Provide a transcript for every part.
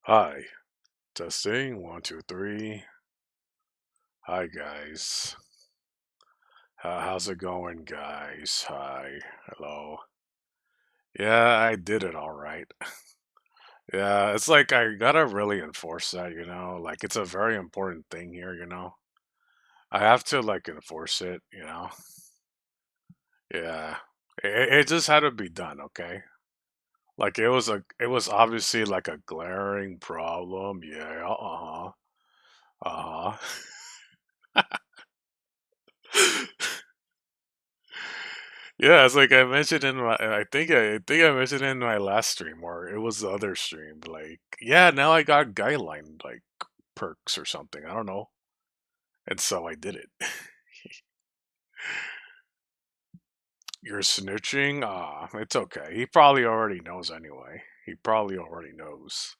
Hi, testing, one, two, three. Hi, guys. How's it going, guys? Hi, hello. Yeah, I did it all right. Yeah, it's like I gotta really enforce that. Like it's a very important thing here. I have to like enforce it. Yeah, it just had to be done, okay? Like it was obviously like a glaring problem. Yeah, uh-huh. Yeah, it's like I mentioned in my I think I mentioned in my last stream or it was the other stream. Like, yeah, now I got guideline like perks or something. I don't know. And so I did it. You're snitching? Ah, it's okay. He probably already knows anyway. He probably already knows.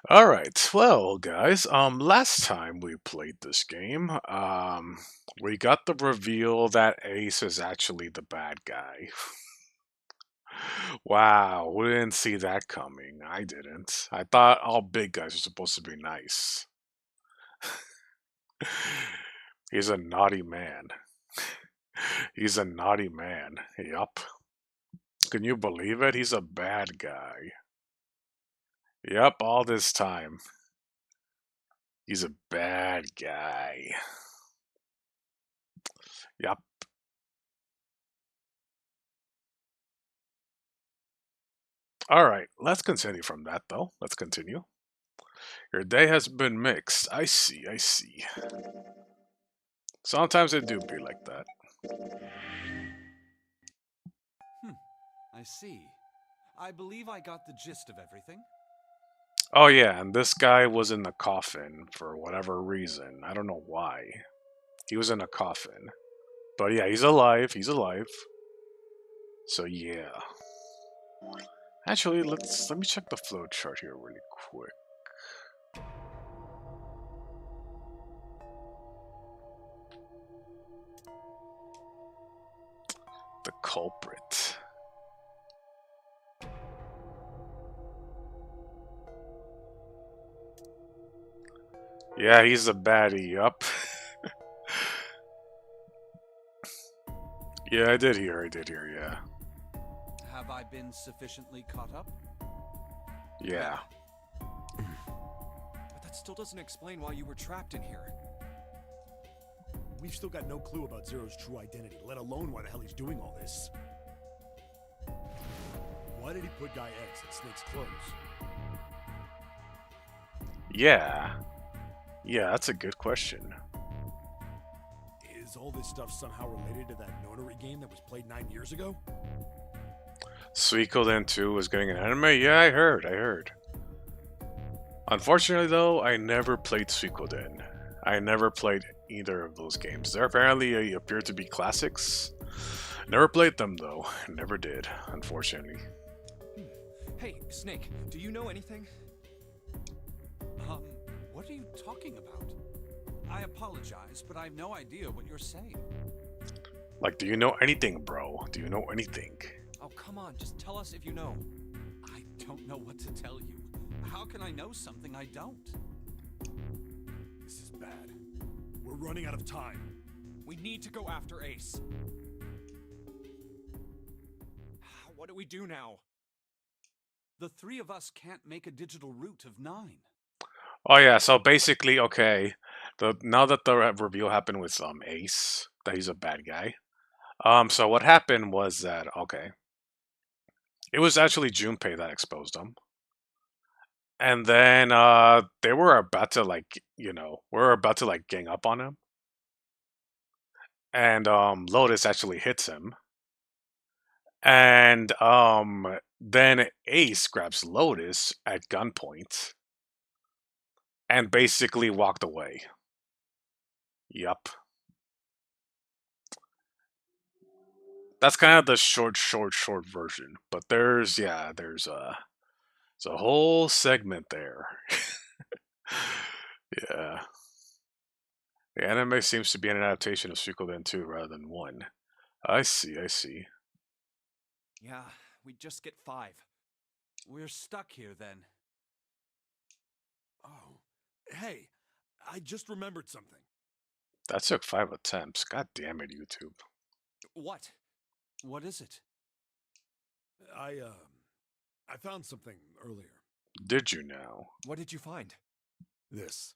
All right. Well, guys, last time we played this game, we got the reveal that Ace is actually the bad guy. Wow, we didn't see that coming. I didn't. I thought all big guys are supposed to be nice. He's a naughty man. He's a naughty man. Yup. Can you believe it? He's a bad guy. Yup, all this time. He's a bad guy. Yup. Alright, let's continue from that though. Let's continue. Your day has been mixed. I see, I see. Sometimes it do be like that. I see. I believe I got the gist of everything. Oh yeah, and this guy was in the coffin for whatever reason. I don't know why. He was in a coffin. But yeah, he's alive. He's alive. So yeah. Actually, let me check the flow chart here really quick. The culprit. Yeah, he's a baddie. Yup. Yeah, I did hear. I did hear. Yeah. Have I been sufficiently caught up? Yeah. But that still doesn't explain why you were trapped in here. We've still got no clue about Zero's true identity, let alone why the hell he's doing all this. Why did he put Guy X in Snake's clothes? Yeah. Yeah, that's a good question. Is all this stuff somehow related to that notary game that was played 9 years ago? Suikoden 2 was getting an anime? Yeah, I heard. I heard. Unfortunately, though, I never played Suikoden. I never played either of those games. They apparently appear to be classics. Never played them, though. Never did, unfortunately. Hey, Snake, do you know anything? Um, what are you talking about? I apologize, but I have no idea what you're saying. Like, do you know anything, bro? Do you know anything? Oh, come on, just tell us if you know. I don't know what to tell you. How can I know something I don't? This is bad. We're running out of time. We need to go after Ace. What do we do now? The three of us can't make a digital route of 9. Oh yeah, so basically, okay. Now that the reveal happened with Ace, that he's a bad guy. So what happened was that it was actually Junpei that exposed him. And then they were about to we're about to like gang up on him. And Lotus actually hits him. And then Ace grabs Lotus at gunpoint and basically walked away. Yup. That's kind of the short version. But there's a whole segment there. Yeah. The anime seems to be an adaptation of Suikoden 2 rather than 1. I see, I see. Yeah, we just get 5. We're stuck here then. Oh. Hey, I just remembered something. That took 5 attempts. God damn it, YouTube. What? What is it? I found something earlier. Did you now? What did you find? This.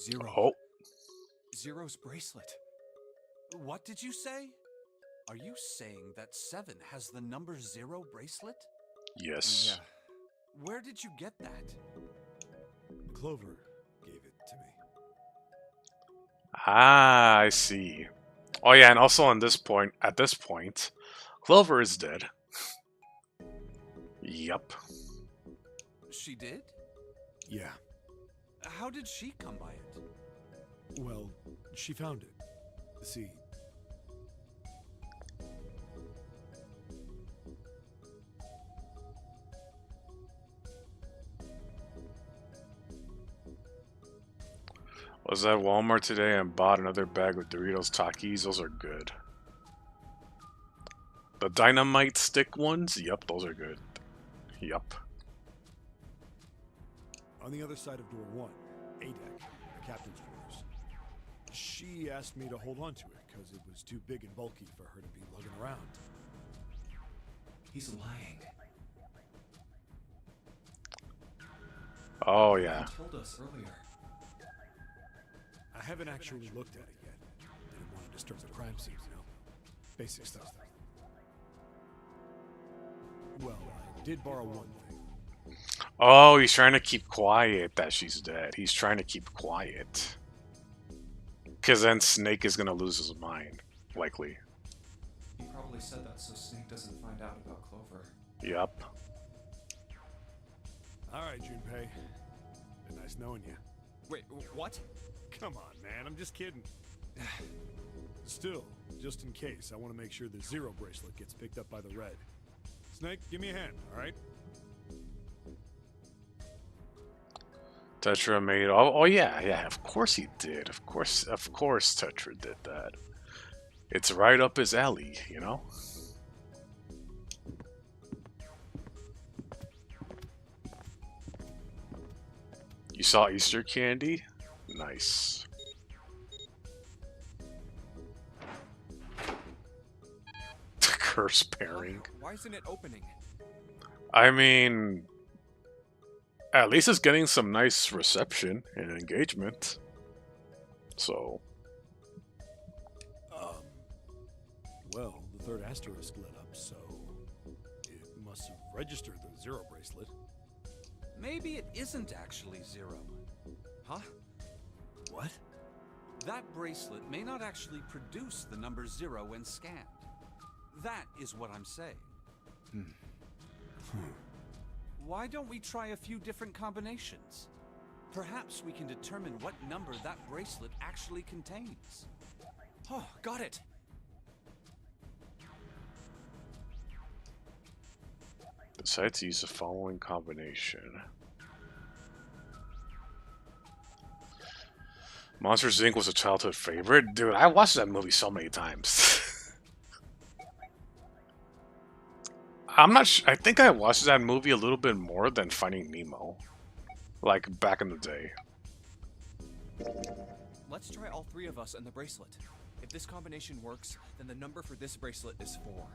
Zero. Oh, Zero's bracelet. What did you say? Are you saying that 7 has the number 0 bracelet? yes. Yeah. Where did you get that? Clover gave it to me. Ah, I see. Oh yeah, and also at this point, Clover is dead. Yup. She did? Yeah. How did she come by it? Well, she found it. See. Was at Walmart today and bought another bag of Doritos Takis. Those are good. The dynamite stick ones? Yup, those are good. Yup. On the other side of door 1, A deck, the captain's quarters. She asked me to hold on to it because it was too big and bulky for her to be lugging around. He's lying. Oh yeah. He told us earlier. I haven't actually looked at it yet. Didn't want to disturb the crime scene, you know? Basic stuff. Well, I did borrow one thing. Oh, he's trying to keep quiet that she's dead. He's trying to keep quiet. Because then Snake is going to lose his mind. Likely. He probably said that so Snake doesn't find out about Clover. Yup. All right, Junpei. Been nice knowing you. Wait, what? Come on, man. I'm just kidding. Still, just in case, I want to make sure the 0 bracelet gets picked up by the red. Snake, give me a hand, all right? Tetra made... Oh yeah, of course he did. Of course Tetra did that. It's right up his alley, you know? You saw Easter candy? Nice. Curse pairing. Why isn't it opening? I mean, at least it's getting some nice reception and engagement. So, Well, the third asterisk lit up, so it must have registered the 0 bracelet. Maybe it isn't actually 0. Huh? What? That bracelet may not actually produce the number 0 when scanned. That is what I'm saying. Why don't we try a few different combinations? Perhaps we can determine what number that bracelet actually contains. Oh, got it! decide to use the following combination. Monsters Inc. was a childhood favorite. Dude, I watched that movie so many times. I'm not I think I watched that movie a little bit more than Finding Nemo. Like, back in the day. Let's try all 3 of us and the bracelet. If this combination works, then the number for this bracelet is 4.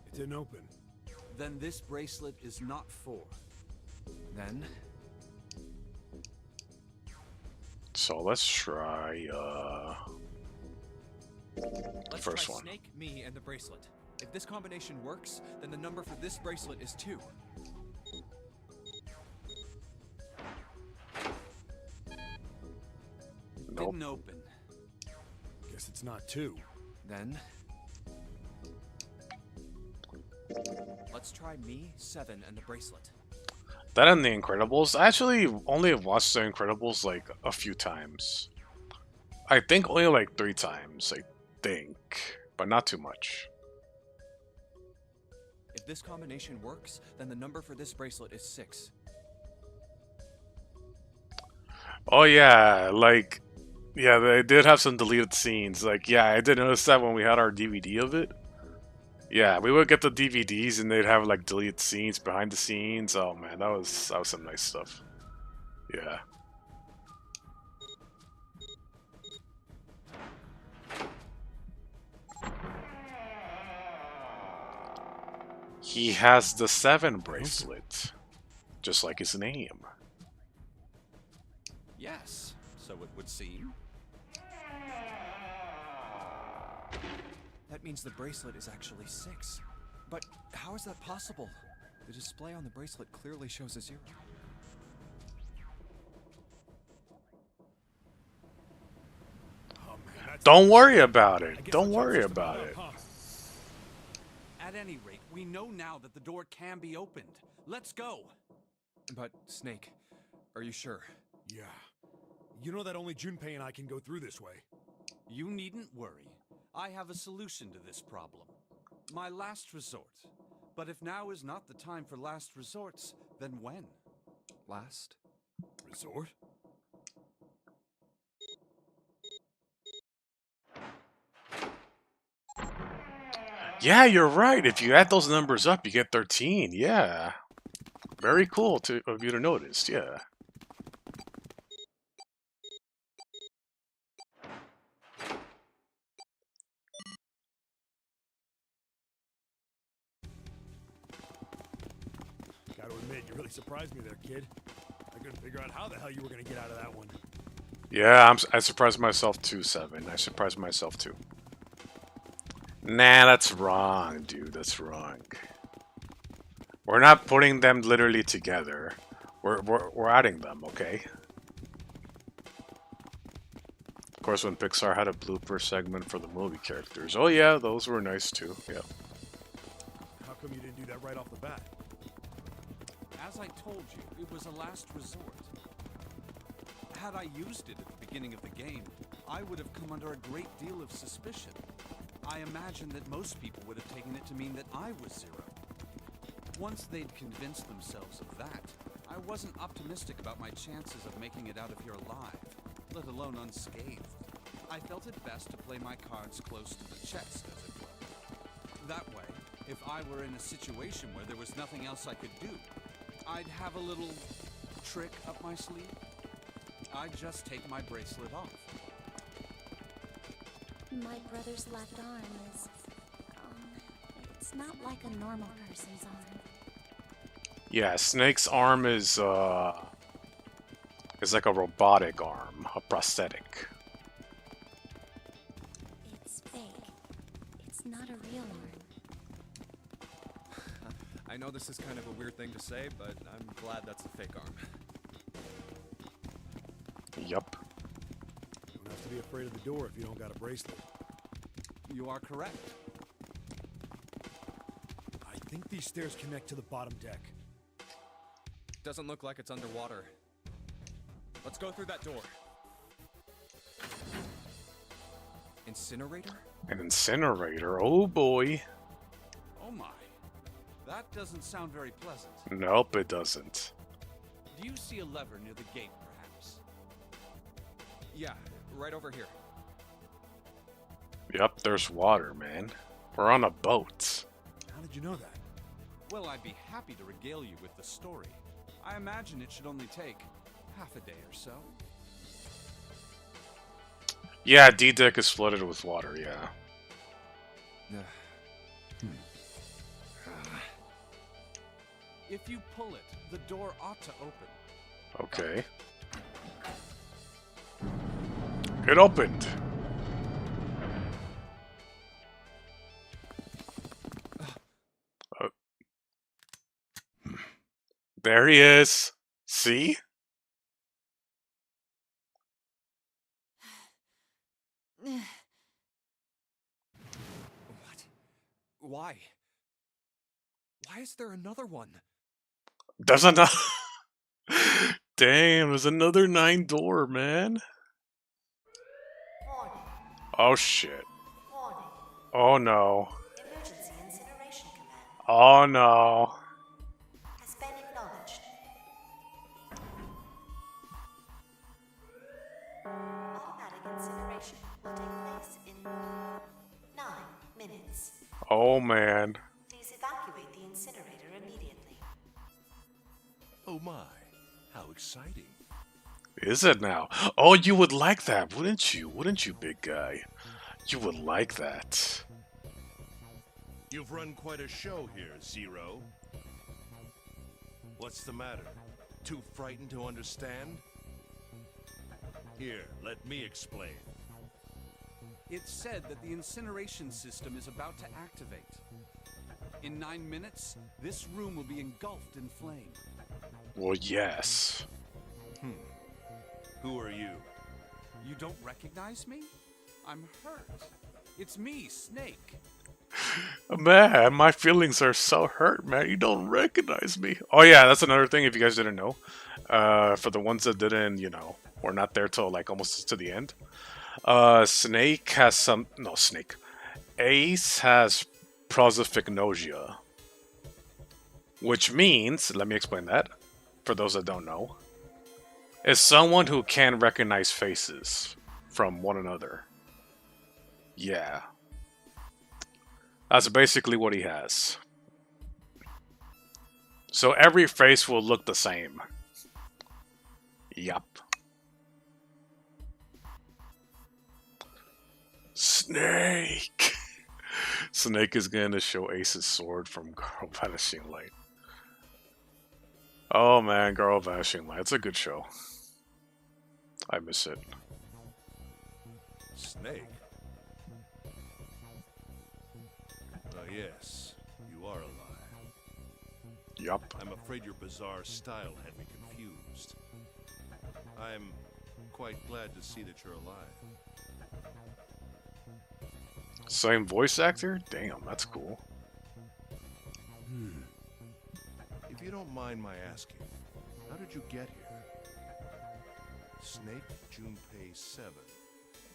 It didn't open. Then this bracelet is not 4. Then, So let's try, let's first try one. Snake, me, and the bracelet. If this combination works, then the number for this bracelet is 2. Nope. Didn't open. Guess it's not 2. Then, let's try me, 7, and the bracelet. That and The Incredibles. I actually only have watched The Incredibles like a few times. I think only like 3 times, I think. But not too much. If this combination works, then the number for this bracelet is 6. Oh yeah, like Yeah, they did have some deleted scenes. Like, yeah, I did notice that when we had our DVD of it. Yeah, we would get the DVDs and they'd have like deleted scenes behind the scenes. Oh man, that was some nice stuff. Yeah. He has the 7 bracelet, just like his name. Yes, so it would seem. That means the bracelet is actually 6. But how is that possible? The display on the bracelet clearly shows a 0. Oh, man, that's Don't worry about I it. guess Don't our worry chances to about move it. up, huh? At any rate, we know now that the door can be opened. Let's go. But, Snake, are you sure? Yeah. You know that only Junpei and I can go through this way. You needn't worry. I have a solution to this problem. My last resort. But if now is not the time for last resorts, then when? Last? Resort? Yeah, you're right. If you add those numbers up, you get 13. Yeah. Very cool of you to notice. Yeah. Gotta admit, you really surprised me there, kid. I couldn't figure out how the hell you were gonna get out of that one. Yeah, I surprised myself too, 7. I surprised myself too. Nah, that's wrong, dude. That's wrong. We're not putting them literally together. We're adding them, okay? Of course, when Pixar had a blooper segment for the movie characters. Oh yeah, those were nice too. Yeah. How come you didn't do that right off the bat? As I told you, it was a last resort. Had I used it at the beginning of the game, I would have come under a great deal of suspicion. I imagine that most people would have taken it to mean that I was 0. Once they'd convinced themselves of that, I wasn't optimistic about my chances of making it out of here alive, let alone unscathed. I felt it best to play my cards close to the chest, as it were. That way, if I were in a situation where there was nothing else I could do, I'd have a little trick up my sleeve. I'd just take my bracelet off. My brother's left arm is, it's not like a normal person's arm. Yeah, Snake's arm is like a robotic arm, a prosthetic. It's fake. It's not a real arm. I know this is kind of a weird thing to say, but I'm glad that's a fake arm. Yup. You don't have to be afraid of the door if you don't got a bracelet. You are correct. I think these stairs connect to the bottom deck. Doesn't look like it's underwater. Let's go through that door. Incinerator? An incinerator. Oh boy. Oh my. That doesn't sound very pleasant. Nope, it doesn't. Do you see a lever near the gate, perhaps? Yeah, right over here. Yup, there's water, man. We're on a boat. How did you know that? Well, I'd be happy to regale you with the story. I imagine it should only take half a day or so. Yeah, D-Deck is flooded with water, yeah. If you pull it, the door ought to open. Okay. It opened. Oh. There he is. See? What? Why? Why is there another one? There's another. Damn, there's another 9 door, man. Oh shit. Oh no. Emergency incineration command Oh no. has been acknowledged. Automatic Oh man. Please evacuate the incinerator immediately. Oh my, how exciting. Is it now? Oh, you would like that, wouldn't you? Wouldn't you, big guy? You would like that. You've run quite a show here, Zero. What's the matter? Too frightened to understand? Here, let me explain. It's said that the incineration system is about to activate. In 9 minutes, this room will be engulfed in flame. Well, yes. Who are you? You don't recognize me? I'm hurt. It's me, Snake. Man, my feelings are so hurt, man. You don't recognize me. Oh yeah, that's another thing if you guys didn't know. For the ones that didn't, you know, were not there till like almost to the end. Snake has some... No, Snake. Ace has prosopagnosia. Which means, let me explain that, for those that don't know, is someone who can recognize faces from one another. Yeah. That's basically what he has. So every face will look the same. Yup. Snake! Snake is gonna show Ace's sword from Girl Vanishing Light. Oh man, Girl Vanishing Light. It's a good show. I miss it. Snake? Yes, you are alive. Yup. I'm afraid your bizarre style had me confused. I'm quite glad to see that you're alive. Same voice actor? Damn, that's cool. If you don't mind my asking, how did you get here? Snake, Junpei 7.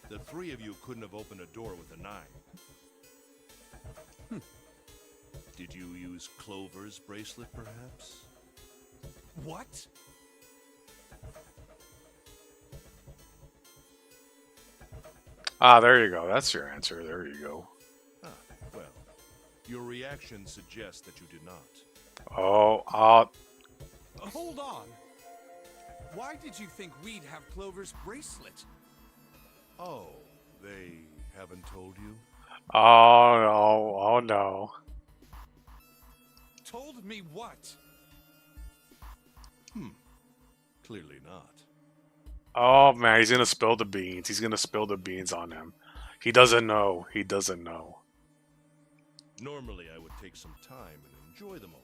The three of you couldn't have opened a door with a 9. Did you use Clover's bracelet, perhaps? What? Ah, there you go. That's your answer. There you go. Ah, well, your reaction suggests that you did not. Oh, Hold on. Why did you think we'd have Clover's bracelet? Oh, they haven't told you? oh no, oh no. Told me what? Clearly not. Oh man, he's gonna spill the beans. He's gonna spill the beans on him. He doesn't know. He doesn't know. Normally, I would take some time and enjoy the moment.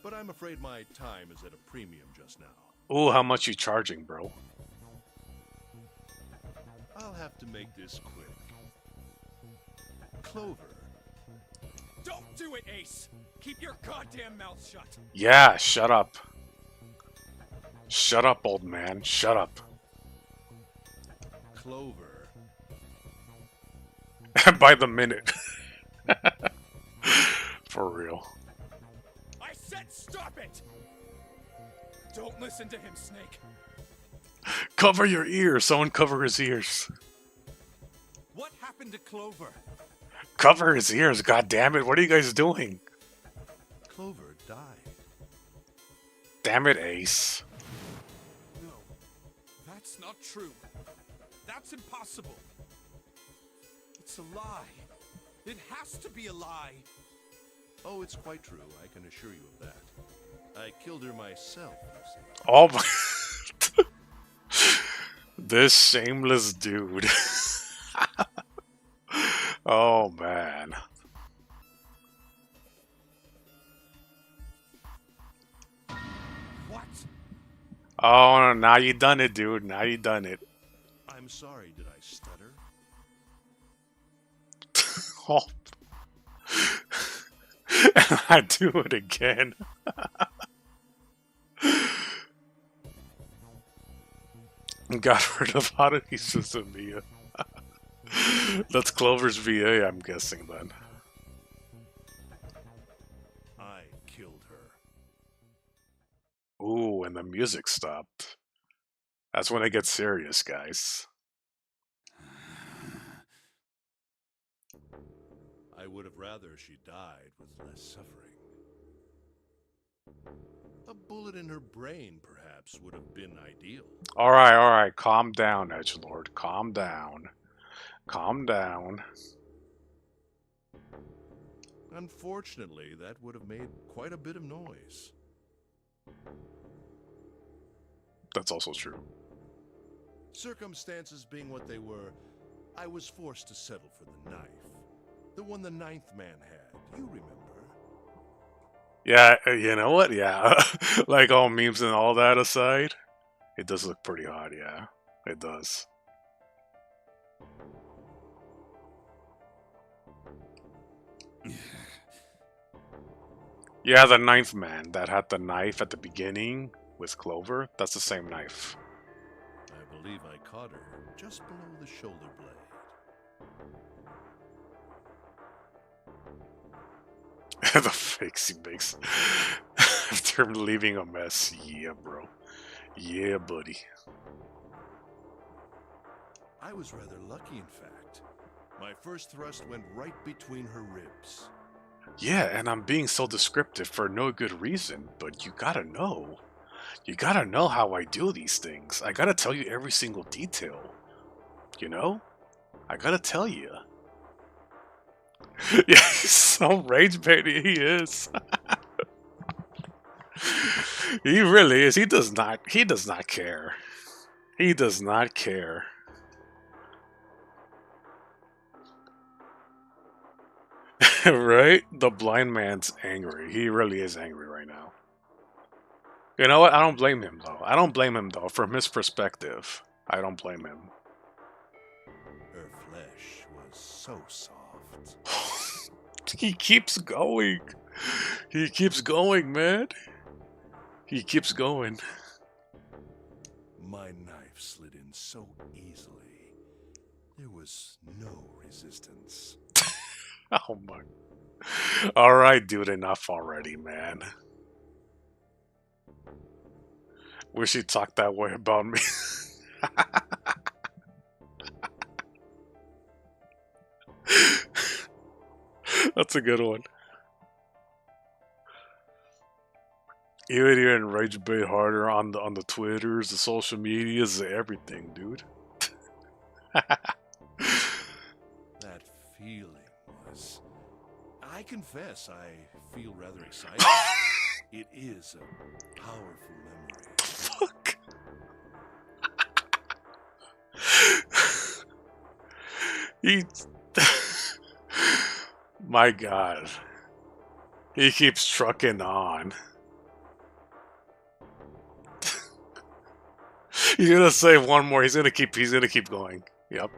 But I'm afraid my time is at a premium just now. Ooh, how much you charging, bro? I'll have to make this quick. Clover. Don't do it, Ace! Keep your goddamn mouth shut! Yeah, shut up. Shut up, old man. Shut up. Clover. By the minute. For real. I said stop it! Don't listen to him, Snake. Cover your ears. Someone cover his ears. What happened to Clover? Cover his ears. God damn it. What are you guys doing? Clover died. Damn it, Ace. No, that's not true. That's impossible. It's a lie. It has to be a lie. Oh, it's quite true. I can assure you of that. I killed her myself, you see. Oh my. This shameless dude. Oh man. What? Oh, no, now you done it, dude. Now you done it. I'm sorry, did I stutter? Oh. I do it again. Got rid of oddity system VA. That's Clover's VA, I'm guessing then. I killed her. Ooh, and the music stopped. That's when it gets serious, guys. I I would have rather she died with less suffering. A bullet in her brain, perhaps, would have been ideal. Alright, calm down, Edgelord. Calm down. Calm down. Unfortunately, that would have made quite a bit of noise. That's also true. Circumstances being what they were, I was forced to settle for the knife. The one the ninth man had, you remember? Yeah, you know what? Yeah. Like all memes and all that aside, it does look pretty hot, yeah. It does. Yeah, the ninth man that had the knife at the beginning with Clover, that's the same knife. I believe I caught her just below the shoulder blade. The face he makes after leaving a mess. Yeah, bro. Yeah, buddy. I was rather lucky, in fact. My first thrust went right between her ribs. Yeah, and I'm being so descriptive for no good reason, but you gotta know. You gotta know how I do these things. I gotta tell you every single detail. You know? I gotta tell you. Yeah, he's so rage baity, he is. He really is. He does not care. He does not care. Right? The blind man's angry. He really is angry right now. You know what? I don't blame him though. I don't blame him though. From his perspective, I don't blame him. Her flesh was so soft. He keeps going. He keeps going, man. He keeps going. My knife slid in so easily. There was no resistance. Oh my. Alright, dude, enough already, man. Wish he talked that way about me. That's a good one. You would even rage bait harder on the Twitters, the social medias, everything, dude. That feeling was... I confess, I feel rather excited. It is a powerful memory. Fuck. He... My god. He keeps trucking on. He's gonna say one more. He's gonna keep going. Yep.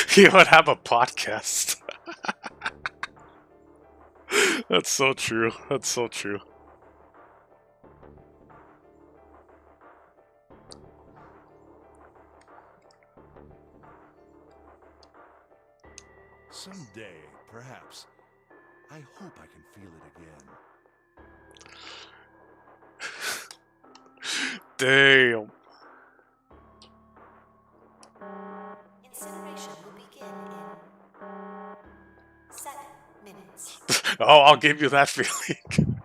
He would have a podcast. That's so true. That's so true. Someday, perhaps, I hope I can feel it again. Damn. Incineration will begin in 7 minutes. Oh, I'll give you that feeling.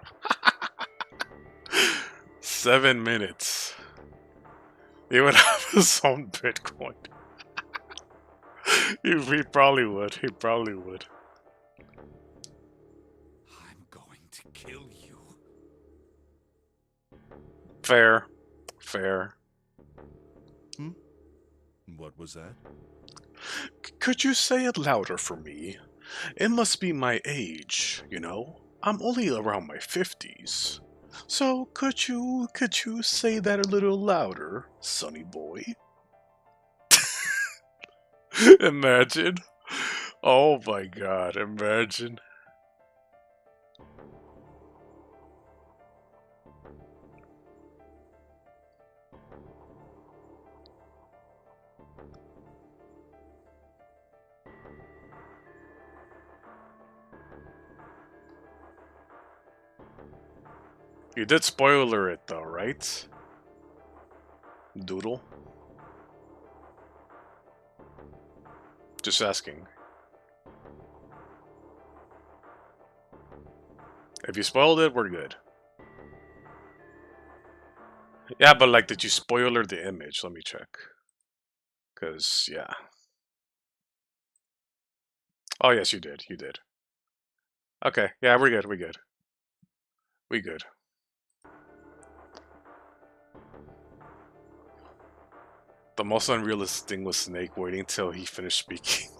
7 minutes. He would have his own Bitcoin. He probably would. He probably would. I'm going to kill you. Fair. Fair. What was that? Could you say it louder for me? It must be my age, you know? I'm only around my 50s. So could you say that a little louder, sonny boy? Imagine. Oh my god, imagine. You did spoiler it though, right? Doodle? Just asking. If you spoiled it, we're good. Yeah, but like, did you spoiler the image? Let me check. Cause yeah. Oh yes, you did. You did. Okay. Yeah, we're good. We're good. We good. The most unrealistic thing was Snake waiting till he finished speaking.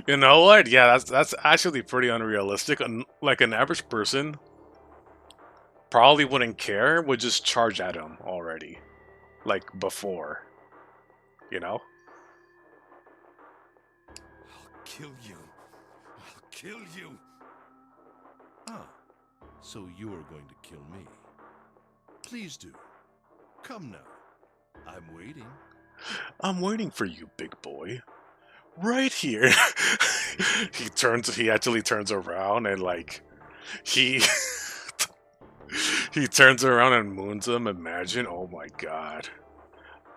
You know what? Yeah, that's actually pretty unrealistic. Like an average person probably wouldn't care, would just charge at him already. Like before. You know? I'll kill you. I'll kill you. Ah, so you are going to kill me. Please do. Come now. I'm waiting. I'm waiting for you, big boy. Right here. He actually turns around and like he he turns around and moons him. Imagine. Oh my god.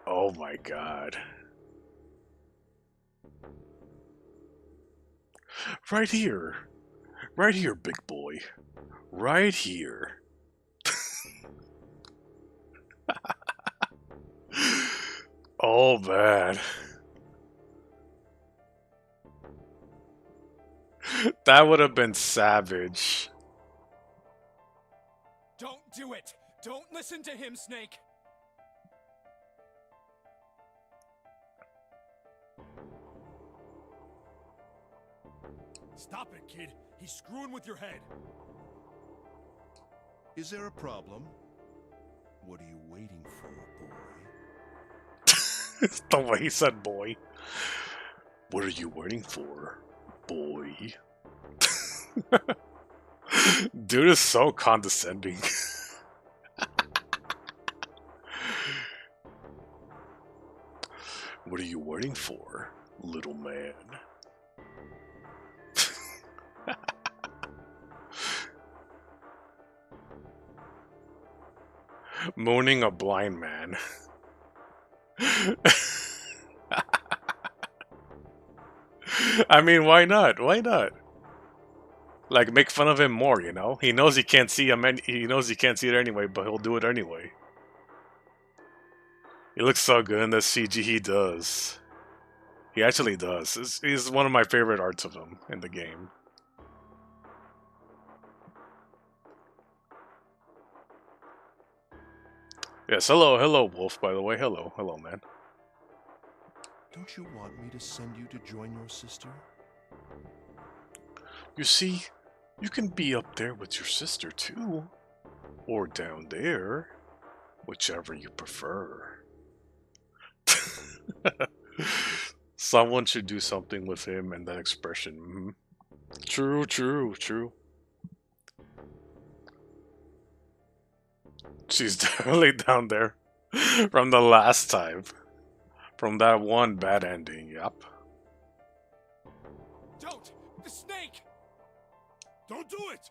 Oh my god. Right here. Right here, big boy. Right here. Oh man. That would have been savage. Don't do it! Don't listen to him, Snake! Stop it, kid. He's screwing with your head. Is there a problem? What are you waiting for, boy? The way he said boy. What are you waiting for, boy? Dude is so condescending. What are you waiting for, little man? Mooning a blind man. I mean, why not? Why not? Like, make fun of him more, you know? He knows he can't see him. He knows he can't see it anyway, but he'll do it anyway. He looks so good in the CG. He does. He actually does. He's one of my favorite arts of him in the game. Yes, hello, Wolf, by the way. Hello, man. Don't you want me to send you to join your sister? You see, you can be up there with your sister, too. Or down there. Whichever you prefer. Someone should do something with him and that expression. True, true, true. She's definitely down there. From the last time. From that one bad ending, yep. Don't! The Snake! Don't do it!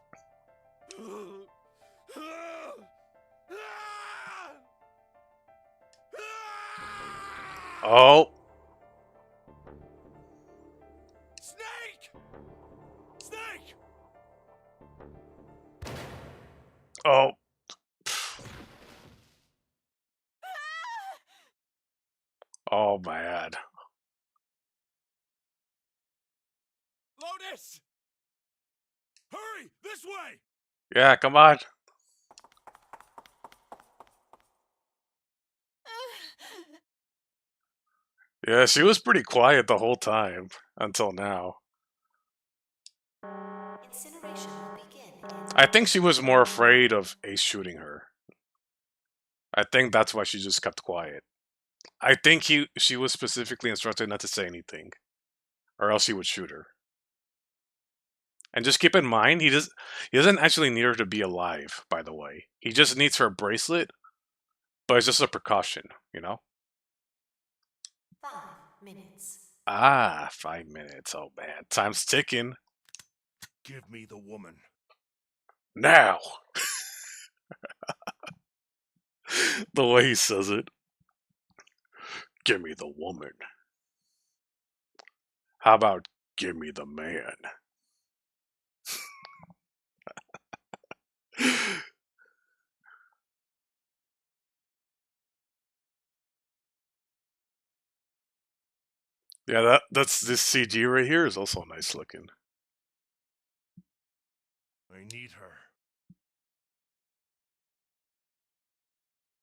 Oh. Snake! Snake! Oh. Oh, man. Lotus! Hurry! This way! Yeah, come on. Yeah, she was pretty quiet the whole time. Until now. Incineration will begin in I think she was more afraid of Ace shooting her. I think that's why she just kept quiet. I think she was specifically instructed not to say anything. Or else he would shoot her. And just keep in mind, he doesn't actually need her to be alive, by the way. He just needs her bracelet, but it's just a precaution, you know? 5 minutes. Ah, 5 minutes. Oh man, time's ticking. Give me the woman. Now! The way he says it. Give me the woman. How about give me the man? Yeah, that's this CG right here is also nice looking. I need her.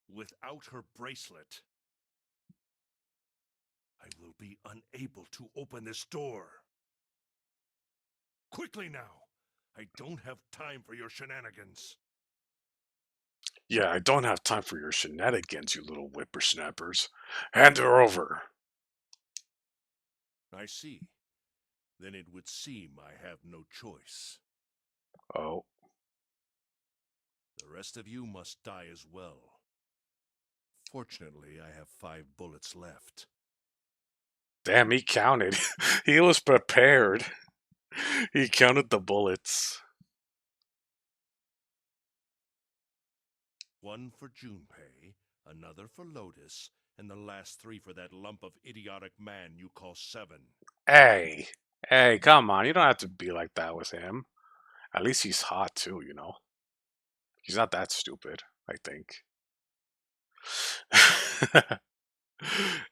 Without her bracelet, I will be unable to open this door. Quickly now! I don't have time for your shenanigans. Yeah, I don't have time for your shenanigans, you little whippersnappers. Hand her over. I see. Then it would seem I have no choice. Oh, The rest of you must die as well. Fortunately, I have 5 bullets left. damn, he counted. He was prepared. He counted the bullets. 1 for Junpei, another for Lotus, and the last 3 for that lump of idiotic man you call Seven. Hey, hey, come on. You don't have to be like that with him. At least he's hot too, you know? He's not that stupid, I think.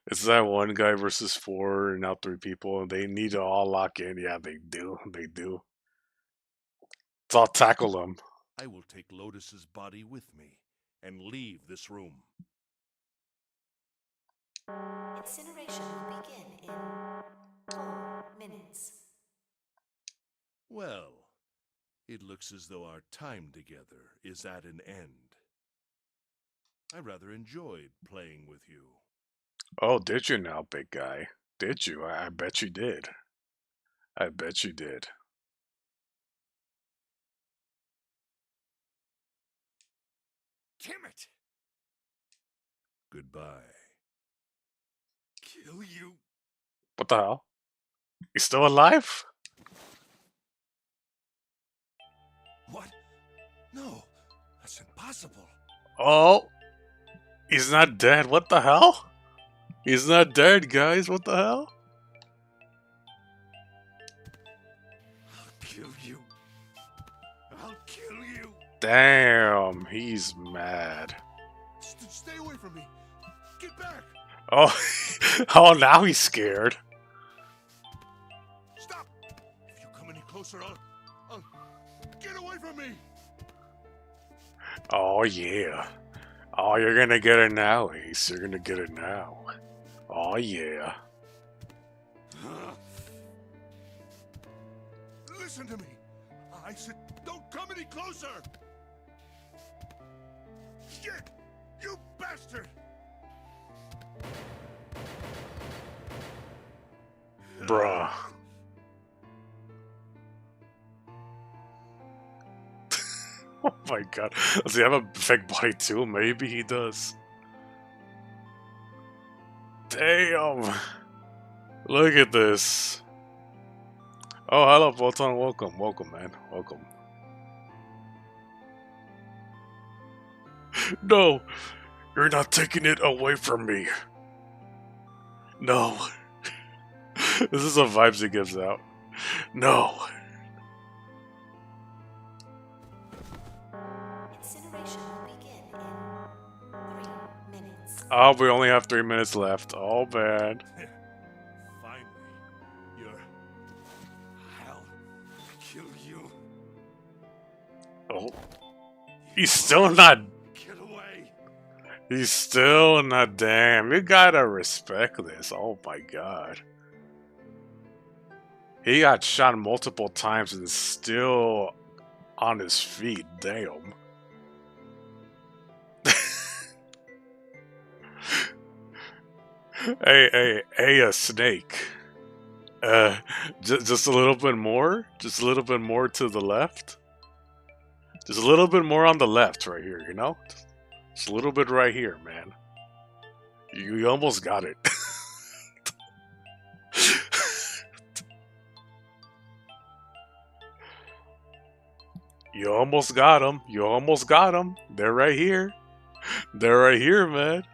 It's that one guy versus 4, and now 3 people, and they need to all lock in. Yeah, they do. They do. So I'll tackle them. I will take Lotus's body with me and leave this room. Incineration will begin in 4 minutes. Well, it looks as though our time together is at an end. I rather enjoyed playing with you. Oh, did you now, big guy? Did you? I bet you did. I bet you did. Damn it! Goodbye. Kill you. What the hell? He's still alive? What? No, that's impossible. Oh, he's not dead. What the hell? He's not dead, guys. What the hell? I'll kill you. I'll kill you. Damn, he's mad. Stay away from me. Get back. Oh, oh, now he's scared. Stop. If you come any closer, I'll get away from me. Oh, yeah. Oh, you're gonna get it now, Ace. You're gonna get it now. Oh, yeah. Listen to me. I said don't come any closer. Shit! You bastard! Bruh. Oh my god. Does he have a big body too? Maybe he does. Damn. Look at this. Oh, hello, Bolton. Welcome. Welcome, man. Welcome. No. You're not taking it away from me. No. This is the vibes he gives out. No. Incineration will begin in 3 minutes. Oh, we only have 3 minutes left. Oh, man. Finally, you're. I'll kill you. Oh. He's still not. Get away. He's still not. Damn. You gotta respect this. Oh, my god. He got shot multiple times and is still on his feet. Damn. Hey, a snake. Just a little bit more? Just a little bit more to the left? Just a little bit more on the left right here, you know? Just a little bit right here, man. You almost got it. You almost got them. You almost got them. They're right here. They're right here, man.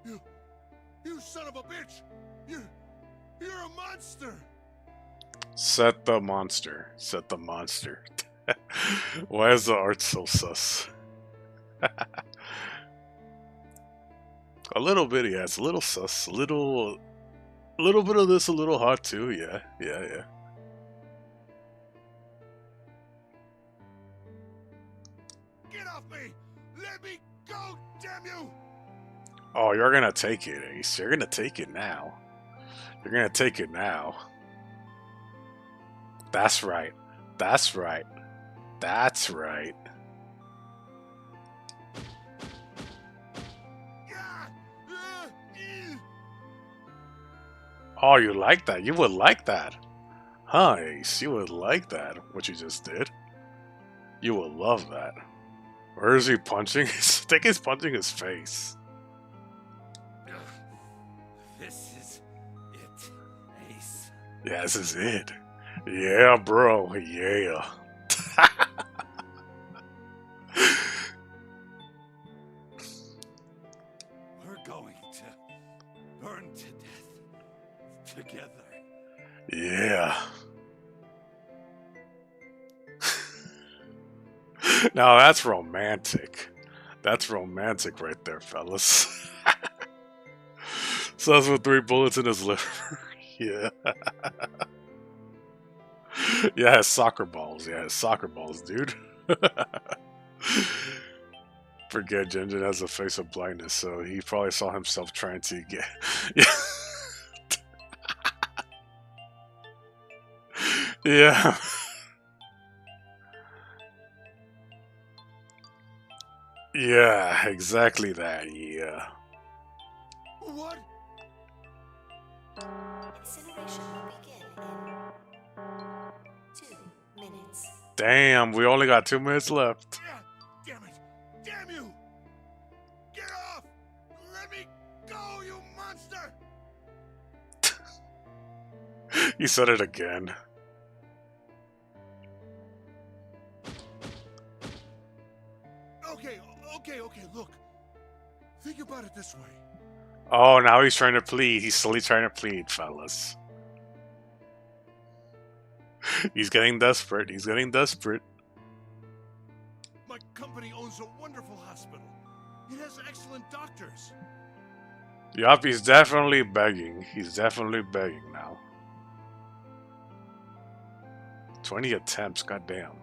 You son of a bitch! You're a monster! Set the monster. Set the monster. Why is the art so sus? A little bit, yeah. It's a little sus. A little bit of this, a little hot too. Yeah, yeah, yeah. Get off me! Let me go, damn you! Oh, you're gonna take it, Ace. You're gonna take it now. You're gonna take it now. That's right. That's right. That's right. Oh, you like that? You would like that. Huh, Ace? You would like that, what you just did. You would love that. Where is he punching? I think he's punching his face. This is it, Ace. Yeah, this is it. Yeah, bro. Yeah. We're going to burn to death together. Yeah. Now that's romantic. That's romantic right there, fellas. So that's with 3 bullets in his liver. Yeah. Yeah, his soccer balls. Yeah, his soccer balls, dude. Forget Jinjin has a face of blindness, so he probably saw himself trying to get. Yeah. Yeah. Yeah, exactly that. Yeah. What? Incineration will begin in 2 minutes. Damn, we only got 2 minutes left. Damn it! Damn you! Get off! Let me go, you monster! He said it again. Okay, look. Think about it this way. Oh, now he's trying to plead. He's slowly trying to plead, fellas. He's getting desperate. He's getting desperate. My company owns a wonderful hospital. It has excellent doctors. Yup, he's definitely begging. He's definitely begging now. 20 attempts, goddamn.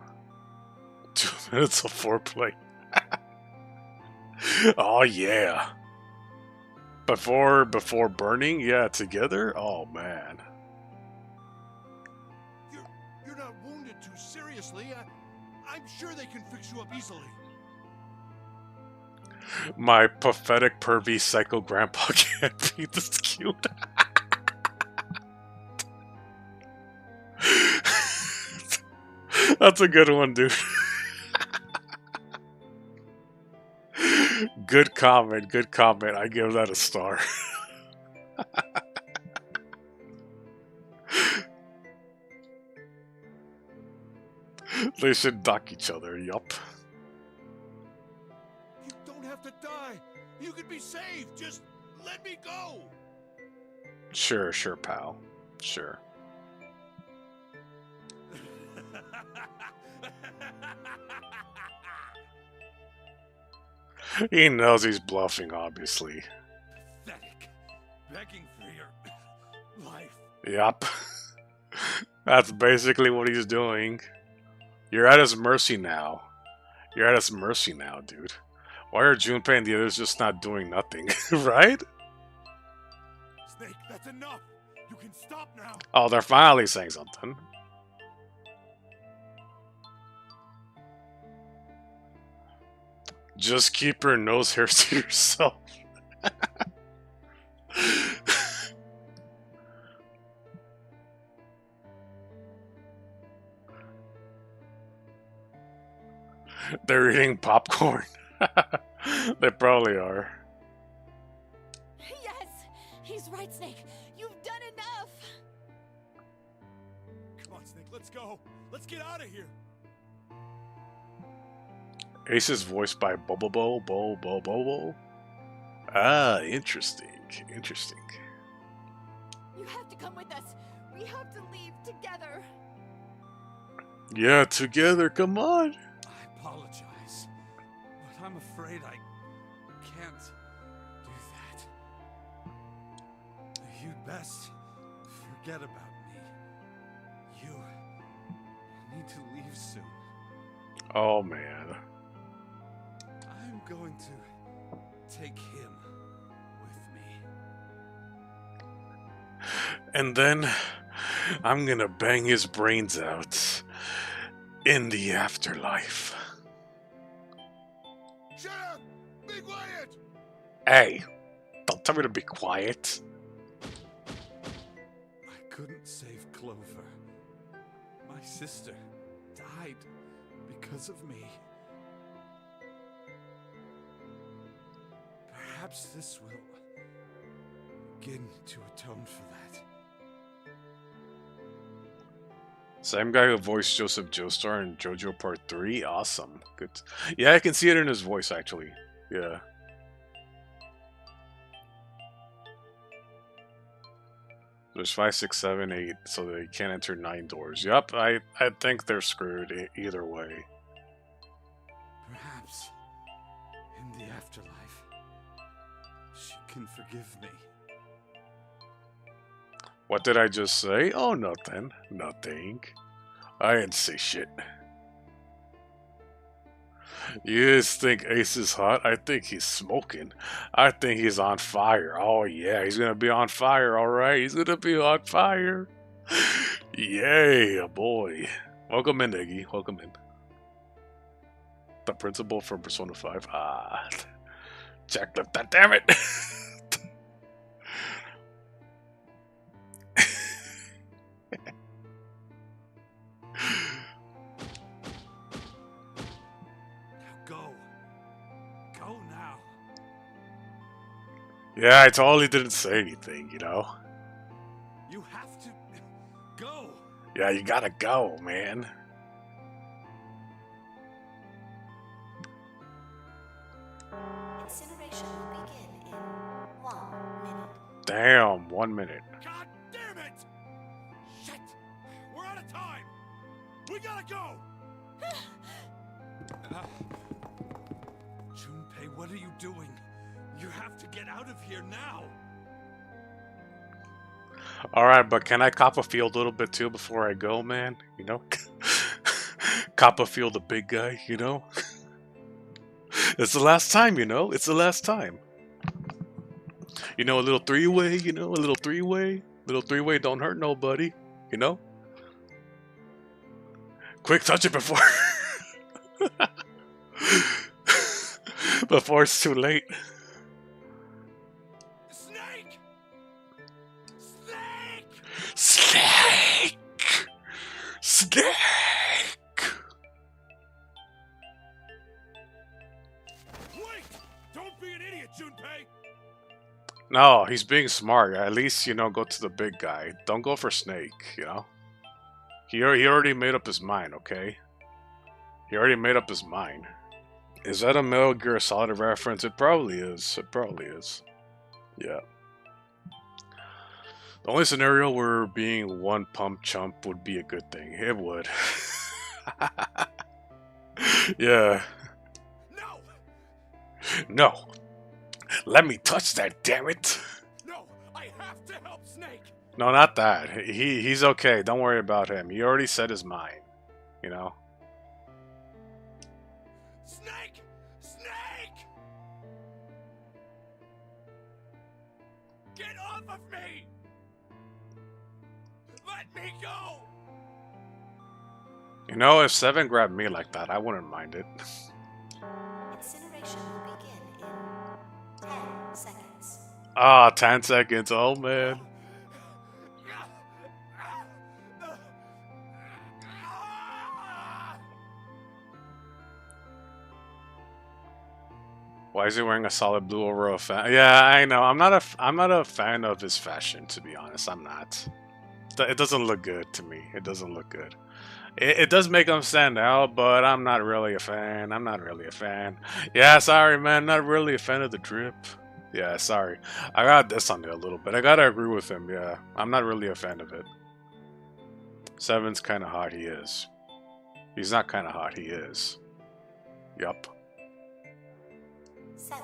2 minutes of foreplay. Oh yeah. Before burning, yeah, together? Oh man. You're not wounded too seriously. I'm sure they can fix you up easily. My pathetic pervy psycho grandpa can't be this cute. That's a good one, dude. Good comment, good comment. I give that a star. They should dock each other, yup. You don't have to die. You can be saved. Just let me go. Sure, pal. Sure. He knows he's bluffing, obviously. Pathetic. Begging for your life. Yup. That's basically what he's doing. You're at his mercy now. You're at his mercy now, dude. Why are Junpei and the others just not doing nothing, right? Snake, that's enough. You can stop now. Oh, they're finally saying something. Just keep your nose hairs to yourself. They're eating popcorn. They probably are. Yes! He's right, Snake. You've done enough! Come on, Snake, let's go. Let's get out of here. Ace is voiced by Bobobo. Ah, interesting. Interesting. You have to come with us. We have to leave together. Yeah, together, come on. I apologize, but I'm afraid I can't do that. You'd best forget about me. You need to leave soon. Oh, man. I'm going to take him with me. And then I'm gonna bang his brains out in the afterlife. Shut up! Be quiet! Hey, don't tell me to be quiet. I couldn't save Clover. My sister died because of me. Perhaps this will begin to atone for that. Same guy who voiced Joseph Joestar in JoJo Part 3? Awesome. Good. Yeah, I can see it in his voice, actually. Yeah. There's 5, 6, 7, 8, so they can't enter 9 doors. Yup, I think they're screwed either way. Perhaps in the afterlife, she can forgive me. What did I just say? Oh, nothing. Nothing. I didn't say shit. You guys think Ace is hot? I think he's smoking. I think he's on fire. Oh, yeah, he's gonna be on fire, alright? He's gonna be on fire. Yeah, boy. Welcome in, Iggy. Welcome in. The principal from Persona 5. Ah. Jack left that, damn it! Go now. Yeah, I totally didn't say anything, you know? You have to go. Yeah, you gotta go, man. Incineration will begin in 1 minute. Damn, 1 minute. God damn it! Shit! We're out of time! We gotta go! Junpei, what are you doing? You have to get out of here now. Alright, but can I Copperfield a little bit too before I go, man? You know? Copperfield the big guy, you know? It's the last time, you know? It's the last time. You know, a little three-way, you know? A little three-way. Little three-way don't hurt nobody, you know? Quick, touch it before... before it's too late. Snake! Snake! Snake! Snake! Wait! Don't be an idiot, Junpei! No, he's being smart. At least, you know, go to the big guy. Don't go for Snake, you know? He already made up his mind, okay? He already made up his mind. Is that a Metal Gear Solid reference? It probably is. It probably is. Yeah. The only scenario where being one pump chump would be a good thing. It would. Yeah. No! No. Let me touch that, damn it. No! I have to help Snake! No, not that. He's okay. Don't worry about him. He already said his mind. You know? Snake! Snake! Get off of me! Let me go! You know, if Seven grabbed me like that, I wouldn't mind it. Incineration will begin in 10 seconds. Ah, 10 seconds. Oh, man. Why is he wearing a solid blue over a fan? Yeah, I know. I'm not a fan of his fashion, to be honest. I'm not. It doesn't look good to me. It doesn't look good. It does make him stand out, but I'm not really a fan. I'm not really a fan. Yeah, sorry, man. Not really a fan of the drip. Yeah, sorry. I got this on there a little bit. I gotta agree with him, yeah. I'm not really a fan of it. 7's kinda hot, he is. He's not kinda hot, he is. Yup. 7,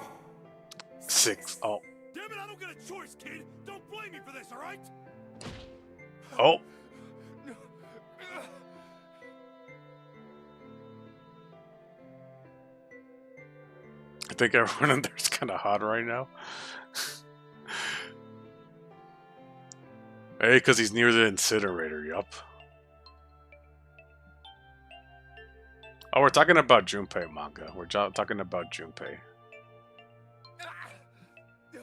6. Oh. Damn it, I don't get a choice, kid! Don't blame me for this, alright? Oh. I think everyone in there's kinda hot right now. Hey, because he's near the incinerator, yup. Oh, we're talking about Junpei manga. We're talking about Junpei. 5,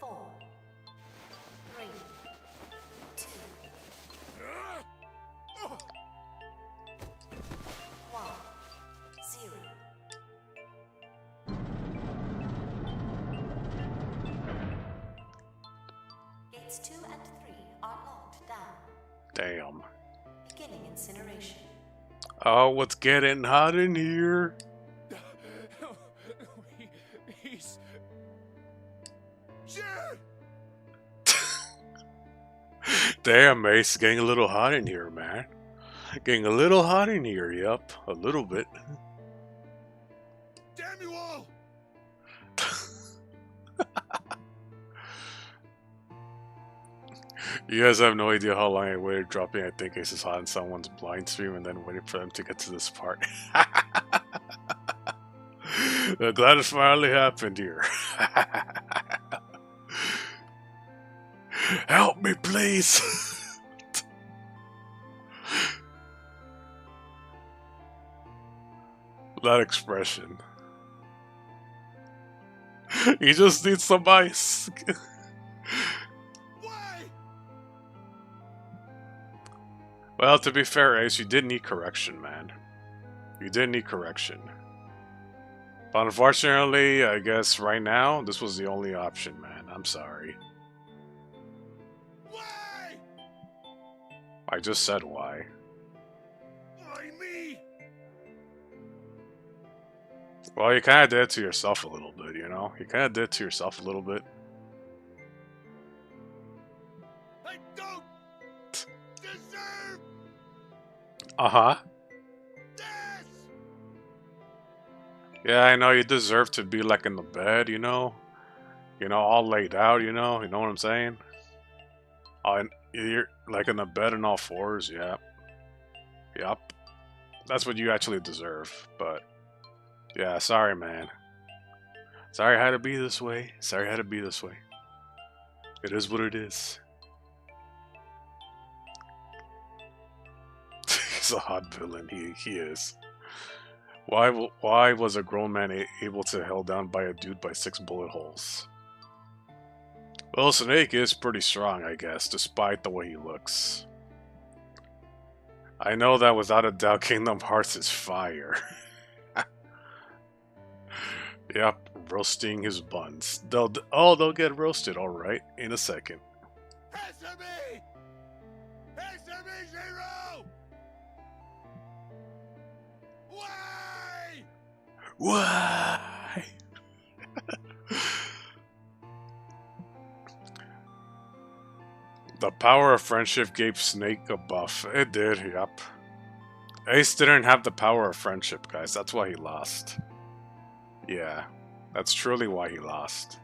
4, 3, 2, 1, 0. Gates 2 and 3 are locked down. Damn. Beginning incineration. Oh, it's getting hot in here. He's... Shit! Damn, Mace, getting a little hot in here, man. Getting a little hot in here, yup. A little bit. Damn you all! You guys have no idea how long I waited dropping I think Ace is hot in someone's blind stream and then waiting for them to get to this part. I'm glad it finally happened here. Help me, please. That expression. He just needs some ice. Well, to be fair, Ace, you did need correction, man. You did need correction. But unfortunately, I guess right now, this was the only option, man. I'm sorry. Why? I just said why. Why me? Well, you kind of did it to yourself a little bit, you know? You kind of did it to yourself a little bit. I don't deserve Uh-huh. this! Yeah, I know you deserve to be like in the bed, you know? You know, all laid out, you know? You know what I'm saying? You're like in the bed on all fours, yeah. Yup. That's what you actually deserve, but... Yeah, sorry, man. Sorry I had to be this way. Sorry I had to be this way. It is what it is. He's a hot villain. He is. Why was a grown man able to held down by a dude by 6 bullet holes? Well, Snake is pretty strong, I guess, despite the way he looks. I know that without a doubt Kingdom Hearts is fire. Yep, roasting his buns. They'll get roasted, alright, in a second. Answer me! Answer me, Zero! Why? Why? The power of friendship gave Snake a buff. It did, yep. Ace didn't have the power of friendship, guys. That's why he lost. Yeah, that's truly why he lost.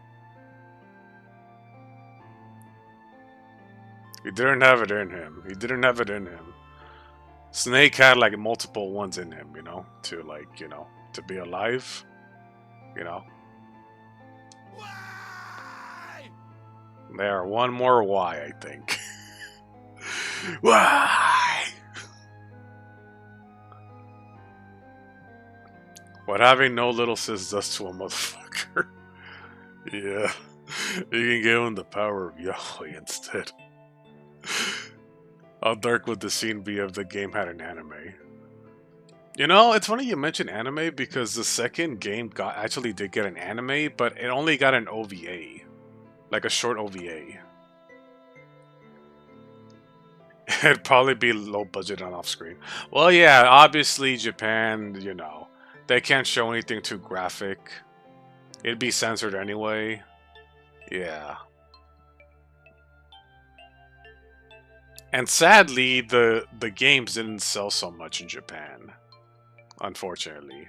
He didn't have it in him. He didn't have it in him. Snake had like multiple ones in him, you know, to like, you know, to be alive, you know. Why? There, one more why, I think. Why? What having no little sis does to a motherfucker. Yeah, you can give him the power of Yahweh instead. How dark would the scene be if the game had an anime? You know, it's funny you mention anime because the second game actually did get an anime, but it only got an OVA. Like a short OVA. It'd probably be low budget and off screen. Well, yeah, obviously Japan, you know, they can't show anything too graphic. It'd be censored anyway. Yeah. And sadly, the games didn't sell so much in Japan, unfortunately.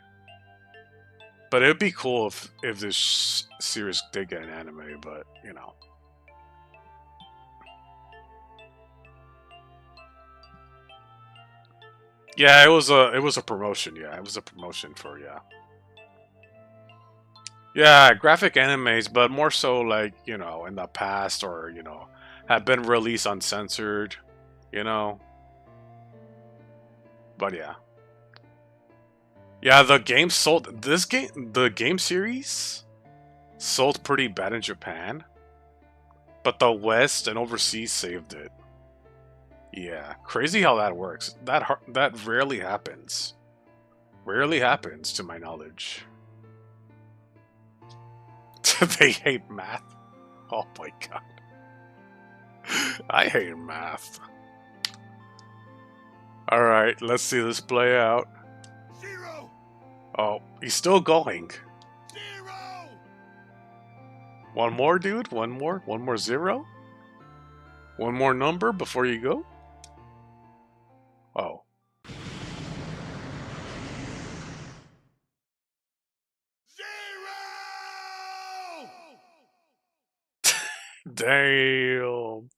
But it'd be cool if this series did get an anime, but you know. Yeah, it was a promotion. Yeah, it was a promotion for yeah, graphic animes, but more so like you know in the past or you know have been released uncensored, you know. But yeah. Yeah, the game sold the game series sold pretty bad in Japan, but the West and overseas saved it. Yeah, crazy how that works. That rarely happens. Rarely happens to my knowledge. They hate math. Oh my god. I hate math. Alright, let's see this play out. Zero! Oh, he's still going. Zero! One more, dude? One more? One more zero? One more number before you go? Oh. Zero! Damn.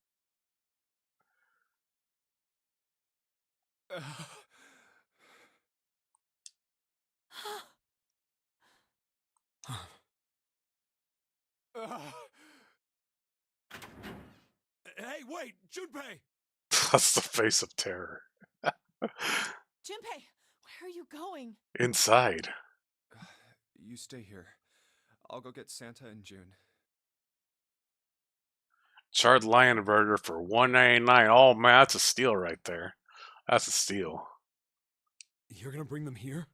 Hey, wait! Junpei! That's the face of terror. Junpei, where are you going? Inside. You stay here. I'll go get Santa and June. Charred lion burger for $1.99. Oh man, that's a steal right there. That's a steal. You're gonna bring them here?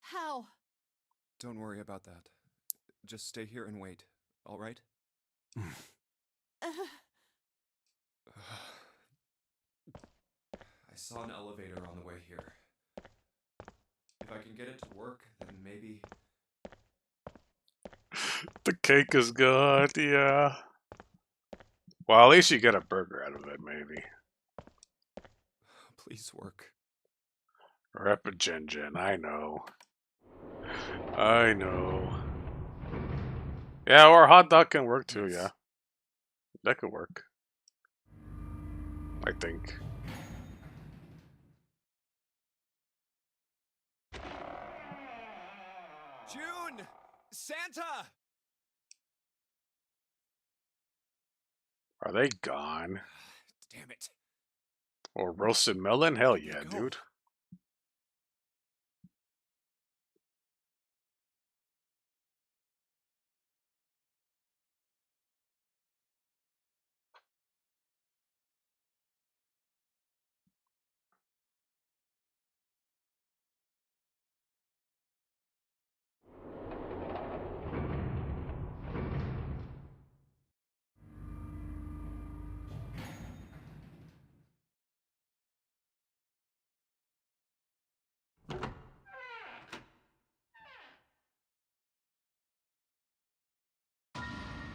How? Don't worry about that. Just stay here and wait, all right? I saw an elevator on the way here. If I can get it to work, then maybe... The cake is good, yeah. Well, at least you get a burger out of it, maybe. Please work. Repagingen, I know. I know. Yeah, or a hot dog can work too, yeah. That could work. I think. June! Santa! Are they gone? Damn it. Or roasted melon? Hell Where'd they yeah, go? dude.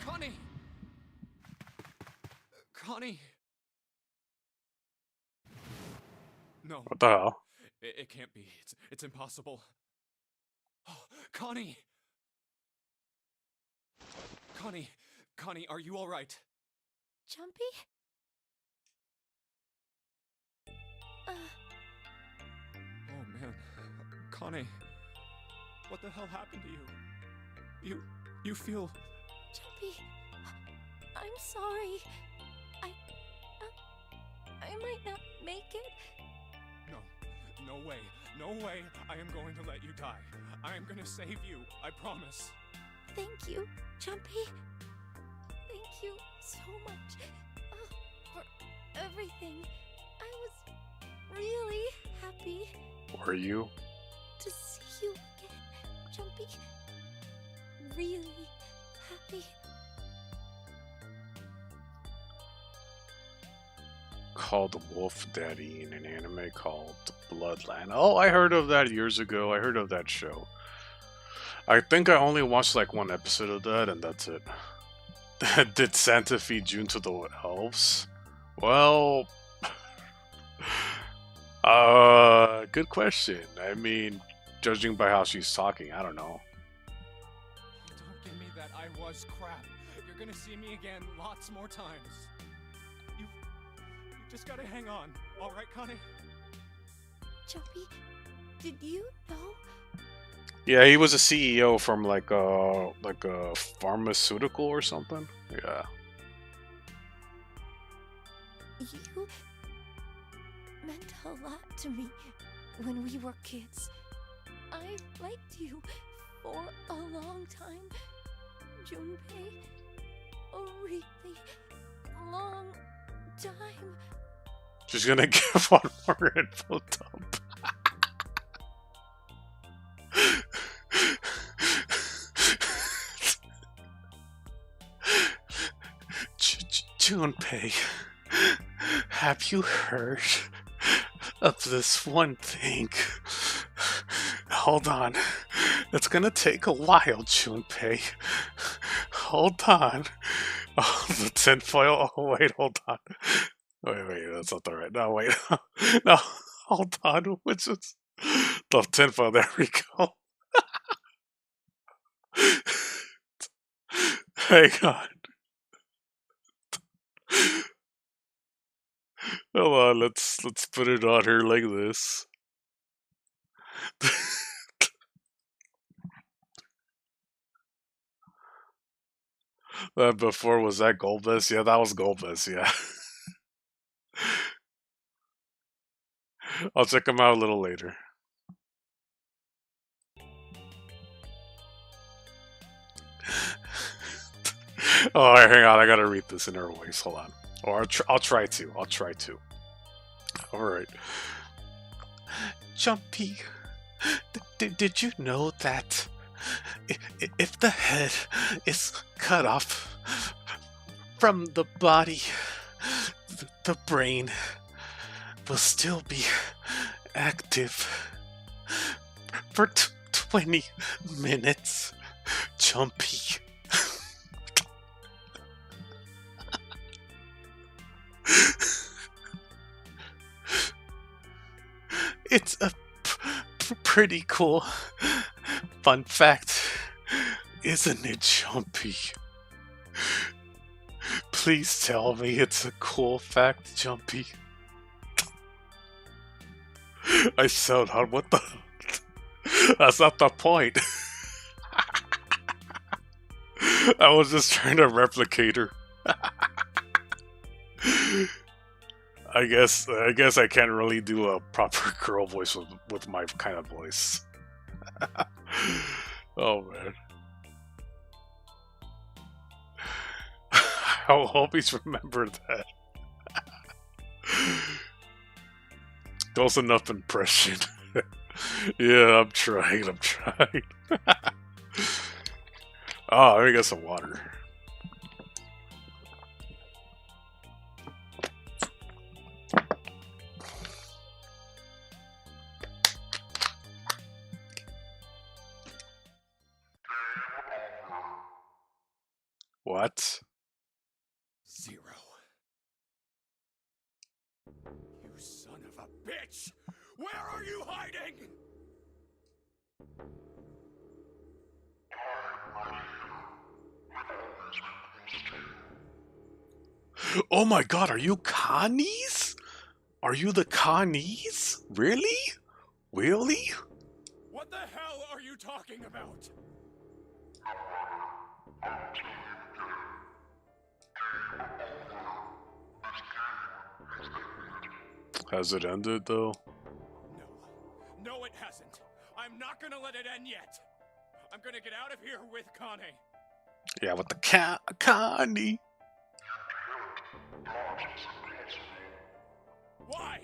Connie! Connie! No, What the hell? it can't be. It's impossible. Oh, Connie! Connie, are you all right? Jumpy? Oh man, Connie, what the hell happened to you? You feel... Jumpy, I'm sorry. I might not make it. No way I am going to let you die. I am gonna save you, I promise. Thank you, Jumpy. Thank you so much for everything. I was really happy Were you? to see you again, Jumpy. Really happy. Called Wolf Daddy in an anime called Bloodline. Oh, I heard of that years ago. I heard of that show. I think I only watched like one episode of that, and that's it. Did Santa feed June to the elves? Well, good question. I mean, judging by how she's talking, I don't know. Don't give me that I was crap. You're gonna see me again lots more times. You just gotta hang on, all right, Connie? Jumpy, did you know? Yeah, he was a CEO from like a pharmaceutical or something. Yeah. You meant a lot to me when we were kids. I liked you for a long time, Junpei. A really long time. She's gonna give one more info dump. Junpei, have you heard of this one thing? Hold on. It's gonna take a while, Junpei. Hold on. Oh, the tinfoil. Oh, wait, hold on. Wait, that's not the right. No, wait. No, hold on. Which is the tinfoil? There we go. Hang on. Hold on, let's put it on her like this. Before, was that Golbus? Yeah, that was Golbus, yeah. I'll check him out a little later. Oh, hang on, I gotta read this in her voice. Hold on. Or I'll try to. I'll try to. Alright. Jumpy, did you know that if the head is cut off from the body, the brain will still be active for 20 minutes? Jumpy. It's a pretty cool fun fact, isn't it, Jumpy? Please tell me it's a cool fact, Jumpy. I sound hard. What the? That's not the point. I was just trying to replicate her. I guess I can't really do a proper girl voice with my kind of voice. Oh man. I'll always remember that. Close enough impression. Yeah, I'm trying. Oh, let me get some water. What? 0. You son of a bitch! Where are you hiding? Oh my god, are you Connies? Are you the Connies? Really? Really? What the hell are you talking about? Has it ended though? No, it hasn't. I'm not gonna let it end yet. I'm gonna get out of here with Connie. Yeah, with the Connie. Why?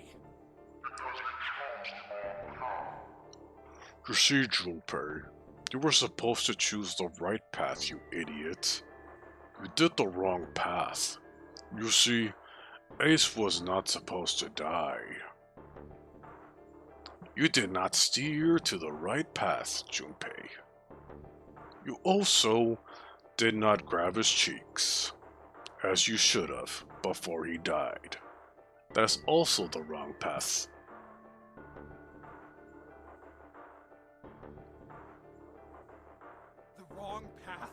You see, Junpei, you were supposed to choose the right path, you idiot. You did the wrong path. You see, Ace was not supposed to die. You did not steer to the right path, Junpei. You also did not grab his cheeks, as you should have, before he died. That's also the wrong path. The wrong path?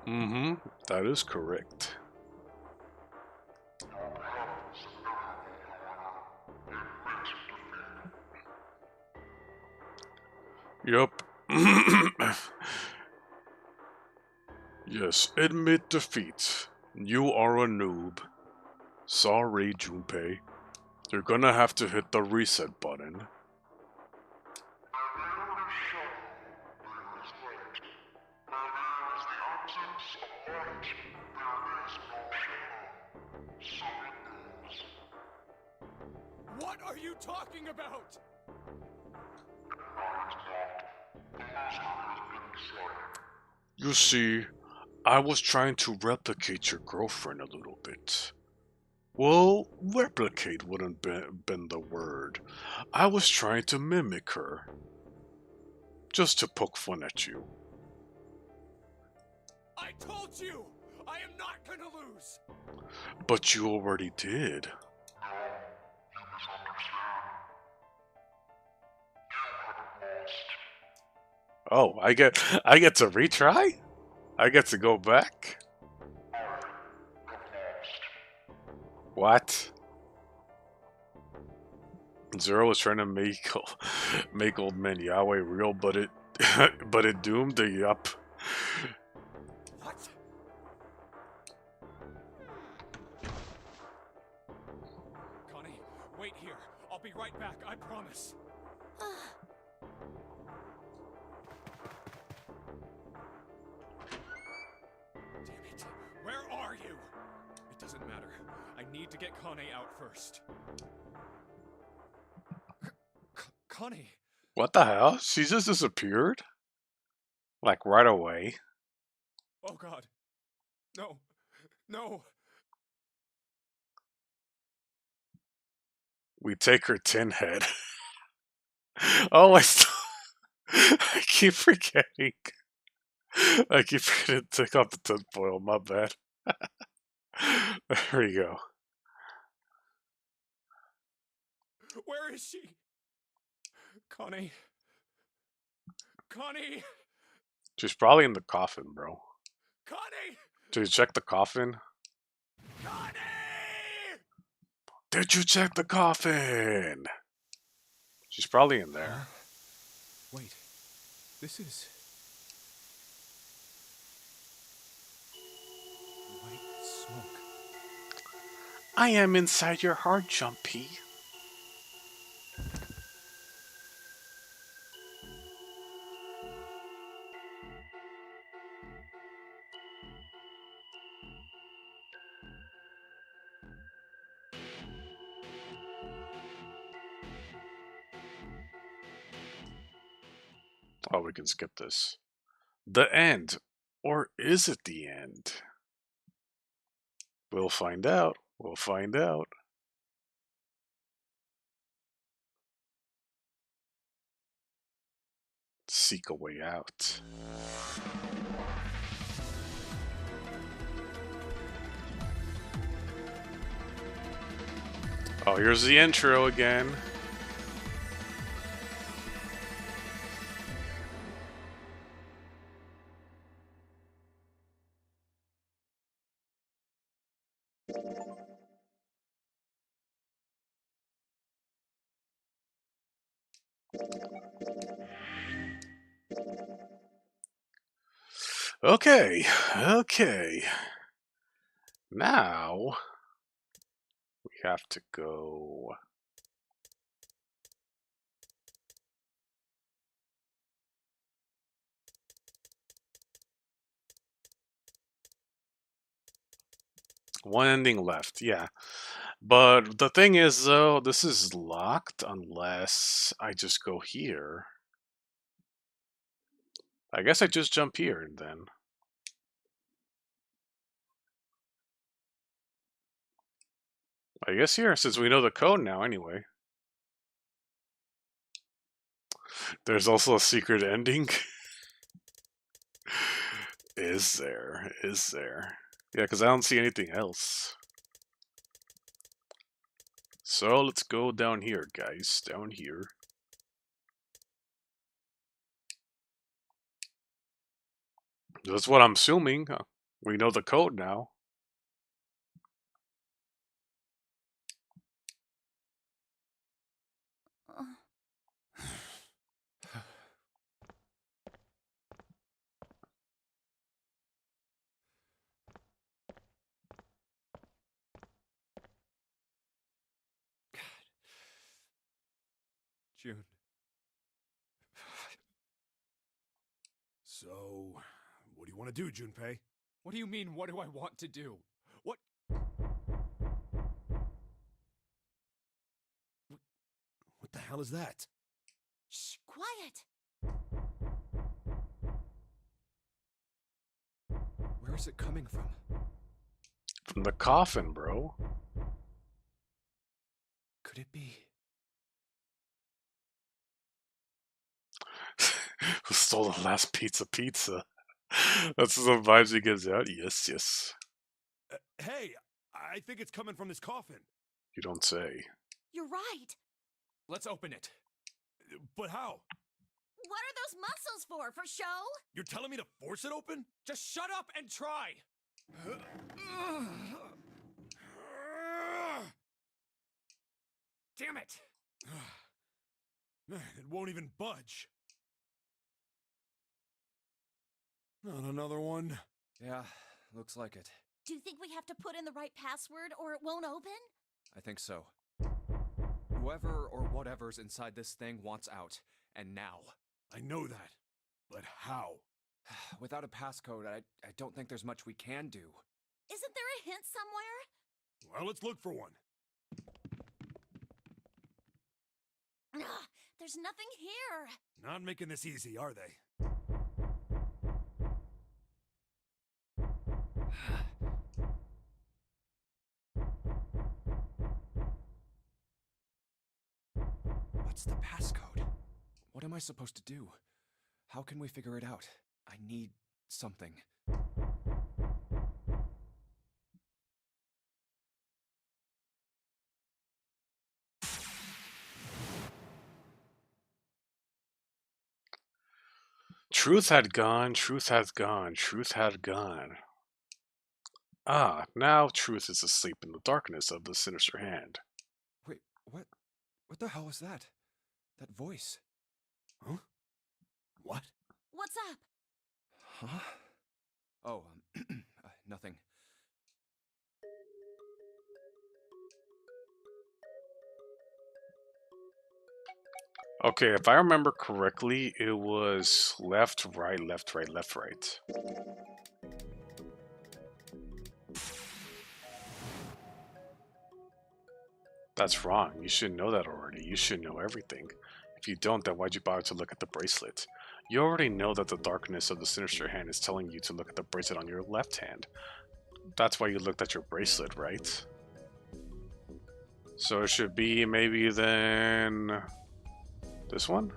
Mm-hmm, that is correct. Yup. Yes, admit defeat. You are a noob. Sorry, Junpei. You're gonna have to hit the reset button. What are you talking about? You see, I was trying to replicate your girlfriend a little bit. Well, replicate wouldn't been the word. I was trying to mimic her. Just to poke fun at you. I told you! I am not gonna lose! But you already did. Oh, I get to retry? I get to go back? What? Zero was trying to make old man Yahweh real, but it but it doomed the yup. What? Connie, wait here. I'll be right back, I promise. Damn it. Where are you? It doesn't matter. I need to get Connie out first. Connie! What the hell? She just disappeared? Like right away. Oh god. No. No. We take her tin head. Oh, I keep forgetting. I keep forgetting to take off the tinfoil. My bad. There we go. Where is she? Connie. Connie! She's probably in the coffin, bro. Connie! Did you check the coffin? Connie! Did you check the coffin? She's probably in there. Wait. This is... white smoke. I am inside your heart, Jumpy. Oh, we can skip this. The end. Or is it the end? We'll find out. We'll find out. Seek a way out. Oh, here's the intro again. Okay, okay. Now we have to go. One ending left, yeah. But the thing is, though, this is locked unless I just go here. I guess I just jump here and then. I guess here, since we know the code now anyway. There's also a secret ending. Is there? Is there? Yeah, because I don't see anything else. So let's go down here, guys. Down here. That's what I'm assuming. We know the code now. June. So, what do you want to do, Junpei? What do you mean, what do I want to do? What? What the hell is that? Shh, quiet. Where is it coming from? From the coffin, bro. Could it be? Who stole the last pizza? That's the vibes he gives out. Yes, yes. Hey, I think it's coming from this coffin. You don't say. You're right. Let's open it. But how? What are those muscles for? For show? You're telling me to force it open? Just shut up and try! Damn it! Man, it won't even budge. Not another one. Yeah, looks like it. Do you think we have to put in the right password or it won't open? I think so. Whoever or whatever's inside this thing wants out. And now. I know that. But how? Without a passcode, I don't think there's much we can do. Isn't there a hint somewhere? Well, let's look for one. Ugh, there's nothing here. Not making this easy, are they? What's the passcode? What am I supposed to do? How can we figure it out? I need something. Truth had gone, truth had gone, truth had gone. Ah, now truth is asleep in the darkness of the sinister hand. Wait, what? What the hell was that? That voice? Huh? What? What's up? Huh? Oh, nothing. Okay, if I remember correctly, it was left, right, left, right, left, right. That's wrong. You should know that already. You should know everything. If you don't, then why'd you bother to look at the bracelet? You already know that the darkness of the sinister hand is telling you to look at the bracelet on your left hand. That's why you looked at your bracelet, right? So it should be maybe then this one?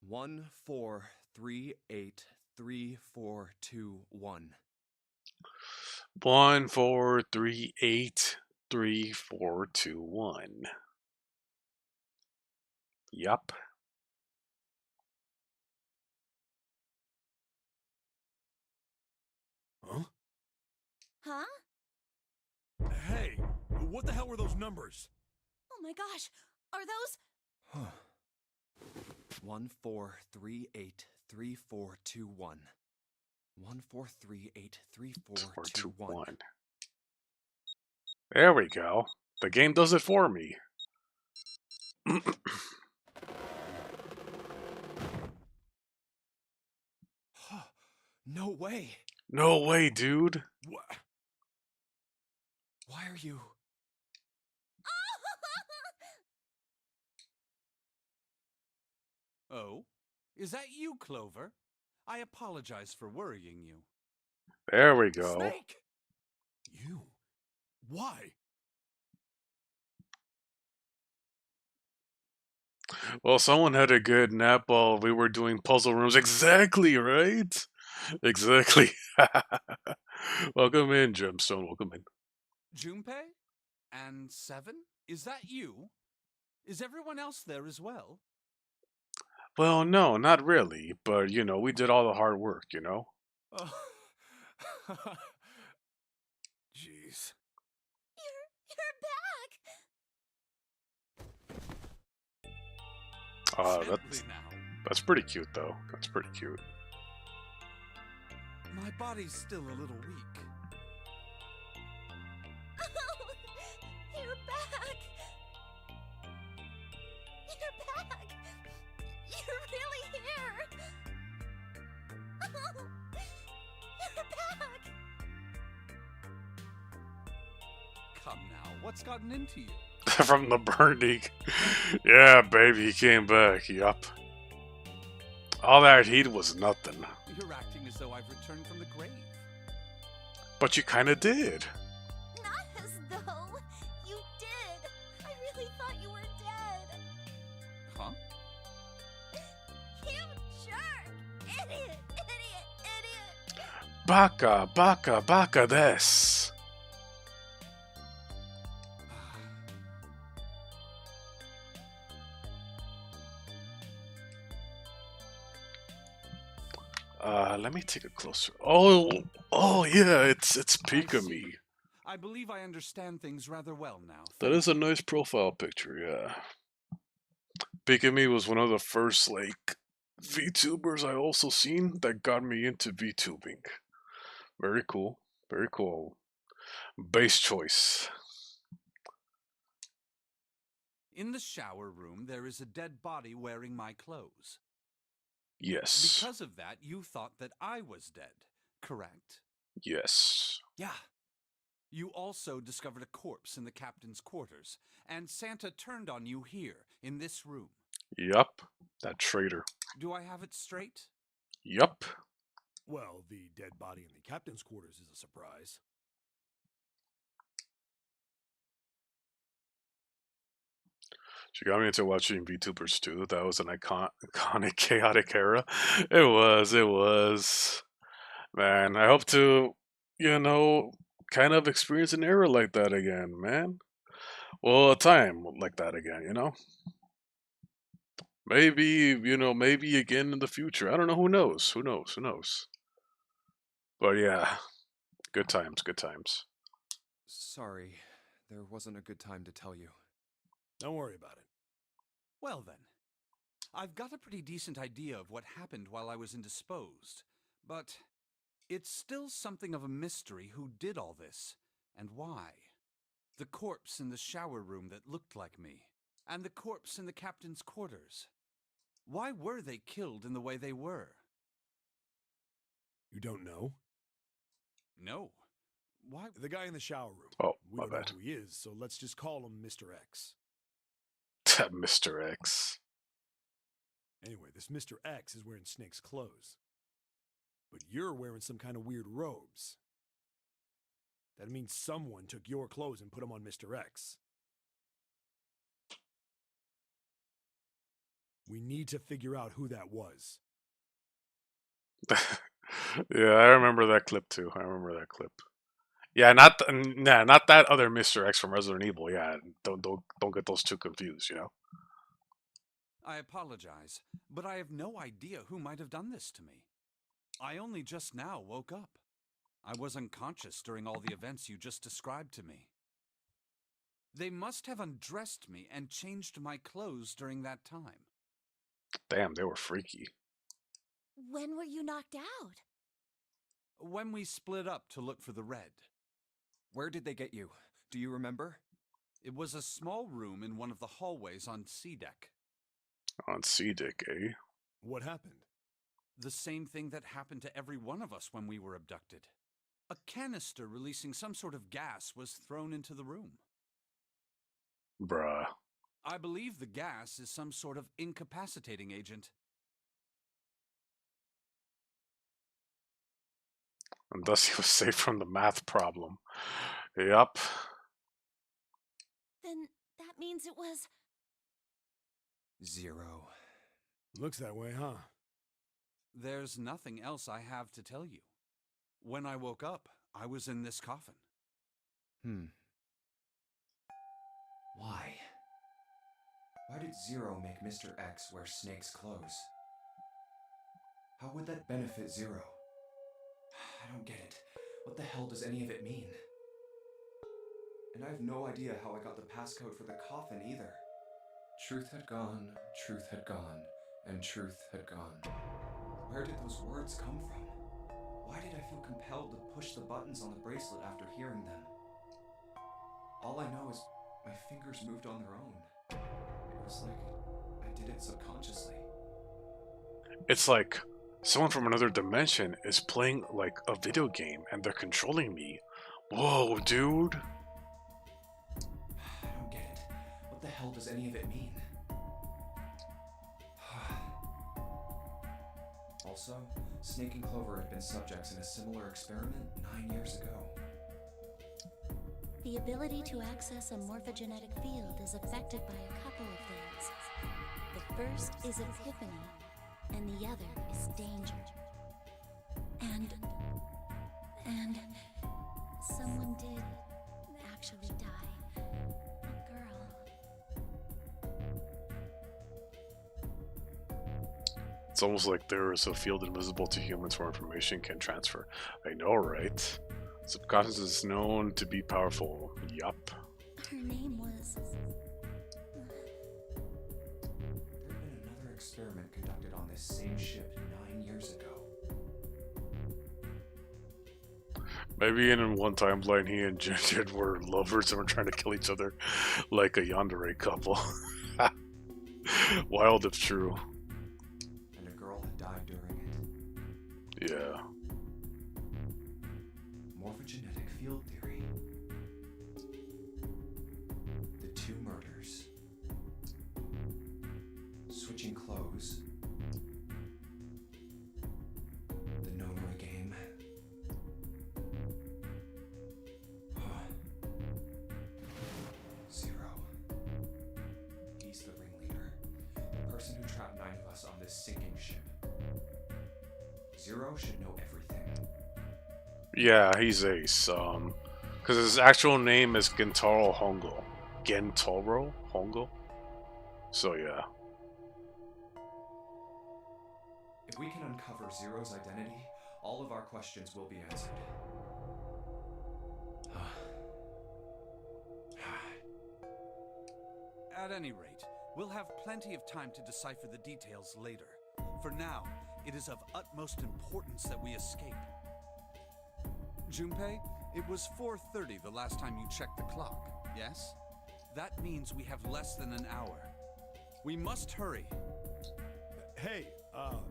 One, 4, 3, 8, 3, 4, 2, 1. 1, 4, 3, 8, 3, 4, 2, 1. Yup. Huh? Huh? Hey, what the hell were those numbers? Oh my gosh. Are those? Huh. 1, 4, 3, 8, 3, 4, 2, 1. 1, 4, 3, 8, 3, 4, 2, 1. There we go. The game does it for me. No way! No way, dude. What? Why are you... Oh? Is that you, Clover? I apologize for worrying you. There we go. Snake! You? Why? Well, someone had a good nap while we were doing puzzle rooms. Exactly, right? Exactly. Welcome in, Gemstone. Welcome in. Junpei? And Seven? Is that you? Is everyone else there as well? Well, no, not really. But, you know, we did all the hard work, you know? Oh. Jeez. You're back! Gently now. That's pretty cute, though. That's pretty cute. My body's still a little weak. Oh, you're back! You're back! You're really here! Oh, you're back! Come now, what's gotten into you? From the burning. Yeah, baby, he came back. Yup. All that heat was nothing. You're acting as though I've returned from the grave. But you kinda did. Not as though you did. I really thought you were dead. Huh? You jerk! Idiot! Idiot! Idiot! Baka, baka, baka this. Let me take a closer. Oh, yeah, it's Pikami. I believe I understand things rather well now. That is a nice profile picture, yeah. Pikami was one of the first, like, VTubers I also seen that got me into VTubing. Very cool. Very cool. Base choice. In the shower room, there is a dead body wearing my clothes. Yes. Because of that, you thought that I was dead, correct? Yes. Yeah. You also discovered a corpse in the captain's quarters, and Santa turned on you here, in this room. Yup. That traitor. Do I have it straight? Yup. Well, the dead body in the captain's quarters is a surprise. She got me into watching VTubers too. That was an iconic, chaotic era. It was. Man, I hope to, you know, kind of experience an era like that again, man. Well, a time like that again, you know? Maybe, you know, maybe again in the future. I don't know. Who knows? Who knows? Who knows? But yeah, good times, good times. Sorry, there wasn't a good time to tell you. Don't worry about it. Well then, I've got a pretty decent idea of what happened while I was indisposed, but it's still something of a mystery who did all this, and why. The corpse in the shower room that looked like me, and the corpse in the captain's quarters. Why were they killed in the way they were? You don't know? No. Why? The guy in the shower room. Oh, We my don't know bad. who he is, so let's just call him Mr. X. Mr. X. Anyway, this Mr. X is wearing Snake's clothes. But you're wearing some kind of weird robes. That means someone took your clothes and put them on Mr. X. We need to figure out who that was. Yeah, I remember that clip too. I remember that clip. Yeah, not not that other Mr. X from Resident Evil. Yeah, don't get those two confused. You know. I apologize, but I have no idea who might have done this to me. I only just now woke up. I was unconscious during all the events you just described to me. They must have undressed me and changed my clothes during that time. Damn, they were freaky. When were you knocked out? When we split up to look for the red. Where did they get you? Do you remember? It was a small room in one of the hallways on C deck. On C-Dick, eh? What happened? The same thing that happened to every one of us when we were abducted. A canister releasing some sort of gas was thrown into the room. Bruh. I believe the gas is some sort of incapacitating agent, And thus he was safe from the math problem. Yup. Then that means it was... 0. Looks that way, huh? There's nothing else I have to tell you. When I woke up, I was in this coffin. Why? Why did 0 make Mr. X wear Snake's clothes? How would that benefit 0? I don't get it. What the hell does any of it mean? And I have no idea how I got the passcode for the coffin either. Truth had gone, and truth had gone. Where did those words come from? Why did I feel compelled to push the buttons on the bracelet after hearing them? All I know is my fingers moved on their own. It was like I did it subconsciously. It's like someone from another dimension is playing like a video game and they're controlling me. Whoa, dude. I don't get it. What the hell does any of it mean? Also, Snake and Clover had been subjects in a similar experiment 9 years ago. The ability to access a morphogenetic field is affected by a couple of things. The first is epiphany, and the other is danger. And someone did actually die. A girl. It's almost like there is a field invisible to humans where information can transfer. I know, right? Subconscious is known to be powerful. Yup. Her name was... There had been another experiment conducted on this same ship 9 years ago. Maybe in one timeline he and Ginger were lovers and were trying to kill each other like a yandere couple. Wild if true. And a girl had died during it. Yeah. Morphogenetic field theory. The 2 murders. Switching clothes. The Nonary game. 0. He's the ringleader. The person who trapped 9 of us on this sinking ship. 0 should know everything. Yeah, he's Ace. Because his actual name is Gentaro Hongo. Gentaro Hongo? So yeah. If we can uncover 0's identity, all of our questions will be answered. At any rate, we'll have plenty of time to decipher the details later. For now, it is of utmost importance that we escape. Junpei, it was 4:30 the last time you checked the clock, yes? That means we have less than an hour. We must hurry. Hey, how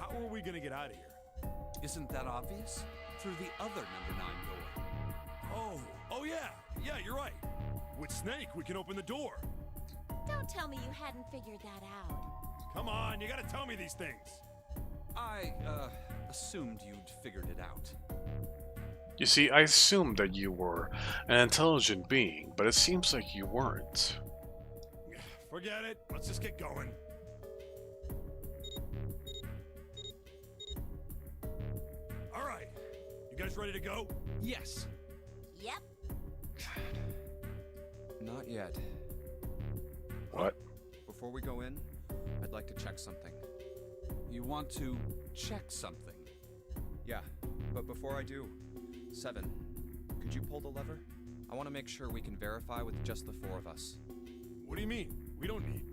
are we gonna get out of here? Isn't that obvious? Through the other number 9 door. Oh yeah, you're right. With Snake, we can open the door. Don't tell me you hadn't figured that out. Come on, you gotta tell me these things. I, assumed you'd figured it out. You see, I assumed that you were an intelligent being, but it seems like you weren't. Forget it. Let's just get going. All right. You guys ready to go? Yes. Yep. Not yet. What? Before we go in, I'd like to check something. You want to check something? Yeah, but before I do, 7, could you pull the lever? I want to make sure we can verify with just the 4 of us. What do you mean? We don't need.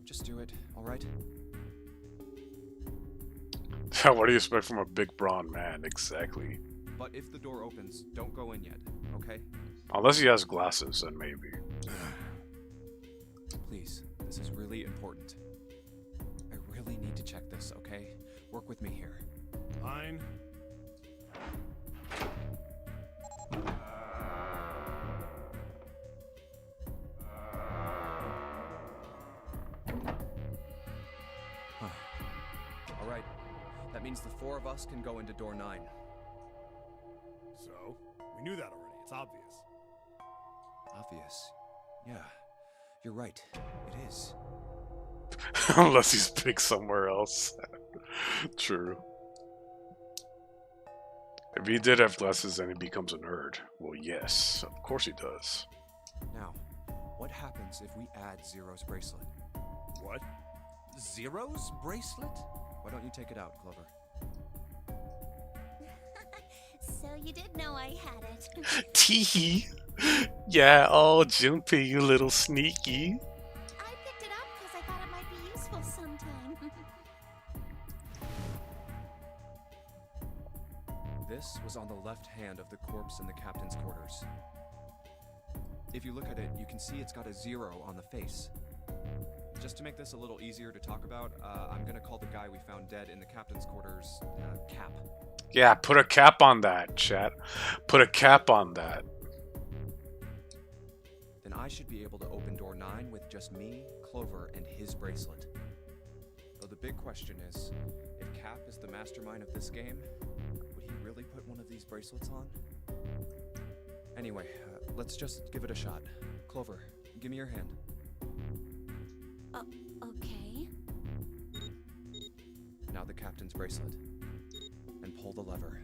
Just do it, all right? What do you expect from a big brawn man? Exactly. But if the door opens, don't go in yet, okay? Unless he has glasses, then maybe. Please, this is really important. I really need to check this, okay? Work with me here. Fine. All right, That means the 4 of us can go into door 9. So? We knew that already. It's obvious. Obvious. Yeah, you're right. It is. Unless he's picked somewhere else. True. If he did have glasses, then he becomes a nerd. Well, yes, of course he does. Now, what happens if we add Zero's bracelet? What? Zero's bracelet? Why don't you take it out, Clover? So you did know I had it. Tee. Yeah, oh, Junpei, you little sneaky. I picked it up because I thought it might be useful sometime. This was on the left hand of the corpse in the captain's quarters. If you look at it, you can see it's got a 0 on the face. Just to make this a little easier to talk about, I'm gonna call the guy we found dead in the captain's quarters, Cap. Yeah, put a cap on that, chat. Put a cap on that. Then I should be able to open door 9 with just me, Clover, and his bracelet. Though the big question is, if Cap is the mastermind of this game, would he really put one of these bracelets on? Anyway, let's just give it a shot. Clover, give me your hand. Okay. Now the captain's bracelet. And pull the lever.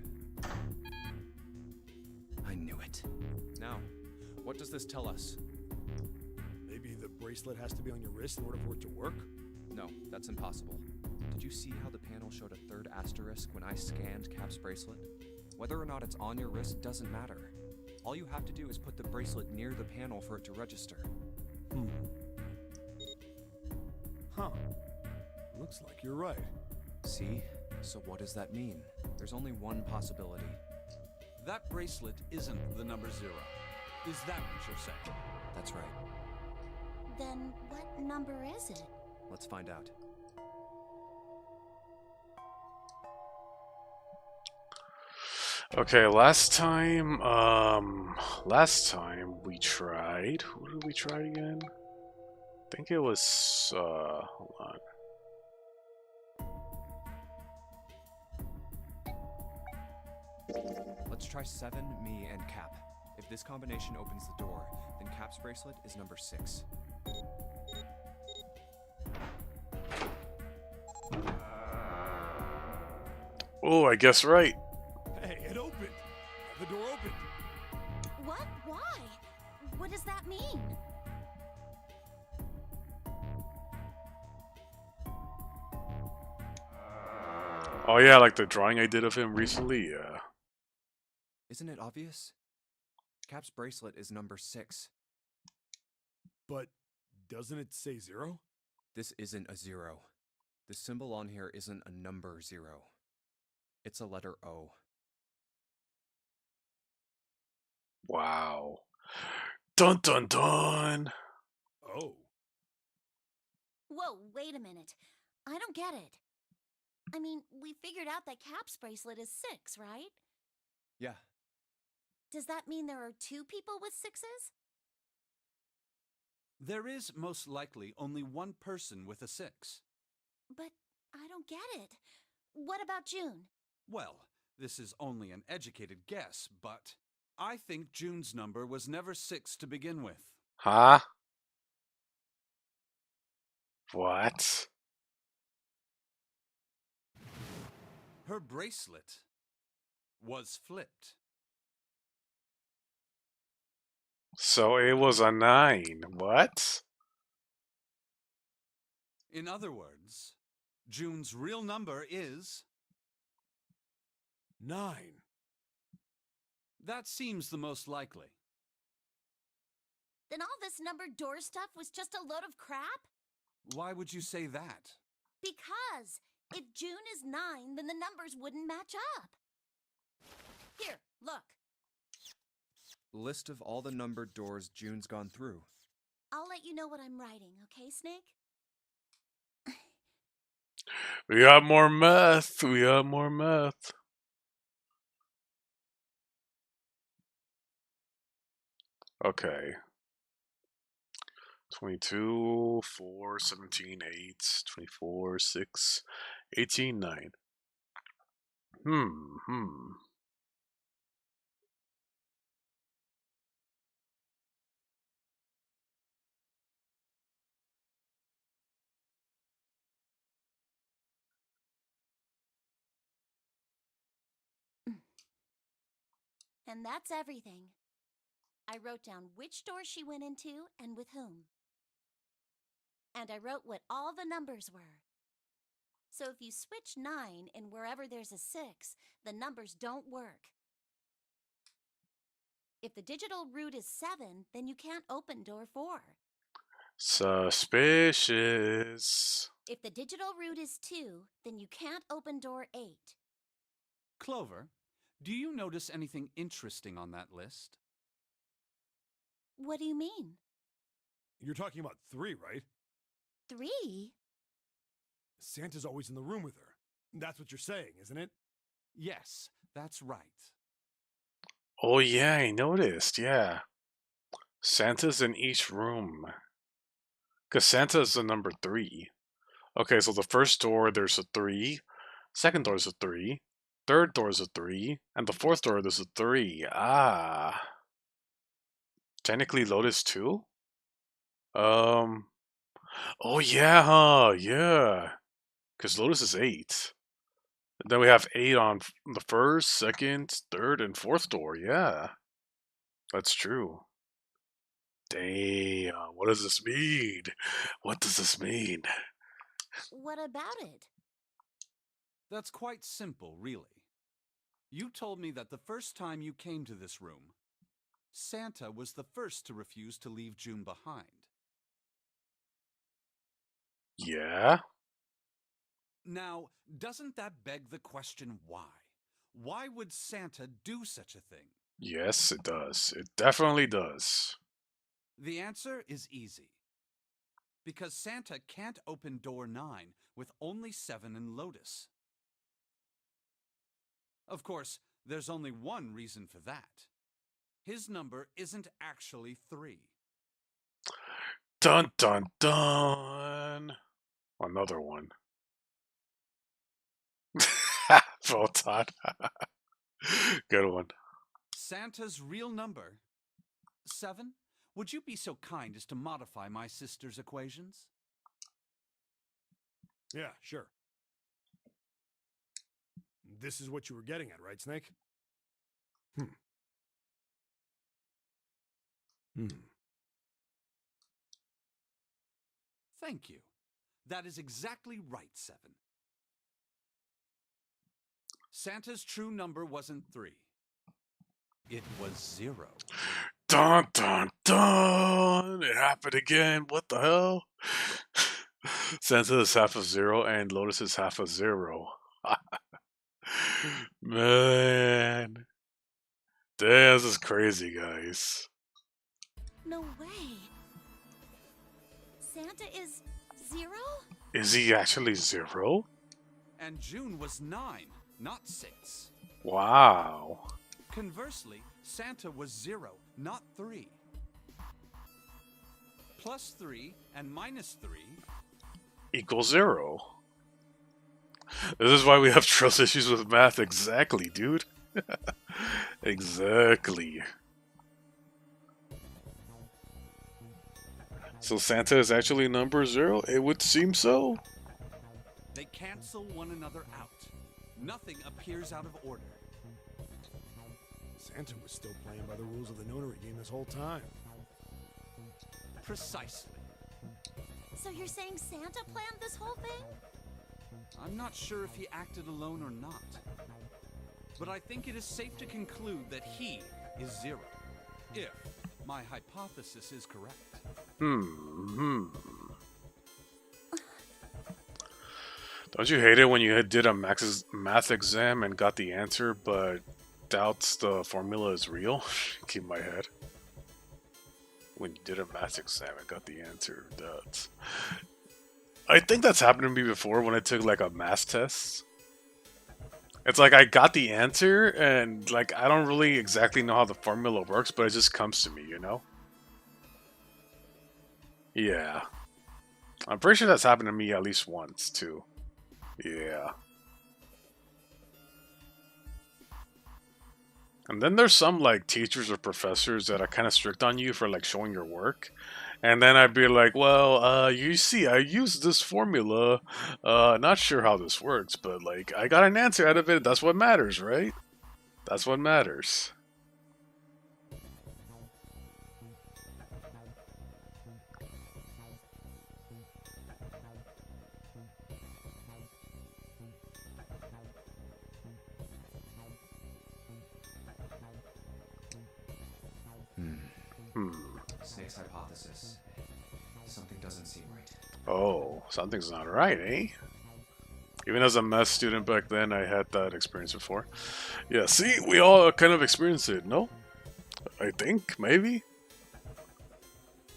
I knew it. Now, what does this tell us? Maybe the bracelet has to be on your wrist in order for it to work? No, that's impossible. Did you see how the panel showed a 3rd asterisk when I scanned Cap's bracelet? Whether or not it's on your wrist doesn't matter. All you have to do is put the bracelet near the panel for it to register. Huh. Looks like you're right. See? So what does that mean? There's only one possibility. That bracelet isn't the number 0. Is that what you're saying? That's right. Then what number is it? Let's find out. Okay, last time we tried. Who did we try again? I think it was hold on. Let's try 7, me, and Cap. If this combination opens the door, then Cap's bracelet is number 6. Oh, I guess right. Hey, it opened! The door opened! What? Why? What does that mean? Oh yeah, like the drawing I did of him recently, yeah. Isn't it obvious? Cap's bracelet is number 6. But doesn't it say 0? This isn't a 0. The symbol on here isn't a number 0. It's a letter O. Wow. Dun dun dun! Oh. Whoa, wait a minute. I don't get it. I mean, we figured out that Cap's bracelet is 6, right? Yeah. Does that mean there are 2 people with 6s? There is most likely only one person with a 6. But I don't get it. What about June? Well, this is only an educated guess, but I think June's number was never 6 to begin with. Huh? What? Her bracelet was flipped. So it was a 9. What? In other words, June's real number is... 9. That seems the most likely. Then all this numbered door stuff was just a load of crap? Why would you say that? Because if June is 9, then the numbers wouldn't match up. Here, look. List of all the numbered doors June's gone through. I'll let you know what I'm writing, okay, Snake? We got more meth. We got more meth. Okay. 22, 4, 17, 8, 24, 6, 18, 9. Hmm. And that's everything. I wrote down which door she went into and with whom. And I wrote what all the numbers were. So if you switch 9 in wherever there's a 6, the numbers don't work. If the digital root is 7, then you can't open door 4. Suspicious. If the digital root is 2, then you can't open door 8. Clover, do you notice anything interesting on that list? What do you mean? You're talking about 3, right? 3? Santa's always in the room with her. That's what you're saying, isn't it? Yes, that's right. Oh yeah, I noticed. Yeah, Santa's in each room. Cause Santa's the number 3. Okay, so the first door there's a 3, second door is a 3, third door is a 3, and the fourth door there's a 3. Ah, technically Lotus too. Oh yeah, huh? Yeah, cause Lotus is 8. Then we have 8 on the first, second, third, and fourth door. Yeah, that's true. Damn, what does this mean? What does this mean? What about it? That's quite simple, really. You told me that the first time you came to this room, Santa was the first to refuse to leave June behind. Yeah? Now, doesn't that beg the question why? Why would Santa do such a thing? Yes, it does. It definitely does. The answer is easy. Because Santa can't open door 9 with only 7 in Lotus. Of course, there's only one reason for that. His number isn't actually 3. Dun dun dun! Another one. Photon. Good one. Santa's real number, 7? Would you be so kind as to modify my sister's equations? Yeah, sure. This is what you were getting at, right, Snake? Thank you. That is exactly right, 7. Santa's true number wasn't 3. It was 0. Dun dun dun! It happened again. What the hell? Santa is half of 0 and Lotus is half of 0. Man. Damn, this is crazy, guys. No way. Santa is 0? Is he actually 0? And June was 9, not 6. Wow. Conversely, Santa was 0, not 3. Plus 3 and minus 3 Equals 0. This is why we have trust issues with math. Exactly, dude. Exactly. So Santa is actually number 0? It would seem so. They cancel one another out. Nothing appears out of order. Santa was still playing by the rules of the notary game this whole time. Precisely. So you're saying Santa planned this whole thing? I'm not sure if he acted alone or not. But I think it is safe to conclude that he is 0. If my hypothesis is correct. Don't you hate it when you did a math exam and got the answer, but doubts the formula is real? Keep my head. When you did a math exam and got the answer, doubts. I think that's happened to me before when I took like a math test. It's like I got the answer and like I don't really exactly know how the formula works, but it just comes to me, you know? Yeah. I'm pretty sure that's happened to me at least once, too. Yeah. And then there's some like teachers or professors that are kind of strict on you for like showing your work. And then I'd be like, well, you see, I used this formula. Not sure how this works, but like I got an answer out of it. That's what matters, right? That's what matters. Hmm. Snake's hypothesis. Something doesn't seem right. Oh, something's not right, eh? Even as a math student back then, I had that experience before. Yeah, see, we all kind of experienced it, no? I think, maybe?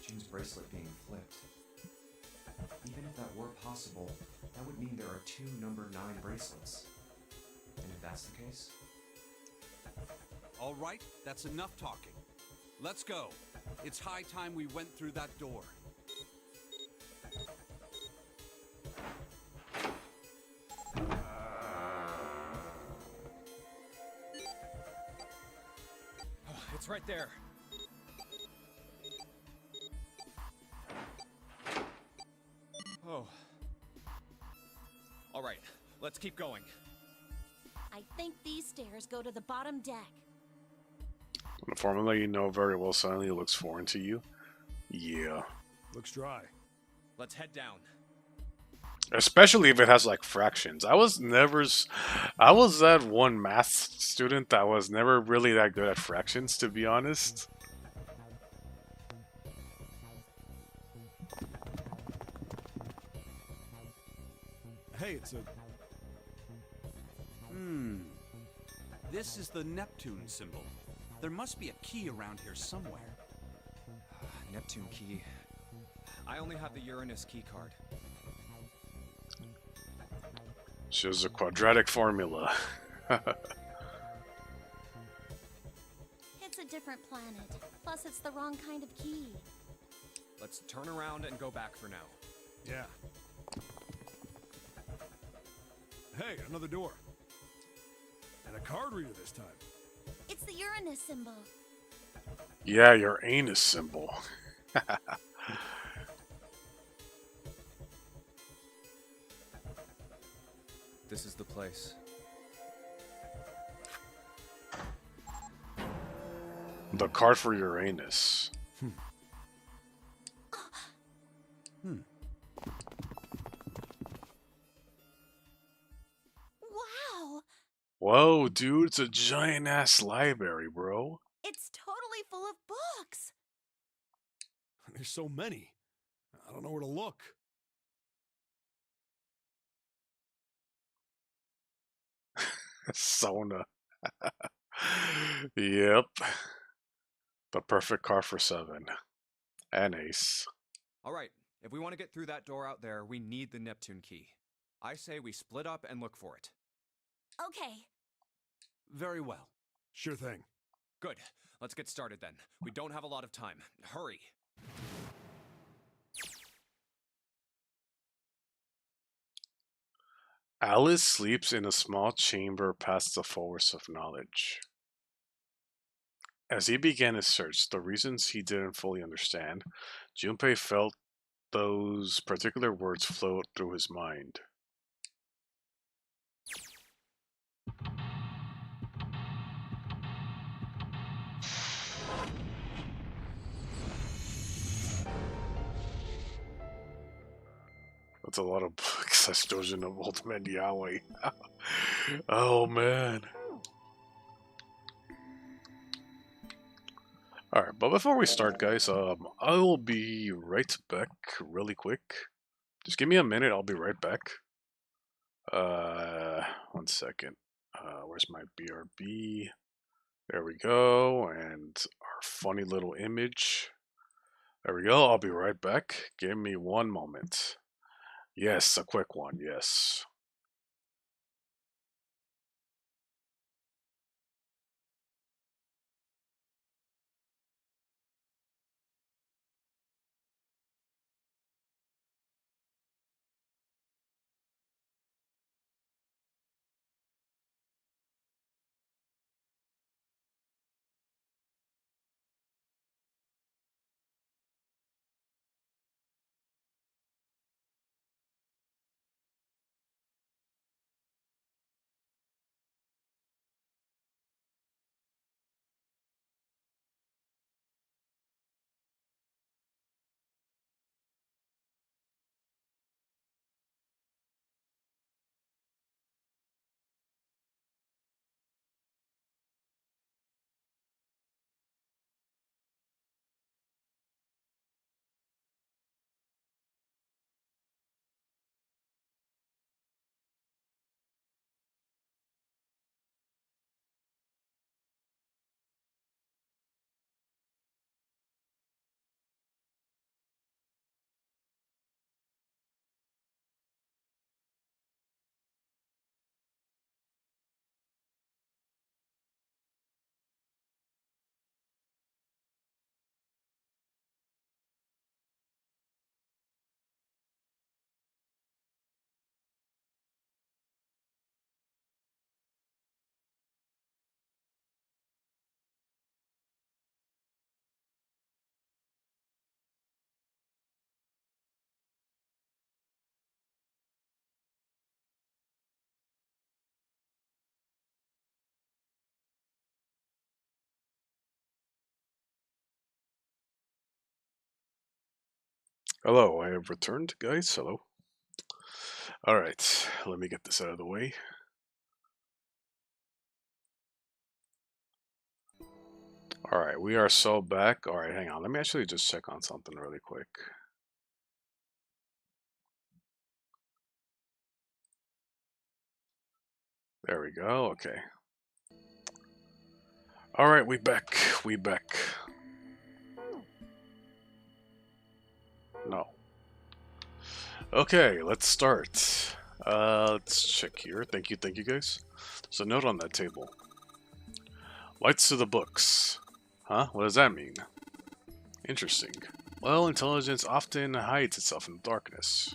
June's bracelet being flipped. Even if that were possible, that would mean there are two number 9 bracelets. And if that's the case, All right, that's enough talking. Let's go. It's high time we went through that door. It's right there. Oh. All right, let's keep going. I think these stairs go to the bottom deck. The formula you know very well suddenly looks foreign to you. Yeah. Looks dry. Let's head down. Especially if it has like fractions. I was that one math student that was never really that good at fractions, to be honest. Hey, it's a... This is the Neptune symbol. There must be a key around here somewhere. Neptune key. I only have the Uranus key card. Shows a quadratic formula. It's a different planet. Plus, it's the wrong kind of key. Let's turn around and go back for now. Yeah. Hey, another door. And a card reader this time. It's the Uranus symbol. Yeah, your anus symbol. This is the place. The card for Uranus. Wow! Whoa, dude, it's a giant ass library, bro. It's totally full of books. There's so many. I don't know where to look. Sona. Yep. The perfect card for 7. And ace. All right, if we want to get through that door out there, we need the Neptune key. I say we split up and look for it. Okay. Very well. Sure thing. Good. Let's get started then. We don't have a lot of time. Hurry. Alice sleeps in a small chamber past the forest of knowledge. As he began his search, the reasons he didn't fully understand, Junpei felt those particular words float through his mind. That's a lot of books. Explosion of Ultimate Yahweh. Oh man. Alright, but before we start, guys, I will be right back really quick. Just give me a minute, I'll be right back. 1 second. Where's my BRB? There we go, and our funny little image. There we go, I'll be right back. Give me 1 moment. Yes, a quick one, yes. Hello, I have returned, guys. Hello. Alright, let me get this out of the way. Alright, we are so back. Alright, hang on. Let me actually just check on something really quick. There we go. Okay. Alright, we back. We back. No. Okay, let's start. Let's check here. Thank you, guys. There's a note on that table. Lights to the books. Huh? What does that mean? Interesting. Well, intelligence often hides itself in darkness.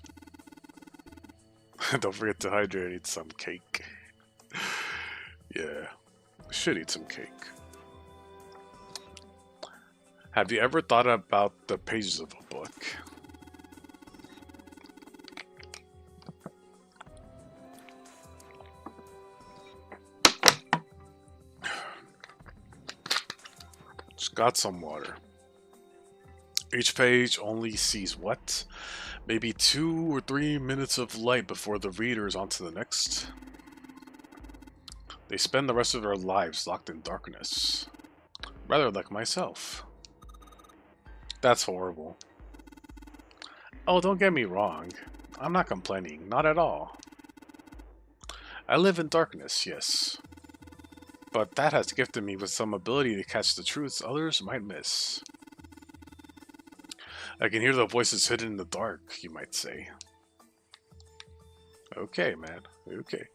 Don't forget to hydrate and eat some cake. Yeah, should eat some cake. Have you ever thought about the pages of a book? Just got some water. Each page only sees what? Maybe 2 or 3 minutes of light before the reader is on to the next. They spend the rest of their lives locked in darkness. Rather like myself. That's horrible. Oh, don't get me wrong. I'm not complaining, not at all. I live in darkness, yes. But that has gifted me with some ability to catch the truths others might miss. I can hear the voices hidden in the dark, you might say. Okay, man. Okay.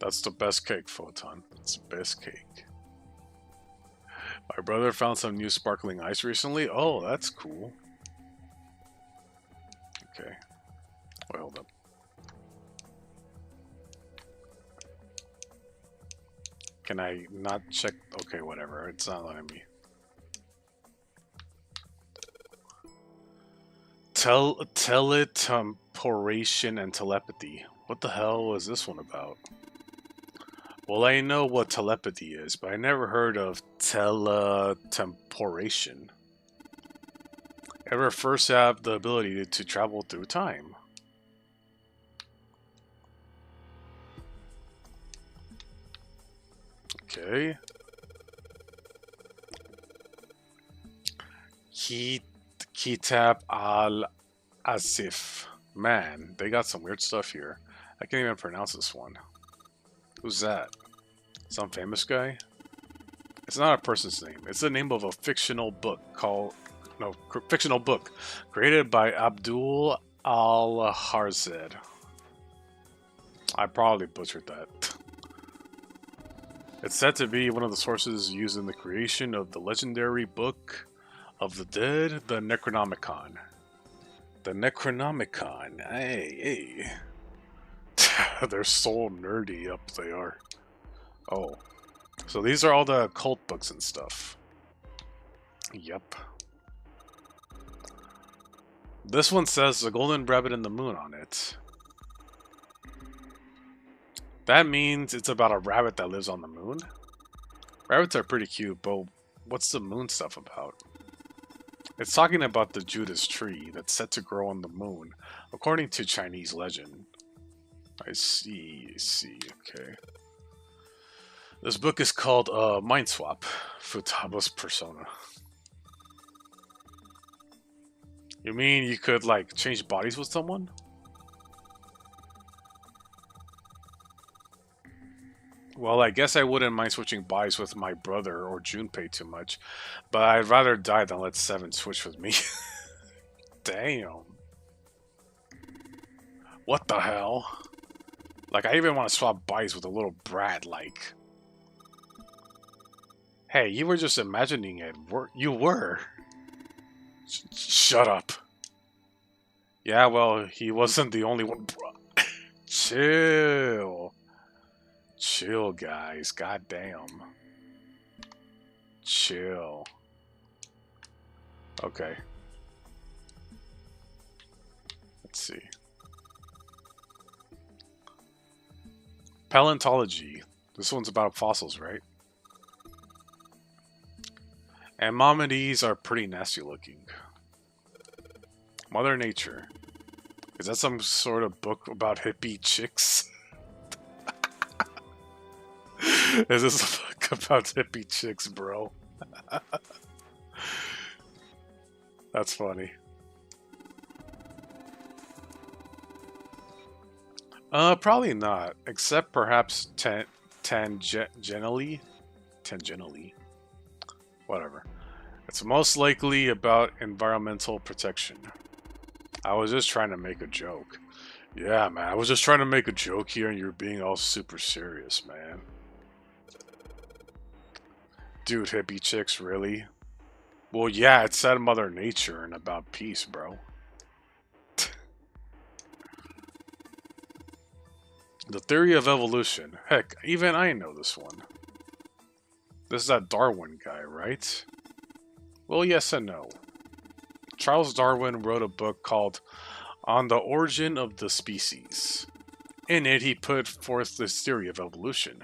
That's the best cake, Photon. That's the best cake. My brother found some new sparkling ice recently. Oh, that's cool. Okay. Wait, hold up. Can I not check? Okay, whatever. It's not letting me. Teletemporation and telepathy. What the hell is this one about? Well, I know what telepathy is, but I never heard of teletemporation. It refers to have the ability to travel through time. Okay. Kitab al-Asif. Man, they got some weird stuff here. I can't even pronounce this one. Who's that? Some famous guy? It's not a person's name. It's the name of a fictional book created by Abdul al-Harzed. I probably butchered that. It's said to be one of the sources used in the creation of the legendary Book of the Dead, the Necronomicon. The Necronomicon. Hey. They're so nerdy up they are. Oh. So these are all the cult books and stuff. Yep. This one says the Golden Rabbit and the Moon on it. That means it's about a rabbit that lives on the moon? Rabbits are pretty cute, but what's the moon stuff about? It's talking about the Judas tree that's set to grow on the moon, according to Chinese legend. I see, okay. This book is called Mind Swap, Futaba's Persona. You mean you could, like, change bodies with someone? Well, I guess I wouldn't mind switching bodies with my brother or Junpei too much, but I'd rather die than let Seven switch with me. Damn. What the hell? Like, I even want to swap bodies with a little brat, like... Hey, you were just imagining it. You were. Shut up. Yeah, well, he wasn't the only one. Chill. Chill, guys. Goddamn. Chill. Okay. Let's see. Paleontology. This one's about fossils, right? And Mom and D's are pretty nasty looking. Mother Nature. Is that some sort of book about hippie chicks? Is this a book about hippie chicks, bro? That's funny. Probably not. Except perhaps tangentially. Tangentially. Whatever. It's most likely about environmental protection. I was just trying to make a joke. Yeah, man, I was just trying to make a joke here and you're being all super serious, man. Dude, hippie chicks, really? Well, yeah, it said Mother Nature and about peace, bro. The theory of evolution. Heck, even I know this one. This is that Darwin guy, right? Well, yes and no. Charles Darwin wrote a book called On the Origin of the Species. In it, he put forth this theory of evolution.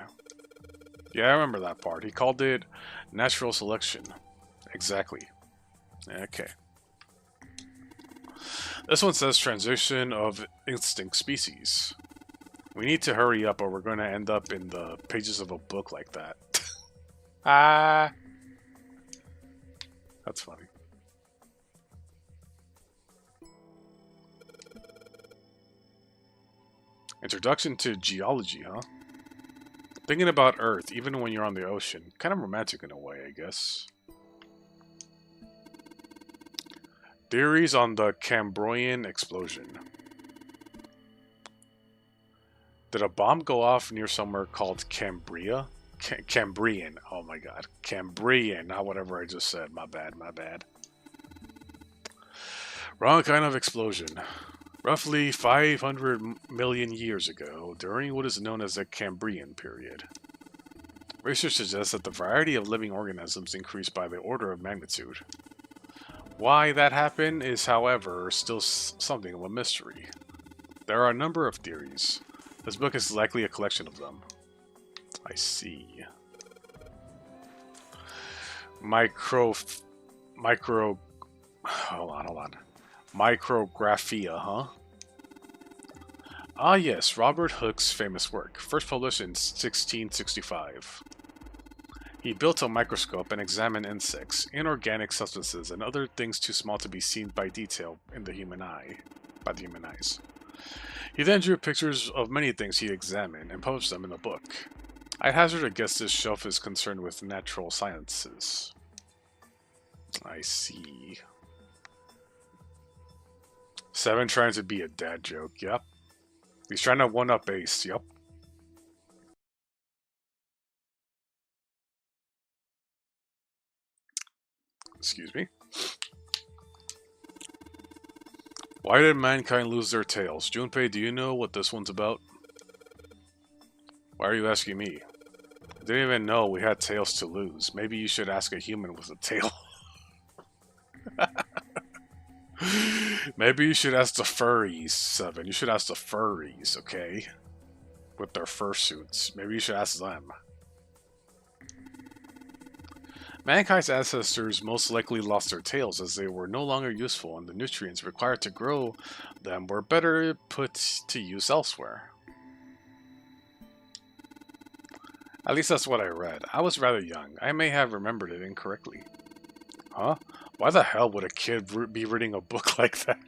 Yeah, I remember that part. He called it natural selection. Exactly. Okay. This one says transition of extinct species. We need to hurry up or we're going to end up in the pages of a book like that. Ah. That's funny. Introduction to geology, huh? Thinking about Earth, even when you're on the ocean. Kind of romantic in a way, I guess. Theories on the Cambrian explosion. Did a bomb go off near somewhere called Cambria? Cambrian. Oh my god. Cambrian, not whatever I just said. My bad, my bad. Wrong kind of explosion. Roughly 500 million years ago, during what is known as the Cambrian period. Research suggests that the variety of living organisms increased by the order of magnitude. Why that happened is, however, still something of a mystery. There are a number of theories. This book is likely a collection of them. I see. Hold on. Micrographia, huh? Ah yes, Robert Hooke's famous work, first published in 1665. He built a microscope and examined insects, inorganic substances, and other things too small to be seen by detail in the human eye, by the human eyes. He then drew pictures of many things he examined and published them in a book. I'd hazard a guess this shelf is concerned with natural sciences. I see. 7 trying to be a dad joke, yep. He's trying to one-up Ace, yep. Excuse me. Why did mankind lose their tails? Junpei, do you know what this one's about? Why are you asking me? I didn't even know we had tails to lose. Maybe you should ask a human with a tail. Maybe you should ask the furries, 7. You should ask the furries, okay? With their fursuits. Maybe you should ask them. Mankind's ancestors most likely lost their tails as they were no longer useful and the nutrients required to grow them were better put to use elsewhere. At least that's what I read. I was rather young. I may have remembered it incorrectly. Huh? Why the hell would a kid be reading a book like that?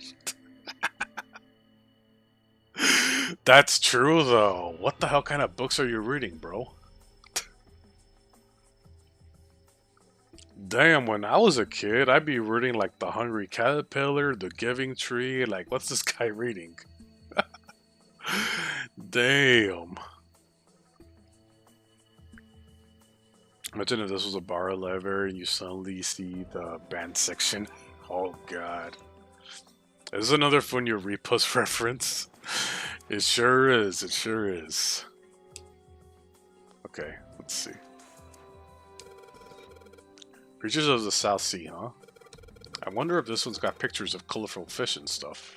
That's true, though. What the hell kind of books are you reading, bro? Damn, when I was a kid, I'd be reading like The Hungry Caterpillar, The Giving Tree. Like, what's this guy reading? Damn. Imagine if this was a bar lever and you suddenly see the band section. Oh god. This is another Funya Repost reference. It sure is, it sure is. Okay, let's see. Creatures of the South Sea, huh? I wonder if this one's got pictures of colorful fish and stuff.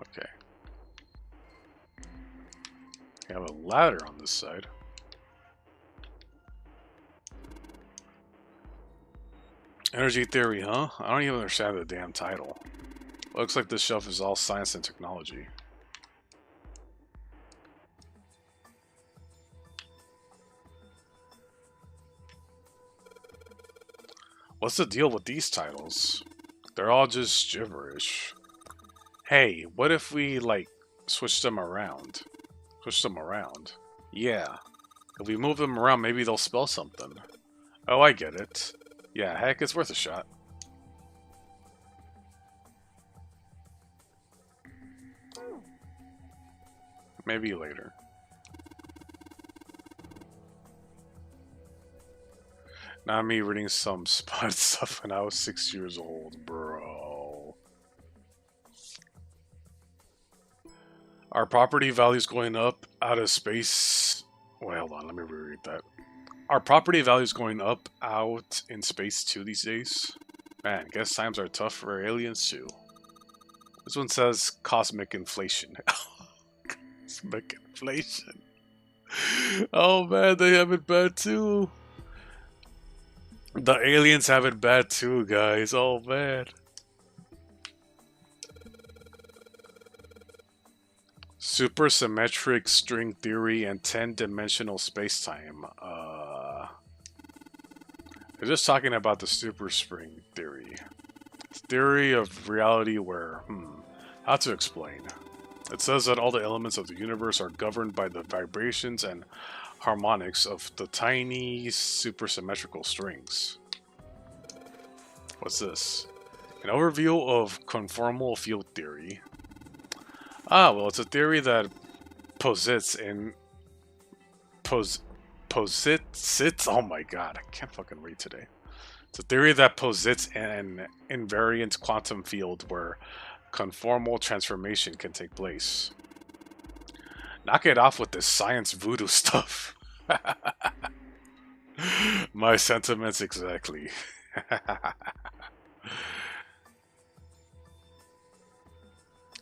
Okay. We have a ladder on this side. Energy theory, huh? I don't even understand the damn title. Looks like this shelf is all science and technology. What's the deal with these titles? They're all just gibberish. Hey, what if we, like, switch them around? Switch them around. Yeah. If we move them around, maybe they'll spell something. Oh, I get it. Yeah, heck, it's worth a shot. Maybe later. Not me reading some spot stuff when I was 6 years old, bro. Our property value's going up out of space. Wait, hold on, let me reread that. Our property value's going up out in space too these days. Man, guess times are tough for aliens too. This one says cosmic inflation. Cosmic inflation. Oh man, they have it bad too. The aliens have it bad too, guys. Oh man. Supersymmetric string theory and 10-dimensional spacetime. They're just talking about the superstring theory. Theory of reality where, how to explain? It says that all the elements of the universe are governed by the vibrations and harmonics of the tiny supersymmetrical strings. What's this? An overview of conformal field theory. Ah, well, it's a theory that posits in posits. Oh my god, I can't fucking read today. It's a theory that posits an invariant quantum field where conformal transformation can take place. Knock it off with this science voodoo stuff. My sentiments exactly.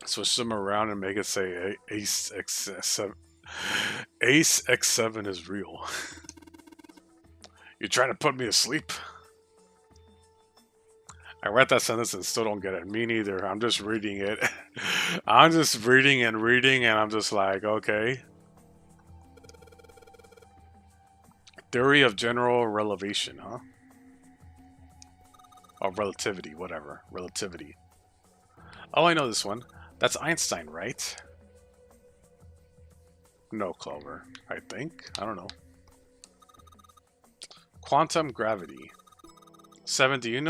Switch them around and make it say Ace X7. Ace X7 is real. You trying to put me to sleep? I read that sentence and still don't get it. Me neither. I'm just reading it. I'm just reading and I'm just like, okay. Theory of general relevation, huh? Oh, relativity, whatever. Relativity. Oh, I know this one. That's Einstein, right? No, Clover. I think. I don't know. Quantum gravity. 7, do you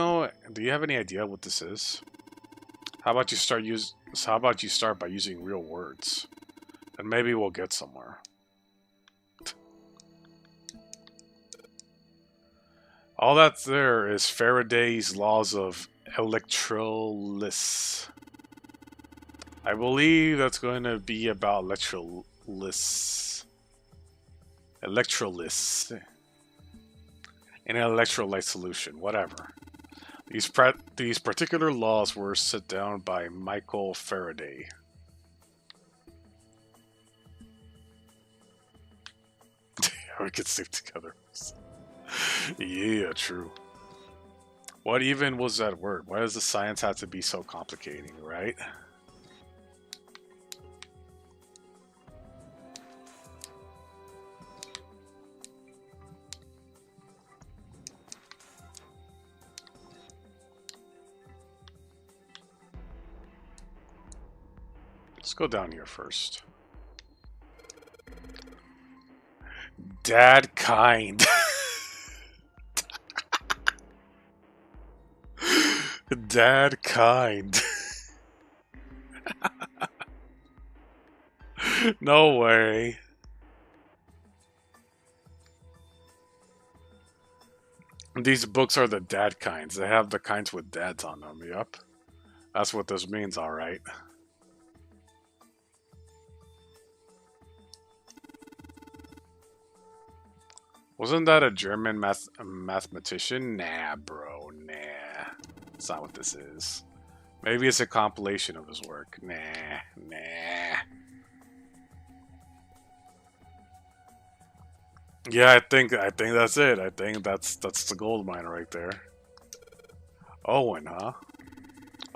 have any idea what this is? How about you start by using real words? And maybe we'll get somewhere. All that's there is Faraday's laws of electrolysis. I believe that's going to be about electrolysis. Electrolysis. In an electrolyte solution, whatever. These particular laws were set down by Michael Faraday. We could sleep together. Yeah, true. What even was that word? Why does the science have to be so complicating, right? Let's go down here first. Dad kind. Dad kind. No way. These books are the dad kinds. They have the kinds with dads on them. Yup. That's what this means, alright. Wasn't that a German mathematician? Nah, bro, nah. That's not what this is. Maybe it's a compilation of his work. Nah, nah. Yeah, I think that's it. I think that's the gold mine right there. Owen, huh?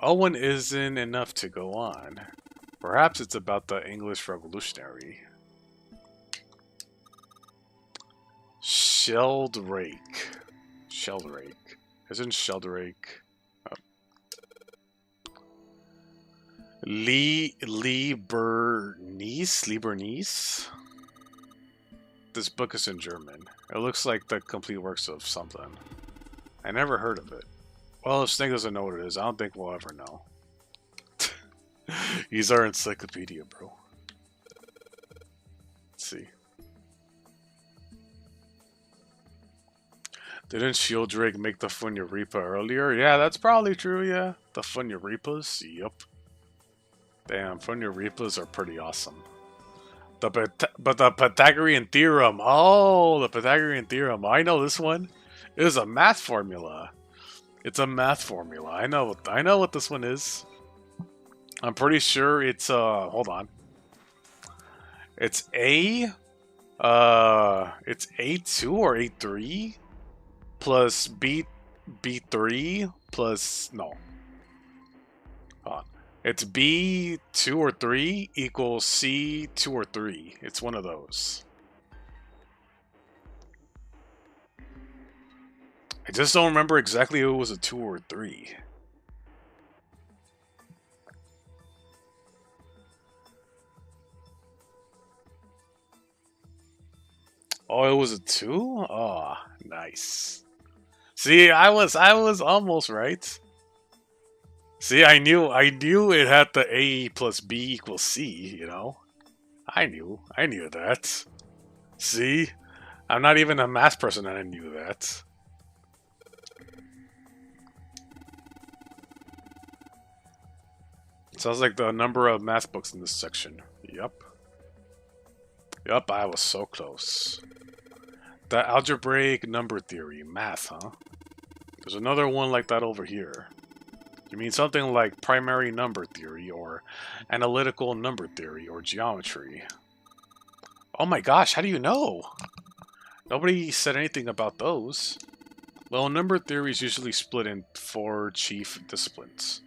Owen isn't enough to go on. Perhaps it's about the English Revolutionary. Sheldrake. Sheldrake. Isn't Sheldrake... Liebernice? This book is in German. It looks like the complete works of something. I never heard of it. Well, if Snake doesn't know what it is, I don't think we'll ever know. He's our encyclopedia, bro. Let's see. Didn't Sheldrake make the Funyaripa earlier? Yeah, that's probably true, yeah. The Funyaripas? Yup. Damn, Funyaripas are pretty awesome. But the Pythagorean theorem. Oh, the Pythagorean theorem. I know this one. It is a math formula. It's a math formula. I know what this one is. I'm pretty sure it's hold on. It's it's A2 or A3 plus B3 plus no. Hold on. It's B2 or 3 equals C2 or 3. It's one of those. I just don't remember exactly if it was a 2 or 3. Oh, it was a 2? Oh, nice. See, I was almost right. See, I knew it had the A plus B equals C, you know? I knew that. See? I'm not even a math person and I knew that. Sounds like the number of math books in this section. Yup. Yup, I was so close. The algebraic number theory. Math, huh? There's another one like that over here. You mean something like primary number theory, or analytical number theory, or geometry. Oh my gosh, how do you know? Nobody said anything about those. Well, number theory is usually split in 4 chief disciplines.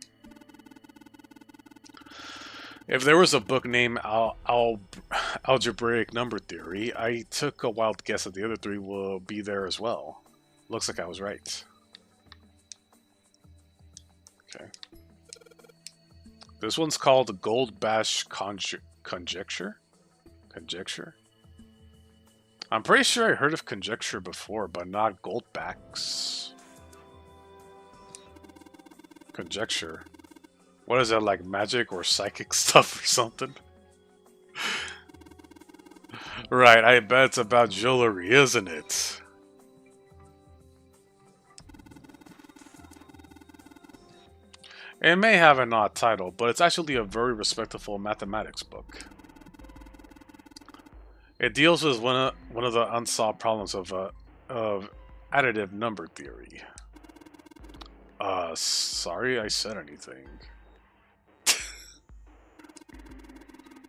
If there was a book named Algebraic Number Theory, I took a wild guess that the other 3 will be there as well. Looks like I was right. Okay. This one's called Gold Bash Conjecture? Conjecture? I'm pretty sure I heard of conjecture before, but not Goldbacks. Conjecture. What is that, like magic or psychic stuff or something? Right, I bet it's about jewelry, isn't it? It may have an odd title, but it's actually a very respectable mathematics book. It deals with one of the unsolved problems of additive number theory. Sorry I said anything.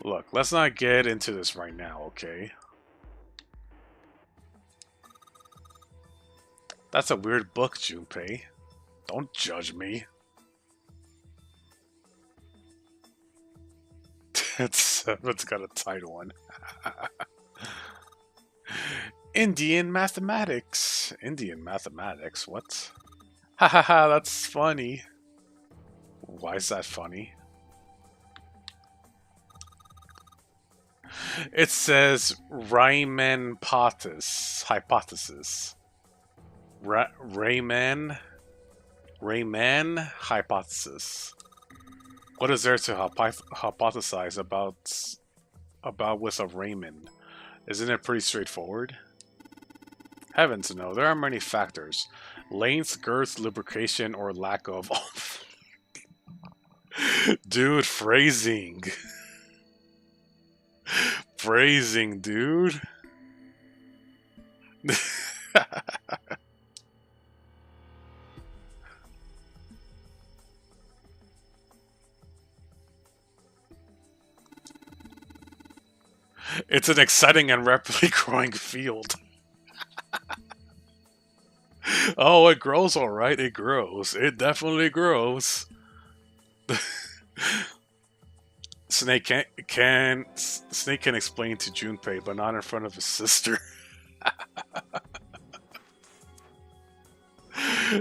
Look, let's not get into this right now, okay? That's a weird book, Junpei. Don't judge me. It's got a title one. Indian mathematics. Indian mathematics, what? Hahaha, that's funny. Why is that funny? It says Riemann hypothesis. Riemann hypothesis. What is there to hypothesize about with a Riemann? Isn't it pretty straightforward? Heavens no, there are many factors. Length, girth, lubrication, or lack of... Dude, phrasing. Phrasing, dude. It's an exciting and rapidly growing field. Oh, it grows all right. It grows. It definitely grows. Snake can explain to Junpei, but not in front of his sister.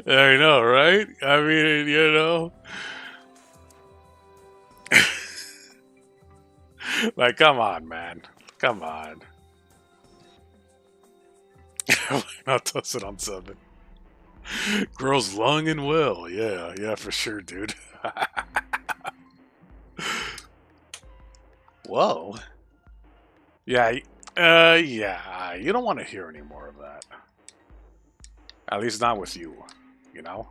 I know, right? I mean, you know. Like, come on, man. Come on. Why not toss it on 7? Grows long and well. Yeah, yeah, for sure, dude. Whoa. Yeah, yeah. You don't want to hear any more of that. At least not with you, you know?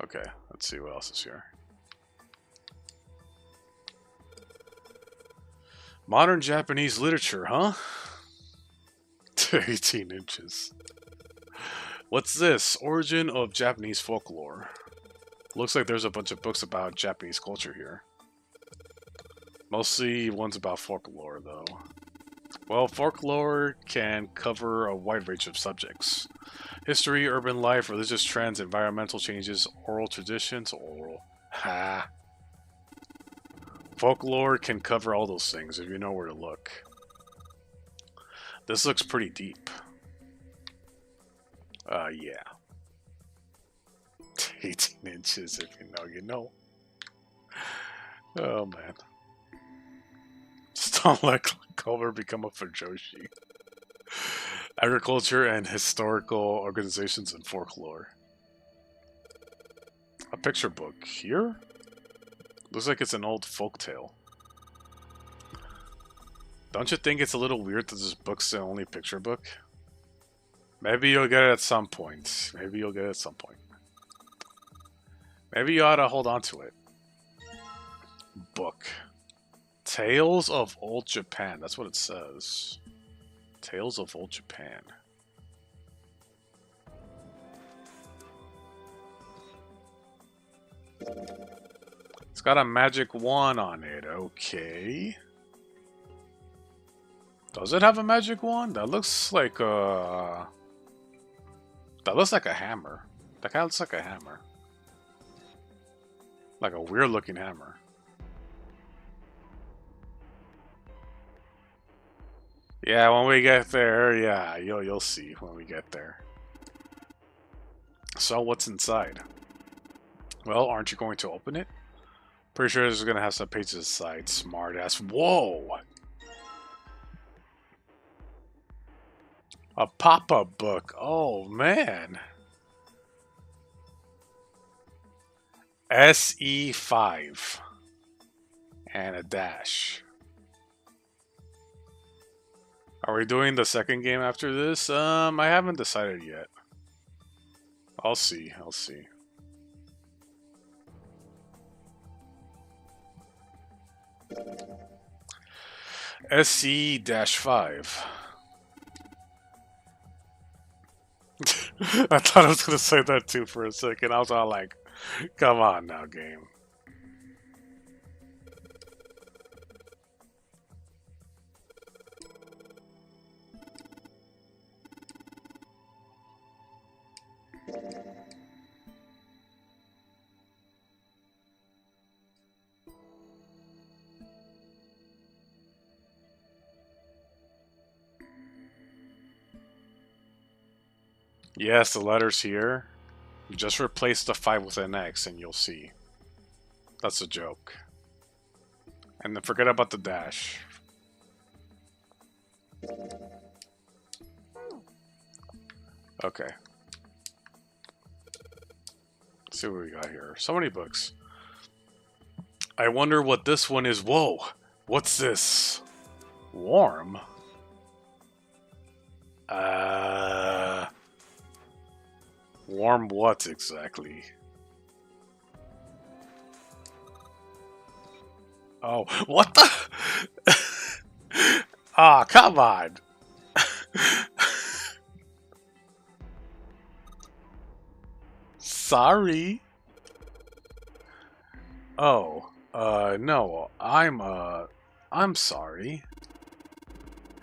Okay, let's see what else is here. Modern Japanese literature, huh? 18 inches. What's this? Origin of Japanese folklore. Looks like there's a bunch of books about Japanese culture here. Mostly ones about folklore, though. Well, folklore can cover a wide range of subjects. History, urban life, religious trends, environmental changes, oral traditions, Ha. Folklore can cover all those things if you know where to look. This looks pretty deep. Yeah. 18 inches, if you know, you know. Oh, man. Just don't let color become a fujoshi. Agriculture and historical organizations and folklore. A picture book here? Looks like it's an old folktale. Don't you think it's a little weird that this book's the only picture book? Maybe you'll get it at some point. Maybe you'll get it at some point. Maybe you ought to hold on to it. Book. Tales of Old Japan. That's what it says. Tales of Old Japan. It's got a magic wand on it. Okay. Does it have a magic wand? That looks like a... That looks like a hammer. That kind of looks like a hammer. Like a weird looking hammer. Yeah, when we get there, yeah, you'll see when we get there. So what's inside? Well, aren't you going to open it? Pretty sure this is gonna have some pages inside. Smart ass. Whoa! A pop-up book. Oh man. SE5 and a dash. Are we doing the second game after this? I haven't decided yet. I'll see. I'll see. SC-5. I thought I was gonna say that too for a second. I was all like, come on now, game. Yes, the letters here. You just replace the 5 with an X and you'll see. That's a joke. And then forget about the dash. Okay. Let's see what we got here. So many books. I wonder what this one is. Whoa! What's this? Warm? Warm what exactly? Oh, what the? Ah, oh, come on. Sorry. Oh, no, I'm sorry.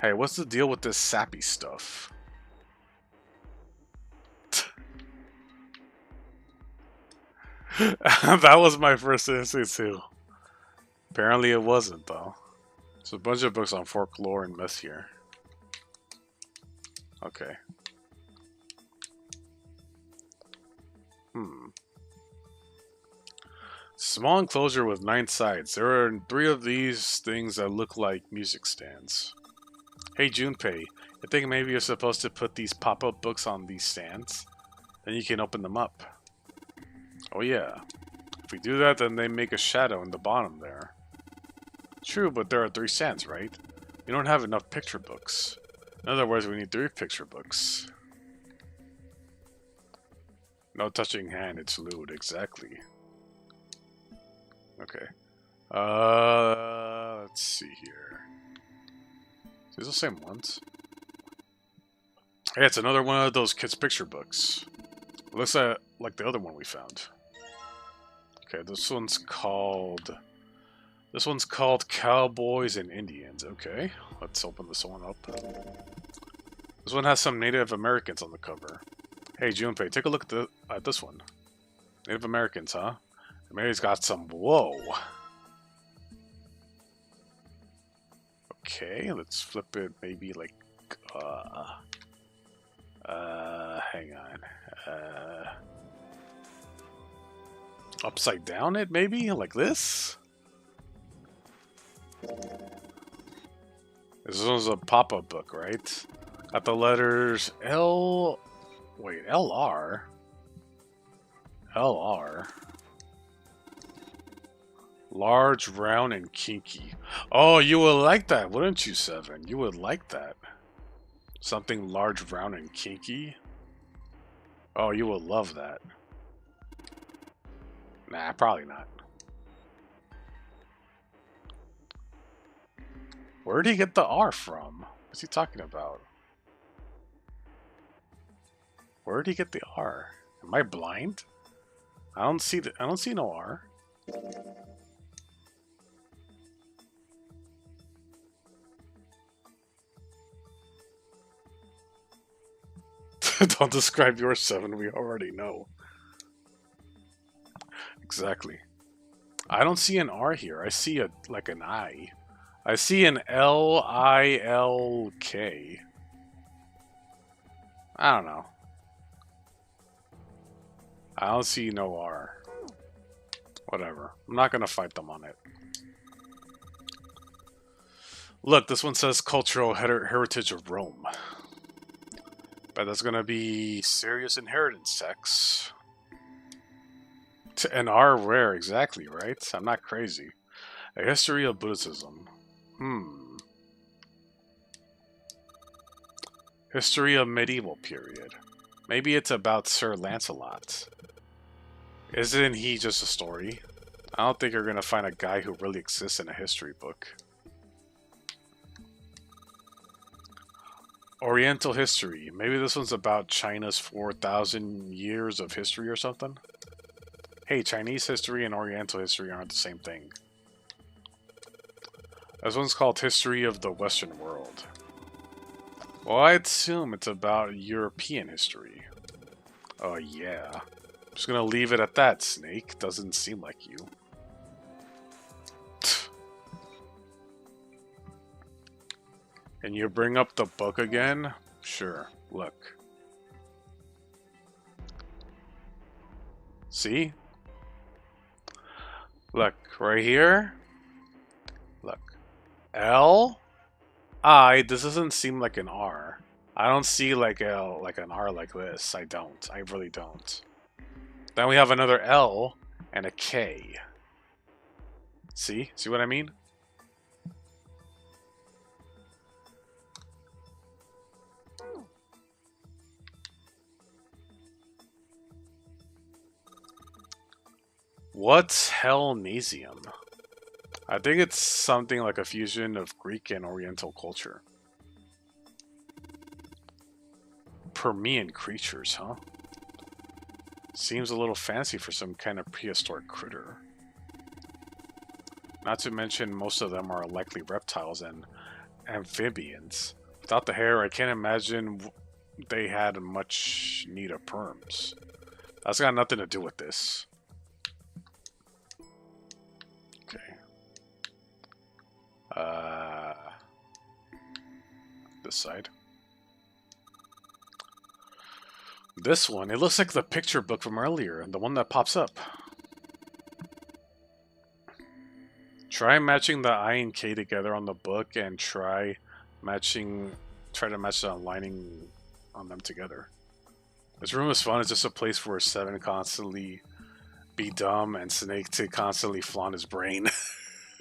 Hey, what's the deal with this sappy stuff? That was my first instinct too. Apparently it wasn't though. There's a bunch of books on folklore and myth here. Okay. Small enclosure with 9 sides. There are 3 of these things that look like music stands. Hey Junpei, I think maybe you're supposed to put these pop-up books on these stands. Then you can open them up. Oh yeah. If we do that, then they make a shadow in the bottom there. True, but there are 3 stands, right? We don't have enough picture books. In other words, we need 3 picture books. No touching hand, it's lewd, exactly. Okay. Let's see here. These are the same ones. Hey, it's another one of those kids' picture books. It looks like the other one we found. Okay, this one's called Cowboys and Indians. Okay, let's open this one up. This one has some Native Americans on the cover. Hey, Junpei, take a look at this one. Native Americans, huh? Mary's got some. Whoa. Okay, let's flip it. Maybe like. Hang on. Upside down it, maybe? Like this? This one's a pop-up book, right? Got the letters L. Wait, LR? LR. Large, round, and kinky. Oh, you would like that, wouldn't you, Seven? You would like that. Something large, round, and kinky? Oh, you would love that. Nah, probably not. Where did he get the R from? What's he talking about? Where did he get the R? Am I blind? I don't see no R. Don't describe your 7, we already know. Exactly. I don't see an R here. I see like an I. I see an L-I-L-K. I don't know. I don't see no R. Whatever. I'm not gonna fight them on it. Look, this one says Cultural Heritage of Rome. But that's gonna be serious inheritance tax. An R rare, exactly, right? I'm not crazy. A history of Buddhism. History of medieval period. Maybe it's about Sir Lancelot. Isn't he just a story? I don't think you're gonna find a guy who really exists in a history book. Oriental history. Maybe this one's about China's 4,000 years of history or something? Hey, Chinese history and Oriental history aren't the same thing. This one's called History of the Western World. Well, I'd assume it's about European history. Oh yeah. I'm just gonna leave it at that, Snake. Doesn't seem like you. And you bring up the book again? Sure, look. See? Look, right here. Look. L? I, this doesn't seem like an R. I don't see like an R like this. I don't. I really don't. Then we have another L and a K. See? See what I mean? What's Hellenasium? I think it's something like a fusion of Greek and Oriental culture. Permian creatures, huh? Seems a little fancy for some kind of prehistoric critter. Not to mention most of them are likely reptiles and amphibians. Without the hair, I can't imagine they had much need of perms. That's got nothing to do with this. Uh, this side. This one, it looks like the picture book from earlier, the one that pops up. Try matching the I and K together on the book and try to match the lining on them together. This room is fun. It's just a place for Seven constantly be dumb and Snake to constantly flaunt his brain.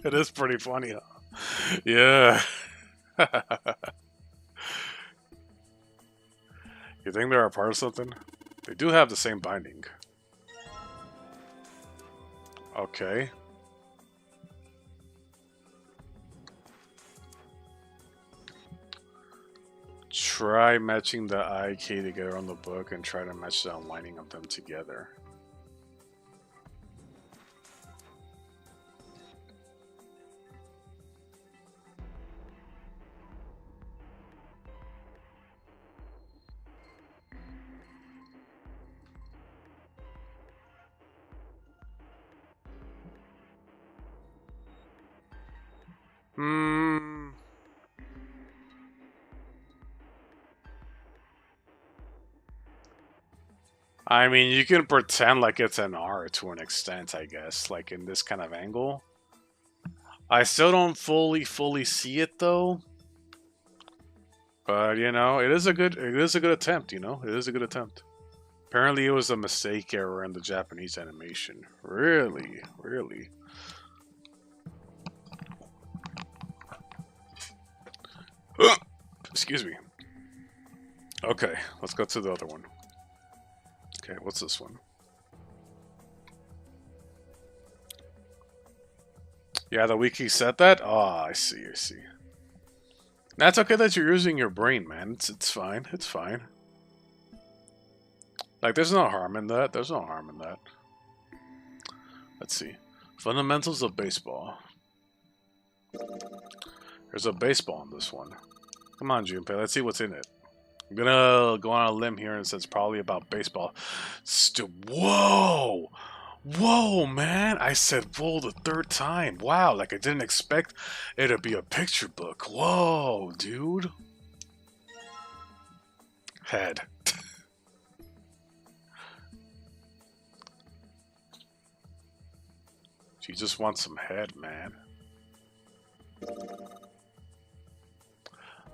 It is pretty funny, huh? Yeah. You think they're a part of something? They do have the same binding. Okay. Try matching the I, K together on the book and try to match the aligning of them together. I mean, you can pretend like it's an R to an extent, I guess, like in this kind of angle. I still don't fully see it though. But you know, it is a good attempt, you know? It is a good attempt. Apparently it was a mistake error in the Japanese animation. Really? Really? Excuse me. Okay, let's go to the other one. Okay, what's this one? Yeah, the wiki said that? Oh, I see, I see. That's okay that you're using your brain, man. It's fine. It's fine. Like, there's no harm in that. There's no harm in that. Let's see. Fundamentals of baseball. There's a baseball in this one. Come on, Junpei. Let's see what's in it. I'm gonna go on a limb here and say it's probably about baseball. Whoa! Whoa, man! I said whoa the third time. Wow, like I didn't expect it to be a picture book. Whoa, dude. Head. She just wants some head, man.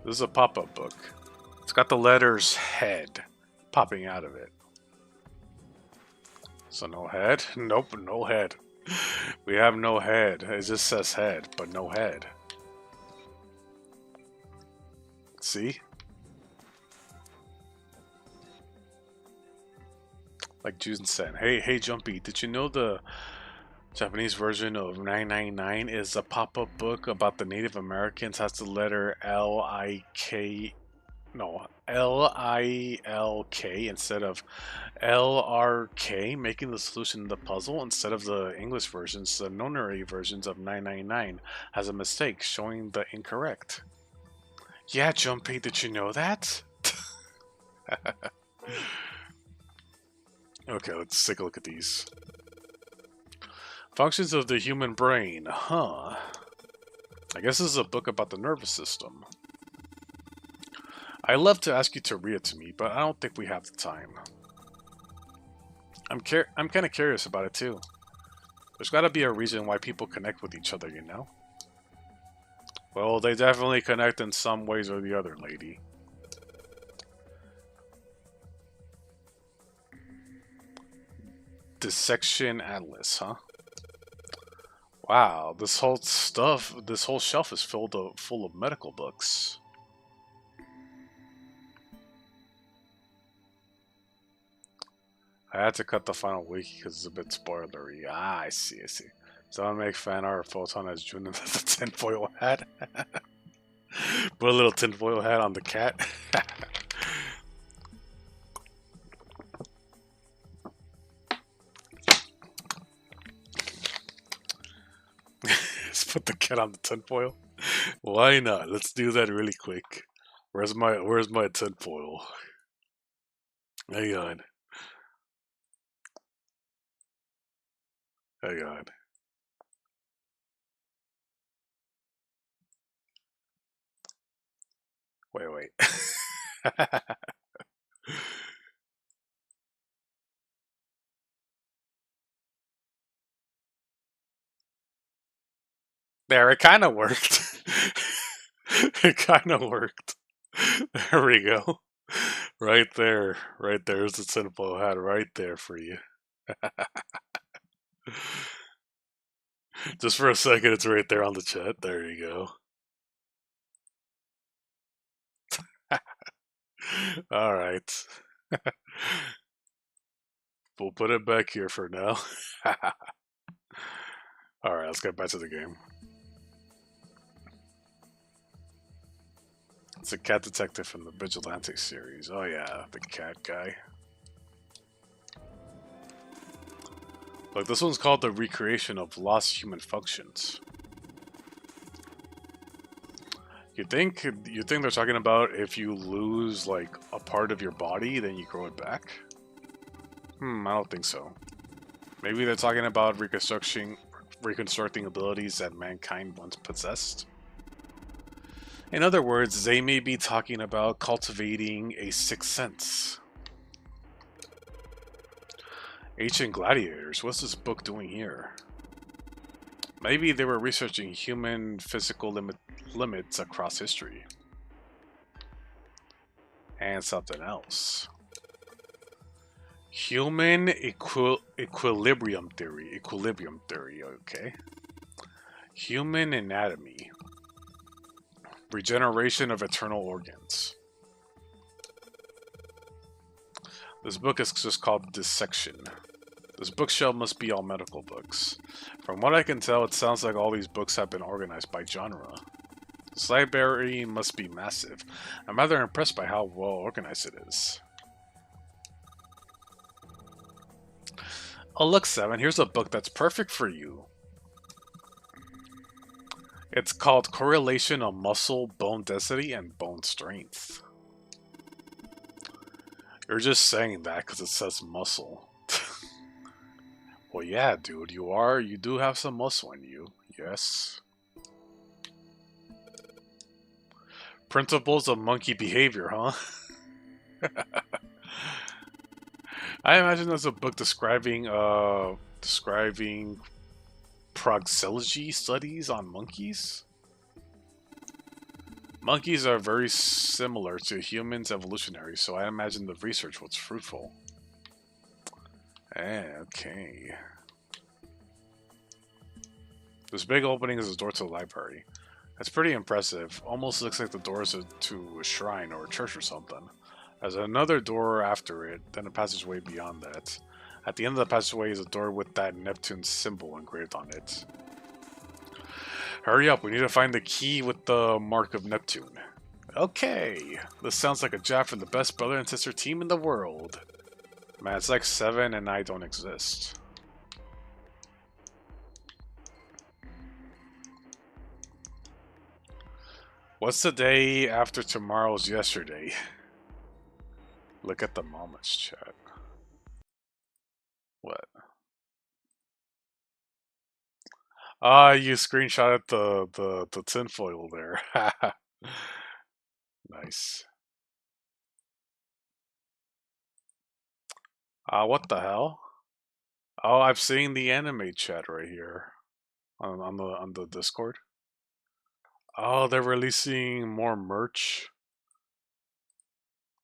This is a pop-up book. It's got the letters head popping out of it. So no head? Nope, no head. We have no head. It just says head, but no head. See? Like Jun said, hey Jumpy, did you know the Japanese version of 999 is a pop-up book about the Native Americans, has the letter L-I-K, no, L-I-L-K instead of L-R-K, making the solution of the puzzle instead of the English versions. The nonary versions of 999 has a mistake showing the incorrect. Yeah, Jumpy, did you know that? Okay, let's take a look at these. Functions of the human brain, huh? I guess this is a book about the nervous system. I'd love to ask you to read it to me, but I don't think we have the time. I'm kind of curious about it too. There's got to be a reason why people connect with each other, you know? Well, they definitely connect in some ways or the other, lady. Dissection Atlas, huh? Wow, this whole shelf is full of medical books. I had to cut the final wiki because it's a bit spoilery. Ah, I see. Someone make fan art of Photon as Jun with the tinfoil hat. Put a little tinfoil hat on the cat. Let's put the cat on the tinfoil. Why not? Let's do that really quick. Where's my tinfoil? Hang on. Hang on. Wait. There, it kind of worked. It kind of worked. There we go. Right there. Right there's the tinfoil hat right there for you. Just for a second, it's right there on the chat. There you go. All right. We'll put it back here for now. All right, let's get back to the game. It's a cat detective from the Vigilante series. Oh yeah, the cat guy. Look, this one's called the recreation of lost human functions. You think they're talking about if you lose like a part of your body, then you grow it back? I don't think so. Maybe they're talking about reconstructing abilities that mankind once possessed. In other words, they may be talking about cultivating a sixth sense. Ancient gladiators, what's this book doing here? Maybe they were researching human physical limits across history. And something else. Human equilibrium theory, okay. Human anatomy. Regeneration of eternal organs. This book is just called Dissection. This bookshelf must be all medical books. From what I can tell, it sounds like all these books have been organized by genre. This library must be massive. I'm rather impressed by how well organized it is. Oh look, Seven, here's a book that's perfect for you. It's called Correlation of Muscle, Bone Density, and Bone Strength. You're just saying that because it says muscle. Well, yeah, dude, you do have some muscle in you. Yes. Principles of monkey behavior, huh? I imagine there's a book describing proxology studies on monkeys. Monkeys are very similar to humans evolutionary, so I imagine the research was fruitful. Okay. This big opening is the door to the library. That's pretty impressive. Almost looks like the doors to a shrine or a church or something. There's another door after it, then a passageway beyond that. At the end of the passageway is a door with that Neptune symbol engraved on it. Hurry up, we need to find the key with the mark of Neptune. Okay, this sounds like a job for the best brother and sister team in the world. Man, it's like 7 and I don't exist. What's the day after tomorrow's yesterday? Look at the moments, chat. What? Ah, you screenshotted the tinfoil there. Nice. What the hell? Oh, I've seen the anime chat right here on the Discord. Oh, they're releasing more merch.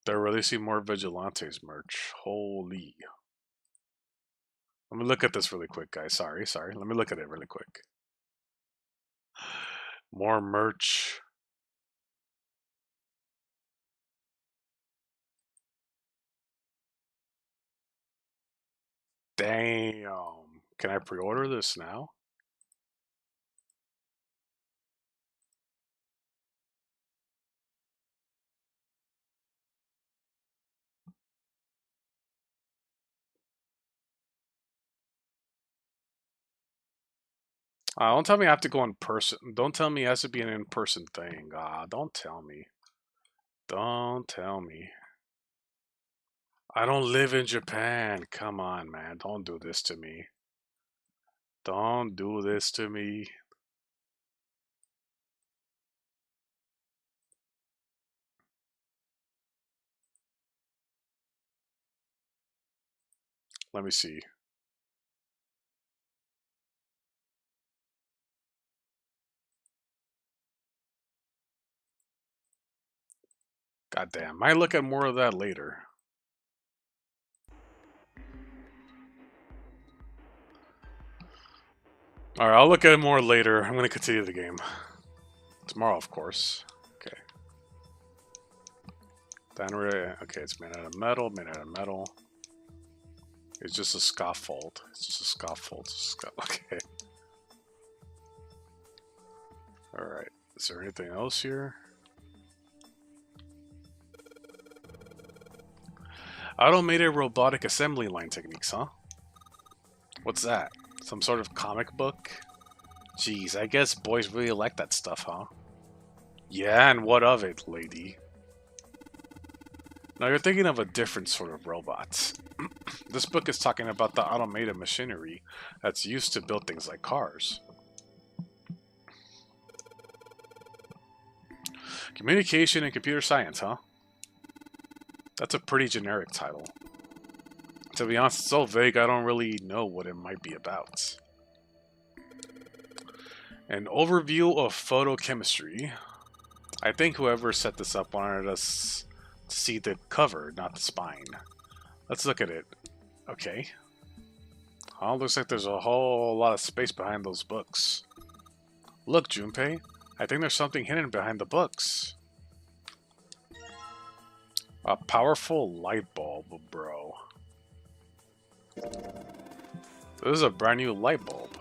They're releasing more Vigilantes merch. Holy. Let me look at this really quick, guys. Sorry. Let me look at it really quick. More merch. Damn. Can I pre-order this now? Don't tell me I have to go in person. Don't tell me it has to be an in-person thing. Don't tell me. Don't tell me. I don't live in Japan. Come on, man. Don't do this to me. Don't do this to me. Let me see. God damn, might look at more of that later. Alright, I'll look at it more later. I'm gonna continue the game. Tomorrow, of course. Okay. Okay, it's made out of metal, It's just a scaffold. Okay. Alright. Is there anything else here? Automated robotic assembly line techniques, huh? What's that? Some sort of comic book? Jeez, I guess boys really like that stuff, huh? Yeah, and what of it, lady? Now you're thinking of a different sort of robot. This book is talking about the automated machinery that's used to build things like cars. Communication and computer science, huh? That's a pretty generic title. To be honest, it's so vague I don't really know what it might be about. An overview of photochemistry. I think whoever set this up wanted us to see the cover, not the spine. Let's look at it. Okay. Oh, looks like there's a whole lot of space behind those books. Look, Junpei. I think there's something hidden behind the books. A powerful light bulb, bro. This is a brand new light bulb.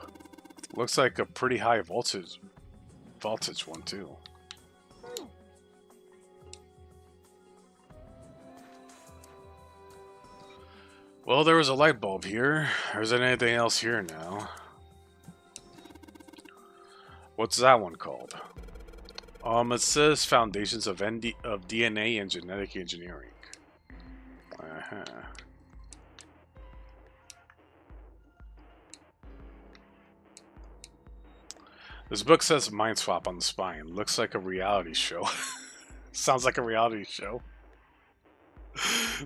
Looks like a pretty high voltage one too. Well, there was a light bulb here. Isn't anything else here now? What's that one called? It says Foundations of DNA and Genetic Engineering. Uh-huh. This book says Mind Swap on the spine. Looks like a reality show. Sounds like a reality show.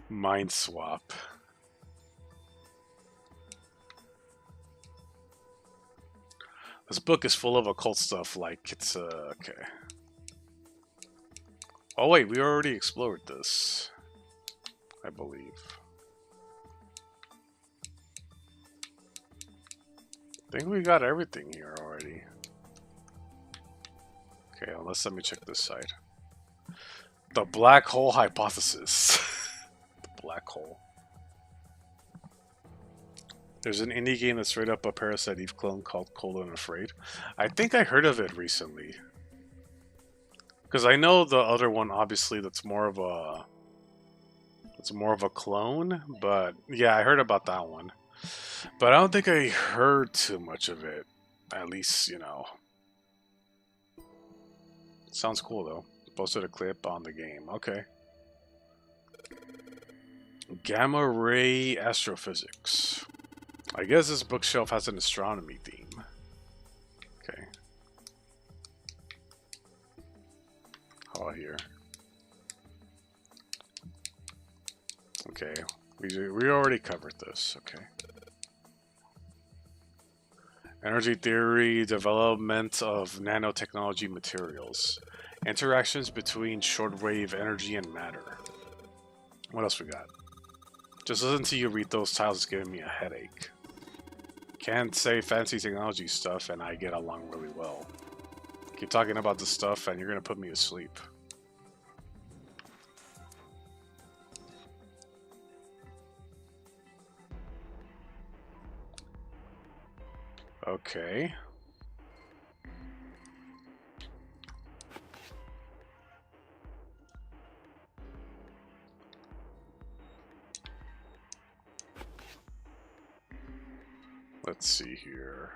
Mind Swap. This book is full of occult stuff, like it's, okay. Oh wait, we already explored this, I believe. I think we got everything here already. Okay, let me check this side. The black hole hypothesis. The black hole. There's an indie game that's straight up a Parasite Eve clone called Cold and Afraid. I think I heard of it recently. Because I know the other one, obviously, that's more of a clone. But yeah, I heard about that one. But I don't think I heard too much of it. At least, you know. Sounds cool though. Posted a clip on the game. Okay. Gamma ray astrophysics. I guess this bookshelf has an astronomy theme. Okay. Oh, here. Okay. We already covered this. Okay. Energy theory, development of nanotechnology materials. Interactions between shortwave energy and matter. What else we got? Just listen to you read those titles is giving me a headache. Can't say fancy technology stuff and I get along really well. Keep talking about this stuff and you're gonna put me to sleep. Okay. Let's see here.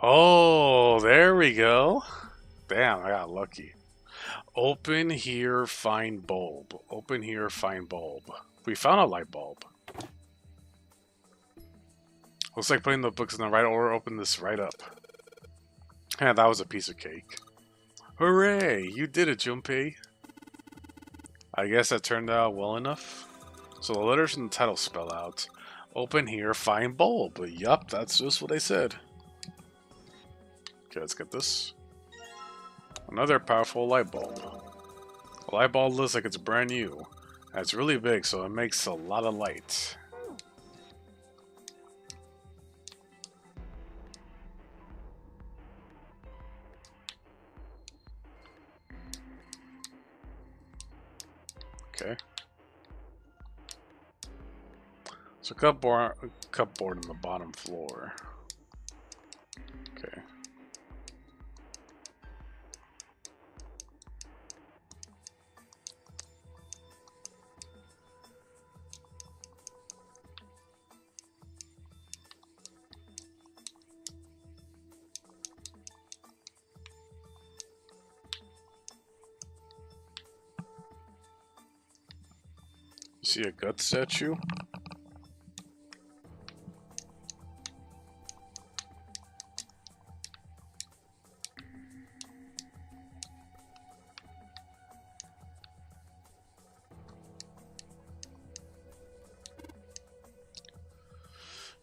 Oh, there we go. Damn, I got lucky. Open here, find bulb. Open here, find bulb. We found a light bulb. Looks like putting the books in the right order opened this right up. Yeah, that was a piece of cake. Hooray! You did it, Junpei. I guess that turned out well enough. So the letters in the title spell out. Open here, find bulb. Yup, that's just what I said. Okay, let's get this. Another powerful light bulb. The light bulb looks like it's brand new. And it's really big, so it makes a lot of light. Okay. So cupboard on the bottom floor. Okay. You see a gut statue?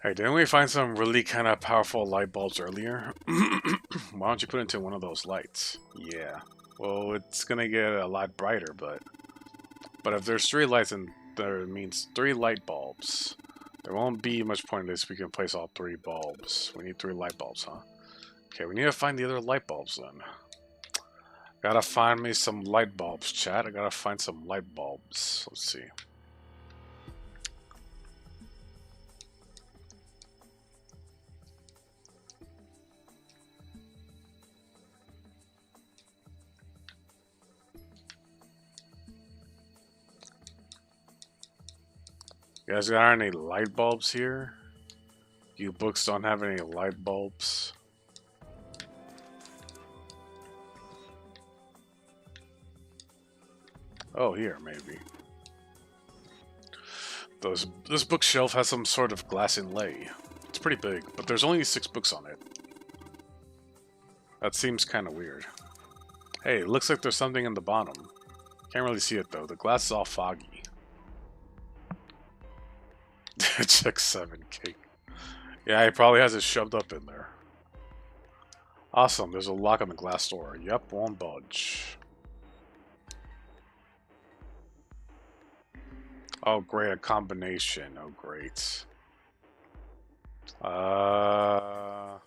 Hey, didn't we find some really kind of powerful light bulbs earlier? Why don't you put it into one of those lights? Yeah. Well, it's gonna get a lot brighter, but if there's 3 lights, and there means 3 light bulbs. There won't be much point in this. We can place all 3 bulbs. We need 3 light bulbs, huh? Okay, we need to find the other light bulbs then. Gotta find me some light bulbs, chat. I gotta find some light bulbs. Let's see. You guys got any light bulbs here? You books don't have any light bulbs. Oh, here, maybe. This bookshelf has some sort of glass inlay. It's pretty big, but there's only 6 books on it. That seems kind of weird. Hey, it looks like there's something in the bottom. Can't really see it though. The glass is all foggy. Check 7K. Yeah, he probably has it shoved up in there. Awesome, there's a lock on the glass door. Yep, won't budge. Oh, great, a combination. Oh, great. I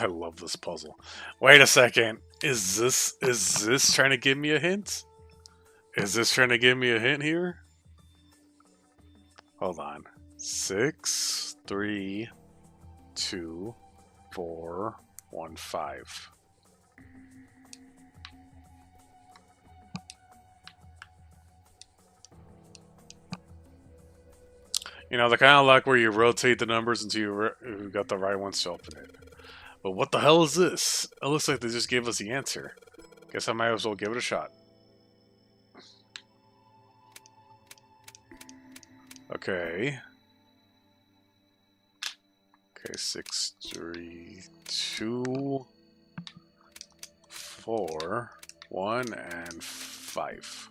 love this puzzle. Wait a second. Is this trying to give me a hint? Is this trying to give me a hint here? Hold on. 6, 3, 2, 4, 1, 5. You know, the kind of luck where you rotate the numbers until you got the right ones to open it. But what the hell is this? It looks like they just gave us the answer. Guess I might as well give it a shot. Okay. Okay, 6, 3, 2, 4, 1, and 5.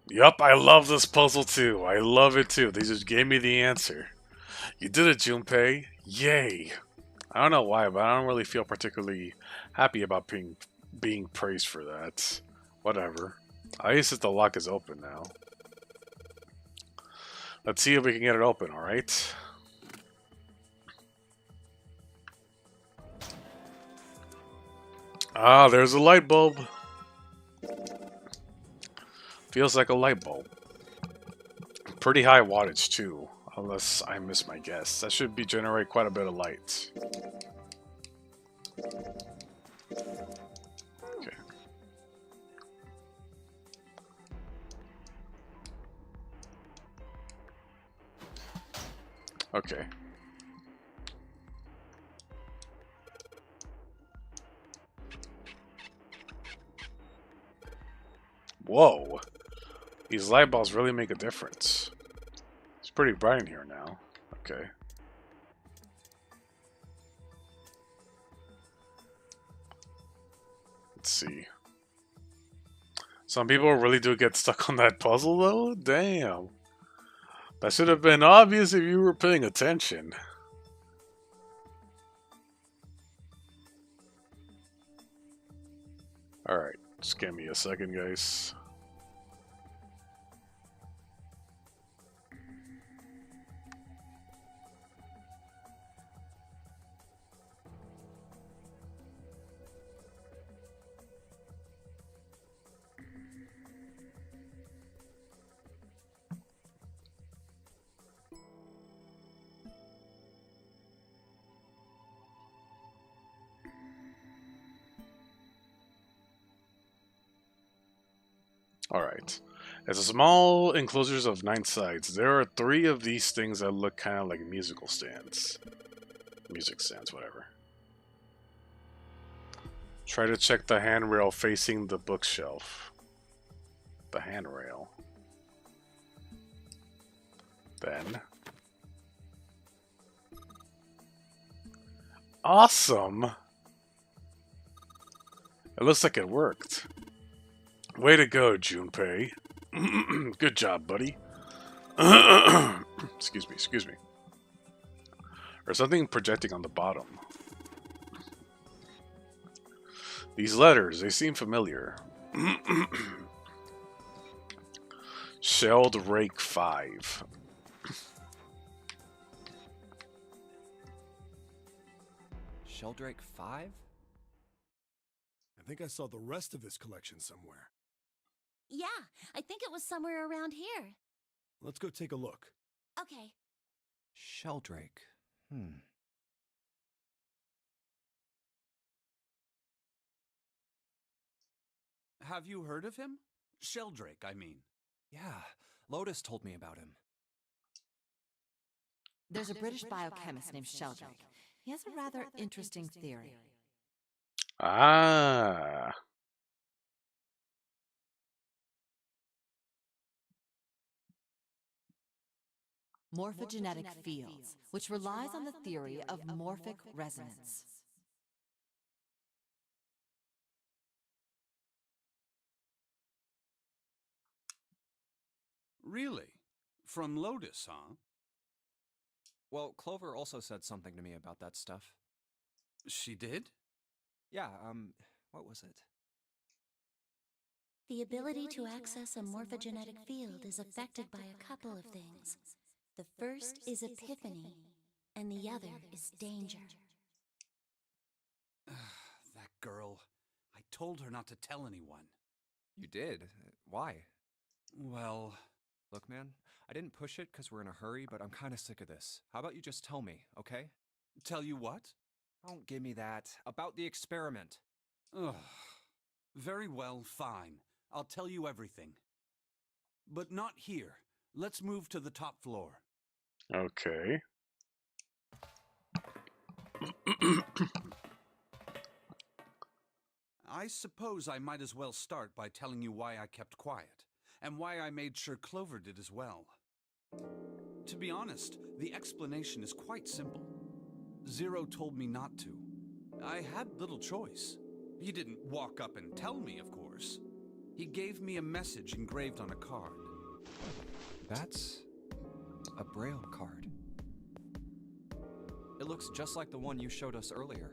Yup, I love this puzzle too. I love it too. They just gave me the answer. You did it, Junpei. Yay. I don't know why, but I don't really feel particularly happy about being being praised for that. Whatever. At least the lock is open now. Let's see if we can get it open, alright? Ah, there's a light bulb. Feels like a light bulb. Pretty high wattage too, unless I miss my guess. That should be generate quite a bit of light. Okay. Okay. Whoa. These light bulbs really make a difference. It's pretty bright in here now. Okay. Let's see. Some people really do get stuck on that puzzle though? Damn. That should have been obvious if you were paying attention. Alright, just give me a second, guys. Alright. As a small enclosures of 9 sides, there are 3 of these things that look kind of like musical stands. Music stands, whatever. Try to check the handrail facing the bookshelf. The handrail. Then. Awesome! It looks like it worked. Way to go, Junpei. Good job, buddy. Excuse me, excuse me. There's something projecting on the bottom. These letters, they seem familiar. Sheldrake 5. Sheldrake 5? I think I saw the rest of this collection somewhere. Yeah, I think it was somewhere around here. Let's go take a look. Okay. Sheldrake. Have you heard of him? Sheldrake, I mean. Yeah, Lotus told me about him. There's a British biochemist named Sheldrake. He has a rather interesting theory. Ah. Morphogenetic fields, which relies on the theory of morphic resonance. Really? From Lotus, huh? Well, Clover also said something to me about that stuff. She did? Yeah, what was it? The ability to access a morphogenetic field is affected by a couple of things. The first is epiphany, and the other is danger. That girl. I told her not to tell anyone. You did? Why? Well... Look, man, I didn't push it because we're in a hurry, but I'm kind of sick of this. How about you just tell me, okay? Tell you what? Don't give me that. About the experiment. Ugh. Very well, fine. I'll tell you everything. But not here. Let's move to the top floor. Okay. I suppose I might as well start by telling you why I kept quiet, and why I made sure Clover did as well. To be honest, the explanation is quite simple. Zero told me not to. I had little choice. He didn't walk up and tell me, of course. He gave me a message engraved on a card. That's a Braille card. It looks just like the one you showed us earlier.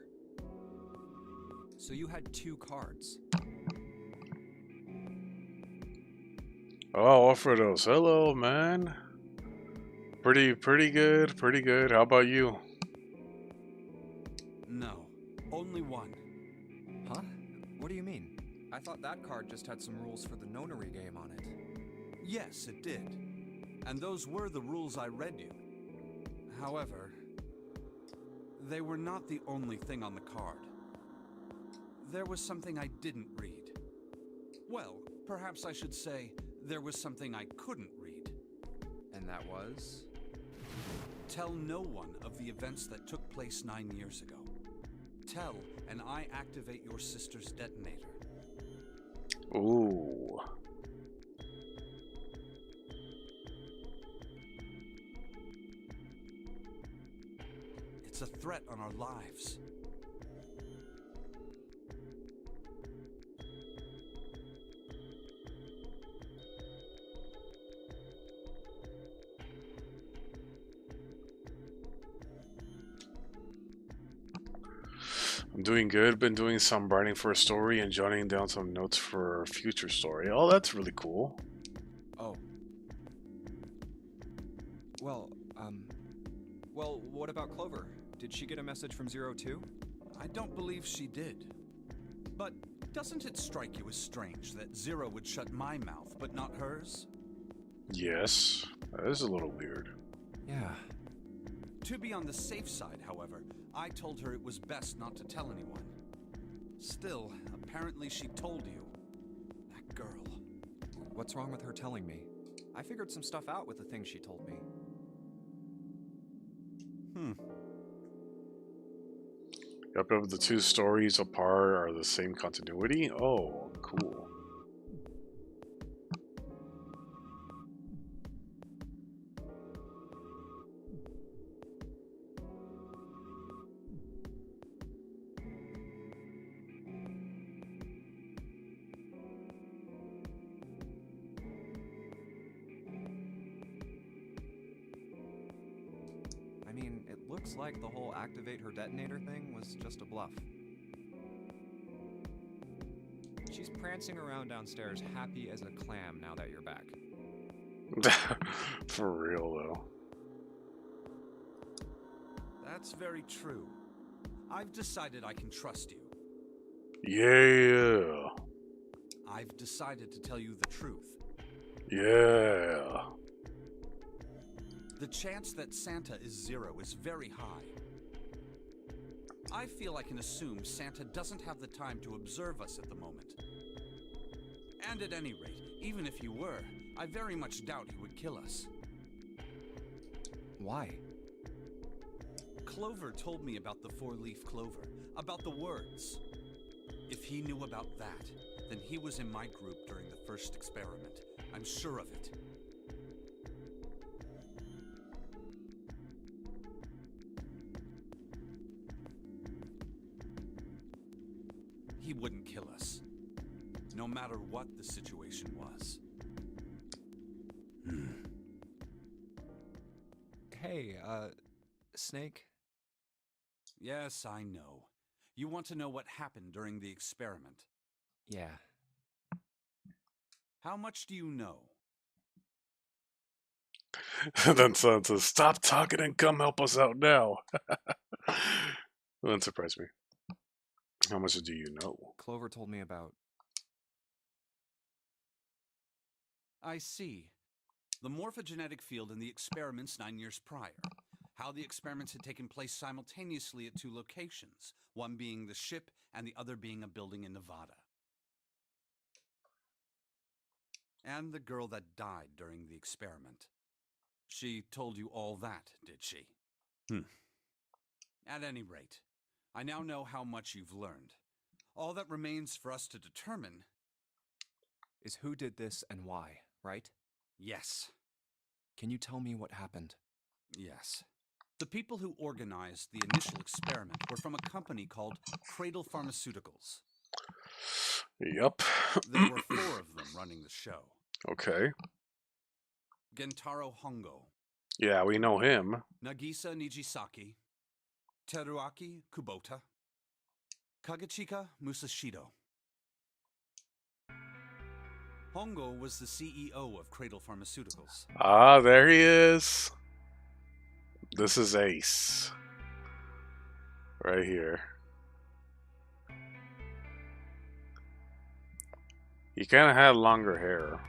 So you had 2 cards. Oh, Alfredos. Hello, man. Pretty good. Pretty good. How about you? No, only one. Huh? What do you mean? I thought that card just had some rules for the nonary game on it. Yes, it did. And those were the rules I read you. However, they were not the only thing on the card. There was something I didn't read. Well, perhaps I should say, there was something I couldn't read. And that was? Tell no one of the events that took place 9 years ago. Tell, and I activate your sister's detonator. Ooh. It's a threat on our lives. I'm doing good. Been doing some writing for a story and jotting down some notes for a future story. Oh, that's really cool. Oh. Well, well, what about Clover? Did she get a message from Zero too? I don't believe she did. But doesn't it strike you as strange that Zero would shut my mouth, but not hers? Yes, that is a little weird. Yeah. To be on the safe side, however, I told her it was best not to tell anyone. Still, apparently she told you. That girl. What's wrong with her telling me? I figured some stuff out with the things she told me. Yep, if the two stories apart are the same continuity. Oh, cool. I mean, it looks like the whole activate her detonator thing was just a bluff. She's prancing around downstairs happy as a clam now that you're back. For real, though. That's very true. I've decided I can trust you. Yeah. I've decided to tell you the truth. Yeah. The chance that Santa is Zero is very high. I feel I can assume Santa doesn't have the time to observe us at the moment. And at any rate, even if he were, I very much doubt he would kill us. Why? Clover told me about the four-leaf clover, about the words. If he knew about that, then he was in my group during the first experiment. I'm sure of it. He wouldn't kill us, no matter what the situation was. Hey, Snake? Yes, I know. You want to know what happened during the experiment. Yeah. How much do you know? Then Son says, "Stop talking and come help us out now." That surprised me. How much do you know? Clover told me about... I see. The morphogenetic field in the experiments 9 years prior. How the experiments had taken place simultaneously at 2 locations, one being the ship and the other being a building in Nevada. And the girl that died during the experiment. She told you all that, did she? At any rate, I now know how much you've learned. All that remains for us to determine is who did this and why, right? Yes. Can you tell me what happened? Yes. The people who organized the initial experiment were from a company called Cradle Pharmaceuticals. Yep. There were 4 of them running the show. Okay. Gentaro Hongo. Yeah, we know him. Nagisa Nijisaki. Teruaki Kubota. Kagechika Musashido. Hongo was the CEO of Cradle Pharmaceuticals. Ah, there he is. This is Ace. Right here. He kind of had longer hair.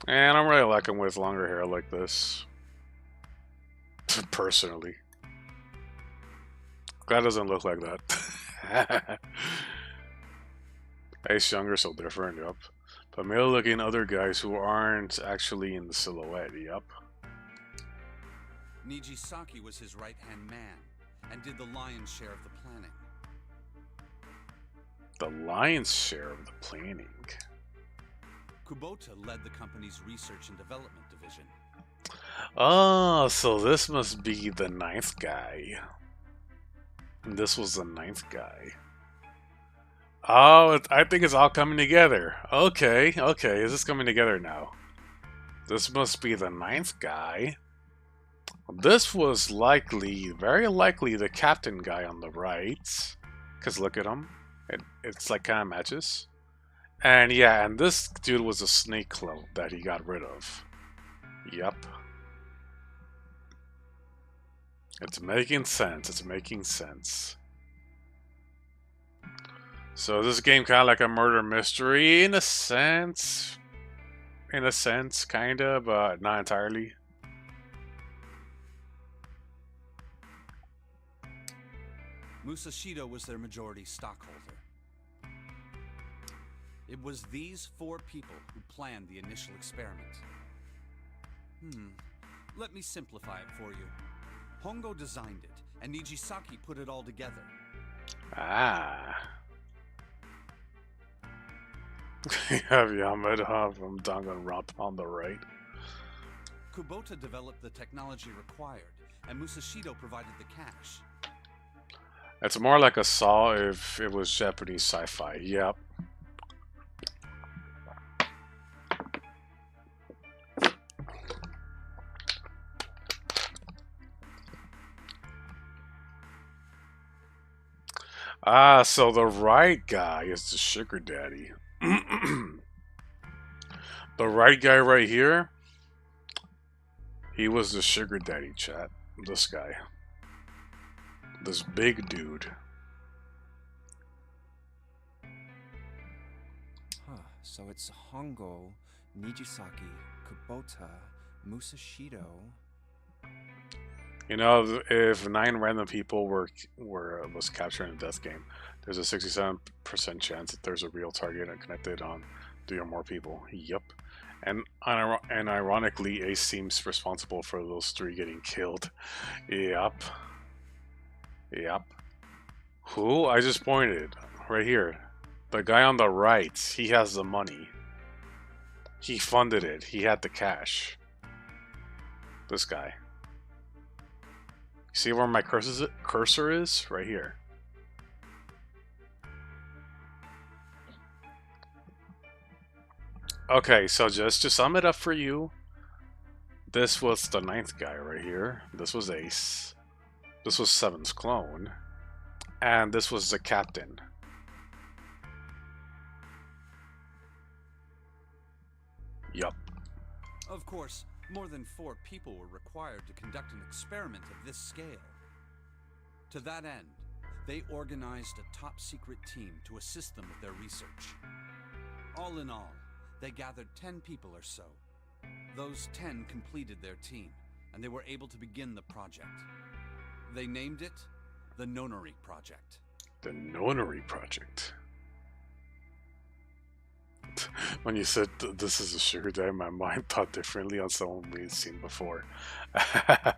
And I'm really liking with longer hair like this. Personally. That doesn't look like that. Ace younger, so different, yup. But male looking other guys who aren't actually in the silhouette, yup. Nijisaki was his right-hand man and did the lion's share of the planning. The lion's share of the planning. Kubota led the company's research and development division. Oh, so this must be the ninth guy. This was the ninth guy. Oh, I think it's all coming together. Okay, okay, is this coming together now? This must be the ninth guy. This was likely, very likely, the captain guy on the right. Because look at him. It's like kind of matches. And yeah, and this dude was a snake clone that he got rid of. Yep. It's making sense. It's making sense. So this game kind of like a murder mystery in a sense. In a sense, kind of, but not entirely. Musashido was their majority stockholder. It was these 4 people who planned the initial experiment. Let me simplify it for you. Hongo designed it, and Nijisaki put it all together. Ah. You have Yamada from Danganronpa on the right. Kubota developed the technology required, and Musashido provided the cash. It's more like a Saw if it was Japanese sci-fi. Yep. Ah, so the right guy is the sugar daddy. The right guy right here, he was the sugar daddy, chat. This guy. This big dude. So it's Hongo, Nijisaki, Kubota, Musashido. You know, if 9 random people was captured in a death game, there's a 67% chance that there's a real target and connected on 3 or more people. Yup. And ironically, Ace seems responsible for those 3 getting killed. Yup. Yup. Who? I just pointed. Right here. The guy on the right. He has the money. He funded it. He had the cash. This guy. See where my cursor is? Right here. Okay, so just to sum it up for you, this was the 9th guy right here. This was Ace. This was 7's clone. And this was the captain. Yup. Of course, more than 4 people were required to conduct an experiment of this scale. To that end, they organized a top-secret team to assist them with their research. All in all, they gathered 10 people or so. Those 10 completed their team, and they were able to begin the project. They named it the Nonary Project. The Nonary Project. When you said this is a sugar daddy, my mind thought differently on someone we've seen before. The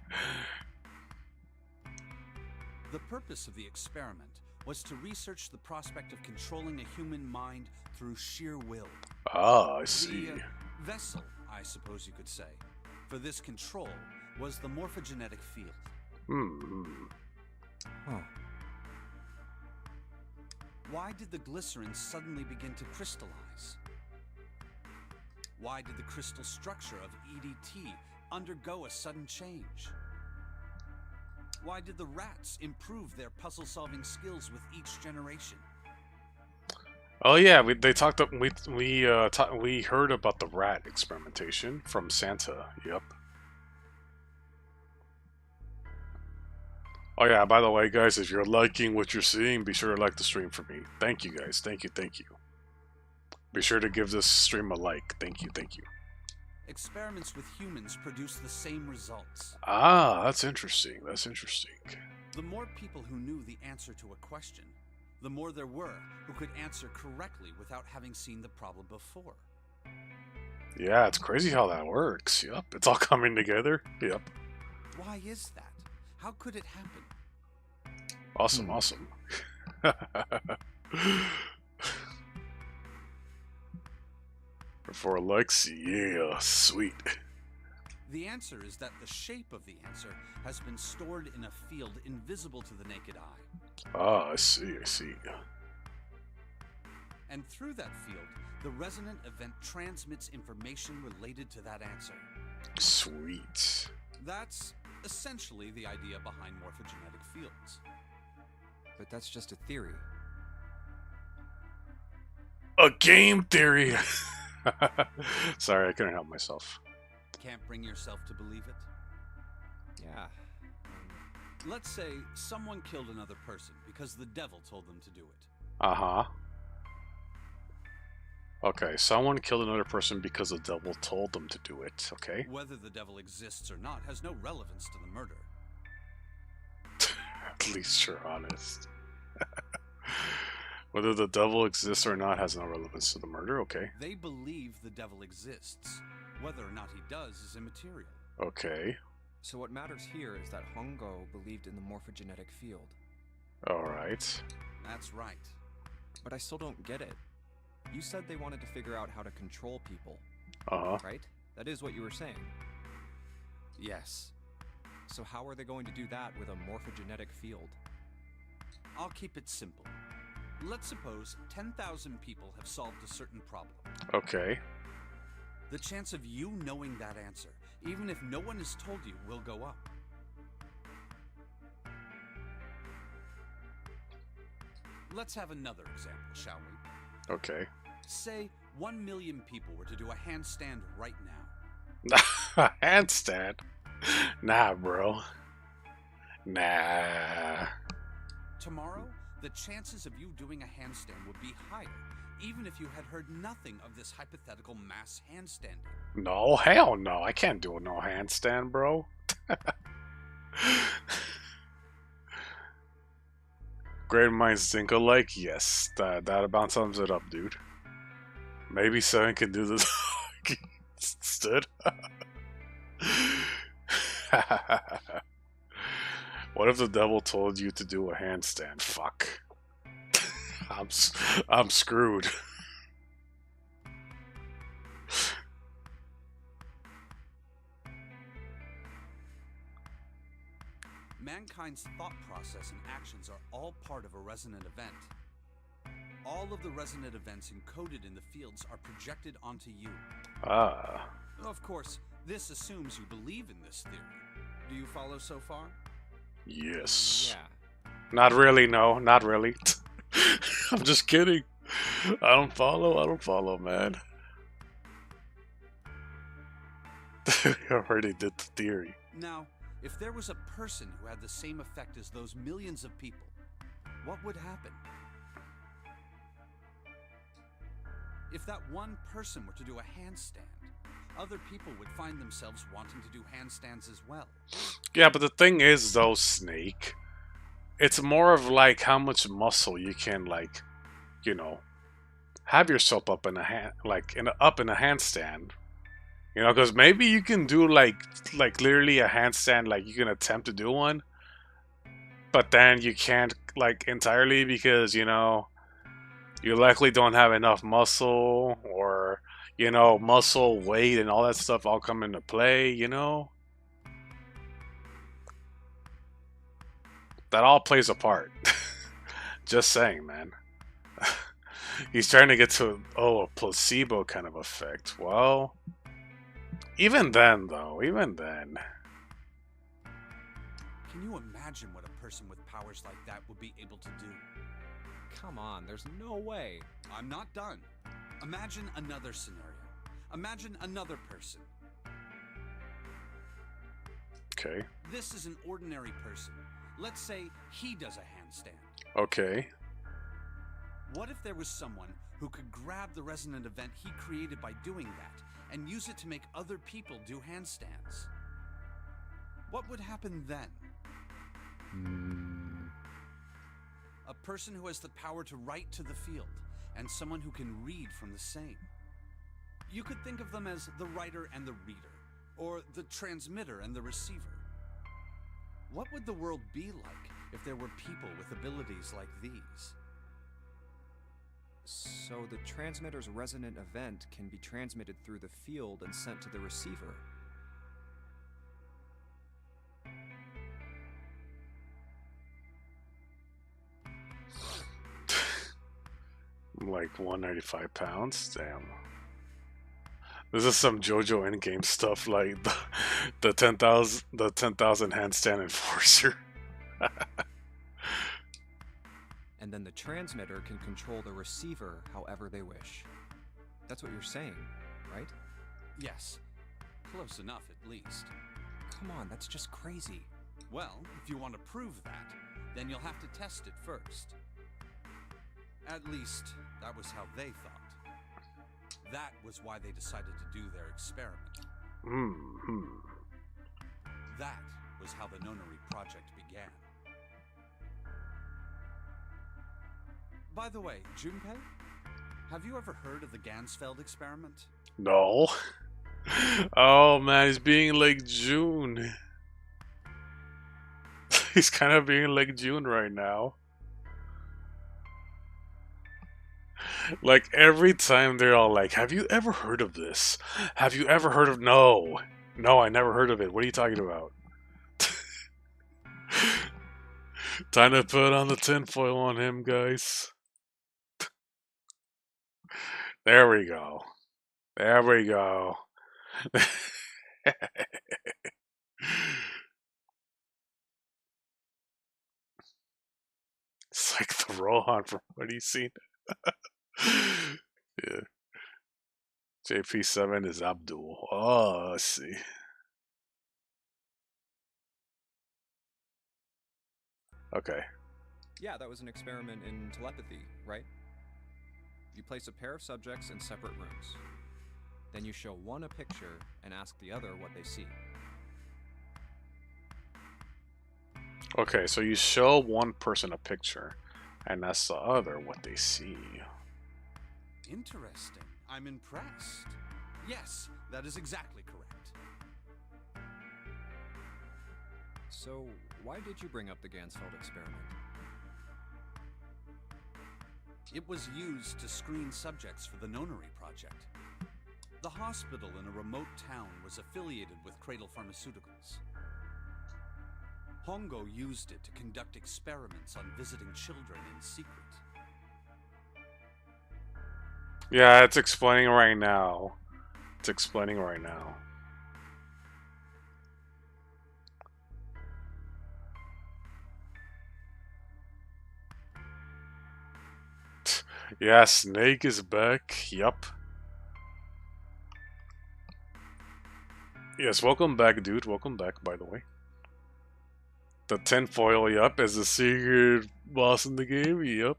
purpose of the experiment was to research the prospect of controlling a human mind through sheer will. Ah, I see. The vessel, I suppose you could say, for this control was the morphogenetic field. Huh. Why did the glycerin suddenly begin to crystallize? Why did the crystal structure of EDT undergo a sudden change? Why did the rats improve their puzzle-solving skills with each generation? Oh yeah, they talked up. We heard about the rat experimentation from Santa. Yep. Oh yeah, by the way, guys, if you're liking what you're seeing, be sure to like the stream for me. Thank you, guys. Thank you, thank you. Be sure to give this stream a like. Thank you, thank you. Experiments with humans produce the same results. Ah, that's interesting. That's interesting. The more people who knew the answer to a question, the more there were who could answer correctly without having seen the problem before. Yeah, it's crazy how that works. Yep, it's all coming together. Yep. Why is that? How could it happen? Awesome, awesome. For Lexi, yeah, sweet. The answer is that the shape of the answer has been stored in a field invisible to the naked eye. Ah, I see, I see. And through that field, the resonant event transmits information related to that answer. Sweet. That's essentially the idea behind morphogenetic fields. But that's just a theory. A game theory! Sorry, I couldn't help myself. Can't bring yourself to believe it? Yeah. Let's say someone killed another person because the devil told them to do it. Uh-huh. Okay, someone killed another person because the devil told them to do it, okay? Whether the devil exists or not has no relevance to the murder. At least you're honest. Whether the devil exists or not has no relevance to the murder, okay? They believe the devil exists. Whether or not he does is immaterial. Okay. So what matters here is that Hongo believed in the morphogenetic field. Alright. That's right. But I still don't get it. You said they wanted to figure out how to control people. Uh-huh. Right? That is what you were saying. Yes. So how are they going to do that with a morphogenetic field? I'll keep it simple. Let's suppose 10,000 people have solved a certain problem. Okay. The chance of you knowing that answer, even if no one has told you, will go up. Let's have another example, shall we? Okay. Say 1 million people were to do a handstand right now. Handstand? Nah, bro. Nah. Tomorrow, the chances of you doing a handstand would be higher, even if you had heard nothing of this hypothetical mass handstanding. No, hell no. I can't do no handstand, bro. Great minds think alike? Yes. That about sums it up, dude. Maybe Seven can do this instead. What if the devil told you to do a handstand? Fuck. I'm screwed. Mankind's thought process and actions are all part of a resonant event. All of the resonant events encoded in the fields are projected onto you. Ah. Of course, this assumes you believe in this theory. Do you follow so far? Yes. Yeah. Not really, no. Not really. I'm just kidding. I don't follow, man. I already did the theory. Now, if there was a person who had the same effect as those millions of people, what would happen? If that one person were to do a handstand, other people would find themselves wanting to do handstands as well. Yeah, but the thing is, though, Snake, it's more of like how much muscle you can, like, you know, have yourself up in a handstand. You know, because maybe you can do like literally a handstand, like you can attempt to do one, but then you can't like entirely because, you know, you likely don't have enough muscle, or, you know, muscle weight and all that stuff all come into play, you know? That all plays a part. Just saying, man. He's trying to get to, a placebo kind of effect. Well, even then, though, even then. Can you imagine what a person with powers like that would be able to do? Come on, there's no way. I'm not done. Imagine another scenario. Imagine another person. Okay. This is an ordinary person. Let's say he does a handstand. Okay. What if there was someone who could grab the resonant event he created by doing that and use it to make other people do handstands? What would happen then? A person who has the power to write to the field, and someone who can read from the same. You could think of them as the writer and the reader, or the transmitter and the receiver. What would the world be like if there were people with abilities like these? So the transmitter's resonant event can be transmitted through the field and sent to the receiver. I'm like 195 pounds. Damn. This is some JoJo in-game stuff, like the 10,000 handstand enforcer. And then the transmitter can control the receiver however they wish. That's what you're saying, right? Yes. Close enough, at least. Come on, that's just crazy. Well, if you want to prove that, then you'll have to test it first. At least, that was how they thought. That was why they decided to do their experiment. That was how the Nonary project began. By the way, Junpei, have you ever heard of the Gansfeld experiment? No. Oh man, he's being like June. He's kind of being like June right now. Like every time they're all like, have you ever heard of this? Have you ever heard of... No. No, I never heard of it. What are you talking about? Time to put on the tinfoil on him, guys. There we go. There we go. It's like the Rohan from what he's seen. Yeah. JP7 is Abdul. Oh, let's see. Okay. Yeah, that was an experiment in telepathy, right? You place a pair of subjects in separate rooms. Then you show one a picture and ask the other what they see. Okay, so you show one person a picture and ask the other what they see. Interesting. I'm impressed. Yes, that is exactly correct. So, why did you bring up the Gansfeld experiment? It was used to screen subjects for the Nonary project. The hospital in a remote town was affiliated with Cradle Pharmaceuticals. Hongo used it to conduct experiments on visiting children in secret. Yeah, it's explaining right now. It's explaining right now. Yeah, Snake is back. Yup. Yes, welcome back, dude. Welcome back, by the way. The tinfoil, yup, is the secret boss in the game. Yup.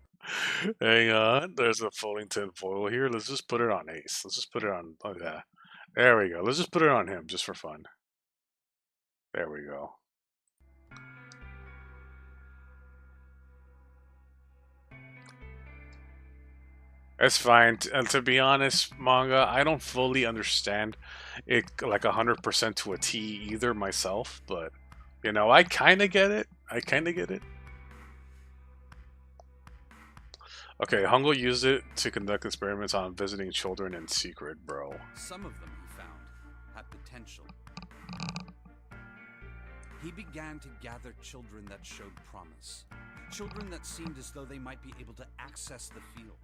Hang on. There's a floating tinfoil here. Let's just put it on Ace. Let's just put it on... Oh, yeah. There we go. Let's just put it on him, just for fun. There we go. It's fine. And to be honest, manga, I don't fully understand it like 100% to a T either myself, but, you know, I kind of get it. I kind of get it. Okay, Hongo used it to conduct experiments on visiting children in secret, bro. Some of them, he found, had potential. He began to gather children that showed promise. Children that seemed as though they might be able to access the field.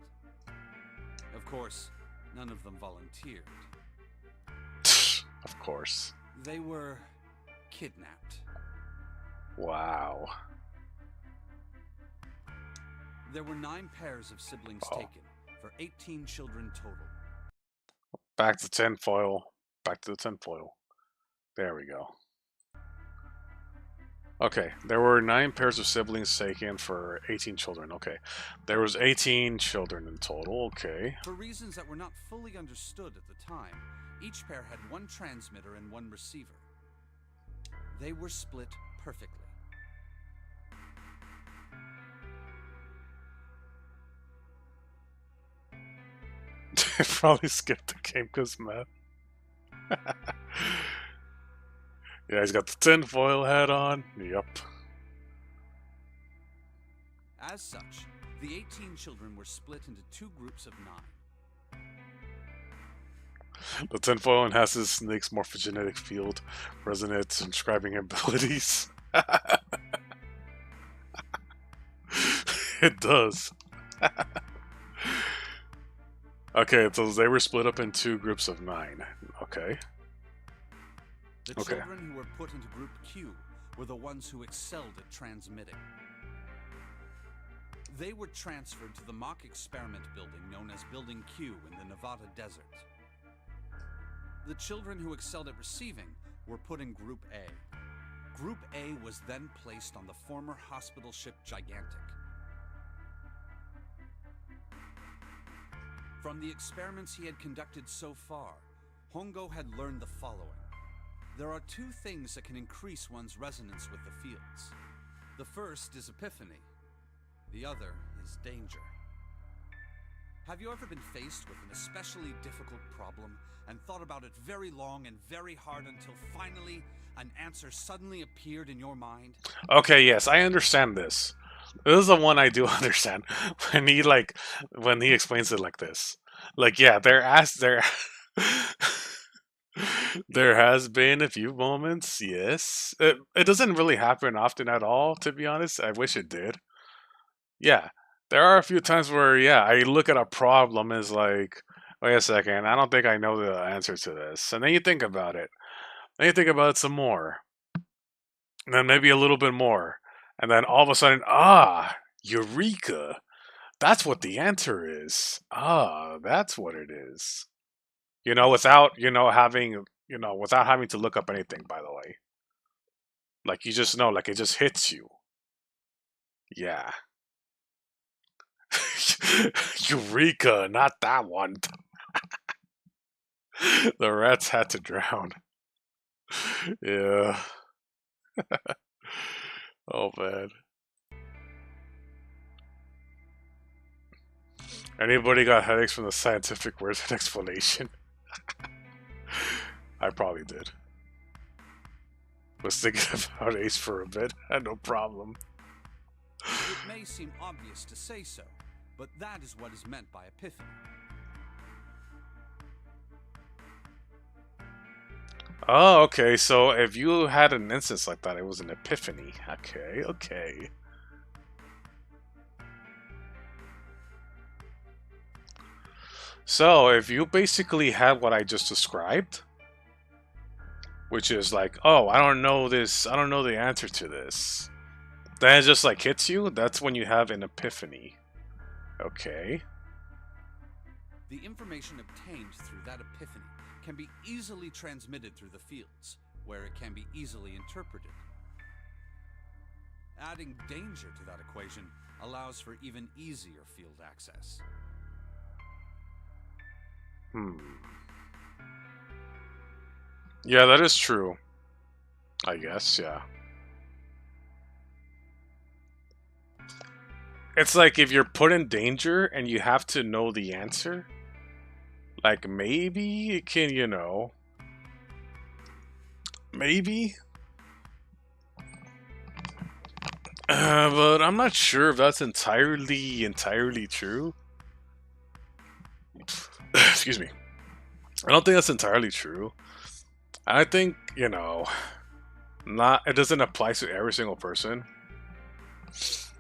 Of course, none of them volunteered. Of course. They were kidnapped. Wow. There were 9 pairs of siblings taken, for 18 children total. Back to tinfoil. Back to the tinfoil. There we go. Okay, there were 9 pairs of siblings taken for 18 children. Okay, there was 18 children in total. Okay. For reasons that were not fully understood at the time, each pair had 1 transmitter and 1 receiver. They were split perfectly. Probably skipped the game because math. Yeah, he's got the tinfoil hat on. Yep. As such, the 18 children were split into 2 groups of 9. The tinfoil enhances Snake's morphogenetic field, resonates inscribing abilities. It does. Okay, so they were split up in 2 groups of 9. Okay. The children who were put into Group Q were the ones who excelled at transmitting. They were transferred to the mock experiment building known as Building Q in the Nevada desert. The children who excelled at receiving were put in Group A. Group A was then placed on the former hospital ship Gigantic. From the experiments he had conducted so far, Hongo had learned the following. There are 2 things that can increase one's resonance with the fields. The first is epiphany. The other is danger. Have you ever been faced with an especially difficult problem and thought about it very long and very hard until finally an answer suddenly appeared in your mind? Okay, yes, I understand this. This is the one I do understand when he explains it like this. Like, yeah, there has been a few moments, yes. It doesn't really happen often at all, to be honest. I wish it did. Yeah, there are a few times where, yeah, I look at a problem as like, wait a second, I don't think I know the answer to this. And then you think about it. Then you think about it some more. And then maybe a little bit more. And then all of a sudden, eureka! That's what the answer is. That's what it is. Without, without having to look up anything, by the way. Like, you just know, like, it just hits you. Yeah. Eureka, not that one. The rats had to drown. Yeah. Oh, man. Anybody got headaches from the scientific words and explanation? I probably did. Was thinking about Ace for a bit. Had no problem. It may seem obvious to say so, but that is what is meant by epiphany. Oh, okay, so if you had an instance like that, it was an epiphany. Okay. So, if you basically had what I just described, which is like, oh, I don't know the answer to this, then it just like hits you, that's when you have an epiphany. Okay. The information obtained through that epiphany can be easily transmitted through the fields, where it can be easily interpreted. Adding danger to that equation allows for even easier field access. Yeah, that is true. I guess, yeah. It's like if you're put in danger and you have to know the answer, like maybe it can, maybe. But I'm not sure if that's entirely true. Excuse me. I don't think that's entirely true. I think, it doesn't apply to every single person.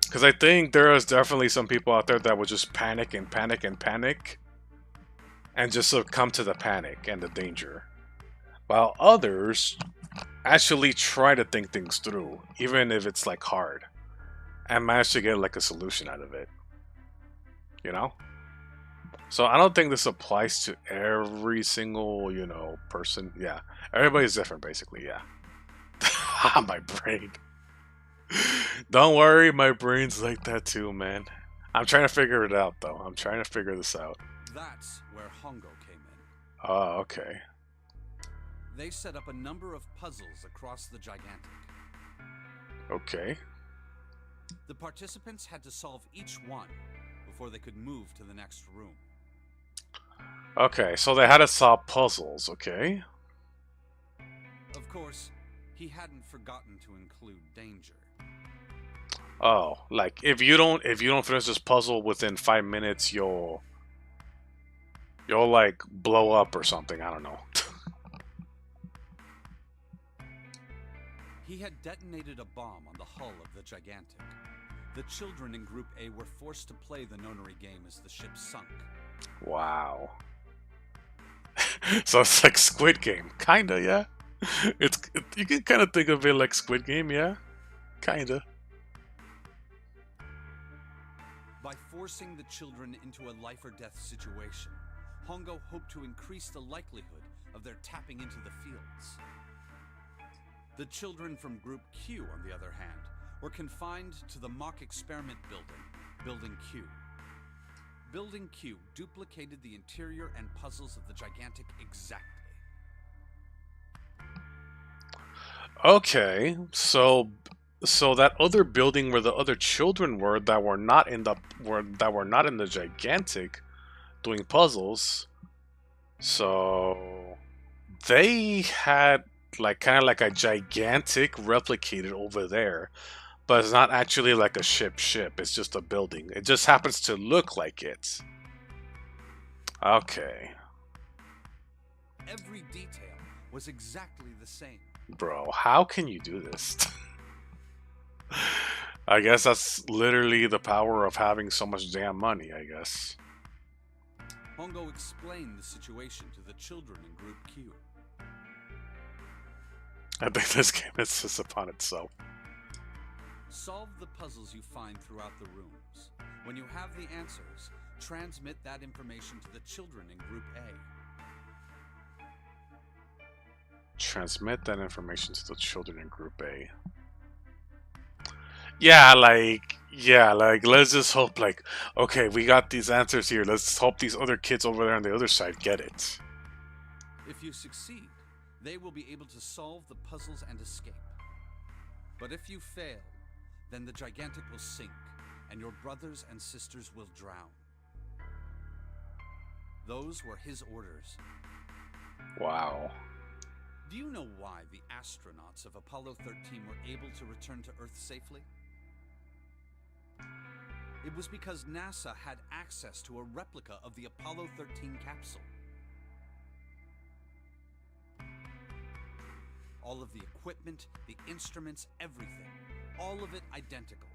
Because I think there is definitely some people out there that would just panic and panic and panic and just succumb to the panic and the danger. while others actually try to think things through, even if it's like hard, and manage to get like a solution out of it. You know? So I don't think this applies to every single, you know, person. Yeah. Everybody's different basically, yeah. My brain. Don't worry, my brain's like that too, man. I'm trying to figure it out though. I'm trying to figure this out. That's where Hongo came in. Oh, okay. They set up a number of puzzles across the Gigantic. Okay. The participants had to solve each one before they could move to the next room. Okay, so they had to solve puzzles, okay? Of course, he hadn't forgotten to include danger. Oh, like if you don't finish this puzzle within 5 minutes, you'll like blow up or something, I don't know. He had detonated a bomb on the hull of the Gigantic. The children in Group A were forced to play the nonary game as the ship sunk. Wow. So it's like Squid Game, kinda, yeah. You can kind of think of it like Squid Game, yeah, kinda. By forcing the children into a life or death situation, Hongo hoped to increase the likelihood of their tapping into the fields. The children from Group Q, on the other hand, were confined to the mock experiment building, Building Q. Building Q duplicated the interior and puzzles of the Gigantic exactly. Okay, so that other building where the other children were that were not in the Gigantic doing puzzles, so they had like kind of like a Gigantic replicated over there, but it's not actually like a ship. It's just a building. It just happens to look like it. Okay. Every detail was exactly the same. Bro, how can you do this? I guess that's literally the power of having so much damn money, I guess. Hongo explained the situation to the children in Group Q. I think this game insists upon itself. Solve the puzzles you find throughout the rooms. When you have the answers, transmit that information to the children in Group A. Transmit that information to the children in Group A. Yeah, like, let's just hope, like, okay, we got these answers here. Let's hope these other kids over there on the other side get it. If you succeed, they will be able to solve the puzzles and escape. But if you fail, then the Gigantic will sink, and your brothers and sisters will drown. Those were his orders. Wow. Do you know why the astronauts of Apollo 13 were able to return to Earth safely? It was because NASA had access to a replica of the Apollo 13 capsule. All of the equipment, the instruments, everything. All of it identical.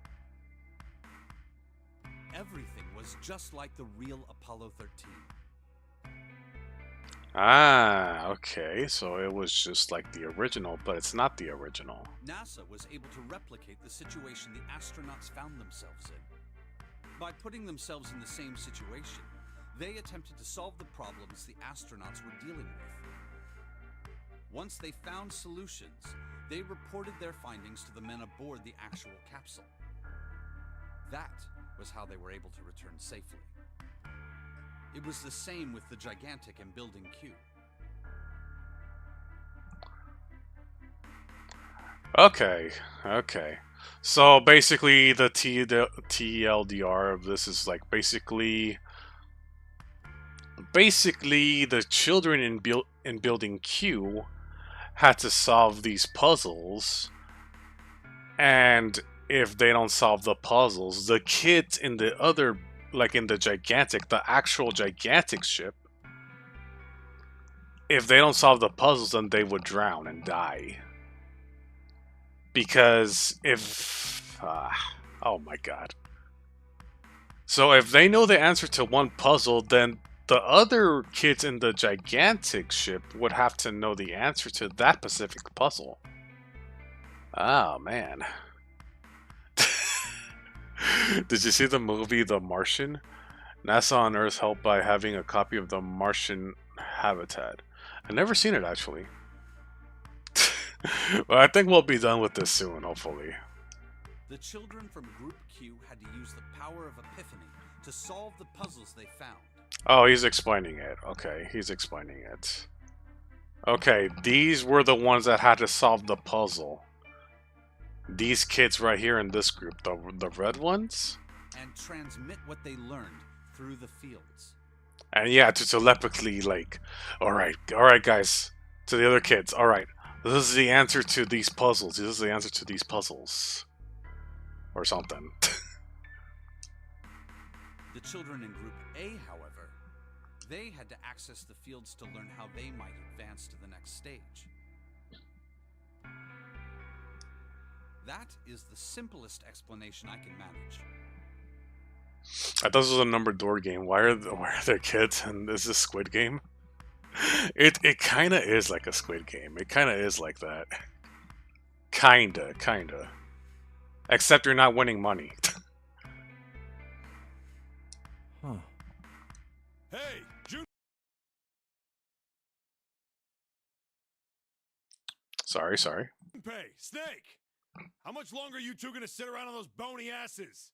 Everything was just like the real Apollo 13. Ah, okay, so it was just like the original, but it's not the original. NASA was able to replicate the situation the astronauts found themselves in. By putting themselves in the same situation, they attempted to solve the problems the astronauts were dealing with. Once they found solutions, they reported their findings to the men aboard the actual capsule. That was how they were able to return safely. It was the same with the Gigantic and Building Q. Okay. So basically, the TLDR of this is like basically the children in Building Q had to solve these puzzles, and if they don't solve the puzzles, the kids in the other, like in the Gigantic, the actual Gigantic ship, if they don't solve the puzzles, then they would drown and die. Because if... oh my god. So if they know the answer to one puzzle, then the other kids in the gigantic ship would have to know the answer to that specific puzzle. Oh, man. Did you see the movie The Martian? NASA on Earth helped by having a copy of the Martian habitat. I've never seen it, actually. Well, I think we'll be done with this soon, hopefully. The children from Group Q had to use the power of epiphany to solve the puzzles they found. Oh, he's explaining it. Okay, he's explaining it. Okay, these were the ones that had to solve the puzzle. These kids right here in this group, the red ones? And transmit what they learned through the fields. And yeah, to telepathically, like, alright, guys, to the other kids, alright, this is the answer to these puzzles, this is the answer to these puzzles. Or something. The children in Group A, however, they had to access the fields to learn how they might advance to the next stage. That is the simplest explanation I can manage. I thought this was a numbered door game. Why are there kids and is this Squid Game? It kind of is like a Squid Game. It kind of is like that. Kinda. Except you're not winning money. Huh. Hey, June. Sorry. Pay, Snake. How much longer are you two gonna sit around on those bony asses?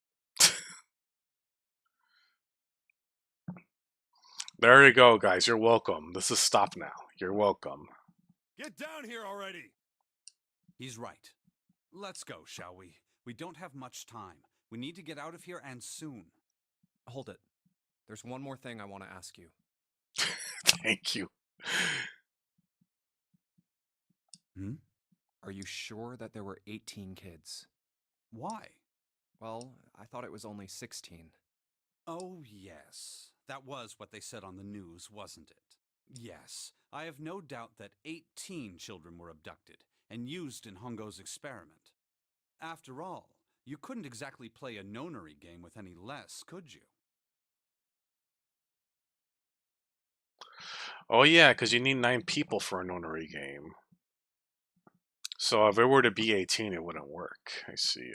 There you go, guys. You're welcome. This is stop now. You're welcome. Get down here already. He's right. Let's go, shall we? We don't have much time. We need to get out of here, and soon. Hold it. There's one more thing I want to ask you. Thank you. Are you sure that there were 18 kids? Why? Well, I thought it was only 16. Oh, yes. That was what they said on the news, wasn't it? Yes, I have no doubt that 18 children were abducted and used in Hongo's experiment. After all, you couldn't exactly play a nonary game with any less, could you? Oh yeah, because you need 9 people for a nonary game. So if it were to be 18, it wouldn't work. I see.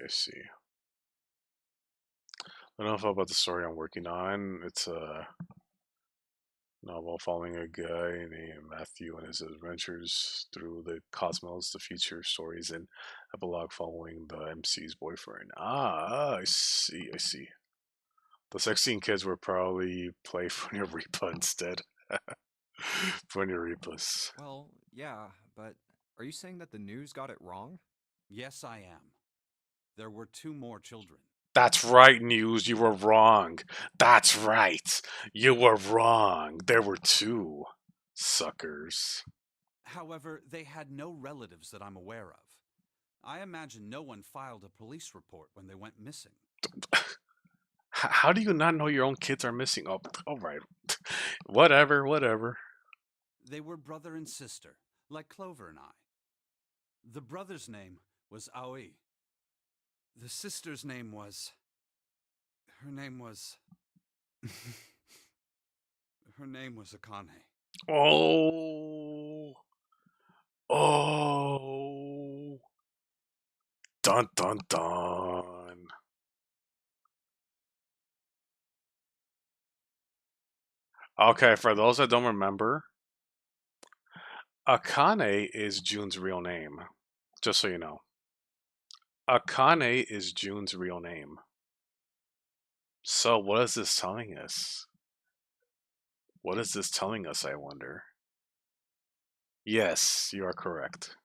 I don't know about the story I'm working on. It's a novel following a guy named Matthew and his adventures through the cosmos, the future stories, and epilogue following the MC's boyfriend. I see. The 16 kids would probably play Funya Reaper instead. Funya Reapers. Well, yeah, but are you saying that the news got it wrong? Yes, I am. There were 2 more children. That's right, News. You were wrong. That's right. You were wrong. There were 2. Suckers. However, they had no relatives that I'm aware of. I imagine no one filed a police report when they went missing. How do you not know your own kids are missing? Oh, alright. Whatever. They were brother and sister, like Clover and I. The brother's name was Aoi. The sister's name was... Her name was Akane. Oh. Dun dun dun. Okay, for those that don't remember, Akane is June's real name. Just so you know. Akane is June's real name. So what is this telling us? What is this telling us, I wonder? Yes, you are correct.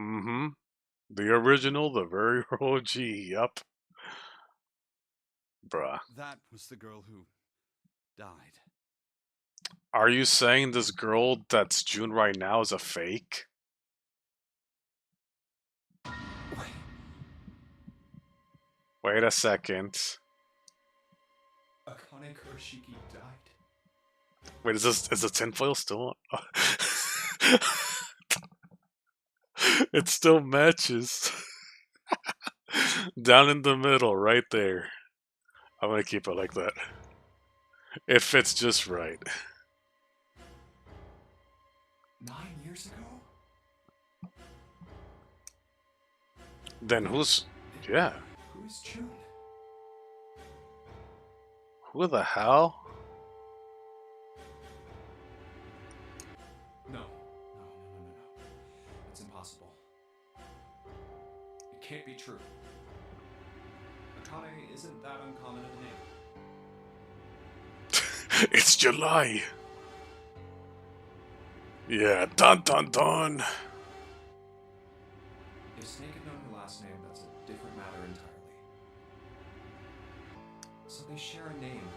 Mm-hmm. The original, the very OG, yup. Bruh. That was the girl who died. Are you saying this girl that's June right now is a fake? Wait a second. Akane Kurashiki died? Wait, is the tinfoil still on? It still matches. Down in the middle, right there. I'm gonna keep it like that. It fits just right. 9 years ago? Then who's... Yeah. Who's June? Who the hell? No. It's impossible. It can't be true. Akane isn't that uncommon of a name. It's July. Yeah, dun dun dun. If Snake had known her last name, that's a different matter entirely. So they share a name.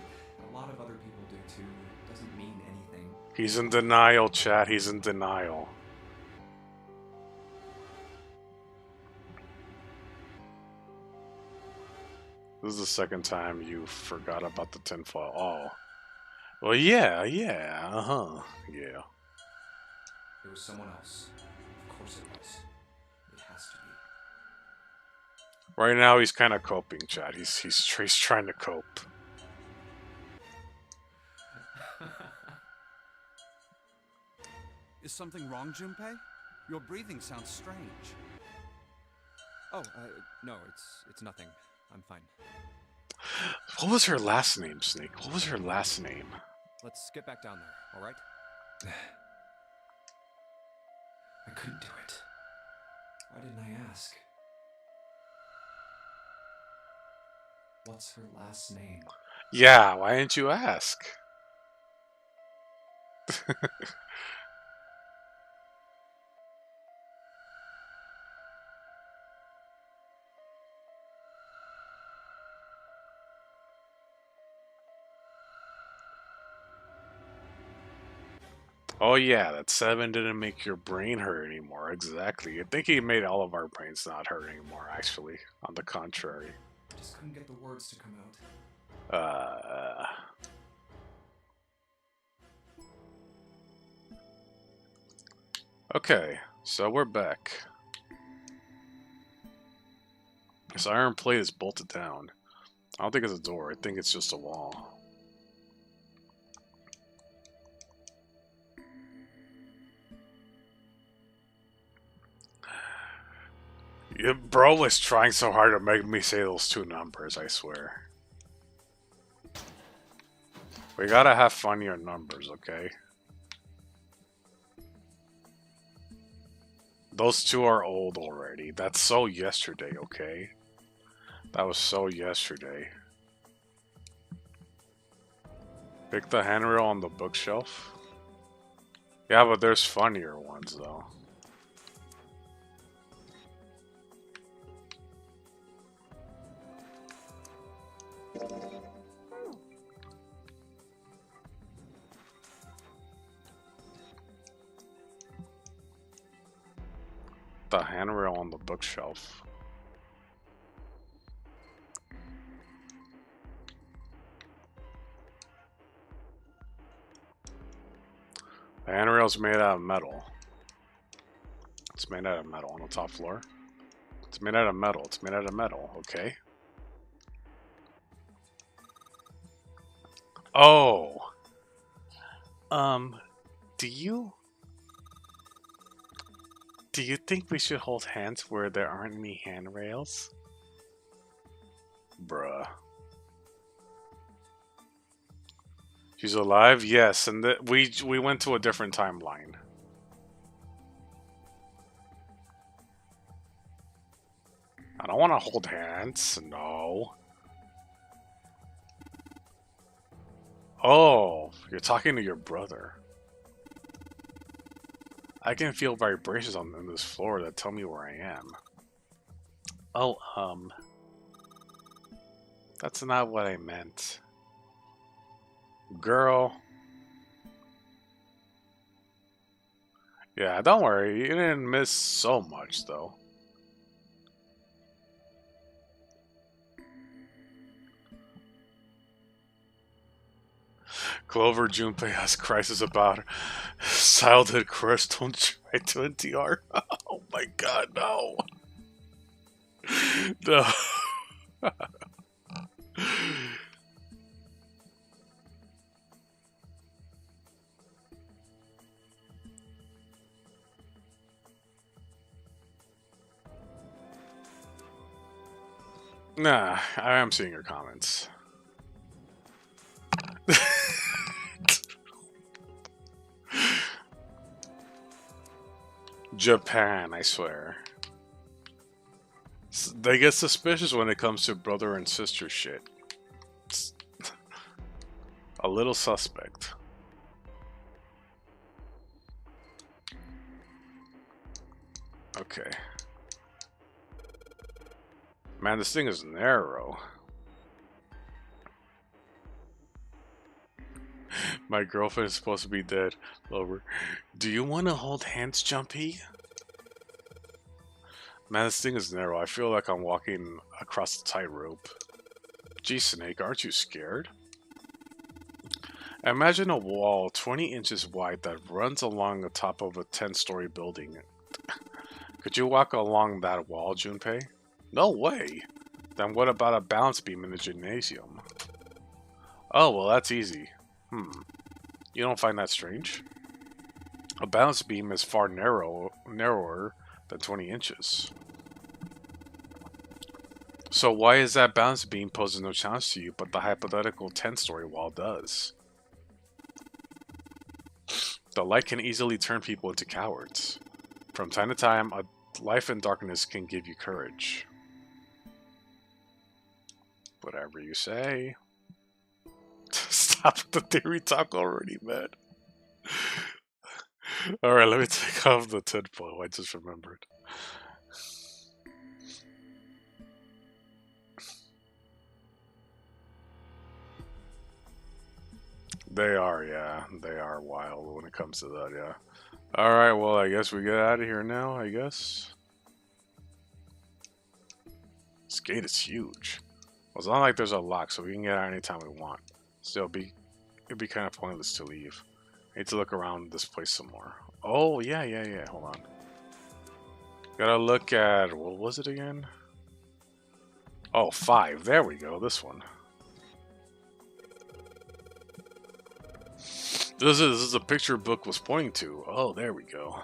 A lot of other people do too. It doesn't mean anything. He's in denial, chat. He's in denial. This is the second time you forgot about the tinfoil. Oh. Well, yeah. Uh-huh. Yeah. It was someone else. Of course it was. It has to be. Right now, he's kind of coping, chat. He's trying to cope. Is something wrong, Junpei? Your breathing sounds strange. Oh, no, it's nothing. I'm fine. What was her last name, Snake? What was her last name? Let's get back down there, all right? I couldn't do it. Why didn't I ask? What's her last name? Yeah, why didn't you ask? Oh yeah, that 7 didn't make your brain hurt anymore. Exactly. I think he made all of our brains not hurt anymore, actually. On the contrary. I just couldn't get the words to come out. Okay, so we're back. This iron plate is bolted down. I don't think it's a door. I think it's just a wall. Yeah, bro was trying so hard to make me say those two numbers, I swear. We gotta have funnier numbers, okay? Those two are old already. That's so yesterday, okay? That was so yesterday. Pick the handrail on the bookshelf. Yeah, but there's funnier ones, though. The handrail on the bookshelf. The handrail's made out of metal. It's made out of metal on the top floor. It's made out of metal. It's made out of metal, okay? Oh. Do you think we should hold hands where there aren't any handrails? Bruh. She's alive? Yes, and we went to a different timeline. I don't want to hold hands. No. Oh, you're talking to your brother. I can feel vibrations on this floor that tell me where I am. Oh, that's not what I meant. Girl. Yeah, don't worry. You didn't miss so much, though. Clover Junpei has crisis about her childhood crush. Don't try to NTR. Oh my god, no. No. Nah, I am seeing your comments. Japan, I swear. They get suspicious when it comes to brother and sister shit. It's a little suspect. Okay. Man, this thing is narrow. My girlfriend is supposed to be dead. Lover. Do you want to hold hands, Jumpy? Man, this thing is narrow. I feel like I'm walking across the tightrope. Gee, Snake, aren't you scared? Imagine a wall 20 inches wide that runs along the top of a 10-story building. Could you walk along that wall, Junpei? No way! Then what about a balance beam in the gymnasium? Oh, well, that's easy. You don't find that strange? A balance beam is far narrower than 20 inches. So why is that balance beam posing no challenge to you, but the hypothetical 10-story wall does? The light can easily turn people into cowards. From time to time, a life in darkness can give you courage. Whatever you say. Stop with the theory talk already, man. Alright, let me take off the tinfoil. I just remembered. They are, yeah. They are wild when it comes to that, yeah. Alright, well, I guess we get out of here now, I guess. This gate is huge. Well, it's not like there's a lock, so we can get out anytime we want. Still, it'd be kind of pointless to leave. I need to look around this place some more. Oh, yeah. Hold on. Gotta look at... What was it again? Oh, 5. There we go. This one. This is a picture book was pointing to. Oh, there we go.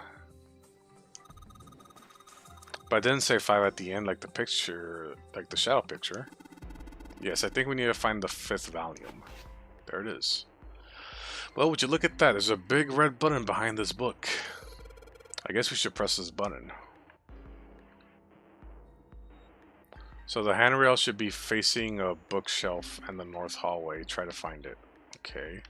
But I didn't say 5 at the end, like the picture, like the shadow picture. Yes, I think we need to find the 5th volume. There it is. Well, would you look at that? There's a big red button behind this book. I guess we should press this button. So the handrail should be facing a bookshelf and the north hallway. Try to find it. Okay.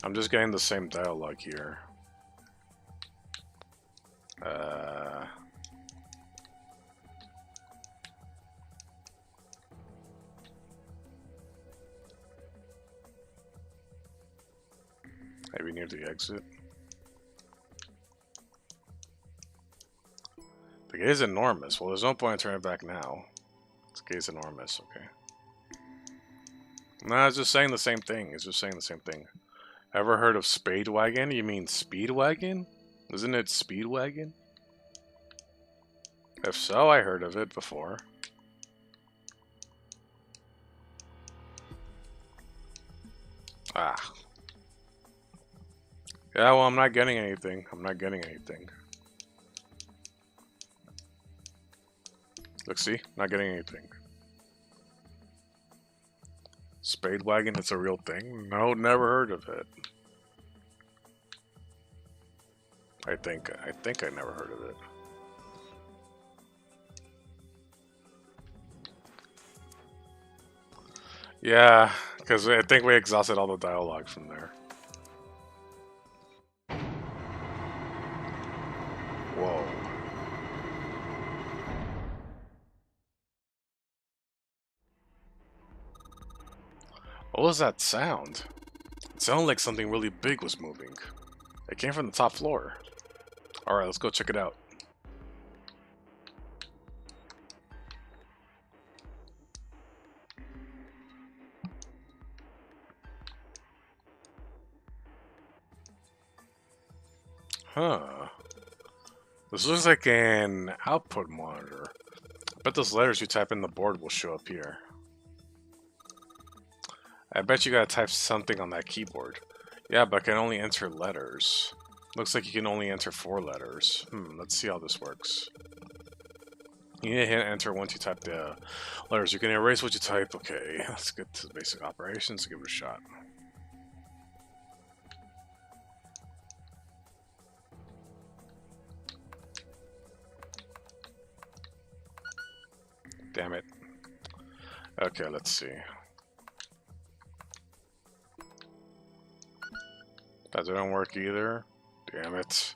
I'm just getting the same dialogue here. Maybe near the exit. The gate is enormous. Well, there's no point in turning back now. This gate is enormous, okay. No, it's just saying the same thing. It's just saying the same thing. Ever heard of Spadewagon? You mean Speedwagon? Isn't it Speedwagon? If so, I heard of it before. Ah. Yeah, well, I'm not getting anything. I'm not getting anything. Look, see? Not getting anything. Spadewagon, it's a real thing? No, never heard of it. I think I never heard of it. Yeah, because I think we exhausted all the dialogue from there. Whoa. What was that sound? It sounded like something really big was moving. It came from the top floor. Alright, let's go check it out. Huh. This looks like an output monitor. I bet those letters you type in the board will show up here. I bet you gotta type something on that keyboard. Yeah, but I can only enter letters. Looks like you can only enter 4 letters. Let's see how this works. You need to hit enter once you type the letters. You can erase what you type. Okay, let's get to the basic operations. Give it a shot. Damn it. Okay, let's see. That didn't work either. Damn it.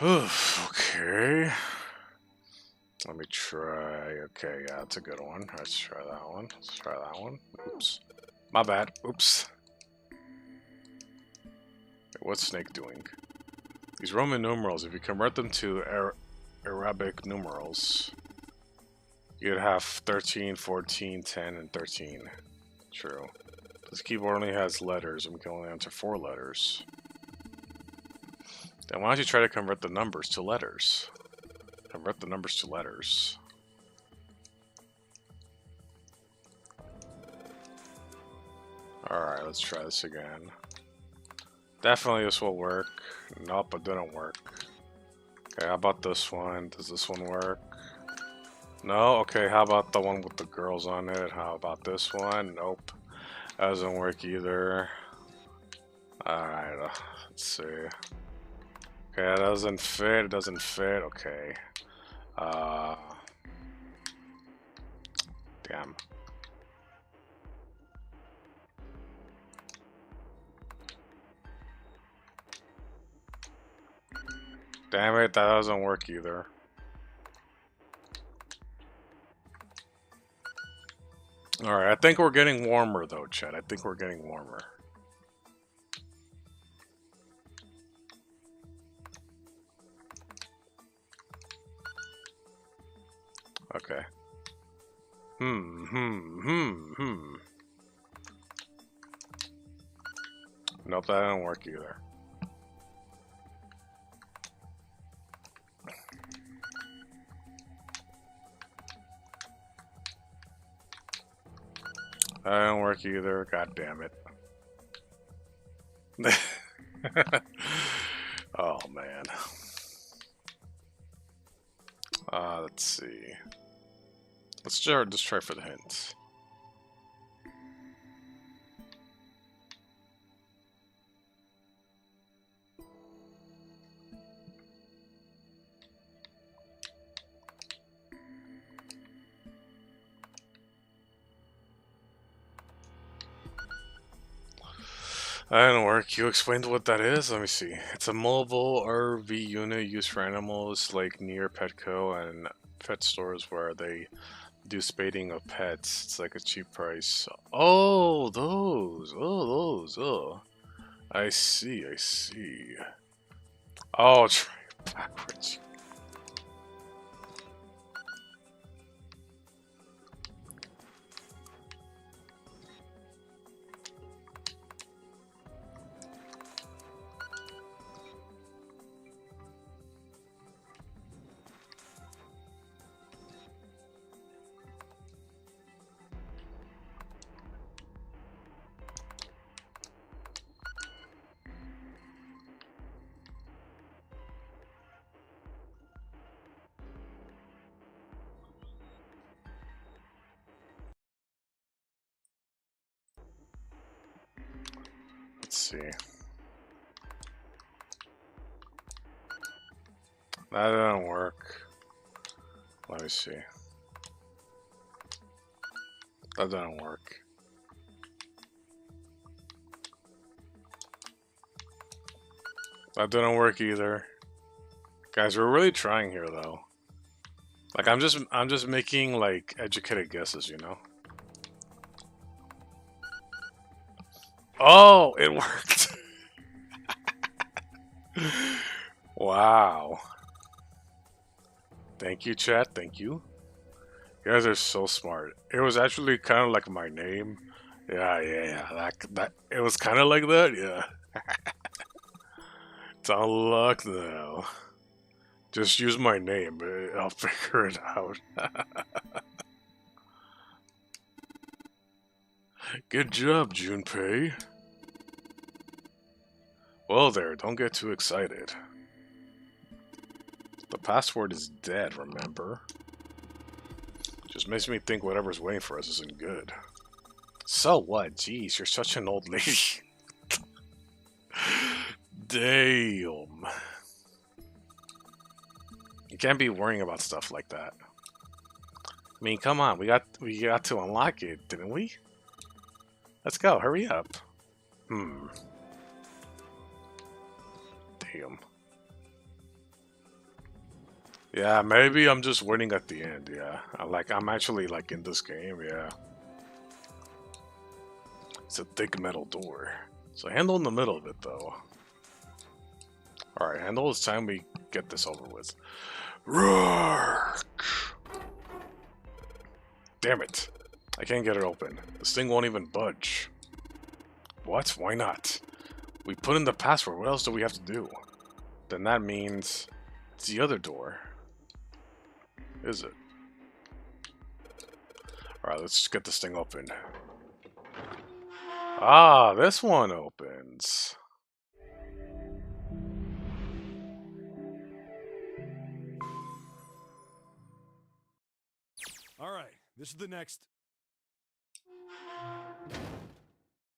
Okay. Let me try. Okay, yeah, that's a good one. Let's try that one. Let's try that one. Oops. My bad. Oops. What's Snake doing? These Roman numerals, if you convert them to Arabic numerals, you'd have 13, 14, 10, and 13. True. This keyboard only has letters, and we can only enter 4 letters. Then why don't you try to convert the numbers to letters? Convert the numbers to letters. Alright, let's try this again. Definitely this will work. Nope, it didn't work. Okay, how about this one? Does this one work? No? Okay, how about the one with the girls on it? How about this one? Nope. That doesn't work either. Alright, let's see. Okay, that doesn't fit. It doesn't fit. Okay. Damn. Damn it, that doesn't work either. Alright, I think we're getting warmer though, Chet. I think we're getting warmer. Okay. Nope, that didn't work either. That didn't work either. God damn it. Oh man. Let's see. Let's just try for the hints. That didn't work. You explained what that is? Let me see. It's a mobile RV unit used for animals like near Petco and pet stores where they do spading of pets. It's like a cheap price. Oh, those. Oh, those. Oh. I see. I see. Oh, try it backwards. Let's see. That didn't work. Let me see. That didn't work. That didn't work either. Guys, we're really trying here though. Like I'm just making like educated guesses, you know? Oh, it worked. Wow. Thank you, chat. Thank you. You guys are so smart. It was actually kind of like my name. Yeah. That it was kind of like that. Yeah. Unlock now. Just use my name. I'll figure it out. Good job, Junpei. Well there, don't get too excited. The password is dead, remember? Just makes me think whatever's waiting for us isn't good. So what? Jeez, you're such an old lady. Damn. You can't be worrying about stuff like that. I mean, come on, we got to unlock it, didn't we? Let's go, hurry up. Damn. Yeah, maybe I'm just waiting at the end, yeah. I'm actually like in this game, yeah. It's a thick metal door. So handle in the middle of it though. Alright, handle, it's time we get this over with. Roar! Damn it. I can't get it open. This thing won't even budge. What? Why not? We put in the password, what else do we have to do? Then that means it's the other door. Is it? Alright, let's just get this thing open. Ah, this one opens. Alright, this is the next.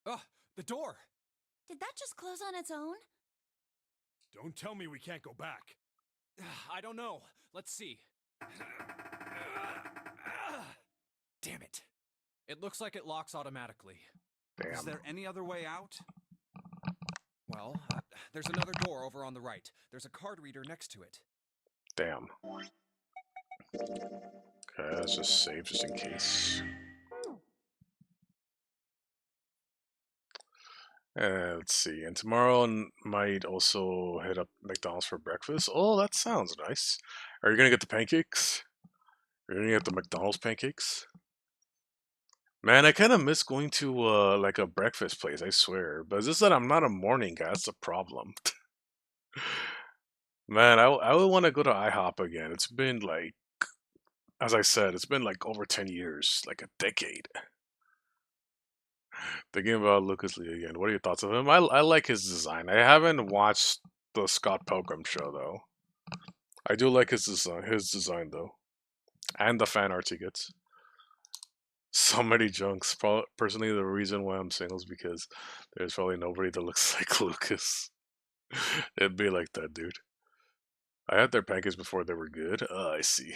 Ugh, the door! Did that just close on its own? Don't tell me we can't go back. I don't know. Let's see. Damn it. It looks like it locks automatically. Damn. Is there any other way out? Well, there's another door over on the right. There's a card reader next to it. Damn. Okay, let's just save just in case. Let's see, and tomorrow might also hit up McDonald's for breakfast. Oh, that sounds nice. Are you gonna get the pancakes? Are you gonna get the McDonald's pancakes? Man, I kind of miss going to like a breakfast place, I swear. But it's just that I'm not a morning guy, that's the problem. Man, I would want to go to IHOP again. It's been like, as I said, it's been like over 10 years, like a decade. Thinking about Lucas Lee again. What are your thoughts of him? I like his design. I haven't watched the Scott Pilgrim show though. I do like his design though, and the fan art he gets. So many junks. Personally, the reason why I'm single is because there's probably nobody that looks like Lucas. It'd be like that, dude. I had their pancakes before they were good. I see.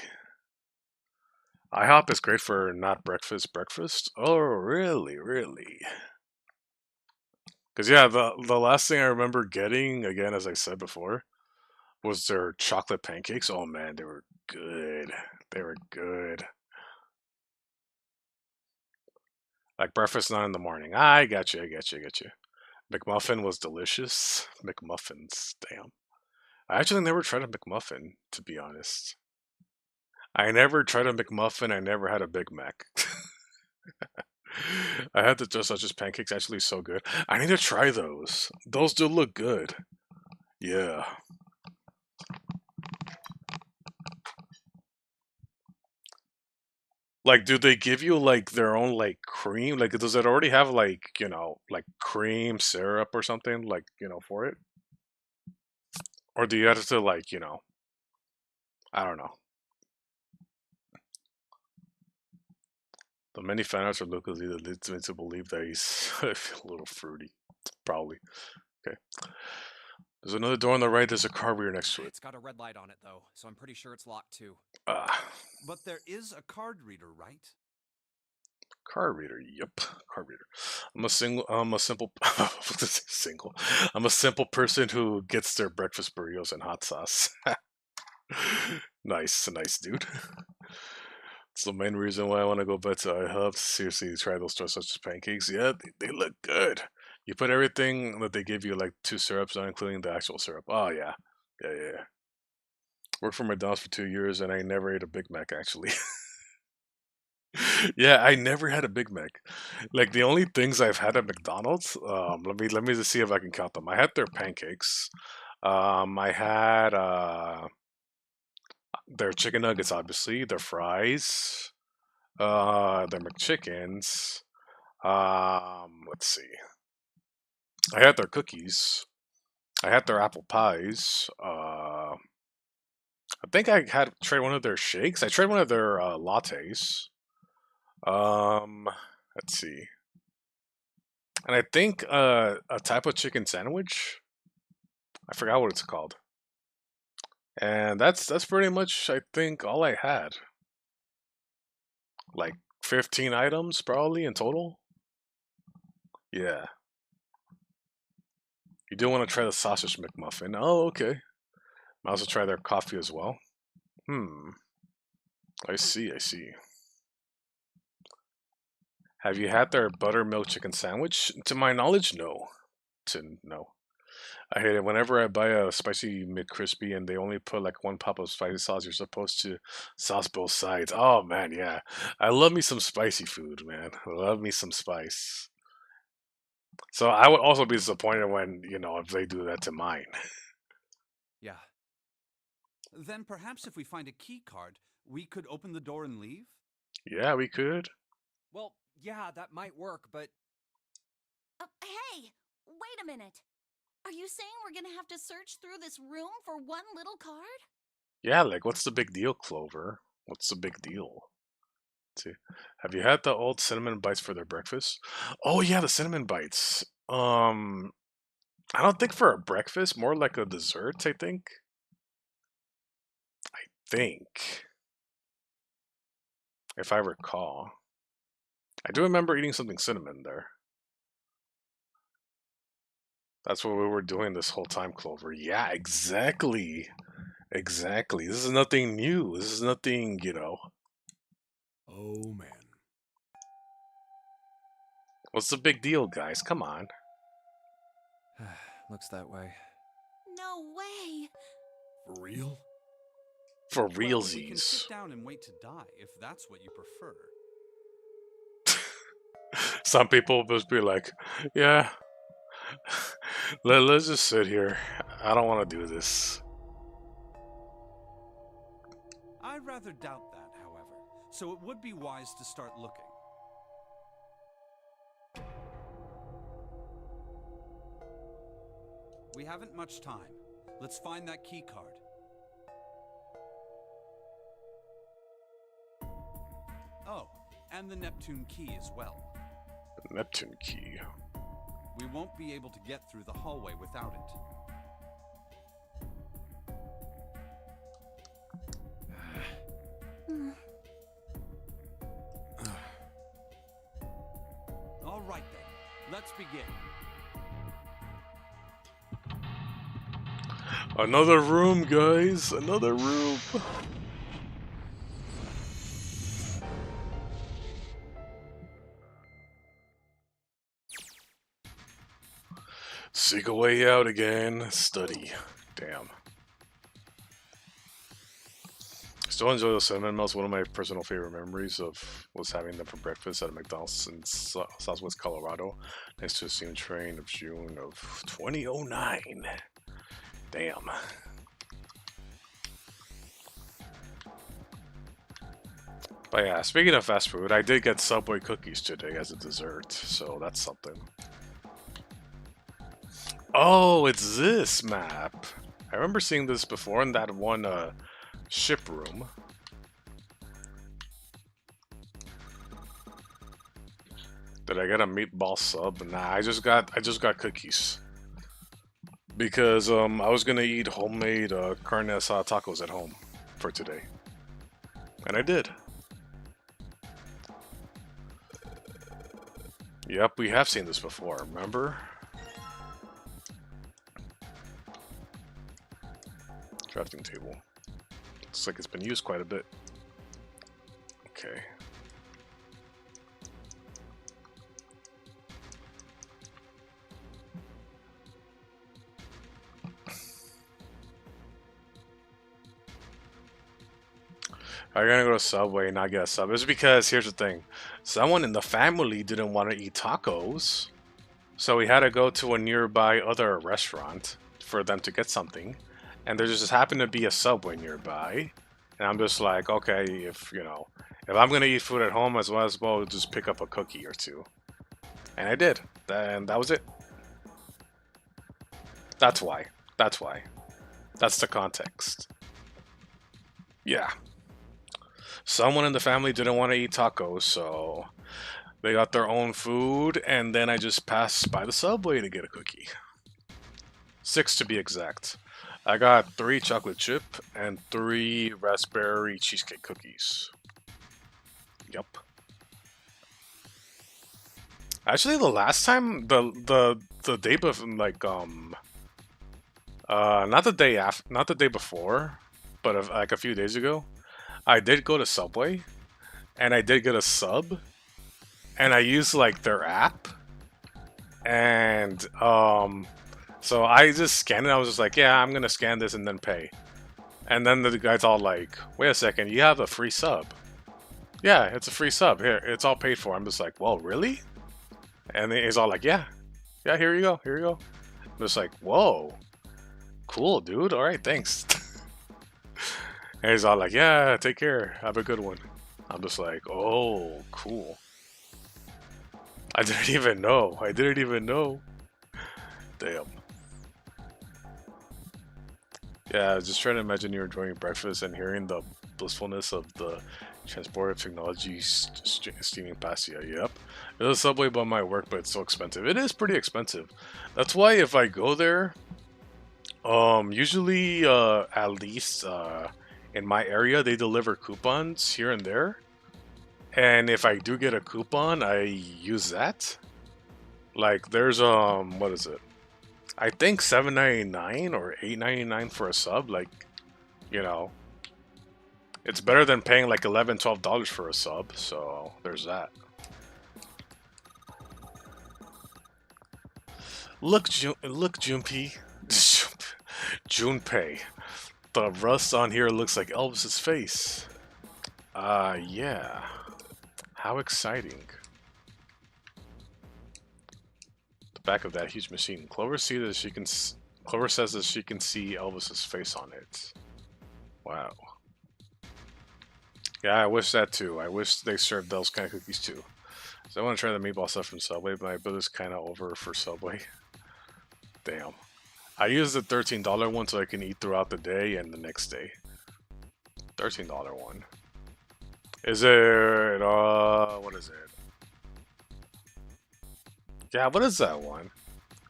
IHOP is great for not breakfast. Breakfast? Oh, really? Really? Because, yeah, the last thing I remember getting, again, as I said before, was their chocolate pancakes. Oh, man, they were good. They were good. Like breakfast, not in the morning. I got you, I got you, I got you. McMuffin was delicious. McMuffins, damn. I actually never tried a McMuffin, to be honest. I never tried a McMuffin. I never had a Big Mac. I had the Just Such pancakes, actually so good. I need to try those. Those do look good. Yeah. Like, do they give you like their own like cream? Like, does it already have like, you know, like cream syrup or something like, you know, for it? Or do you have to like, you know, I don't know. The many fan arts of Lucas either leads me to believe that he's a little fruity. Probably. Okay. There's another door on the right. There's a car reader next to it. It's got a red light on it, though, so I'm pretty sure it's locked, too. But there is a card reader, right? Card reader, yep. Card reader. I'm a simple single. I'm a simple person who gets their breakfast burritos and hot sauce. Nice, nice dude. It's the main reason why I want to go back to IHOP. Seriously, try those Just Such pancakes. Yeah, they look good. You put everything that they give you, like 2 syrups, not including the actual syrup. Oh yeah, yeah. Worked for McDonald's for 2 years, and I never ate a Big Mac actually. Yeah, I never had a Big Mac. Like the only things I've had at McDonald's, let me just see if I can count them. I had their pancakes. I had their chicken nuggets, obviously, their fries, their McChickens. Let's see. I had their cookies. I had their apple pies. I think I had tried one of their shakes. I tried one of their lattes. Um, let's see. And I think a type of chicken sandwich. I forgot what it's called. And that's pretty much I think all I had. Like 15 items probably in total. Yeah. You do want to try the sausage McMuffin. Oh, okay. I also try their coffee as well. Hmm. I see, I see. Have you had their buttermilk chicken sandwich? To my knowledge, no. No. I hate it. Whenever I buy a spicy McCrispy and they only put like one pop of spicy sauce, you're supposed to sauce both sides. Oh man, yeah. I love me some spicy food, man. I love me some spice. So I would also be disappointed when, if they do that to mine. Yeah. Then perhaps if we find a key card, we could open the door and leave? Yeah, we could. Well, yeah, that might work, but Hey, wait a minute. Are you saying we're gonna have to search through this room for one little card? Yeah, like what's the big deal, Clover? What's the big deal? Let's see. Have you had the old cinnamon bites for their breakfast? Oh yeah, the cinnamon bites. I don't think for a breakfast, more like a dessert, I think. I think. If I recall. I do remember eating something cinnamon there. That's what we were doing this whole time, Clover. Yeah, exactly. Exactly. This is nothing new. This is nothing, Oh man. What's the big deal, guys? Come on. Looks that way. No way. For real? For Well, we can realsies. sit down and wait to die, if that's what you prefer. Some people will just be like, yeah, let's just sit here. I don't want to do this. I rather doubt that, however, so it would be wise to start looking. We haven't much time. Let's find that key card. Oh, and the Neptune key as well. The Neptune key. We won't be able to get through the hallway without it. All right then, let's begin. Another room, guys. Another room. Seek a way out again. Study. Damn. Still enjoy those cinnamon melts. One of my personal favorite memories of was having them for breakfast at a McDonald's in Southwest Colorado, next to a steam train of June of 2009. Damn. But yeah, speaking of fast food, I did get Subway cookies today as a dessert, so that's something. Oh, it's this map. I remember seeing this before in that one ship room. Did I get a meatball sub? Nah, I just got cookies. Because I was gonna eat homemade carne asada tacos at home for today. And I did. Yep, we have seen this before, remember? Crafting table. Looks like it's been used quite a bit. Okay. I'm gonna go to Subway and not get a sub. It's because, here's the thing. Someone in the family didn't want to eat tacos. So we had to go to a nearby other restaurant for them to get something, and there just happened to be a Subway nearby, and I'm just like, okay, if if I'm gonna eat food at home, as well just pick up a cookie or two, and I did, and that was it. That's why. That's why. That's the context. Yeah. Someone in the family didn't want to eat tacos, so they got their own food, and then I just passed by the Subway to get a cookie. 6 to be exact. I got 3 chocolate chip and 3 raspberry cheesecake cookies. Yep. Actually, the last time, the day before, like not the day after, not the day before, but like a few days ago, I did go to Subway, and I did get a sub, and I used like their app, and so I just scanned it. I was just like, yeah, I'm gonna scan this and then pay. And then the guy's all like, wait a second, you have a free sub. Yeah, it's a free sub. Here, it's all paid for. I'm just like, well, really? And then he's all like, yeah, here you go, here you go. I'm just like, whoa, cool, dude. All right, thanks. And he's all like, yeah, take care, have a good one. I'm just like, oh, cool. I didn't even know. I didn't even know. Damn. Yeah, I was just trying to imagine you're enjoying breakfast and hearing the blissfulness of the transportive technology steaming past you. Yep. There's a Subway by my work, but it's so expensive. It is pretty expensive. That's why if I go there, usually at least in my area, they deliver coupons here and there. And if I do get a coupon, I use that. Like there's what is it? I think $7.99 or $8.99 for a sub. Like, it's better than paying like $11, $12 for a sub. So there's that. Look, Junpei. Junpei. The rust on here looks like Elvis's face. Yeah. How exciting. The back of that huge machine. Clover says that she can see Elvis's face on it. Wow. Yeah, I wish that too. I wish they served those kind of cookies too. So I want to try the meatball stuff from Subway, but my bill is kind of over for Subway. Damn. I use the $13 one so I can eat throughout the day and the next day. $13 one. Is it, what is it? Yeah, what is that one?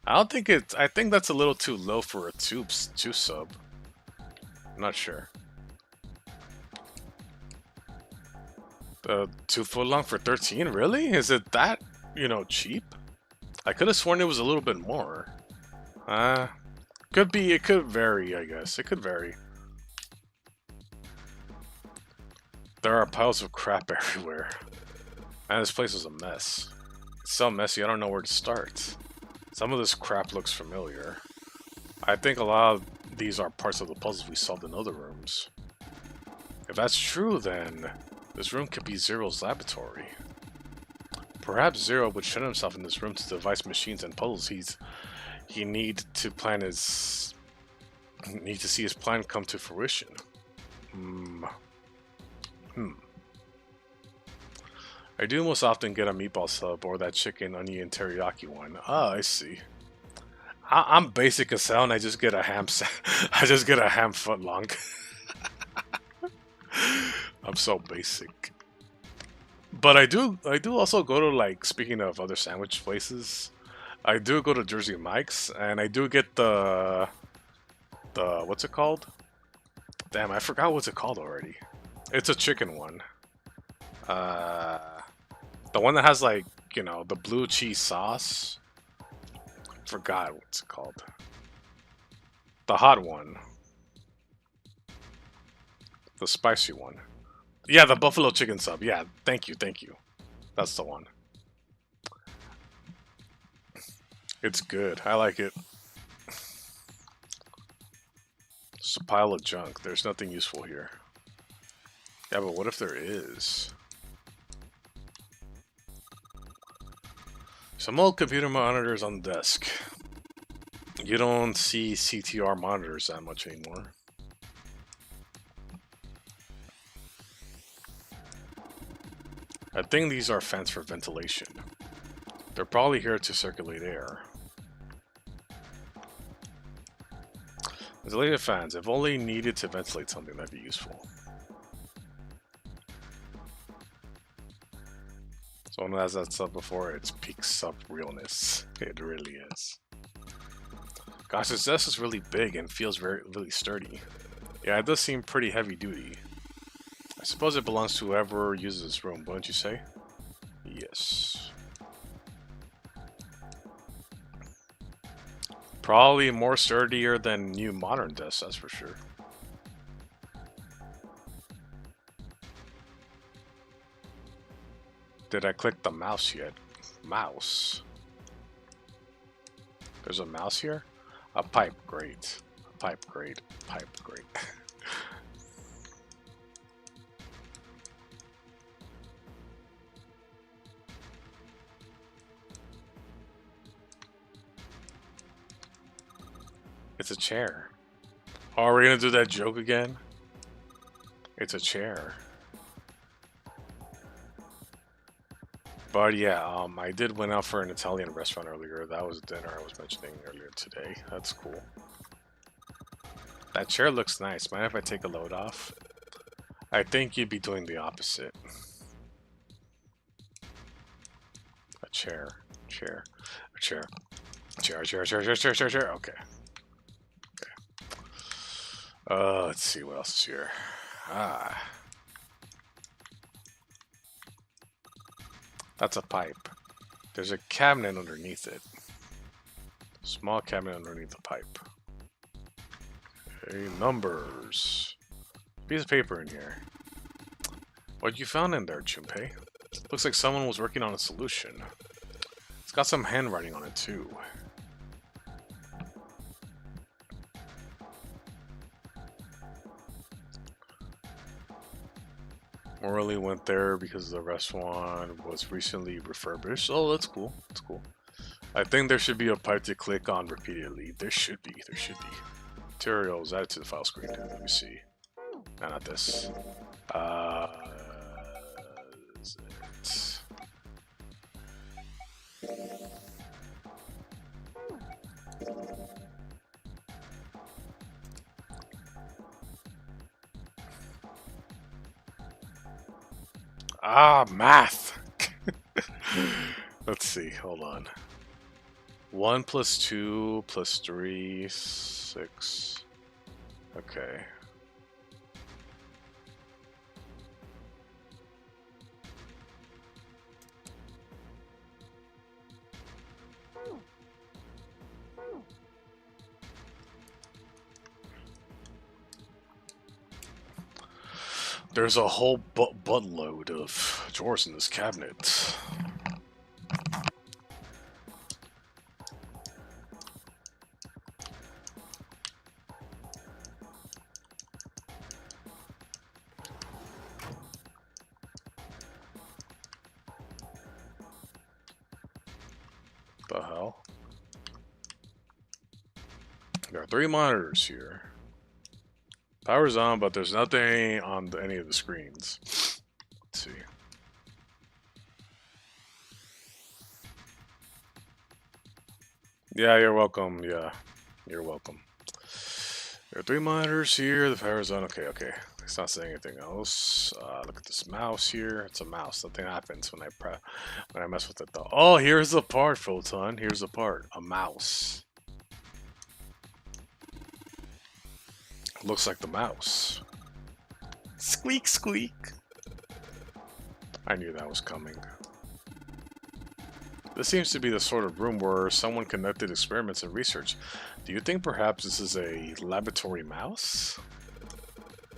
I don't think it's, I think that's a little too low for a two sub. I'm not sure. 2 foot long for 13? Really? Is it that, cheap? I could have sworn it was a little bit more. Could be, it could vary, I guess. It could vary. There are piles of crap everywhere. Man, this place is a mess. It's so messy, I don't know where to start. Some of this crap looks familiar. I think a lot of these are parts of the puzzles we solved in other rooms. If that's true, then this room could be Zero's laboratory. Perhaps Zero would shut himself in this room to devise machines and puzzles he need to see his plan come to fruition. I do most often get a meatball sub or that chicken onion teriyaki one. Ah, I see. I'm basic as hell and I just get a ham I just get a ham foot long. I'm so basic. But I do also go to, like, speaking of other sandwich places, I do go to Jersey Mike's and I do get the what's it called? Damn, I forgot what's it called already. It's a chicken one. The one that has, like, the blue cheese sauce. Forgot what's it called. The hot one. The spicy one. Yeah, the buffalo chicken sub. Yeah, thank you. That's the one. It's good. I like it. It's a pile of junk. There's nothing useful here. Yeah, but what if there is? Some old computer monitors on the desk. You don't see CTR monitors that much anymore. I think these are fans for ventilation. They're probably here to circulate air. Ventilated fans, if only needed to ventilate something, that'd be useful. So as I said before, it's peak sub realness. It really is. Gosh, this desk is really big and feels really sturdy. Yeah, it does seem pretty heavy duty. I suppose it belongs to whoever uses this room, wouldn't you say? Yes. Probably more sturdier than new modern desks, that's for sure. Did I click the mouse yet? Mouse. There's a mouse here? A pipe, great. A pipe, great. Pipe, great. It's a chair. Oh, are we gonna do that joke again? It's a chair. But yeah, I did went out for an Italian restaurant earlier. That was dinner I was mentioning earlier today. That's cool. That chair looks nice. Mind if I take a load off? I think you'd be doing the opposite. A chair. Chair. A chair. Chair, chair, chair, chair, chair, chair, chair. Okay. Let's see what else is here. Ah. That's a pipe. There's a cabinet underneath it. Small cabinet underneath the pipe. Okay, numbers. Piece of paper in here. What you found in there, Junpei? Looks like someone was working on a solution. It's got some handwriting on it too. Morley went there because the restaurant was recently refurbished. Oh, that's cool. That's cool. I think there should be a pipe to click on repeatedly. There should be. There should be. Materials added to the file screen. Let me see. No, not this. Is it? Ah, math. Let's see. Hold on. 1 plus 2 plus 3, 6. Okay. There's a whole buttload of drawers in this cabinet. The hell? There are 3 monitors here. Power's on, but there's nothing on any of the screens. Let's see. Yeah, you're welcome. Yeah, you're welcome. There are 3 monitors here. The power's on. Okay, okay. It's not saying anything else. Look at this mouse here. It's a mouse. Nothing happens when I mess with it though. Oh, here's the part, Photon. Here's the part. A mouse. Looks like the mouse. Squeak, squeak. I knew that was coming. This seems to be the sort of room where someone conducted experiments and research. Do you think perhaps this is a laboratory mouse?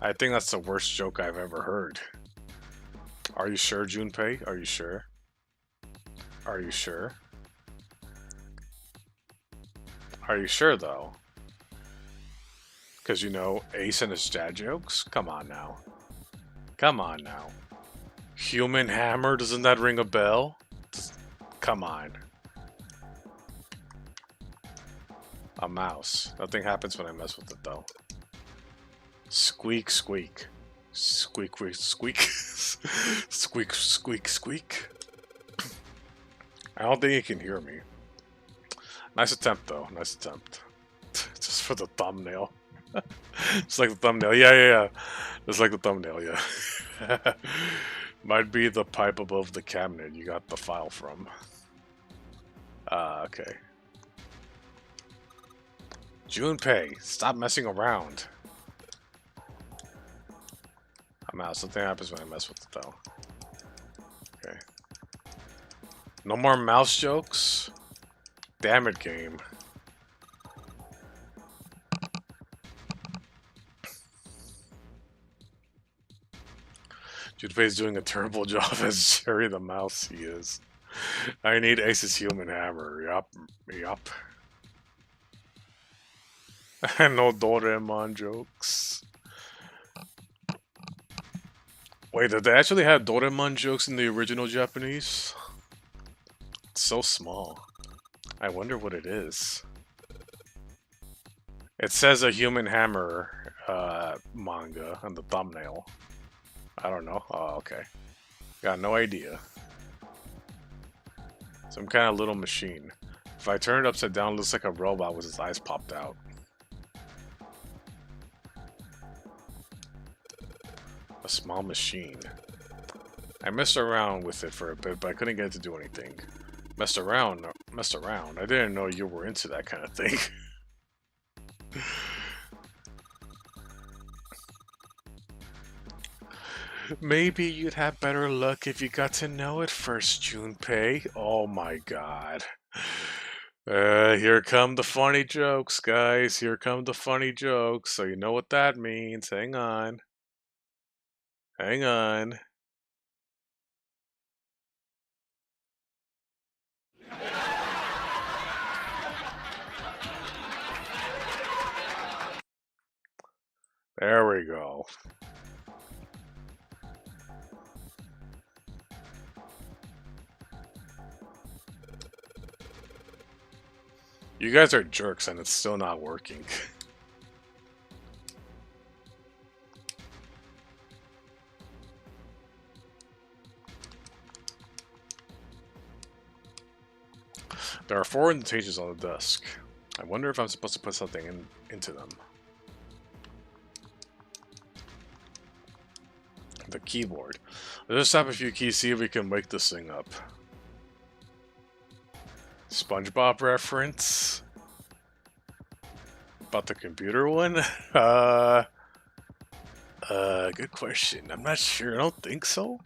I think that's the worst joke I've ever heard. Are you sure, Junpei? Are you sure? Are you sure? Are you sure, though? Because, you know, Ace and his dad jokes? Come on now. Come on now. Human Hammer, doesn't that ring a bell? Come on. A mouse. Nothing happens when I mess with it though. Squeak, squeak. Squeak, squeak, squeak. Squeak, squeak, squeak. I don't think he can hear me. Nice attempt though. Nice attempt. Just for the thumbnail. Just like the thumbnail. Yeah. Just like the thumbnail, yeah. Might be the pipe above the cabinet you got the file from. Okay. Junpei, stop messing around. I'm out. Something happens when I mess with it, though. Okay. No more mouse jokes? Damn it, game. Junpei's doing a terrible job as Jerry the Mouse, he is. I need Ace's human hammer. Yup. No Doraemon jokes. Wait, did they actually have Doraemon jokes in the original Japanese? It's so small. I wonder what it is. It says a human hammer manga on the thumbnail. I don't know. Oh, okay. Got no idea. Some kind of little machine. If I turn it upside down, it looks like a robot with his eyes popped out. A small machine. I messed around with it for a bit, but I couldn't get it to do anything. Messed around. I didn't know you were into that kind of thing. Maybe you'd have better luck if you got to know it first, Junpei. Oh my god. Here come the funny jokes, guys. Here come the funny jokes. So you know what that means. Hang on. Hang on. There we go. You guys are jerks and it's still not working. There are 4 indentations on the desk. I wonder if I'm supposed to put something into them. The keyboard. Let's just tap a few keys, see if we can wake this thing up. SpongeBob reference? About the computer one? Good question. I'm not sure. I don't think so.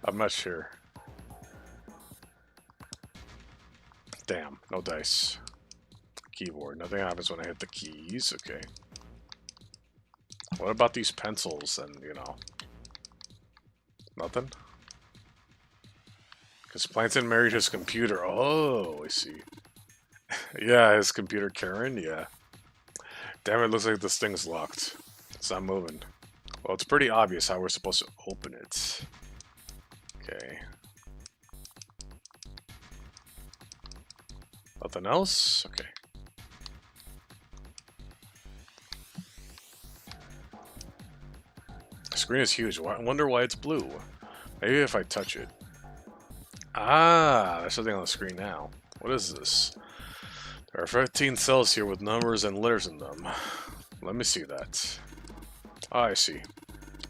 I'm not sure. Damn, no dice. Keyboard. Nothing happens when I hit the keys. Okay. What about these pencils and, you know? Nothing? Because Plankton married his computer. Oh, I see. Yeah, his computer Karen, yeah. Damn, it looks like this thing's locked. It's not moving. Well, it's pretty obvious how we're supposed to open it. Okay. Nothing else? Okay. The screen is huge. I wonder why it's blue. Maybe if I touch it. Ah, there's something on the screen now. What is this? There are 15 cells here with numbers and letters in them. Let me see that. Oh, I see.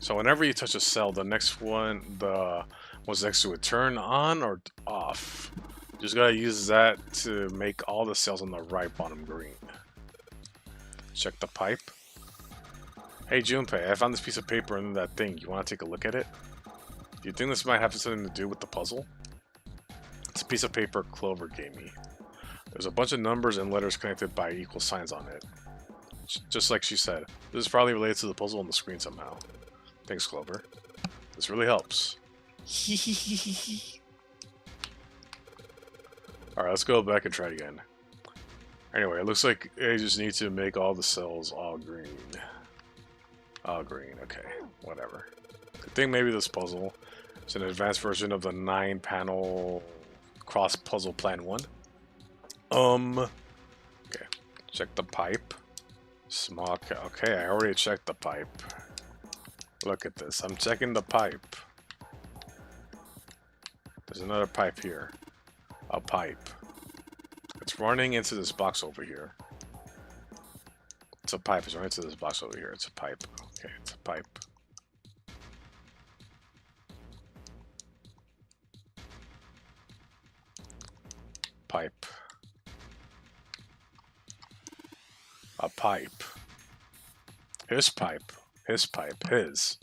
So whenever you touch a cell, the next one, the one's next to it, turn on or off. Just gotta use that to make all the cells on the right bottom green. Check the pipe. Hey Junpei, I found this piece of paper in that thing. You wanna take a look at it? Do you think this might have something to do with the puzzle? It's a piece of paper Clover gave me. There's a bunch of numbers and letters connected by equal signs on it. Just like she said, this is probably related to the puzzle on the screen somehow. Thanks, Clover. This really helps. Alright, let's go back and try it again. Anyway, it looks like I just need to make all the cells all green. All green, okay. Whatever. I think maybe this puzzle is an advanced version of the 9-panel cross puzzle plan 1. Okay. Check the pipe. Small. Okay, I already checked the pipe. Look at this. I'm checking the pipe. There's another pipe here. A pipe. It's running into this box over here. It's a pipe. It's running into this box over here. It's a pipe. Okay, it's a pipe. Pipe. A pipe. His pipe. His pipe. His.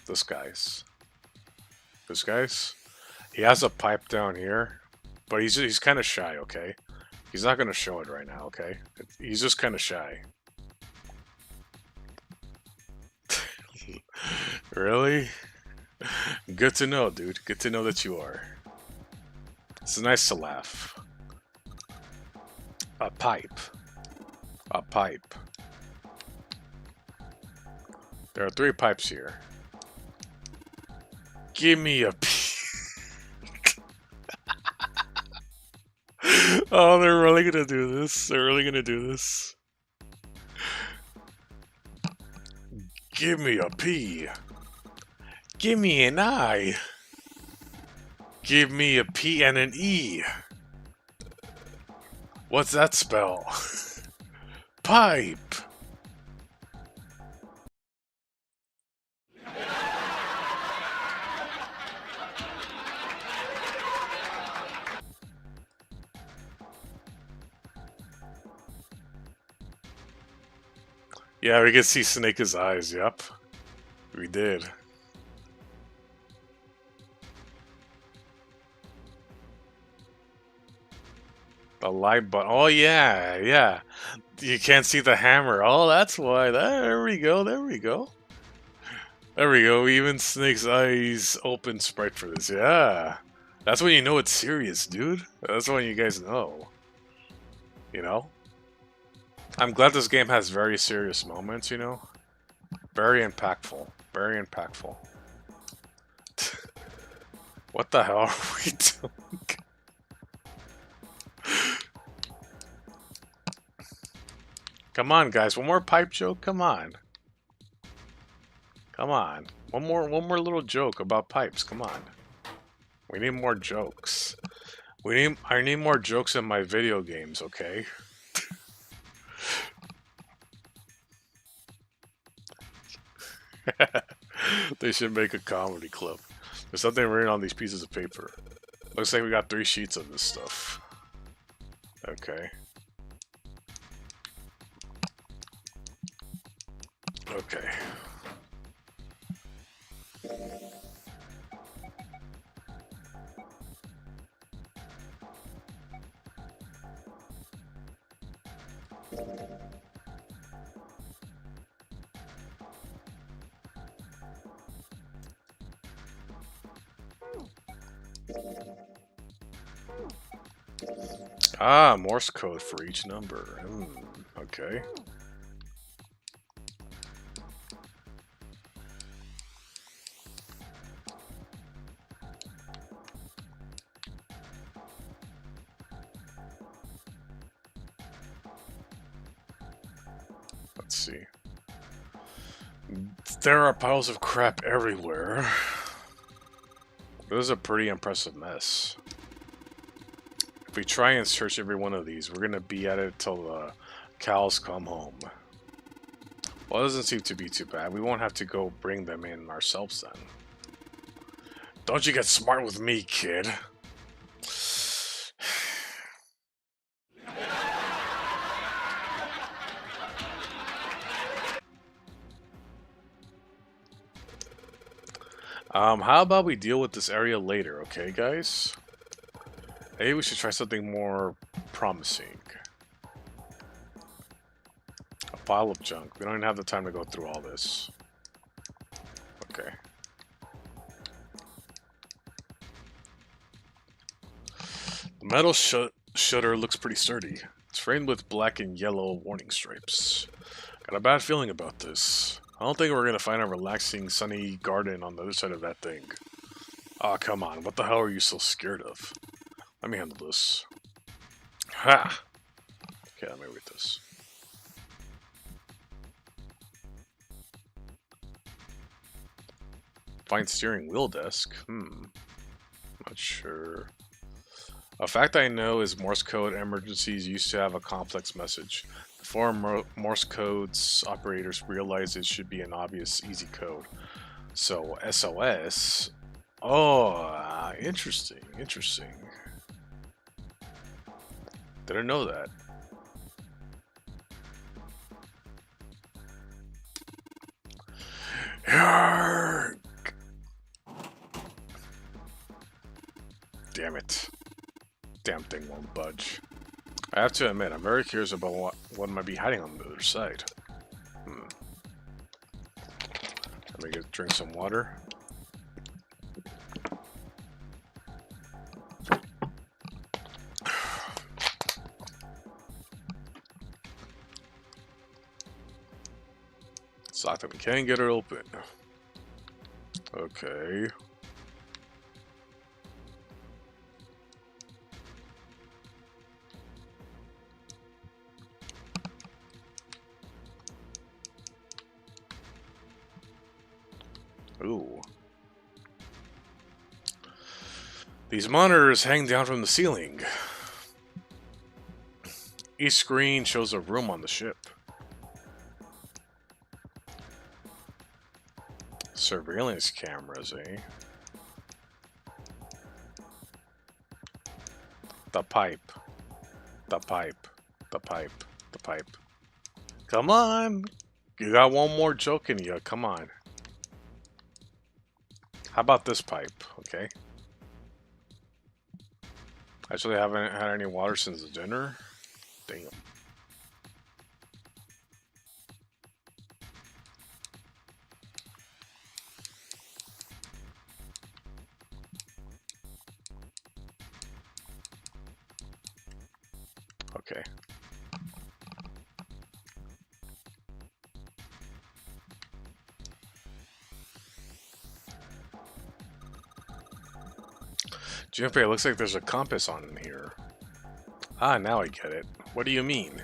This guy's. This guy's. He has a pipe down here, but he's kind of shy, okay? He's not going to show it right now, okay? He's just kind of shy. Really? Good to know, dude. Good to know that you are. It's nice to laugh. A pipe. A pipe. There are 3 pipes here. Give me a Oh, they're really gonna do this. They're really gonna do this. Give me a P. Give me an I. Give me a P and an E. What's that spell? Pipe. Yeah, we can see Snake's eyes, yep. We did. The light button. Oh, yeah, yeah. You can't see the hammer. Oh, that's why. There we go, there we go. There we go. Even Snake's eyes open sprite for this. Yeah. That's when you know it's serious, dude. That's when you guys know. You know? I'm glad this game has very serious moments, you know? Very impactful. Very impactful. What the hell are we doing? Come on, guys. One more pipe joke? Come on. Come on. One more little joke about pipes. Come on. We need more jokes. I need more jokes in my video games, okay? They should make a comedy clip. There's something written on these pieces of paper. Looks like we got 3 sheets of this stuff. Okay. Okay. Ah, Morse code for each number. Okay. Let's see. There are piles of crap everywhere. This is a pretty impressive mess. If we try and search every one of these, we're gonna be at it till the cows come home. Well, it doesn't seem to be too bad. We won't have to go bring them in ourselves then. Don't you get smart with me, kid. How about we deal with this area later, okay, guys? Maybe we should try something more promising. A pile of junk. We don't even have the time to go through all this. Okay. The metal shutter looks pretty sturdy. It's framed with black and yellow warning stripes. Got a bad feeling about this. I don't think we're gonna find a relaxing, sunny garden on the other side of that thing. Aw, oh, come on. What the hell are you so scared of? Let me handle this. Ha! Okay, let me read this. Find steering wheel desk. Not sure. A fact I know is Morse code emergencies used to have a complex message. Before Morse code's operators realized it should be an obvious, easy code. So SOS. Oh, interesting. Interesting. Didn't know that. Damn it. Damn thing won't budge. I have to admit, I'm very curious about what might be hiding on the other side. Let me drink some water. It's locked up. We can't get it open. Okay. Ooh. These monitors hang down from the ceiling. Each screen shows a room on the ship. Surveillance cameras, eh? The pipe. The pipe. The pipe. The pipe. Come on! You got one more joke in you. Come on. How about this pipe? Okay. Actually, haven't had any water since dinner. Damn. Okay. Junpei, it looks like there's a compass on here. Ah, now I get it. What do you mean?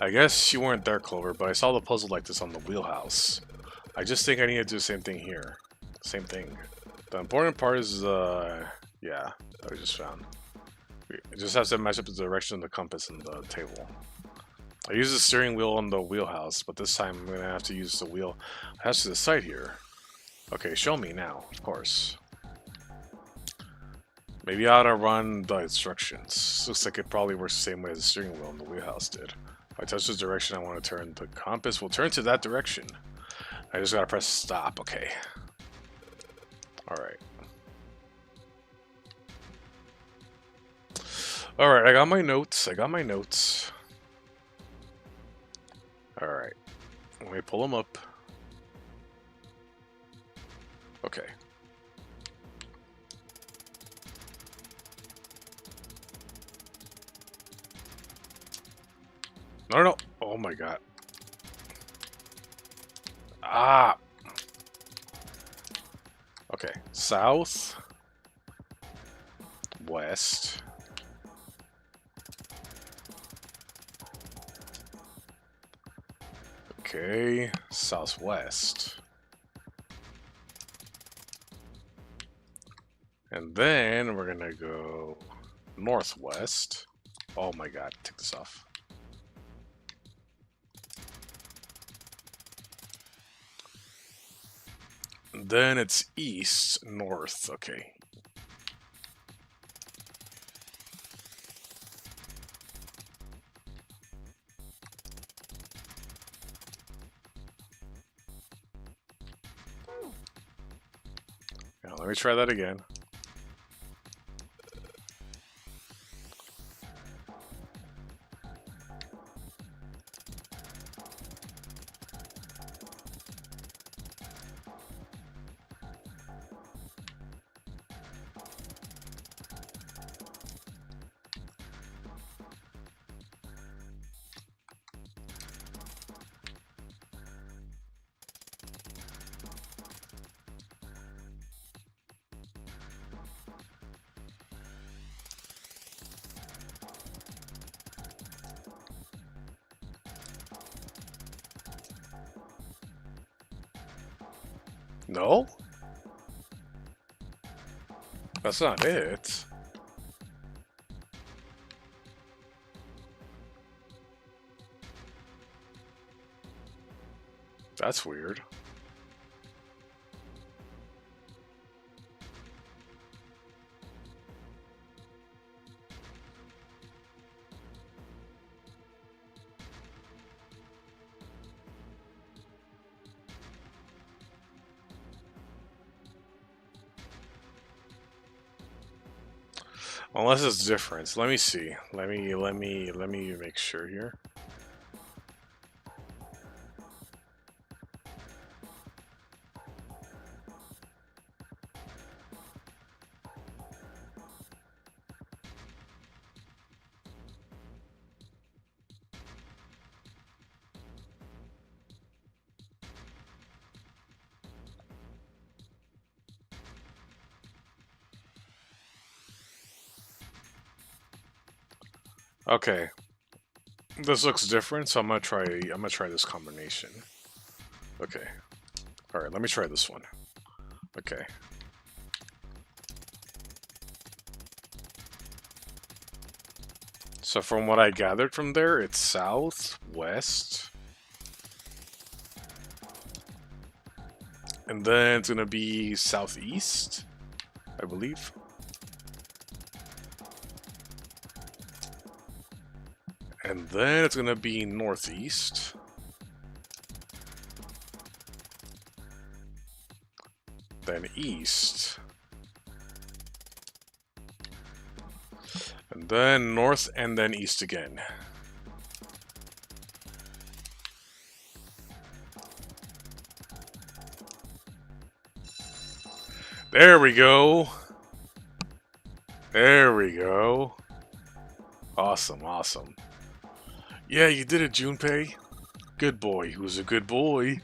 I guess you weren't there, Clover, but I saw the puzzle like this on the wheelhouse. I just think I need to do the same thing here. Same thing. The important part is, yeah, that we just found. It just has to match up the direction of the compass in the table. I used the steering wheel on the wheelhouse, but this time I'm going to have to use the wheel attached to the side here. Okay, show me now, of course. Maybe I ought to run the instructions. Looks like it probably works the same way as the steering wheel in the wheelhouse did. If I touch this direction I want to turn, the compass will turn to that direction. I just gotta press stop, okay. Alright. Alright, I got my notes. Alright. Let me pull them up. Okay. No. Oh my god. Ah! Okay. South. West. Okay. Southwest. And then we're gonna go northwest. Oh my god, take this off. Then it's east, north, okay. Now let me try that again. No? That's not it. That's weird. Unless it's different. Let me see. Let me make sure here. Okay. This looks different, so I'm gonna try this combination. Okay. Alright, let me try this one. Okay. So from what I gathered from there, it's south, west, and then it's gonna be southeast, I believe. And then it's gonna be northeast. Then east. And then north and then east again. There we go. There we go. Awesome, awesome. Yeah, you did it, Junpei. Good boy. Who's a good boy?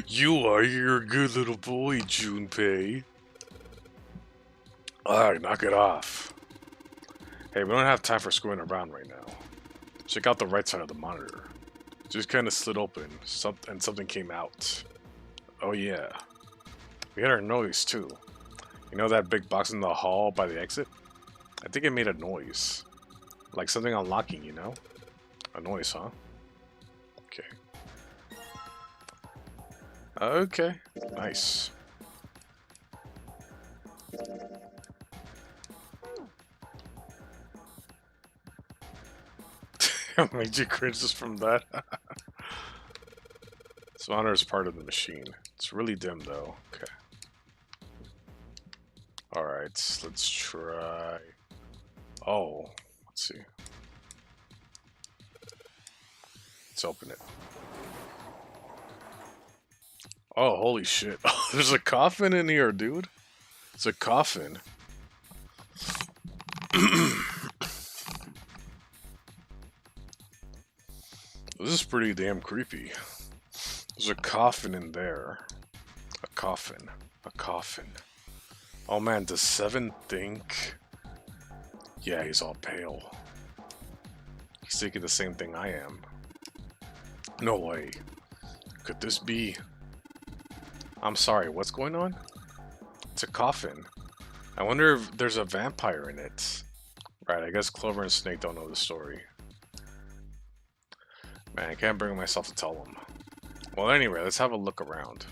You are. You're a good little boy, Junpei. Alright, knock it off. Hey, we don't have time for screwing around right now. Check out the right side of the monitor. Just kind of slid open, and something came out. Oh yeah. We had our noise too. You know that big box in the hall by the exit? I think it made a noise. Like something unlocking, you know? A noise, huh? Okay. Okay. Nice. Made you cringe just from that? This monitor is part of the machine. It's really dim though. Okay. Alright, let's try... Oh, let's see. Let's open it. Oh, holy shit. Oh, there's a coffin in here, dude. It's a coffin. This is pretty damn creepy. There's a coffin in there. A coffin. A coffin. Oh man, does Seven think... Yeah, he's all pale. He's thinking the same thing I am. No way. Could this be... I'm sorry, what's going on? It's a coffin. I wonder if there's a vampire in it. Right, I guess Clover and Snake don't know the story. Man, I can't bring myself to tell them. Well, anyway, let's have a look around.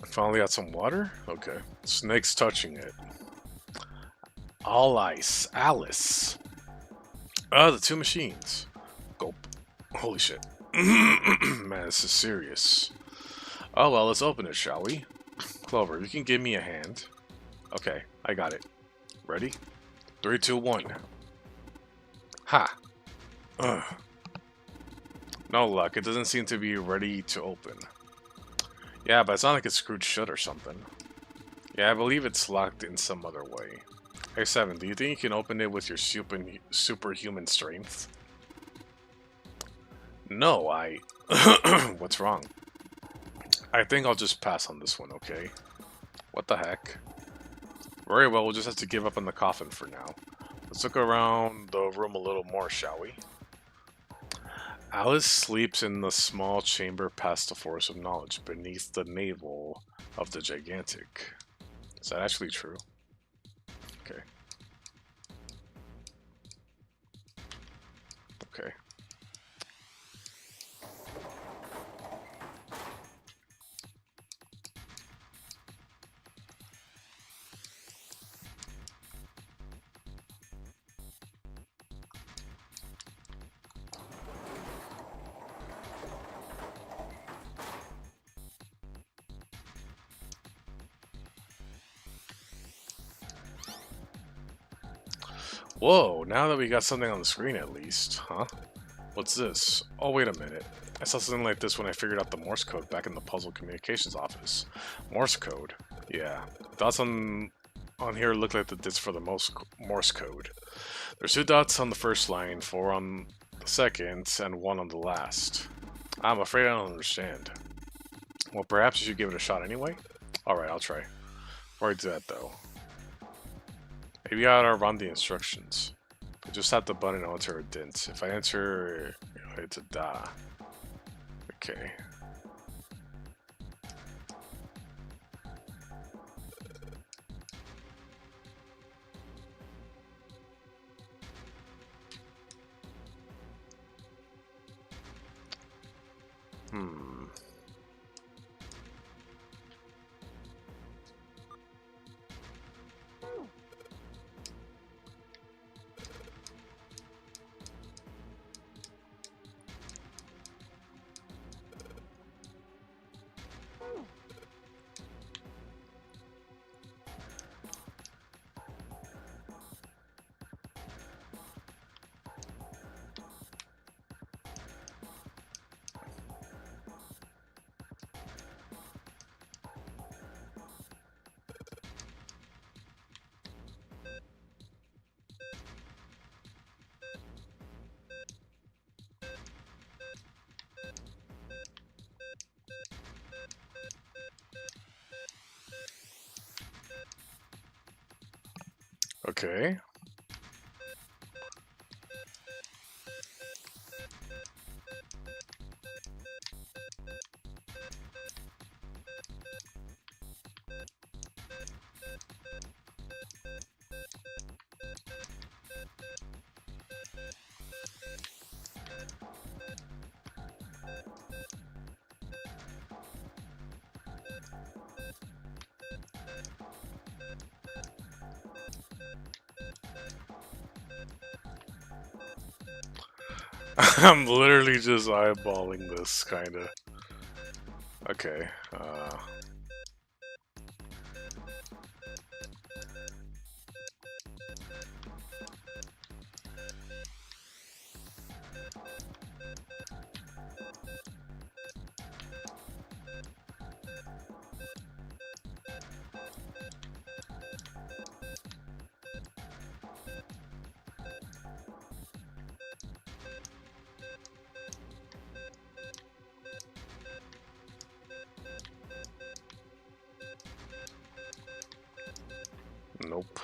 Finally got some water? Okay. Snake's touching it. All ice. Alice. Oh, the two machines. Gulp. Holy shit. Man, this is serious. Oh, well, let's open it, shall we? Clover, you can give me a hand. Okay, I got it. Ready? 3, 2, 1. Ha! Ugh. No luck. It doesn't seem to be ready to open. Yeah, but it's not like it's screwed shut or something. Yeah, I believe it's locked in some other way. Hey, 7, do you think you can open it with your superhuman strength? No, I... What's wrong? I think I'll just pass on this one, okay? What the heck? Very well, we'll just have to give up on the coffin for now. Let's look around the room a little more, shall we? Alice sleeps in the small chamber past the forest of knowledge, beneath the navel of the gigantic. Is that actually true? Okay. Okay. Whoa, now that we got something on the screen at least, huh? What's this? Oh, wait a minute. I saw something like this when I figured out the Morse code back in the puzzle communications office. Morse code? Yeah. Dots on here look like the bits for the Morse code. There's 2 dots on the first line, 4 on the second, and 1 on the last. I'm afraid I don't understand. Well, perhaps you should give it a shot anyway? Alright, I'll try. Before I do that, though, maybe I ought to run the instructions. I just have the button to enter a dint. If I enter, it's a da. Okay. Okay. I'm literally just eyeballing this, kinda. Okay, nope.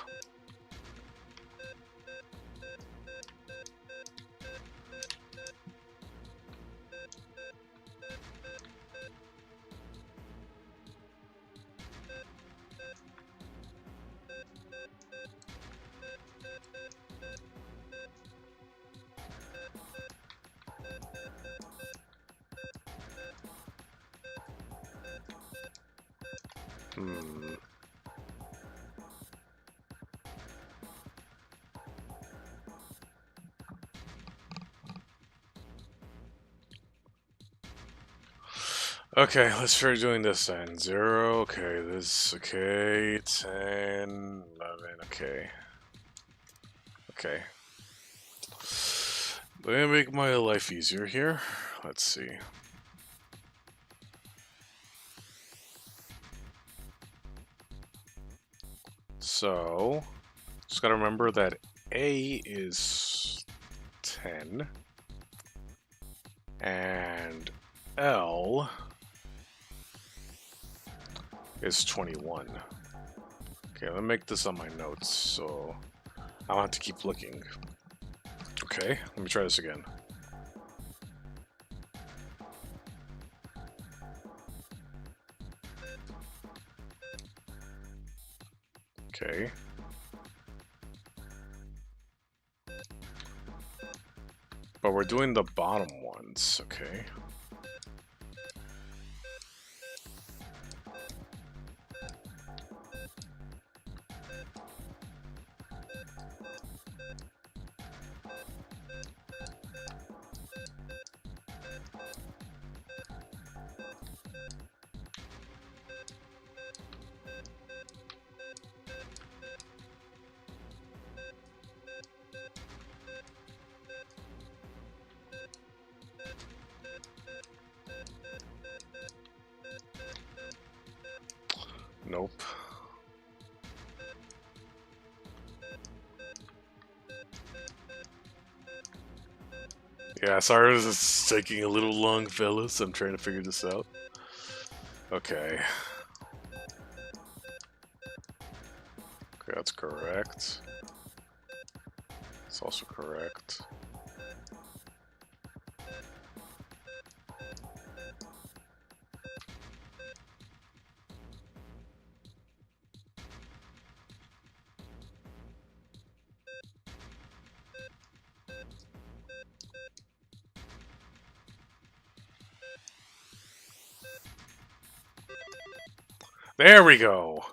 Hmm. Okay, let's try doing this then. 0, okay, this, okay, 10, 11, okay. Okay. Let me make my life easier here. Let's see. So, just gotta remember that A is 10, and L is 21. Okay, let me make this on my notes, so I don't have to keep looking. Okay, let me try this again. Okay. But we're doing the bottom ones, okay. Nope. Yeah, sorry this is taking a little long, fellas. I'm trying to figure this out. Okay. Okay, that's correct. It's also correct. There we go!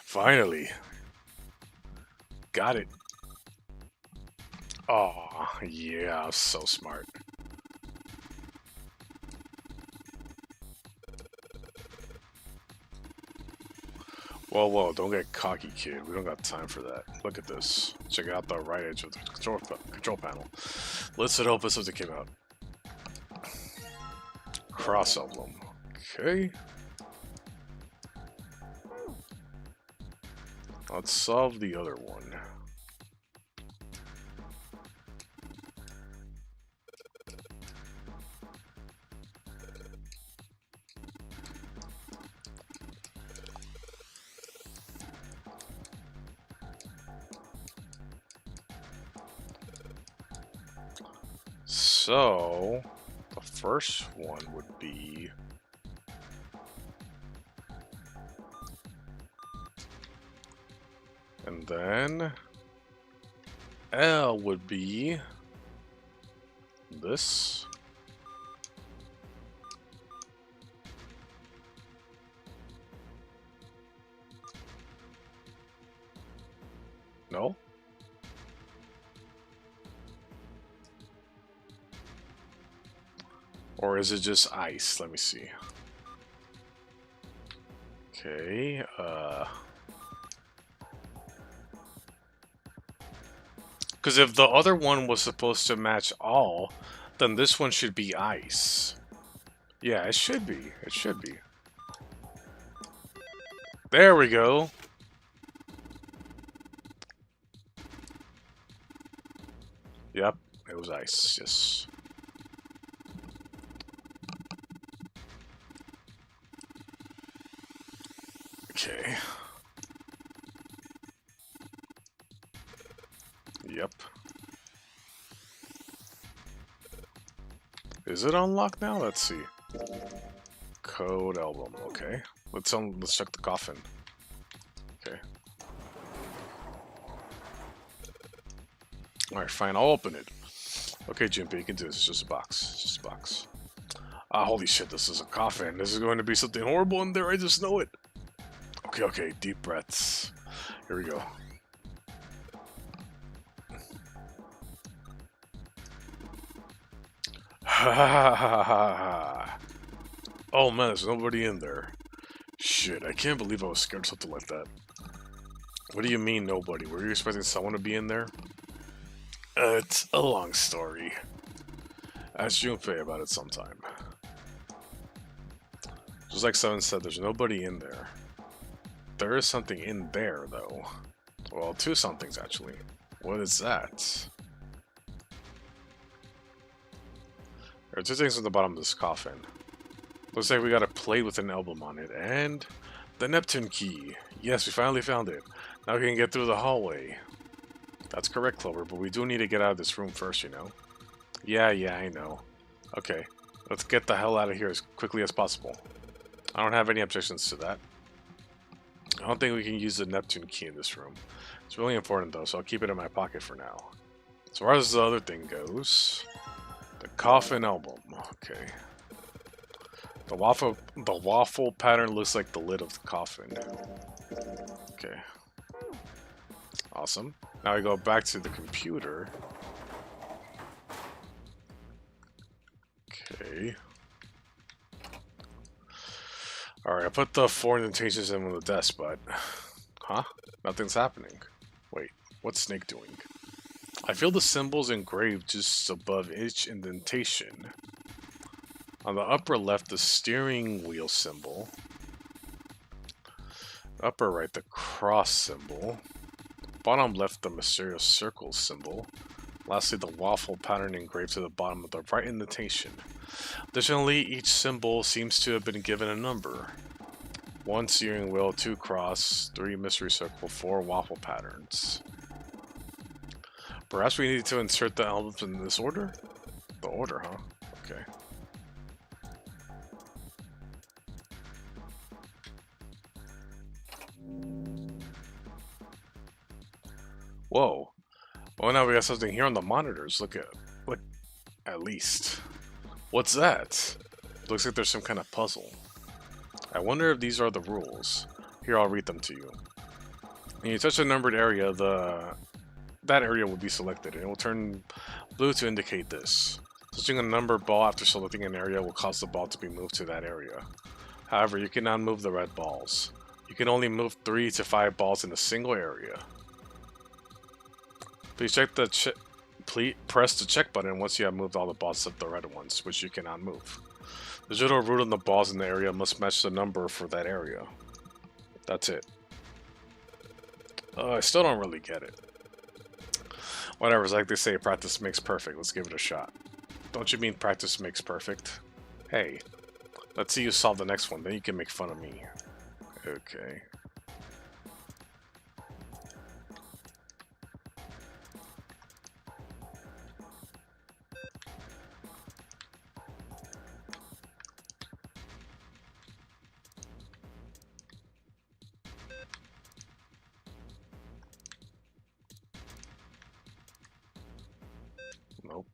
Finally. Got it. Oh, yeah, so smart. Whoa, whoa, don't get cocky, kid. We don't got time for that. Look at this. Check out the right edge of the control panel. Let's hope this something came out. Cross emblem. Okay. Let's solve the other one. So, the first one would be... And then... L would be... This. No? Or is it just ice? Let me see. Okay, because if the other one was supposed to match all, then this one should be ice. Yeah, it should be. It should be. There we go. Yep, it was ice, yes. Okay. Yep. Is it unlocked now? Let's see. Code album. Okay. Let's check the coffin. Okay. All right, fine. I'll open it. Okay, Jim, you can do this. It's just a box. It's just a box. Ah, holy shit! This is a coffin. This is going to be something horrible in there. I just know it. Okay, okay. Deep breaths. Here we go. Oh man, there's nobody in there. Shit, I can't believe I was scared of something like that. What do you mean nobody? Were you expecting someone to be in there? It's a long story. Ask Junpei about it sometime. Just like Seven said, there's nobody in there. There is something in there, though. Well, two somethings, actually. What is that? There are two things at the bottom of this coffin. Looks like we got a plate with an album on it, and the Neptune key. Yes, we finally found it. Now we can get through the hallway. That's correct, Clover, but we do need to get out of this room first, you know? Yeah, I know. Okay, let's get the hell out of here as quickly as possible. I don't have any objections to that. I don't think we can use the Neptune key in this room. It's really important though, so I'll keep it in my pocket for now. As far as the other thing goes, the coffin album. Okay. The waffle pattern looks like the lid of the coffin. Okay. Awesome. Now we go back to the computer. Okay. Alright, I put the 4 indentations in on the desk, but... Huh? Nothing's happening. Wait, what's Snake doing? I feel the symbols engraved just above each indentation. On the upper left, the steering wheel symbol. Upper right, the cross symbol. Bottom left, the mysterious circle symbol. Lastly, the waffle pattern engraved to the bottom of the right indentation. Additionally, each symbol seems to have been given a number. 1 steering wheel, 2 cross, 3 mystery circle, 4 waffle patterns. Perhaps we need to insert the albums in this order? The order, huh? Okay. Whoa. Well, now we got something here on the monitors. Look at least. What's that? Looks like there's some kind of puzzle. I wonder if these are the rules. Here, I'll read them to you. When you touch a numbered area, that area will be selected, and it will turn blue to indicate this. Touching a numbered ball after selecting an area will cause the ball to be moved to that area. However, you cannot move the red balls. You can only move 3 to 5 balls in a single area. Please press the check button once you have moved all the balls except the red ones, which you cannot move. The digital root on the balls in the area must match the number for that area. That's it. I still don't really get it. Whatever, it's like they say, practice makes perfect. Let's give it a shot. Don't you mean practice makes perfect? Hey, let's see you solve the next one, then you can make fun of me. Okay. Nope.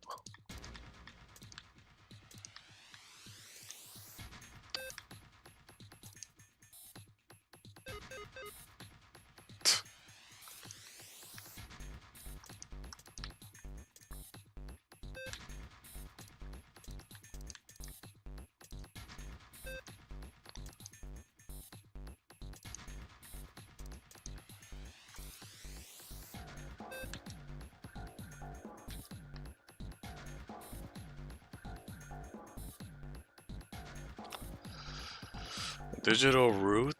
Digital root.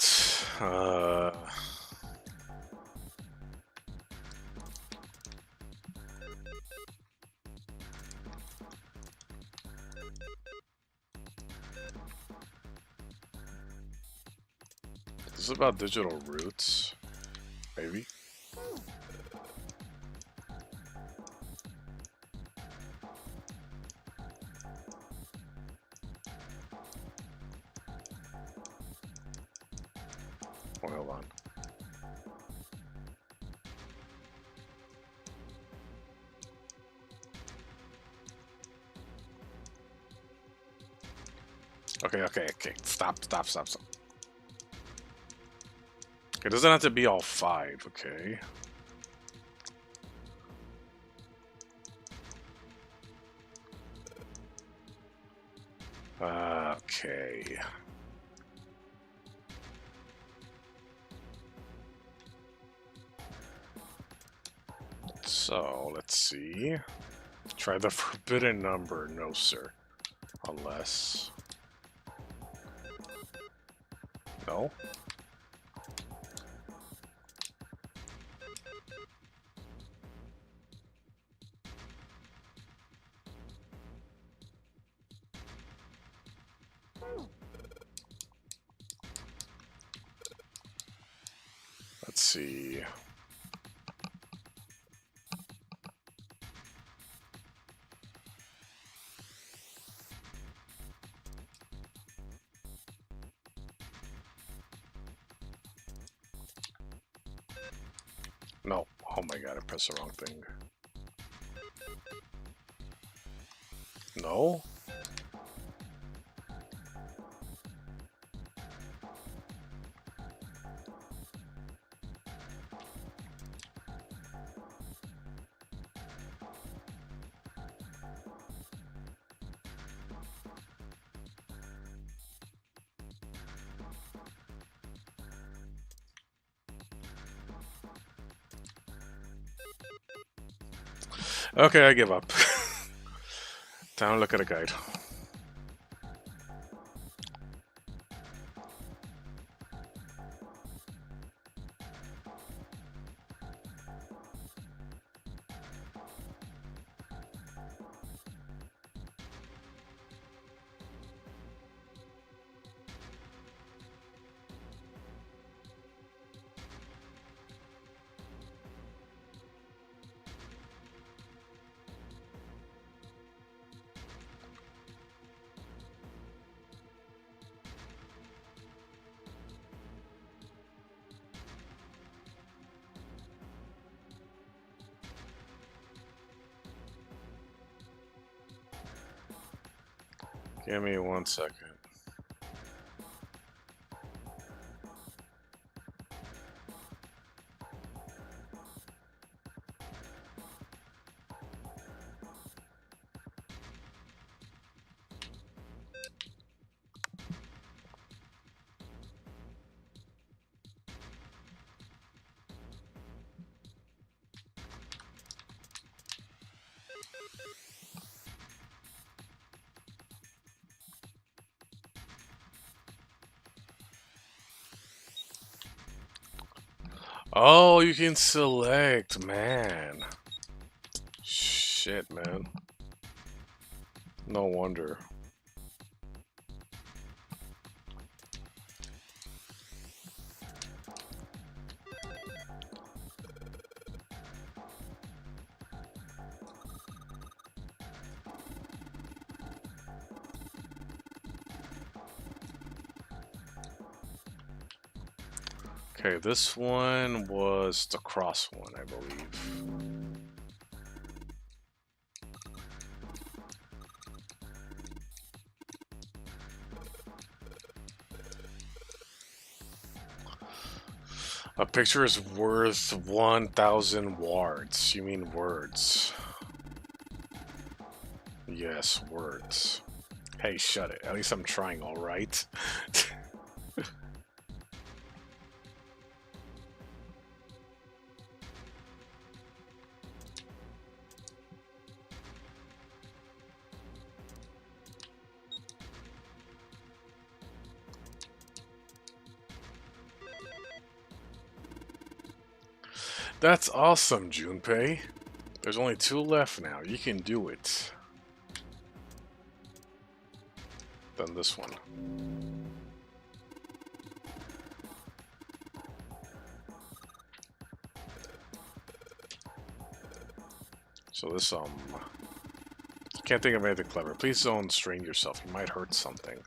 This is about digital roots, maybe. Oh, hold on. Okay. Stop. It doesn't have to be all 5, okay? Okay. So, let's see. Try the forbidden number. No, sir. Unless... No? Let's see. No. Oh my god, I pressed the wrong thing. No? Okay, I give up. Time to look at a guide. Give me 1 second. Oh, you can select, man. Shit, man. No wonder. Okay, this one was the cross one, I believe. A picture is worth 1,000 words. You mean words? Yes, words. Hey, shut it. At least I'm trying, alright? That's awesome, Junpei. There's only 2 left now. You can do it. Then this one. So this, can't think of anything clever. Please don't strain yourself. You might hurt something.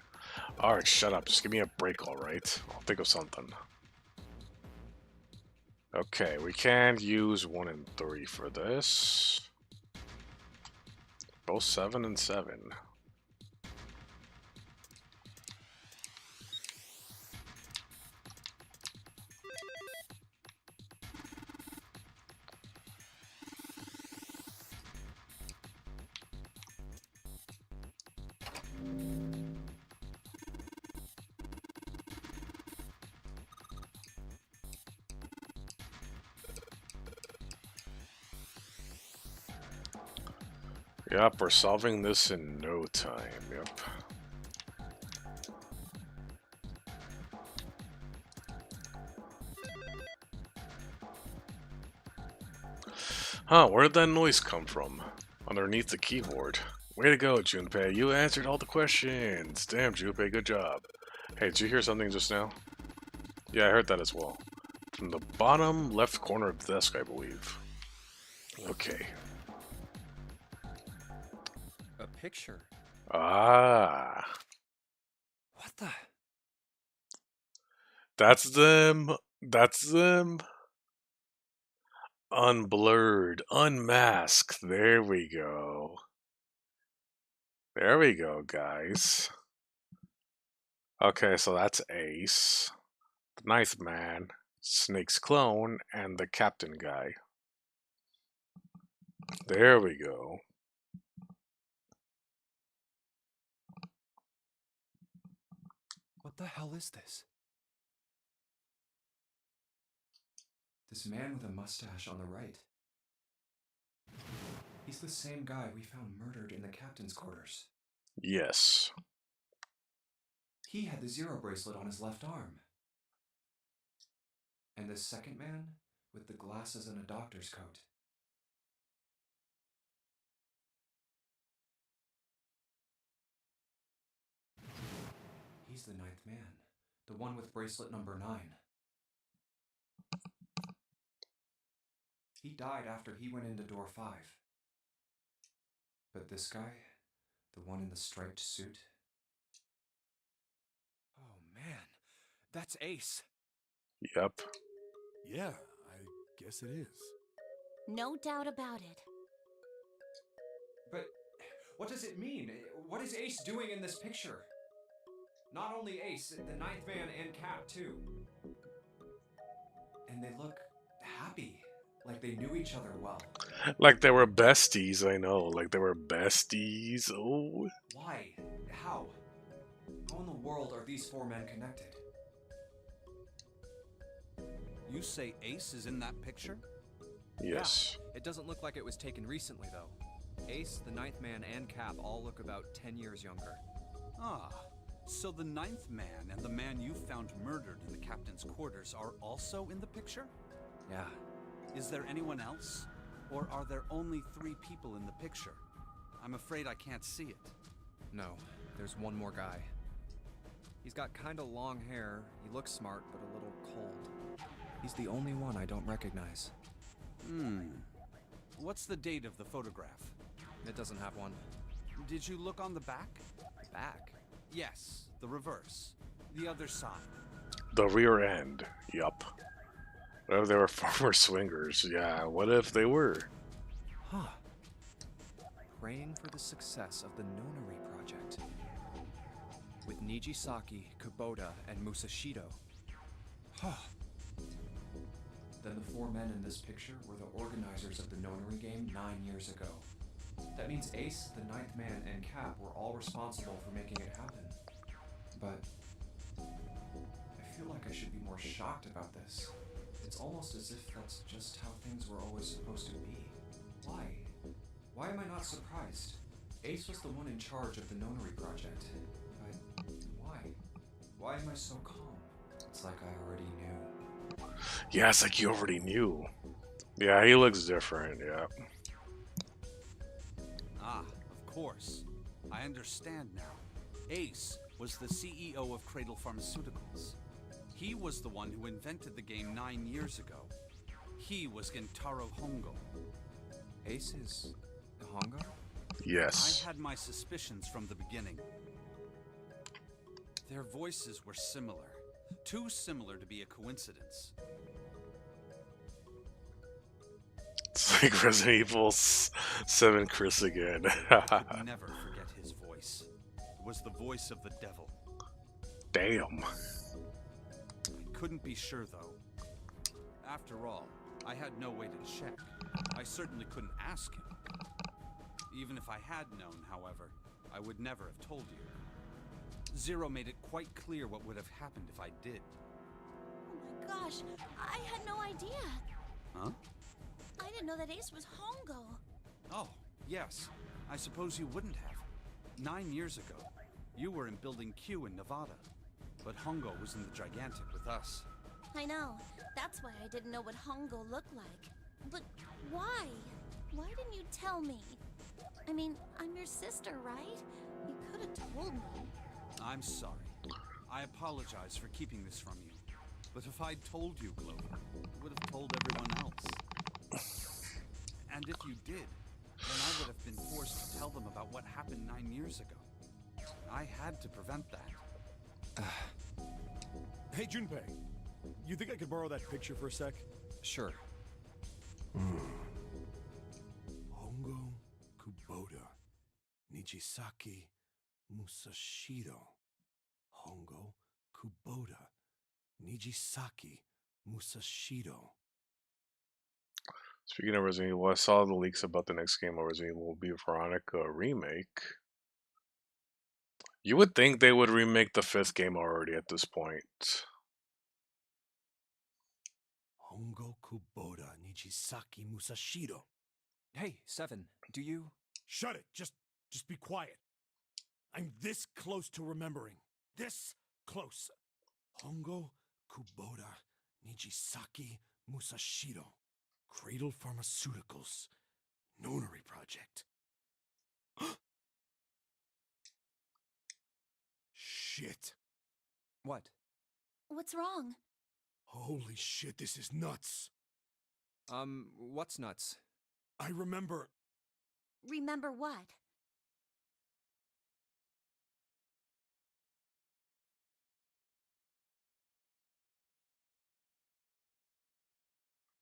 Alright, shut up. Just give me a break, alright? I'll think of something. Okay, we can use 1 and 3 for this. Both 7 and 7. Yep, we're solving this in no time, yep. Huh, where did that noise come from? Underneath the keyboard. Way to go, Junpei. You answered all the questions. Damn, Junpei, good job. Hey, did you hear something just now? Yeah, I heard that as well. From the bottom left corner of the desk, I believe. Okay. A picture. Ah. What the? That's them. That's them. Unblurred, unmasked. There we go. There we go, guys. Okay, so that's Ace, the Ninth Man, Snake's clone, and the Captain guy. There we go. What the hell is this? This man with a mustache on the right. He's the same guy we found murdered in the captain's quarters. Yes. He had the Zero bracelet on his left arm. And this second man with the glasses and a doctor's coat. He's the ninth man, the one with bracelet number 9. He died after he went into door 5. But this guy, the one in the striped suit. Oh man, that's Ace. Yep. Yeah, I guess it is. No doubt about it. But what does it mean? What is Ace doing in this picture? Not only Ace, the ninth man and Cap too. And they look happy, like they knew each other well. Like they were besties, I know. Like they were besties. Oh. Why? How? How in the world are these 4 men connected? You say Ace is in that picture? Yes. Yeah, it doesn't look like it was taken recently, though. Ace, the ninth man, and Cap all look about 10 years younger. Ah, so the ninth man and the man you found murdered in the captain's quarters are also in the picture? Yeah. Is there anyone else? Or are there only 3 people in the picture? I'm afraid I can't see it. No, there's one more guy. He's got kinda long hair, he looks smart, but a little cold. He's the only one I don't recognize. What's the date of the photograph? It doesn't have one. Did you look on the back? Back? Yes, the reverse. The other side. The rear end. Yup. What if they were former swingers? Yeah, what if they were? Huh. Praying for the success of the Nonary project. With Nijisaki, Kubota, and Musashido. Huh. Then the 4 men in this picture were the organizers of the Nonary game 9 years ago. That means Ace, the ninth man, and Cap were all responsible for making it happen. But I feel like I should be more shocked about this. It's almost as if that's just how things were always supposed to be. Why? Why am I not surprised? Ace was the one in charge of the Nonary project. But why? Why am I so calm? It's like I already knew. Yeah, it's like you already knew. Yeah, he looks different, yeah. Ah, of course. I understand now. Ace was the CEO of Cradle Pharmaceuticals. He was the one who invented the game 9 years ago. He was Gentaro Hongo. Ace is Hongo? Yes. I had my suspicions from the beginning. Their voices were similar. Too similar to be a coincidence. It's like Resident Evil 7 Chris again. I could never forget his voice. It was the voice of the devil. Damn. I couldn't be sure, though. After all, I had no way to check. I certainly couldn't ask him. Even if I had known, however, I would never have told you. Zero made it quite clear what would have happened if I did. Oh my gosh, I had no idea. Huh? I didn't know that Ace was Hongo. Oh, yes. I suppose you wouldn't have. 9 years ago, you were in Building Q in Nevada. But Hongo was in the Gigantic with us. I know. That's why I didn't know what Hongo looked like. But why? Why didn't you tell me? I mean, I'm your sister, right? You could have told me. I'm sorry. I apologize for keeping this from you. But if I'd told you, Clover, I would have told everyone else. And if you did, then I would have been forced to tell them about what happened 9 years ago. I had to prevent that. Hey, Junpei. You think I could borrow that picture for a sec? Sure. Hongo Kubota Nijisaki Musashiro. Hongo Kubota Nijisaki Musashiro. Speaking of Resident Evil, I saw the leaks about the next game of Resident Evil will be Veronica remake. You would think they would remake the 5th game already at this point. Hongo Kubota Nijisaki Musashiro. Hey, Seven, do you? Shut it. Just be quiet. I'm this close to remembering. This close. Hongo Kubota Nijisaki Musashiro. Cradle Pharmaceuticals. Nonary Project. Shit. What? What's wrong? Holy shit, this is nuts. What's nuts? I remember. Remember what?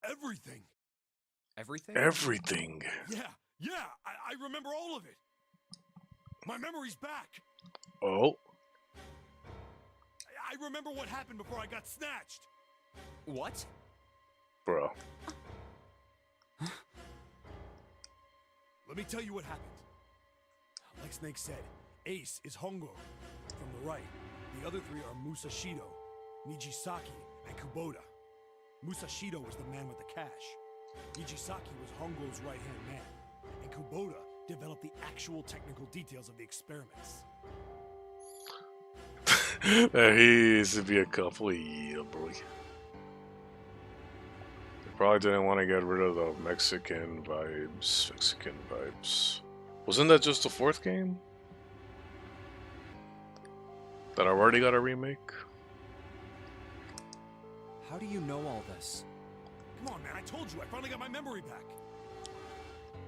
Everything. Everything? Everything. Yeah, I remember all of it. My memory's back. Oh. I remember what happened before I got snatched. What? Bro. Let me tell you what happened. Like Snake said, Ace is Hongo from the right. The other three are Musashido, Nijisaki, and Kubota. Musashido was the man with the cash. Nijisaki was Hongo's right-hand man. And Kubota developed the actual technical details of the experiments. He used to be a couple, yeah, boy. They probably didn't want to get rid of the Mexican vibes. Wasn't that just the 4th game? That already got a remake? How do you know all this? Come on, man, I told you, I finally got my memory back.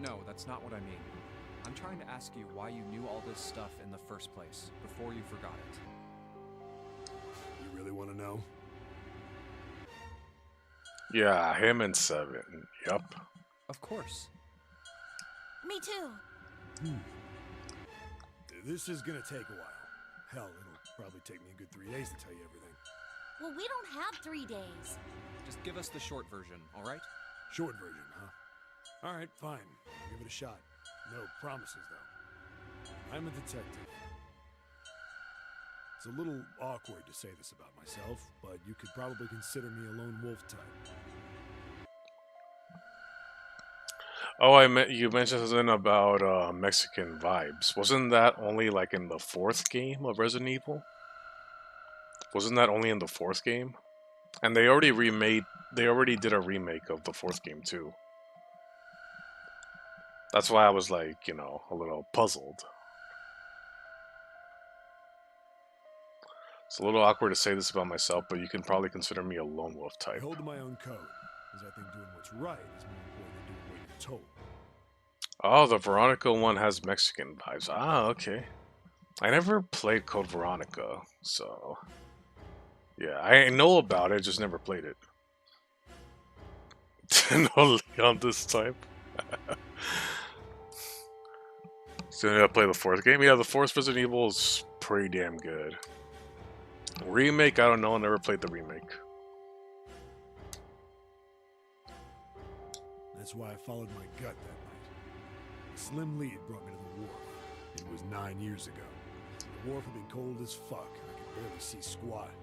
No, that's not what I mean. I'm trying to ask you why you knew all this stuff in the first place, before you forgot it. You really want to know? Yeah, him and 7. Yup. Of course. Me too. This is gonna take a while. Hell, it'll probably take me a good 3 days to tell you everything. Well, we don't have 3 days. Just give us the short version, alright? Short version, huh? Alright, fine. I'll give it a shot. No promises, though. I'm a detective. It's a little awkward to say this about myself, but you could probably consider me a lone wolf type. Oh, you mentioned something about Mexican vibes. Wasn't that only like in the 4th game of Resident Evil? Wasn't that only in the 4th game? And they already did a remake of the 4th game too. That's why I was like, you know, a little puzzled. It's a little awkward to say this about myself, but you can probably consider me a lone wolf I type. hold to my own code, as I think doing what's right is more important than doing what you're told. Oh, the Veronica one has Mexican vibes. Ah, okay. I never played Code Veronica, so... Yeah, I know about it, just never played it. No Leon this type. So I play the 4th game. Yeah, the 4th Resident Evil is pretty damn good. Remake, I don't know. I never played the remake. That's why I followed my gut that night. A slim lead brought me to the wharf. It was 9 years ago. The wharf had been cold as fuck. I could barely see squat.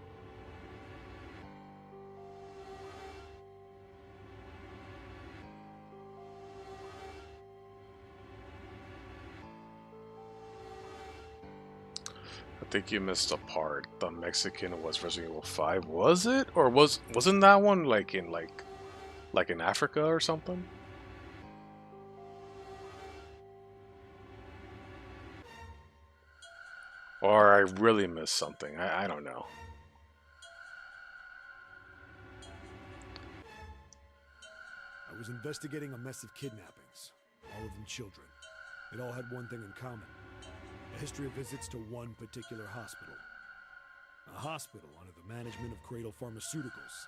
I think you missed a part. The Mexican was Resident Evil 5. Was it? Or wasn't that one like in Africa or something? Or I really missed something. I don't know. I was investigating a mess of kidnappings, all of them children. It all had one thing in common. A history of visits to one particular hospital. A hospital under the management of Cradle Pharmaceuticals.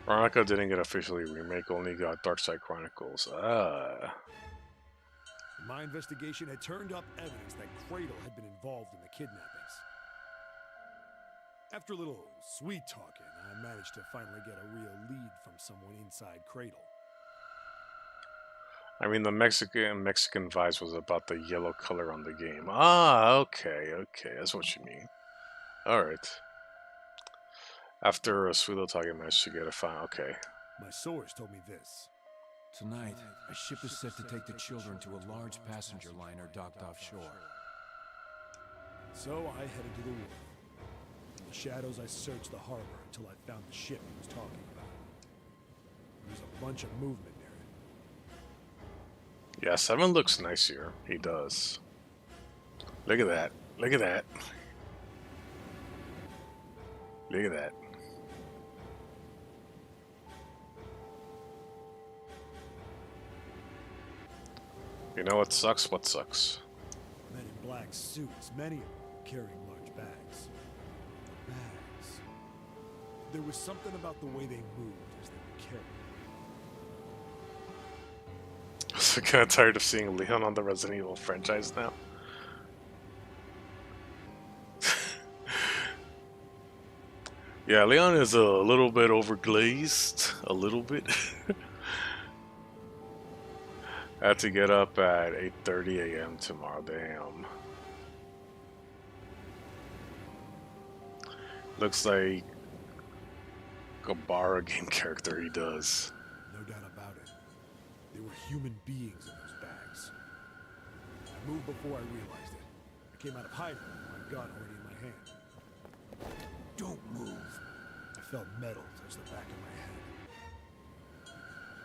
Veronica didn't get officially remake, only got Dark Side Chronicles. Ah. My investigation had turned up evidence that Cradle had been involved in the kidnappings. After a little sweet talking, I managed to finally get a real lead from someone inside Cradle. I mean, the Mexican vibes was about the yellow color on the game. Ah, okay, that's what you mean. All right. After a sweet little talk, I managed to get a fine. Okay. My source told me this. Tonight, a ship is set to take the children to a large passenger liner docked offshore. So I headed to the wharf. In the shadows, I searched the harbor until I found the ship he was talking about. There was a bunch of movement near it. Yeah, 7 looks nice here. He does. Look at that. Look at that. Look at that. You know what sucks? What sucks? Men in black suits, many of them carrying large bags. Bags. There was something about the way they moved as they were carried. I'm so kind of tired of seeing Leon on the Resident Evil franchise now. Yeah, Leon is a little bit overglazed. A little bit. I had to get up at 8:30 a.m. tomorrow. Damn. Looks like a borrow game character. He does. No doubt about it. There were human beings in those bags. I moved before I realized it. I came out of hiding with my gun already in my hand. Don't move. I felt metal touch the back of my head.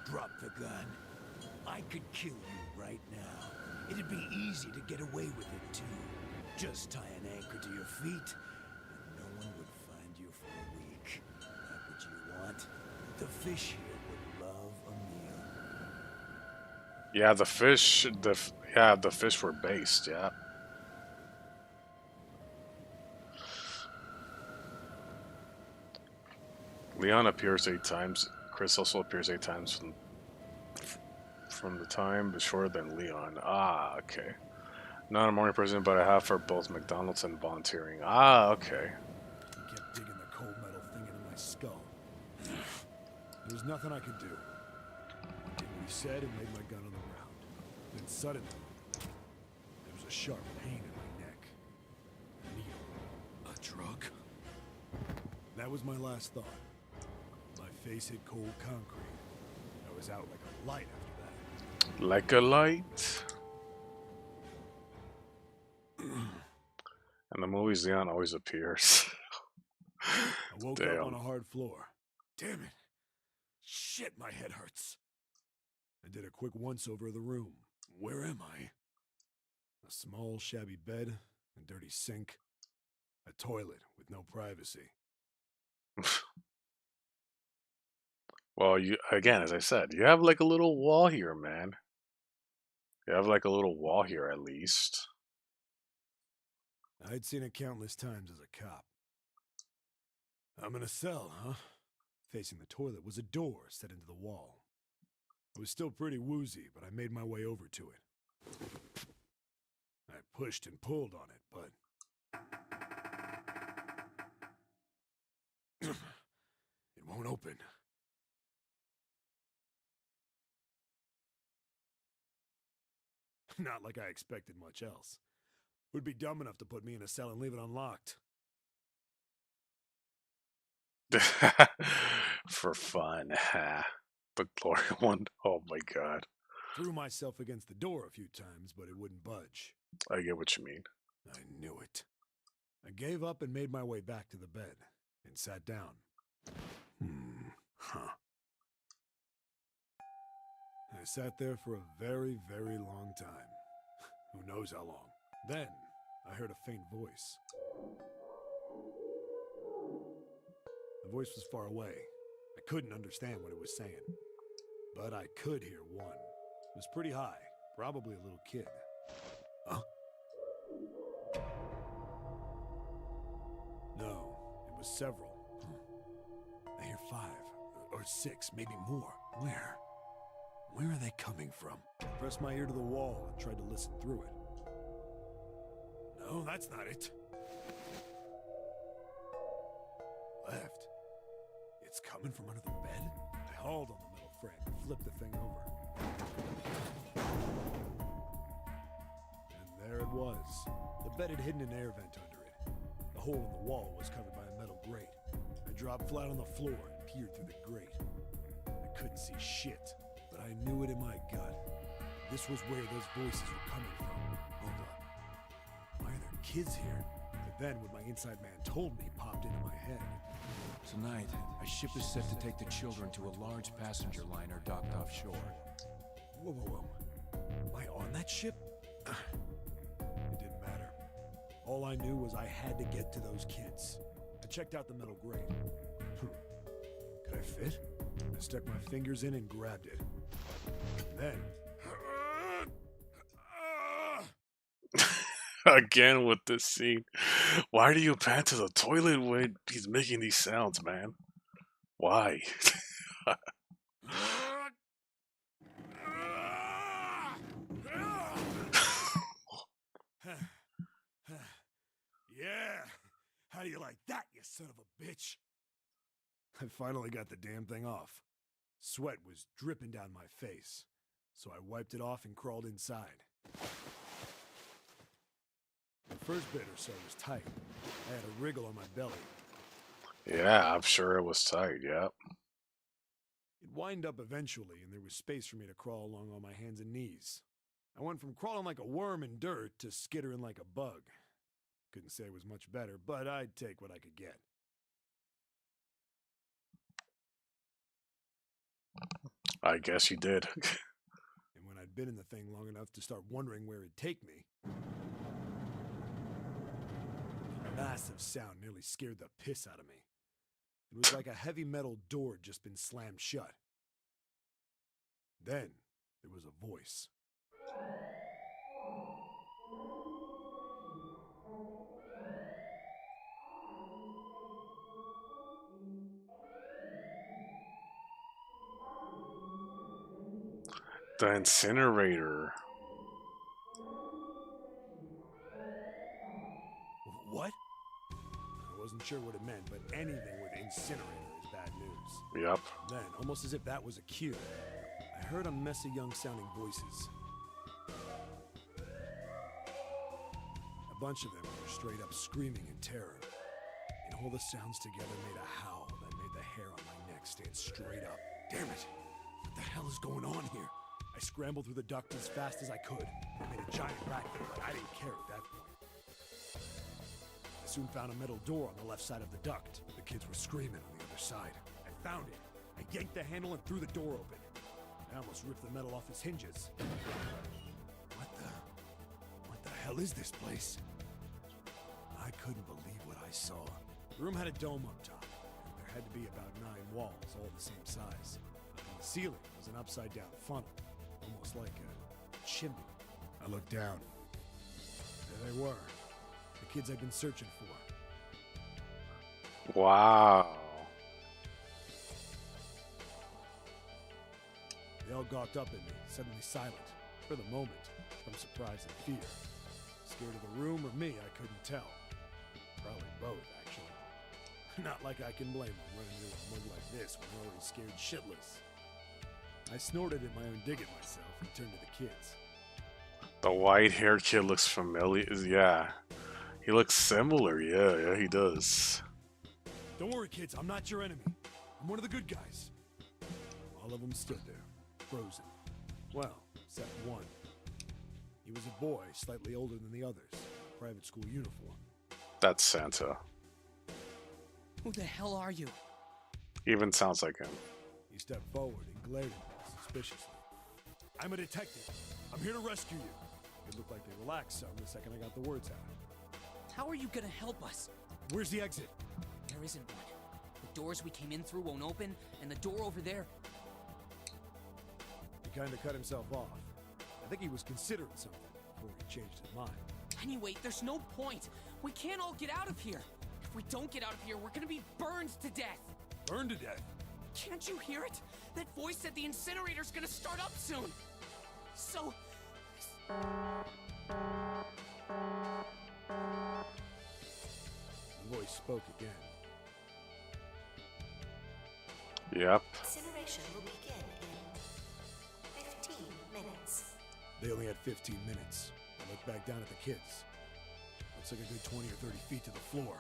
Drop the gun. I could kill you right now. It'd be easy to get away with it, too. Just tie an anchor to your feet, and no one would find you for a week. That what you want? The fish here would love a meal. Yeah, the fish were based, yeah. Leon appears 8 times. Chris also appears 8 times from the time, but shorter than Leon. Ah, okay. Not a morning person, but I have for both McDonald's and volunteering. Ah, okay. He kept digging the cold metal thing into my skull. There was nothing I could do. I did what he said and laid my gun on the ground. Then suddenly, there was a sharp pain in my neck. A needle. A drug? That was my last thought. My face hit cold concrete. I was out like a light after that. Like a light. And the movies, Leon always appears. I woke Damn. up on a hard floor. Damn it. Shit, my head hurts. I did a quick once-over of the room. Where am I? A small, shabby bed, a dirty sink, a toilet with no privacy. Well, you again, as I said, you have like a little wall here, man. You have like a little wall here at least. I'd seen it countless times as a cop. I'm in a cell, huh? Facing the toilet was a door set into the wall. I was still pretty woozy, but I made my way over to it. I pushed and pulled on it, but... it won't open. Not like I expected much else. Would be dumb enough to put me in a cell and leave it unlocked. For fun. The glory one. Oh my god. Threw myself against the door a few times, but it wouldn't budge. I get what you mean. I knew it. I gave up and made my way back to the bed and sat down. I sat there for a very, very long time. Who knows how long. Then, I heard a faint voice. The voice was far away. I couldn't understand what it was saying. But I could hear one. It was pretty high, probably a little kid. Huh? No, it was several. I hear 5. Or 6, maybe more. Where? Where are they coming from? I pressed my ear to the wall and tried to listen through it. No, that's not it. Left. It's coming from under the bed? I hauled on the metal frame and flipped the thing over. And there it was. The bed had hidden an air vent under it. The hole in the wall was covered by a metal grate. I dropped flat on the floor and peered through the grate. I couldn't see shit, but I knew it in my gut. This was where those voices were coming from. Hold up. Why are there kids here? But then what my inside man told me popped into my head. Tonight, a ship is set to take the children to a large passenger liner docked offshore. Whoa, whoa, whoa. Am I on that ship? It didn't matter. All I knew was I had to get to those kids. I checked out the metal grate. Could I fit? I stuck my fingers in and grabbed it. And then... Again with this scene. Why do you pan to the toilet when he's making these sounds, man? Why? Yeah! How do you like that, you son of a bitch? I finally got the damn thing off. Sweat was dripping down my face, so I wiped it off and crawled inside. The first bit or so was tight. I had a wriggle on my belly. Yeah, I'm sure it was tight, yep. It wind up eventually, and there was space for me to crawl along on my hands and knees. I went from crawling like a worm in dirt to skittering like a bug. Couldn't say it was much better, but I'd take what I could get. I guess you did. And when I'd been in the thing long enough to start wondering where it'd take me, a massive sound nearly scared the piss out of me. It was like a heavy metal door had just been slammed shut. Then there was a voice. The incinerator. What? I wasn't sure what it meant, but anything with incinerator is bad news. Yep. Then, almost as if that was a cue, I heard a mess of young-sounding voices. A bunch of them were straight up screaming in terror. And all the sounds together made a howl that made the hair on my neck stand straight up. Damn it! What the hell is going on here? I scrambled through the duct as fast as I could. I made a giant racket, but I didn't care at that point. I soon found a metal door on the left side of the duct. The kids were screaming on the other side. I found it. I yanked the handle and threw the door open. I almost ripped the metal off its hinges. What the hell is this place? I couldn't believe what I saw. The room had a dome up top. There had to be about 9 walls, all the same size. And the ceiling was an upside-down funnel, almost like a chimney. I looked down. There they were. The kids I'd been searching for. Wow. They all gawked up at me, suddenly silent. For the moment, from surprise and fear. Scared of the room or me, I couldn't tell. Probably both, actually. Not like I can blame them running into a mug like this when they're already scared shitless. I snorted at my own dig at myself and turned to the kids. The white-haired kid looks familiar. Yeah. He looks similar. Yeah, he does. Don't worry, kids. I'm not your enemy. I'm one of the good guys. All of them stood there, frozen. Well, except one. He was a boy, slightly older than the others. Private school uniform. That's Santa. Who the hell are you? Even sounds like him. He stepped forward and glared at me suspiciously. I'm a detective. I'm here to rescue you. It looked like they relaxed some the second I got the words out. How are you gonna help us? Where's the exit? There isn't one. The doors we came in through won't open, and the door over there... He kinda cut himself off. I think he was considering something before he changed his mind. Anyway, there's no point. We can't all get out of here. If we don't get out of here, we're gonna be burned to death. Burned to death? Can't you hear it? That voice said the incinerator's gonna start up soon. So... The voice spoke again. Yep. Incineration will begin in 15 minutes. They only had 15 minutes. I looked back down at the kids. Looks like a good 20 or 30 feet to the floor.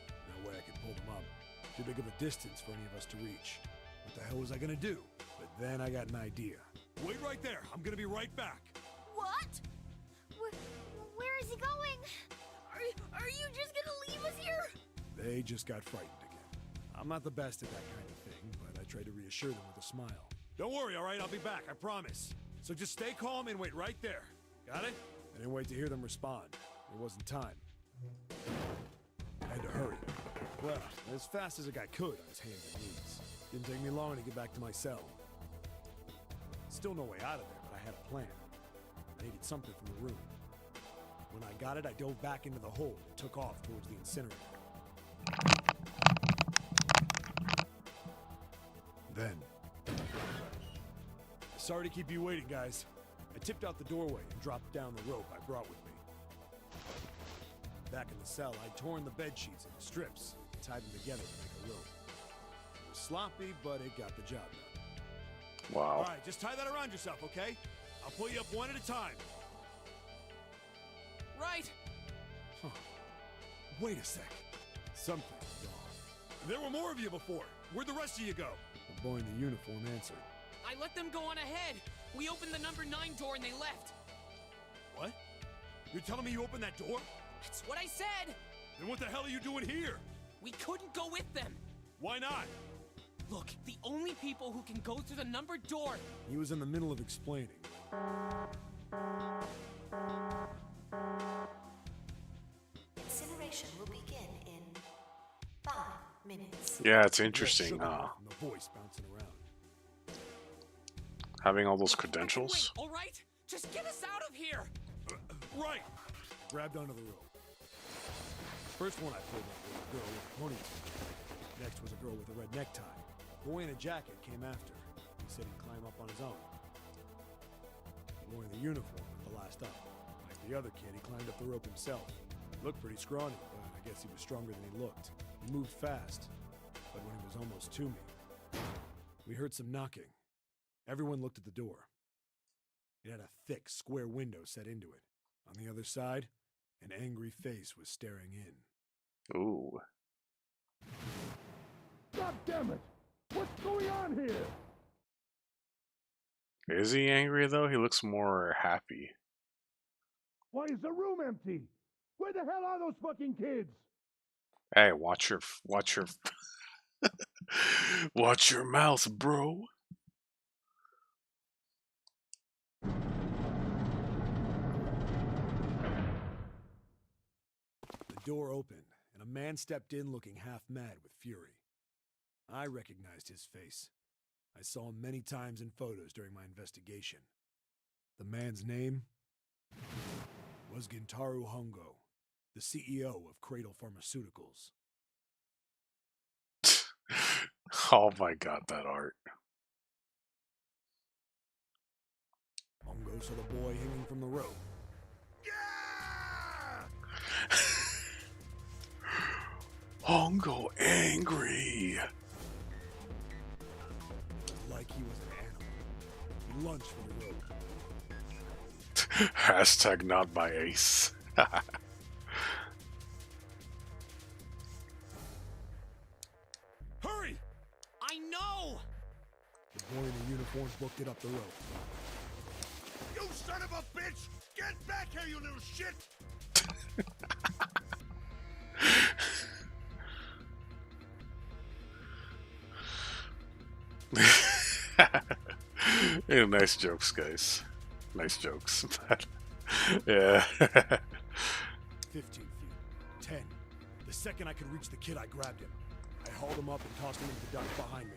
No way I could pull them up. Too big of a distance for any of us to reach. What the hell was I gonna do? But then I got an idea. Wait right there. I'm gonna be right back. What? Where is he going? Are you just gonna leave us here? They just got frightened again. I'm not the best at that kind of thing, but I tried to reassure them with a smile. Don't worry, all right? I'll be back, I promise. So just stay calm and wait right there. Got it? I didn't wait to hear them respond. There wasn't time. I had to hurry. Well, as fast as a guy could on his hands and knees. Didn't take me long to get back to my cell. Still no way out of there, but I had a plan. I needed something from the room. When I got it, I dove back into the hole and took off towards the incinerator. Then... Sorry to keep you waiting, guys. I tipped out the doorway and dropped down the rope I brought with me. Back in the cell, I'd torn the bed sheets into strips and tied them together to make a rope. It was sloppy, but it got the job done. Wow. All right, just tie that around yourself, okay? I'll pull you up one at a time. Right. Huh. Wait a sec. Something's wrong. There were more of you before. Where'd the rest of you go? The boy in the uniform answered. I let them go on ahead. We opened the number 9 door and they left. What? You're telling me you opened that door? That's what I said. Then what the hell are you doing here? We couldn't go with them. Why not? Look, the only people who can go through the numbered door... He was in the middle of explaining. Incineration will begin in 5 minutes. Yeah, it's interesting, huh? The voice bouncing around. Having all those credentials. Wait, all right? Just get us out of here. Right. Grabbed onto the rope. First one I pulled up was a girl with a ponytail. Next was a girl with a red necktie. Boy in a jacket came after. He said he'd climb up on his own. The boy in the uniform was the last up. Like the other kid, he climbed up the rope himself. Looked pretty scrawny, but I guess he was stronger than he looked. He moved fast, but when he was almost to me, we heard some knocking. Everyone looked at the door. It had a thick, square window set into it. On the other side, an angry face was staring in. Ooh. God damn it! What's going on here? Is he angry though? He looks more happy. Why is the room empty? Where the hell are those fucking kids? Hey, watch your watch your mouth, bro. The door opened, and a man stepped in looking half mad with fury. I recognized his face. I saw him many times in photos during my investigation. The man's name was Gintaro Hongo, the CEO of Cradle Pharmaceuticals. Oh my god, that art. Hongo saw the boy hanging from the rope. Hongo angry. Like he was an animal. He lunged for the rope. Hashtag not my ace. Hurry! I know! The boy in the uniform booked it up the rope. You son of a bitch! Get back here, you little shit! Yeah, nice jokes, guys. Nice jokes. Yeah. 15 feet. 10. The second I could reach the kid, I grabbed him. I hauled him up and tossed him into the duct behind me.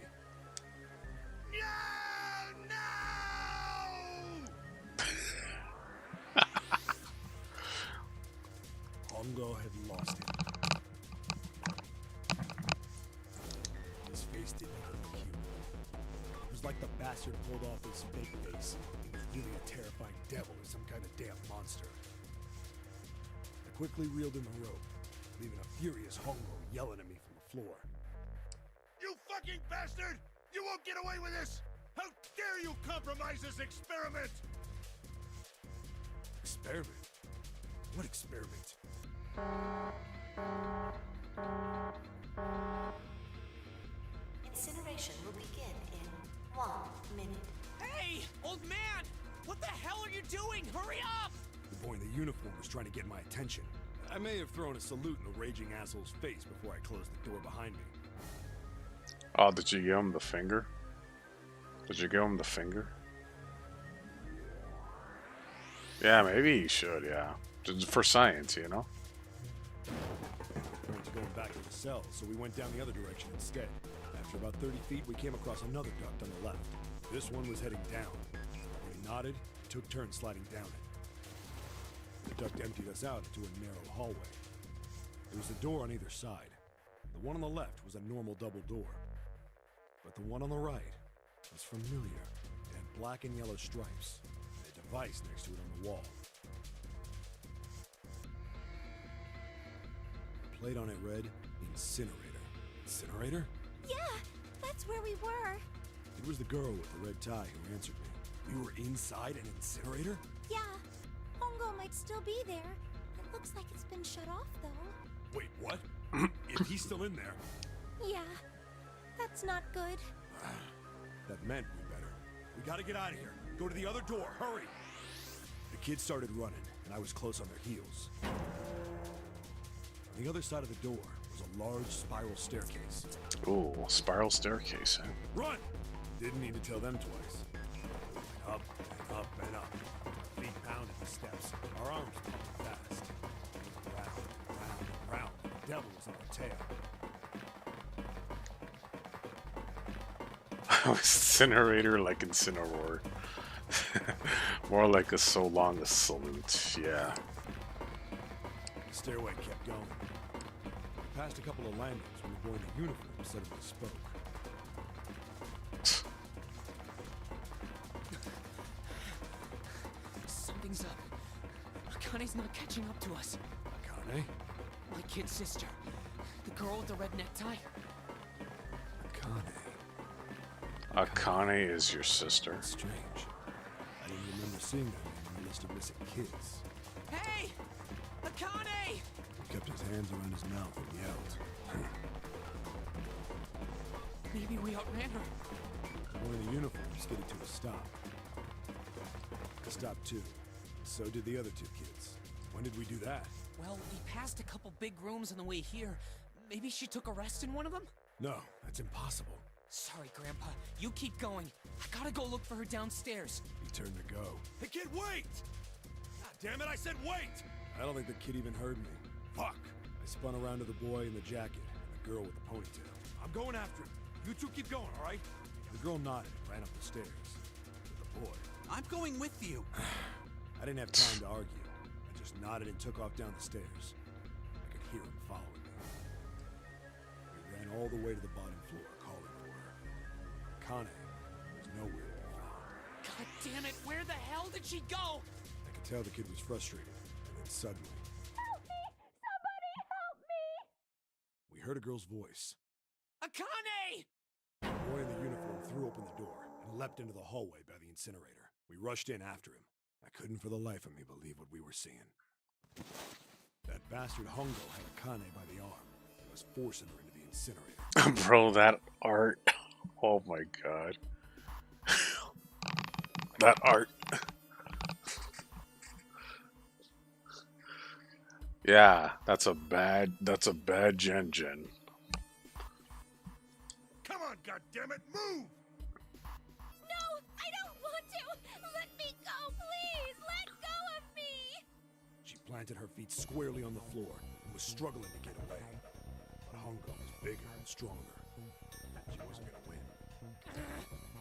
Hongo had lost him. His face didn't even look human. It was like the bastard pulled off his fake face. He was really a terrifying devil or some kind of damn monster. I quickly reeled in the rope, leaving a furious Hongo yelling at me from the floor. You fucking bastard! You won't get away with this! How dare you compromise this experiment! Experiment? What experiment? Incineration will begin in 1 minute. Hey, old man! What the hell are you doing? Hurry up! The boy in the uniform was trying to get my attention. I may have thrown a salute in the raging asshole's face before I closed the door behind me. Oh, did you give him the finger? Did you give him the finger? Yeah, maybe you should, yeah. Just for science, you know? We weren't going back to the cell, so we went down the other direction instead. After about 30 feet, we came across another duct on the left. This one was heading down. We nodded, and took turns sliding down it. The duct emptied us out into a narrow hallway. There was a door on either side. The one on the left was a normal double door. But the one on the right was familiar. It had black and yellow stripes, and a device next to it on the wall. The plate on it read, Incinerator. Incinerator? Yeah, that's where we were. It was the girl with the red tie who answered me. We were inside an incinerator? Yeah, Hongo might still be there. It looks like it's been shut off, though. Wait, what? If he's still in there... Yeah, that's not good. That meant we better. We gotta get out of here. Go to the other door, hurry! The kids started running, and I was close on their heels. On the other side of the door was a large spiral staircase. Ooh, spiral staircase, huh? Run! Didn't need to tell them twice. Up and up and up. Our feet pounded the steps. Our arms pumped fast. Round, round, and round. The devil was on our tail. Incinerator like Incineroar. More like a so long a salute, yeah. The stairway kept going. We passed a couple of landings when the boy in the uniform suddenly spoke. Something's up. Akane's not catching up to us. Akane? My kid's sister. The girl with the red necktie. Akane. Akane is your sister. That's strange. I didn't remember seeing that name on the list of missing kids. Hey! Akane! He kept his hands around his mouth and yelled. Maybe we outran her. The boy in the uniform skidded to a stop. I stopped too. So did the other two kids. When did we do that? Well, we passed a couple big rooms on the way here. Maybe she took a rest in one of them? No, that's impossible. Sorry, Grandpa. You keep going. I gotta go look for her downstairs. He turned to go. Hey kid, wait! God damn it, I said wait! I don't think the kid even heard me. Fuck! I spun around to the boy in the jacket and the girl with the ponytail. I'm going after him. You two keep going, all right? The girl nodded and ran up the stairs. With the boy. I'm going with you. I didn't have time to argue. I just nodded and took off down the stairs. I could hear him following me. We ran all the way to the bottom floor, calling for her. Akane was nowhere to be found. God damn it, where the hell did she go? I could tell the kid was frustrated, and then suddenly... Help me! Somebody help me! We heard a girl's voice. Akane! The boy in the uniform threw open the door and leapt into the hallway by the incinerator. We rushed in after him. I couldn't for the life of me believe what we were seeing. That bastard Hongo had Akane by the arm and was forcing her into the incinerator. Bro, that art. Oh my god. That art. Yeah, that's a bad Gen Gen. Come on, goddammit, move! No, I don't want to! Let me go, please! Let go of me! She planted her feet squarely on the floor and was struggling to get away. But Hongo was bigger and stronger. She wasn't gonna win.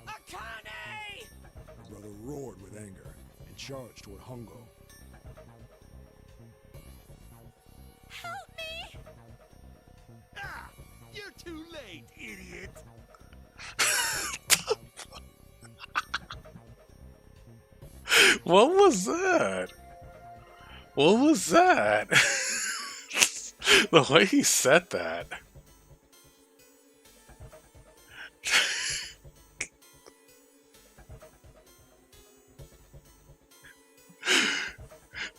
Akane! My brother roared with anger and charged toward Hongo. Help me! Ah! You're too late, idiot! What was that? What was that? The way he said that.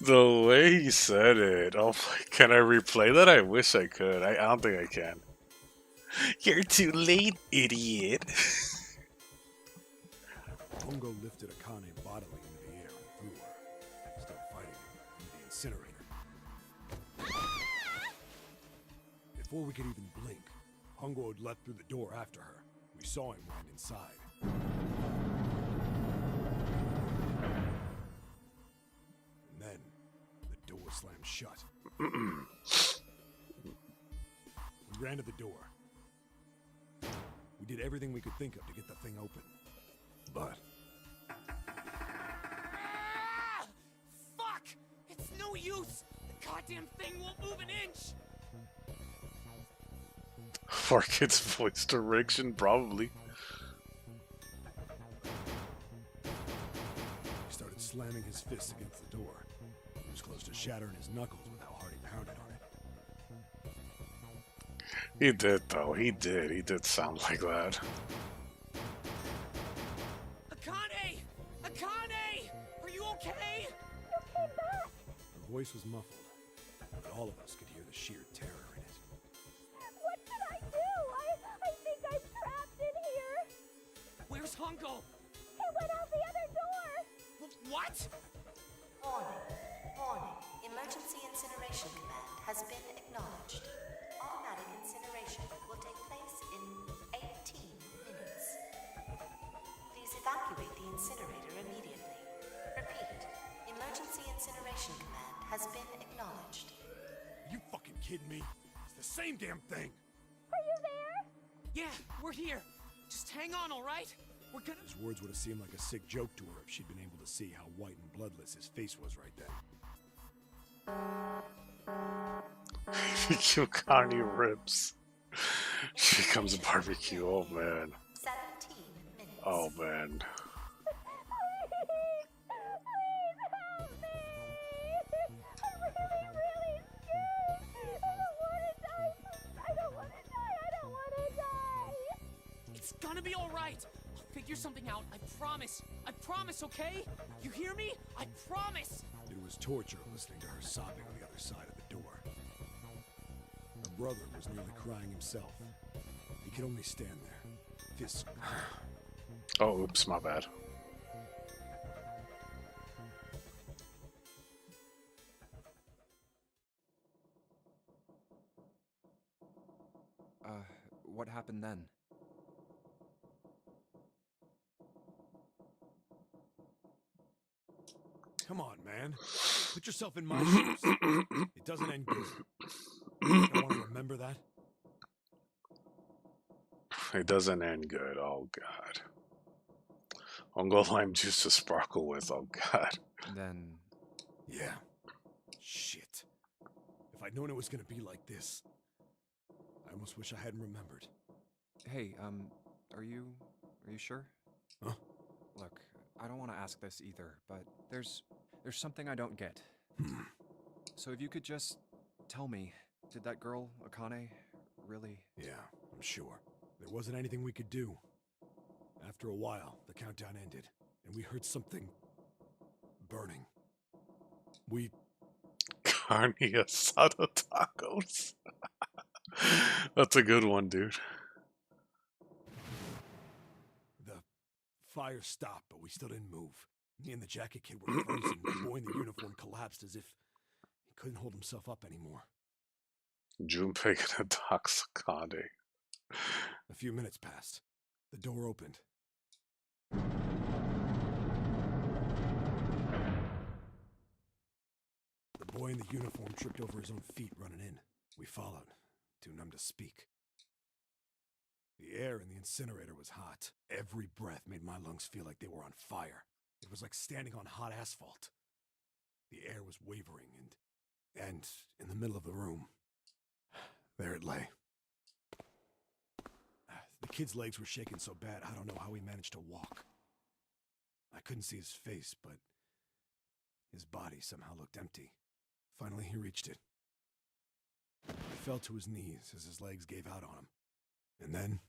The way he said it. Oh my, can I replay that? I wish I could. I don't think I can. You're too late, idiot. Hongo lifted Akane bodily into the air and threw her, still fighting him in the incinerator. Before we could even blink, Hongo had leapt through the door after her. We saw him land inside. And then, the door slammed shut. We ran to the door. We did everything we could think of to get the thing open. But... Fuck! It's no use! The goddamn thing won't move an inch! For kids' voice direction, probably. He started slamming his fists against the door. He was close to shattering his knuckles with how hard he pounded on it. He did, though. He did. He did sound like that. Akane! Akane! Are you okay? Her voice was muffled, but all of us could hear the sheer terror in it. What should I do? I think I'm trapped in here. Where's Hongo? He went out the other door. What? Warning. Emergency incineration command has been acknowledged. Automatic incineration will take place in 18 minutes. Please evacuate the incinerator immediately. Repeat. Emergency incineration command has been acknowledged. Are you fucking kidding me? It's the same damn thing! Are you there? Yeah, we're here. Just hang on, all right? We're gonna... His words would have seemed like a sick joke to her if she'd been able to see how white and bloodless his face was right then. Yukani rips. She becomes a barbecue. Oh man. 17 minutes. Oh man. It's gonna be all right. I'll figure something out. I promise. I promise, okay? You hear me? I promise. It was torture listening to her sobbing on the other side of the door. Her brother was nearly crying himself. He could only stand there, fists. Oh, oops, my bad. What happened then? Come on, man. Put yourself in my shoes. It doesn't end good. You don't want to remember that? It doesn't end good. Oh god. Hongo lime juice to sparkle with. Oh god. Then... Yeah. Shit. If I'd known it was gonna be like this, I almost wish I hadn't remembered. Hey, are you sure? Huh? Look, I don't want to ask this either, but there's something I don't get. So if you could just tell me, did that girl, Akane, really... Yeah, I'm sure. There wasn't anything we could do. After a while, the countdown ended, and we heard something... burning. We... Carne asada tacos. That's a good one, dude. The fire stopped, but we still didn't move. Me and the jacket kid were frozen. The boy in the uniform collapsed as if he couldn't hold himself up anymore. Junpei gonna Sakade. A few minutes passed. The door opened. The boy in the uniform tripped over his own feet running in. We followed, too numb to speak. The air in the incinerator was hot. Every breath made my lungs feel like they were on fire. It was like standing on hot asphalt. The air was wavering, and in the middle of the room, there it lay. kid's legs were shaking so bad, I don't know how he managed to walk. I couldn't see his face, but his body somehow looked empty. Finally, he reached it. He fell to his knees as his legs gave out on him. And then...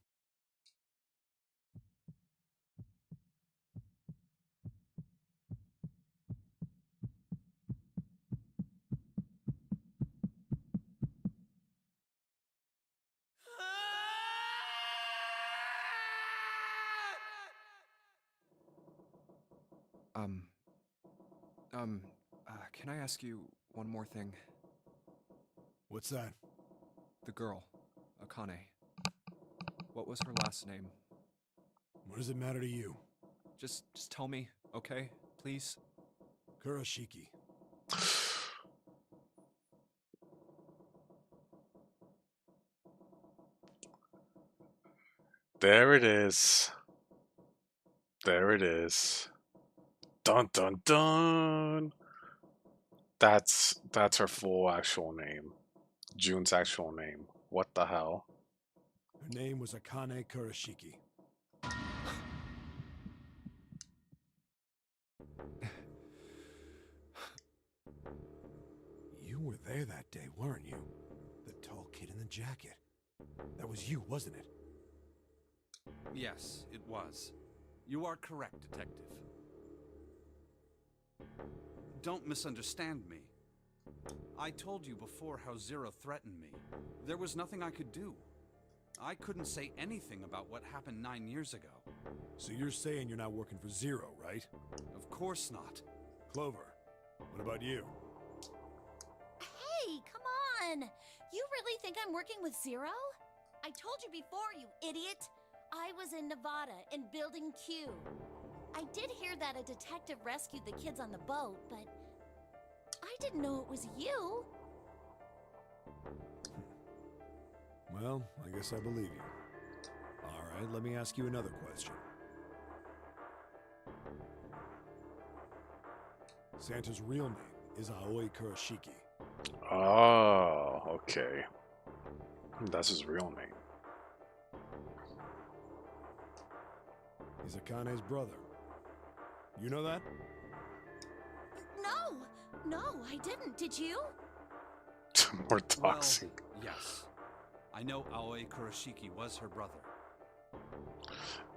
Can I ask you one more thing? What's that? The girl, Akane. What was her last name? What does it matter to you? Just tell me, okay? Please? Kurashiki. There it is. There it is. Dun dun dun. That's her full actual name. June's actual name. What the hell? Her name was Akane Kurashiki. You were there that day, weren't you? The tall kid in the jacket. That was you, wasn't it? Yes, it was. You are correct, Detective. Don't misunderstand me. I told you before how Zero threatened me. There was nothing I could do. I couldn't say anything about what happened 9 years ago. So you're saying you're not working for Zero, right? Of course not. Clover, what about you? Hey, come on! You really think I'm working with Zero? I told you before, you idiot! I was in Nevada, in Building Q. I did hear that a detective rescued the kids on the boat, but I didn't know it was you. Well, I guess I believe you. All right, let me ask you another question. Santa's real name is Aoi Kurashiki. Oh, okay. That's his real name. He's Akane's brother. You know that? No, I didn't. Did you? More toxic. Well, yes. I know Aoi Kurashiki was her brother.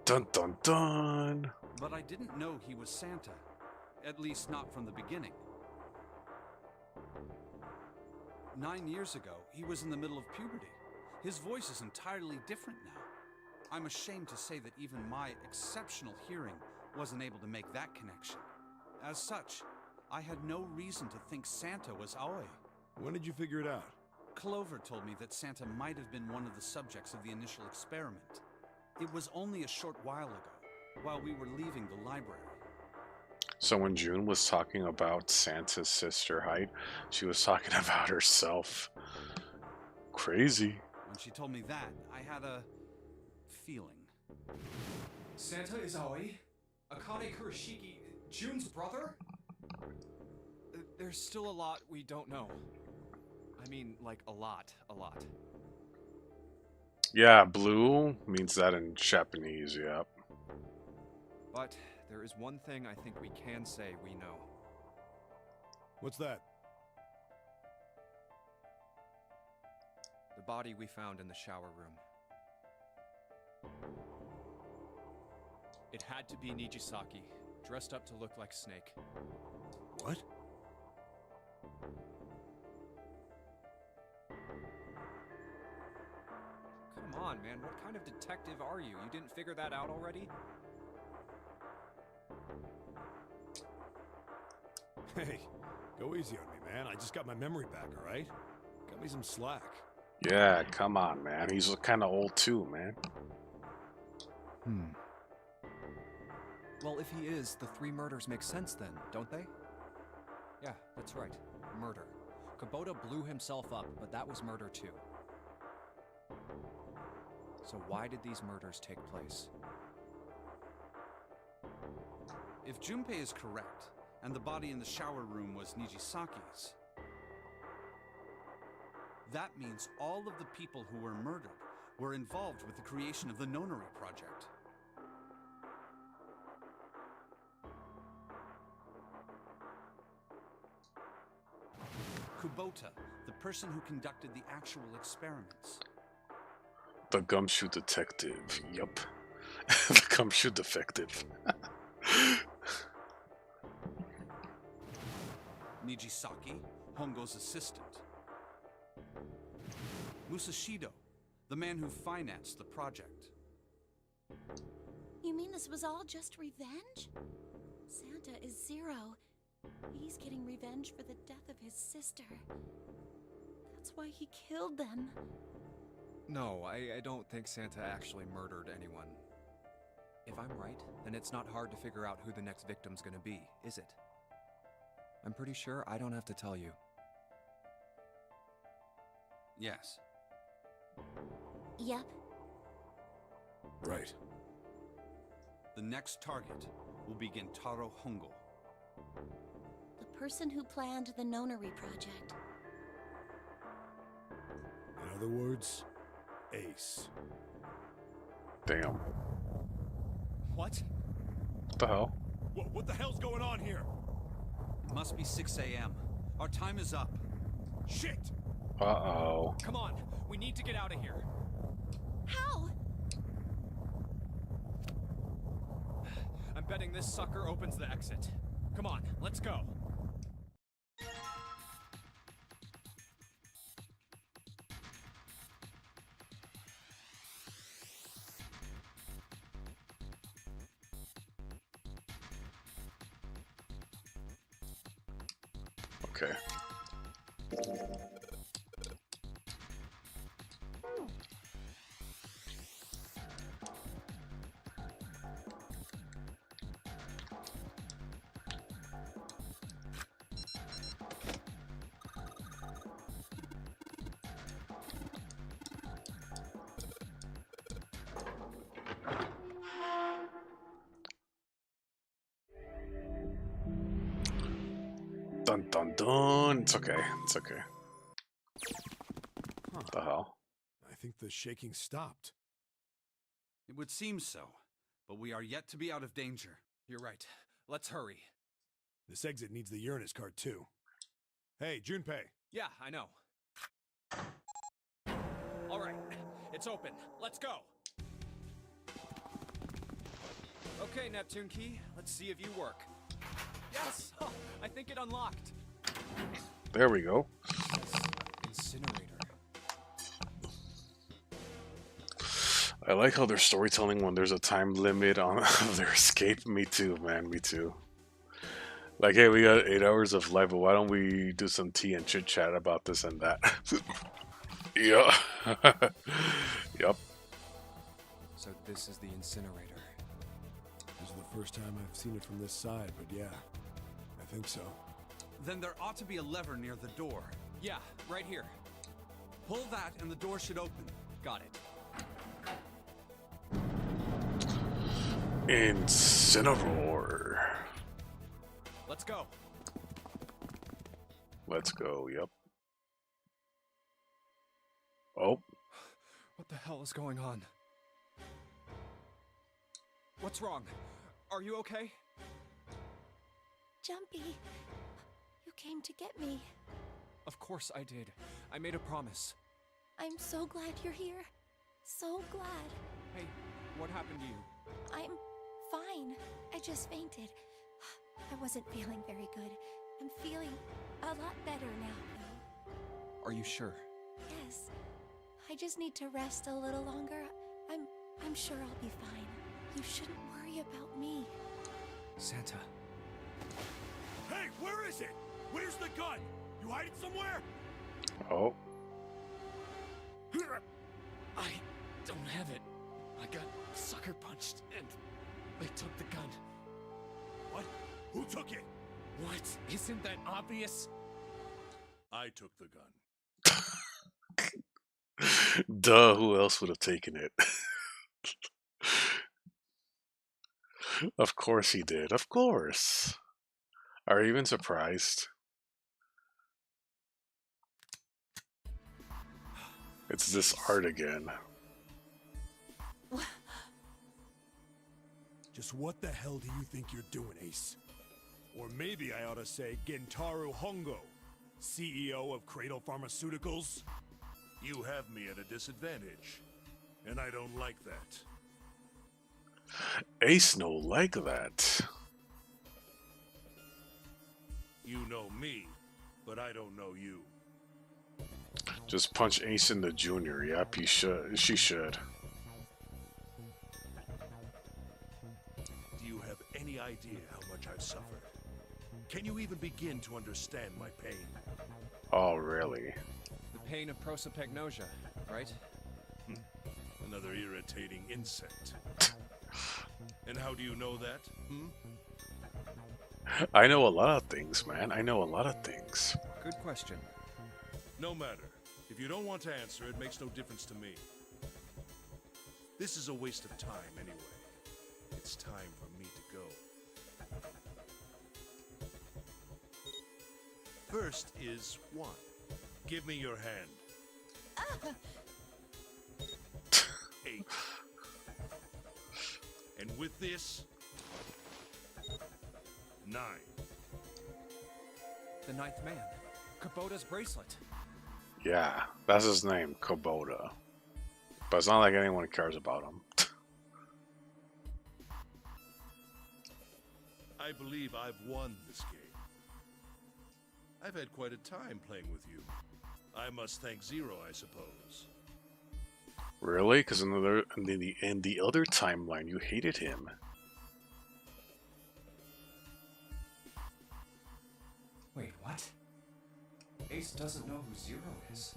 Dun dun dun! But I didn't know he was Santa. At least not from the beginning. 9 years ago, he was in the middle of puberty. His voice is entirely different now. I'm ashamed to say that even my exceptional hearing wasn't able to make that connection. As such, I had no reason to think Santa was Aoi. When did you figure it out? Clover told me that Santa might have been one of the subjects of the initial experiment. It was only a short while ago, while we were leaving the library. So when June was talking about Santa's sister height, she was talking about herself. Crazy. When she told me that, I had a feeling. Santa is Aoi? Akane Kurashiki, June's brother? There's still a lot we don't know. I mean, like, a lot. Yeah, blue means that in Japanese, yep. But there is one thing I think we can say we know. What's that? The body we found in the shower room. It had to be Nijisaki, dressed up to look like Snake. What? Come on, man, what kind of detective are you? You didn't figure that out already? Hey, go easy on me, man. I just got my memory back, all right? Cut me some slack. Yeah, come on, man. He's kind of old too, man. Well, if he is, the 3 murders make sense then, don't they? Yeah, that's right. Murder. Kubota blew himself up, but that was murder too. So why did these murders take place? If Junpei is correct, and the body in the shower room was Nijisaki's, that means all of the people who were murdered were involved with the creation of the Nonary project. Kubota, the person who conducted the actual experiments. The gumshoe detective. Yup. The gumshoe defective. Nijisaki, Hongo's assistant. Musashido, the man who financed the project. You mean this was all just revenge? Santa is Zero. He's getting revenge for the death of his sister. That's why he killed them. No, I don't think Santa actually murdered anyone. If I'm right, then it's not hard to figure out who the next victim's gonna be, is it? I'm pretty sure I don't have to tell you. Yes. Yep. Right. The next target will be Gentaro Hongo. The person who planned the Nonary project. In other words, Ace. Damn. What? What the hell? What the hell's going on here? Must be 6 a.m. Our time is up. Shit! Uh-oh. Come on, we need to get out of here. How? I'm betting this sucker opens the exit. Come on, let's go. Okay. Dun dun dun. It's okay. It's okay. What the hell? I think the shaking stopped. It would seem so, but we are yet to be out of danger. You're right. Let's hurry. This exit needs the Uranus card too. Hey, Junpei. Yeah, I know. All right, it's open. Let's go. Okay, Neptune Key, let's see if you work. Yes! Oh, I think it unlocked. There we go. Incinerator. I like how they're storytelling when there's a time limit on their escape. Me too, man. Me too. Like, hey, we got 8 hours of life, but why don't we do some tea and chit chat about this and that? Yeah. Yep. So this is the incinerator. This is the first time I've seen it from this side, but yeah, I think so. Then there ought to be a lever near the door. Yeah, right here. Pull that and the door should open. Got it. Incineroar. Let's go. Let's go. Yep. Oh. What the hell is going on? What's wrong? Are you okay? Jumpy, you came to get me. Of course I did. I made a promise. I'm so glad you're here. So glad. Hey, what happened to you? I'm fine. I just fainted. I wasn't feeling very good. I'm feeling a lot better now, though. Are you sure? Yes. I just need to rest a little longer. I'm sure I'll be fine. You shouldn't worry about me. Santa. Hey, where is it? Where's the gun? You hide it somewhere? Oh. I don't have it. I got sucker punched and they took the gun. What? Who took it? What? Isn't that obvious? I took the gun. Duh, who else would have taken it? Of course he did. Of course. Are you even surprised? It's this art again. Just what the hell do you think you're doing, Ace? Or maybe I ought to say Gentaro Hongo, CEO of Cradle Pharmaceuticals? You have me at a disadvantage, and I don't like that. Ace no like that. You know me, but I don't know you. Just punch Ace in the junior. Yep, he should. She should. Do you have any idea how much I've suffered? Can you even begin to understand my pain? Oh, really? The pain of prosopagnosia, right? Another irritating insect. And how do you know that? I know a lot of things, man. I know a lot of things. Good question. No matter. If you don't want to answer, it makes no difference to me. This is a waste of time anyway. It's time for me to go. First is 1. Give me your hand. 8. And with this, 9. The 9th man. Kubota's bracelet. Yeah, that's his name, Kubota. But it's not like anyone cares about him. I believe I've won this game. I've had quite a time playing with you. I must thank Zero, I suppose. Really? Because in the other timeline, you hated him. Wait, what? Ace doesn't know who Zero is.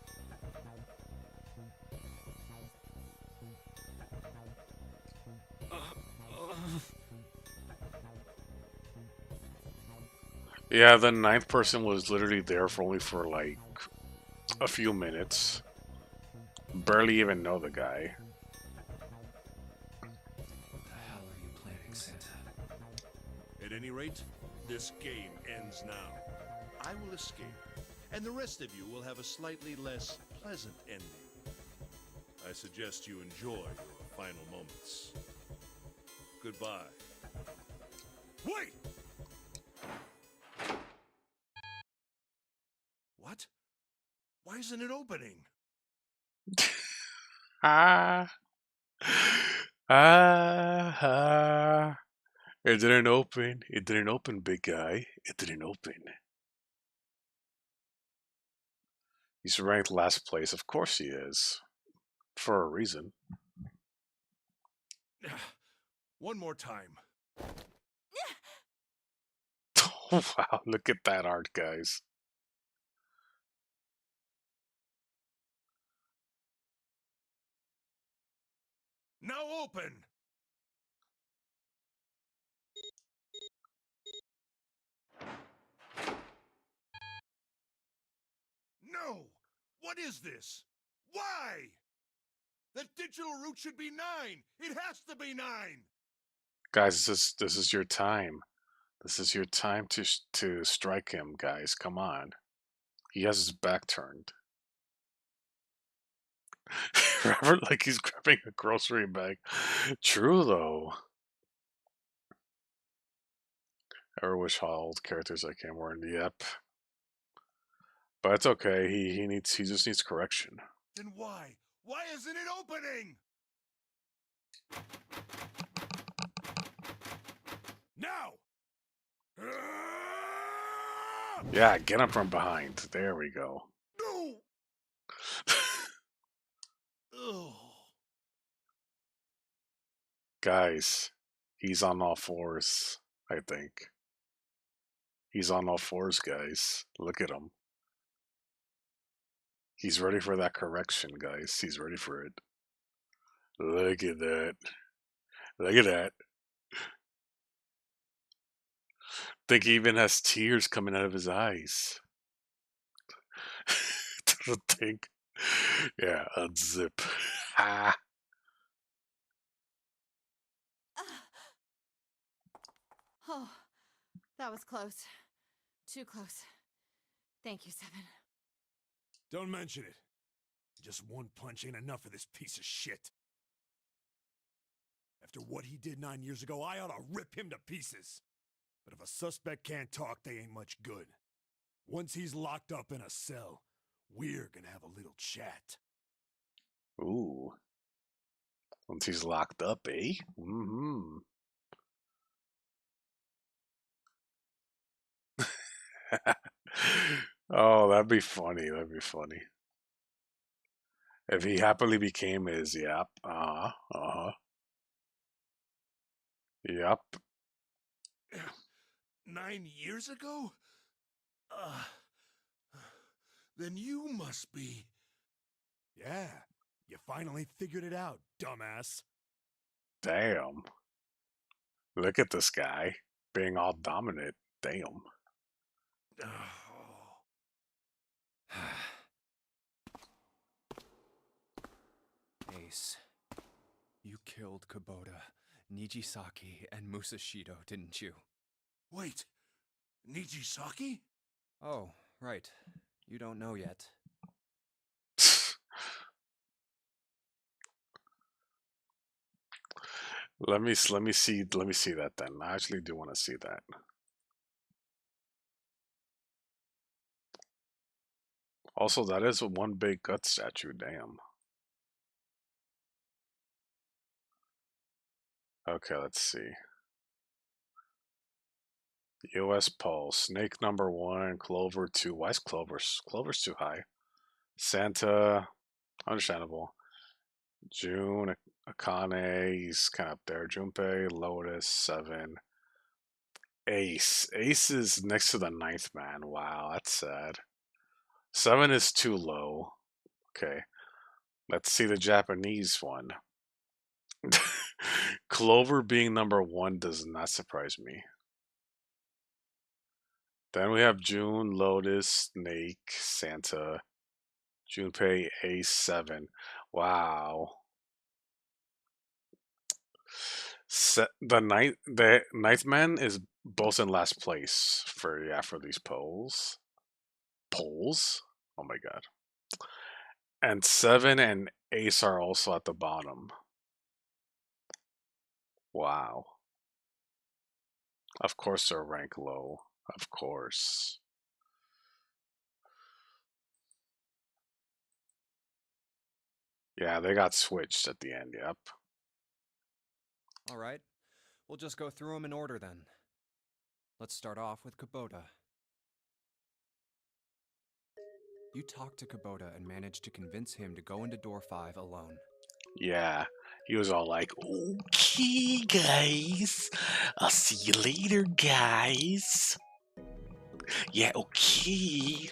Yeah, the 9th person was literally there for only for like a few minutes. Barely even know the guy. What the hell are you planning, Santa? At any rate, this game ends now. I will escape, and the rest of you will have a slightly less pleasant ending. I suggest you enjoy your final moments. Goodbye. Wait! What? Why isn't it opening? Ah. Ah. It didn't open. It didn't open, big guy. It didn't open. He's ranked last place. Of course he is. For a reason. One more time. Oh, wow, look at that art, guys. Now open! No! What is this? Why? That digital route should be 9! It has to be 9! Guys, this is your time. This is your time to strike him, guys. Come on. He has his back turned. Robert, like he's grabbing a grocery bag. True, though. I ever wish how old characters like him were in the ep. But it's okay. He just needs correction. Then why? Why isn't it opening? Now! Yeah, get him from behind. There we go. No! Ugh. Guys, he's on all fours, I think. He's on all fours, guys. Look at him. He's ready for that correction, guys. He's ready for it. Look at that. Look at that. Think he even has tears coming out of his eyes. To think. Yeah, unzip. Ah. Oh, that was close. Too close. Thank you, Seven. Don't mention it. Just one punch ain't enough for this piece of shit. After After what he did 9 years ago, I ought to rip him to pieces. But if a suspect can't talk, they ain't much good. Once he's locked up in a cell, we're gonna have a little chat. Ooh. Once he's locked up, eh? Mm-hmm. Oh, that'd be funny. That'd be funny. If he happily became his, yep. Uh-huh. Uh-huh. Yep. 9 years ago? Then you must be... Yeah, you finally figured it out, dumbass. Damn. Look at this guy being all dominant. Damn. Ace, you killed Kubota, Nijisaki, and Musashido, didn't you? Wait, Nijisaki? Oh, right. You don't know yet. Let me see that then. I actually do want to see that. Also, that is one big gut statue. Damn. Okay, let's see. U.S. Pole, Snake number 1, Clover 2. Why is Clover's too high? Santa, understandable. June, Akane, he's kind of up there. Junpei, Lotus, 7. Ace. Ace is next to the 9th man. Wow, that's sad. 7 is too low. Okay. Let's see the Japanese one. Clover being number 1 does not surprise me. Then we have June, Lotus, Snake, Santa, Junpei, Ace, 7. Wow. The ninth man is both in last place for these polls. Polls? Oh my god. And 7 and Ace are also at the bottom. Wow. Of course they're ranked low. Of course. Yeah, they got switched at the end, yep. Alright, we'll just go through them in order then. Let's start off with Kubota. You talked to Kubota and managed to convince him to go into door 5 alone. Yeah, he was all like, okay, guys. I'll see you later, guys. Yeah, okay.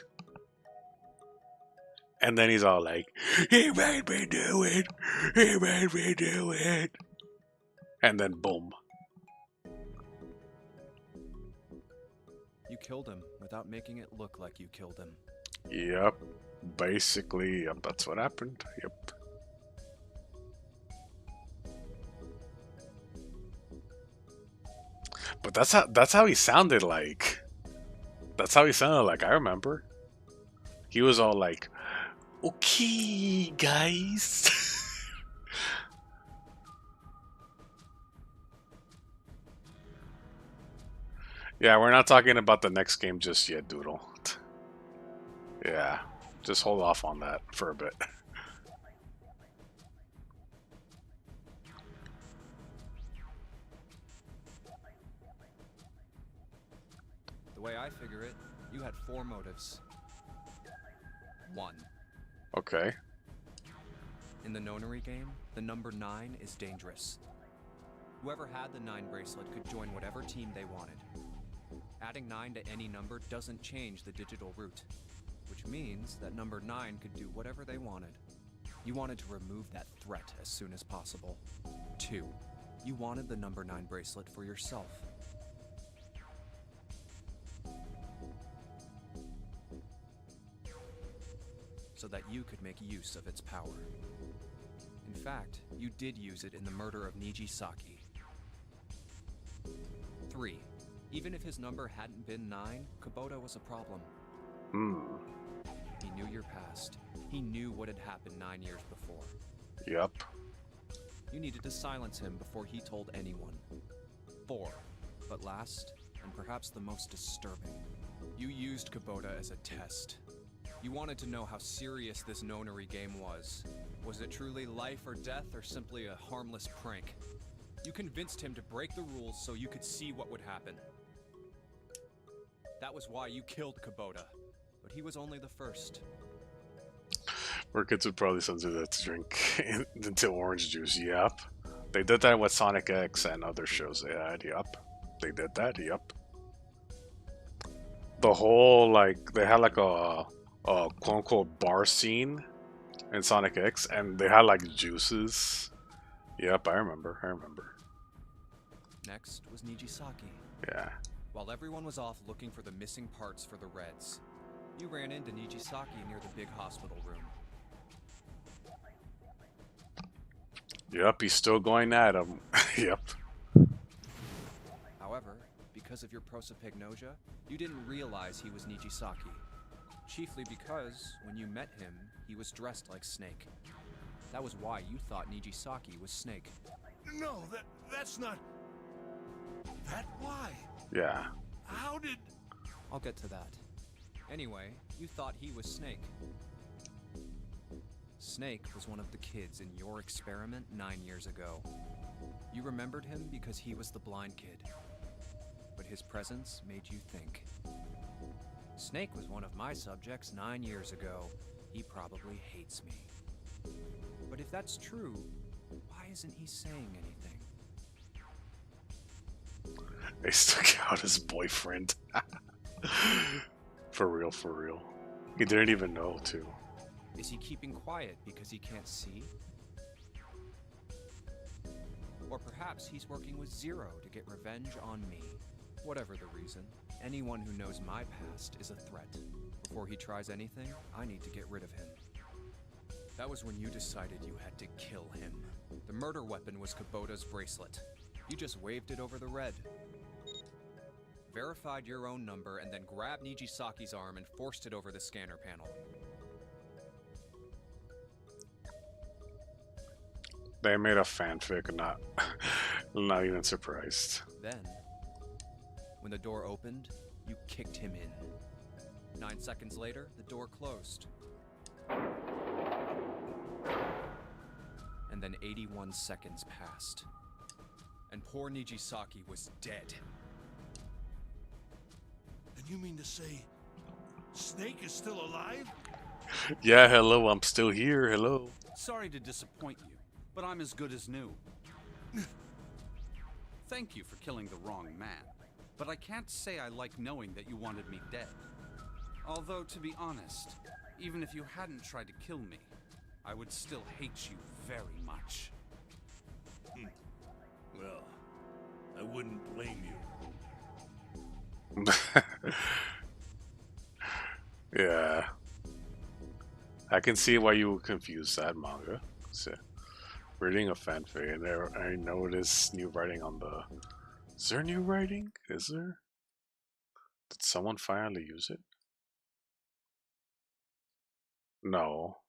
And then he's all like, he made me do it. He made me do it. And then boom. You killed him without making it look like you killed him. Yep. Basically, yep, that's what happened. Yep. But that's how he sounded like. That's how he sounded like, I remember. He was all like, okay, guys. Yeah, we're not talking about the next game just yet, Doodle. Yeah, just hold off on that for a bit. The way I figure it, you had 4 motives. 1. Okay. In the nonary game, the number 9 is dangerous. Whoever had the 9 bracelet could join whatever team they wanted. Adding 9 to any number doesn't change the digital root, which means that number 9 could do whatever they wanted. You wanted to remove that threat as soon as possible. 2. You wanted the number 9 bracelet for yourself. So that you could make use of its power. In fact, you did use it in the murder of Nijisaki. 3. Even if his number hadn't been 9, Kubota was a problem. He knew your past. He knew what had happened 9 years before. Yep. You needed to silence him before he told anyone. 4. But last, and perhaps the most disturbing, you used Kubota as a test. You wanted to know how serious this nonary game was. Was it truly life or death, or simply a harmless prank? You convinced him to break the rules so you could see what would happen. That was why you killed Kubota, but he was only the first. Our kids would probably send that to drink into orange juice. Yep. They did that with Sonic X and other shows they had. Yep. They did that. Yep. The whole, like, they had like a quote unquote bar scene in Sonic X, and they had like juices. Yep, I remember. Next was Nijisaki. Yeah. While everyone was off looking for the missing parts for the Reds, you ran into Nijisaki near the big hospital room. Yep, he's still going at him. Yep. However, because of your prosopagnosia, you didn't realize he was Nijisaki. Chiefly because, when you met him, he was dressed like Snake. That was why you thought Nijisaki was Snake. No, that's not... That why? Yeah. How did... I'll get to that. Anyway, you thought he was Snake. Snake was one of the kids in your experiment 9 years ago. You remembered him because he was the blind kid. But his presence made you think. Snake was one of my subjects 9 years ago. He probably hates me. But if that's true, why isn't he saying anything? They stuck out his boyfriend. For real. He didn't even know, too. Is he keeping quiet because he can't see? Or perhaps he's working with Zero to get revenge on me. Whatever the reason, anyone who knows my past is a threat. Before he tries anything, I need to get rid of him. That was when you decided you had to kill him. The murder weapon was Kubota's bracelet. You just waved it over the red. Verified your own number and then grabbed Nijisaki's arm and forced it over the scanner panel. They made a fanfic, not even surprised. Then, when the door opened, you kicked him in. 9 seconds later, the door closed. And then 81 seconds passed. And poor Nijisaki was dead. And you mean to say Snake is still alive? Yeah, hello, I'm still here, hello. Sorry to disappoint you, but I'm as good as new. Thank you for killing the wrong man, but I can't say I like knowing that you wanted me dead. Although, to be honest, even if you hadn't tried to kill me, I would still hate you very much. Well, I wouldn't blame you. Yeah. I can see why you were confused that manga. So, reading a fanfic, and there, I noticed new writing on the... Is there new writing? Is there? Did someone finally use it? No.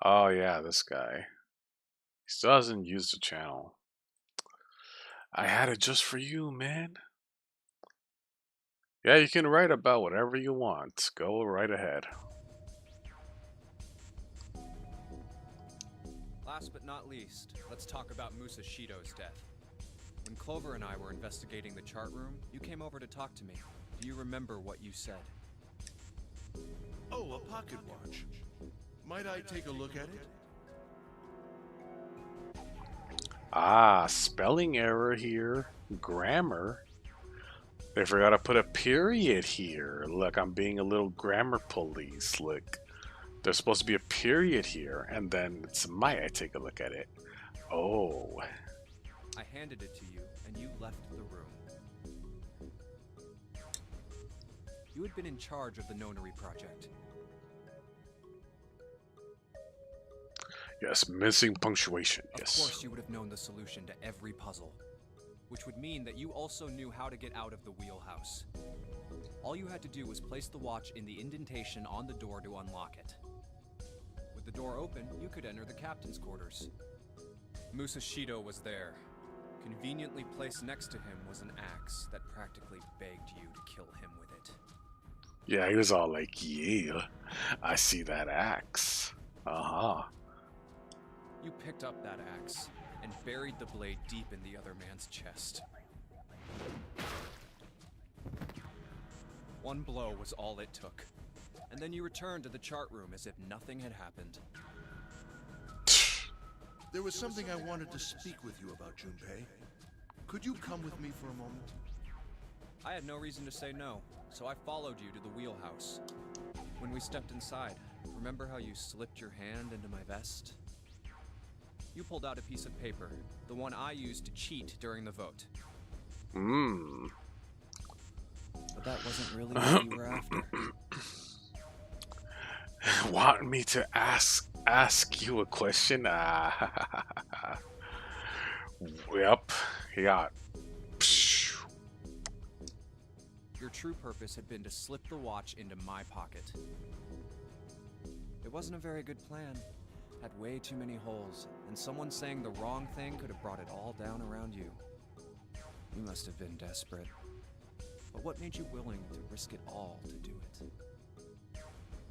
Oh yeah, this guy. He still hasn't used the channel. I had it just for you, man. Yeah, you can write about whatever you want. Go right ahead. Last but not least, let's talk about Musashido's death. When Clover and I were investigating the chart room, you came over to talk to me. Do you remember what you said? Oh, a pocket watch. Might I take a look at it? Ah, spelling error here. Grammar. They forgot to put a period here. Look, I'm being a little grammar police. Look, there's supposed to be a period here, and then it's might I take a look at it. Oh. I handed it to you, and you left the room. You had been in charge of the Nonary project. Yes, missing punctuation. Yes. Of course you would have known the solution to every puzzle, which would mean that you also knew how to get out of the wheelhouse. All you had to do was place the watch in the indentation on the door to unlock it. With the door open, you could enter the captain's quarters. Musashido was there. Conveniently placed next to him was an axe that practically begged you to kill him with it. Yeah, he was all like, yeah, I see that axe. Uh-huh. You picked up that axe and buried the blade deep in the other man's chest. One blow was all it took, and then you returned to the chart room as if nothing had happened. There was something I wanted to speak with you about, Junpei. Could you come with me for a moment? I had no reason to say no, so I followed you to the wheelhouse. When we stepped inside, remember how you slipped your hand into my vest? You pulled out a piece of paper, the one I used to cheat during the vote. But that wasn't really what you were after. Want me to ask you a question? Yep. Yeah. Your true purpose had been to slip the watch into my pocket. It wasn't a very good plan. Had way too many holes, and someone saying the wrong thing could have brought it all down around you. You must have been desperate. But what made you willing to risk it all to do it?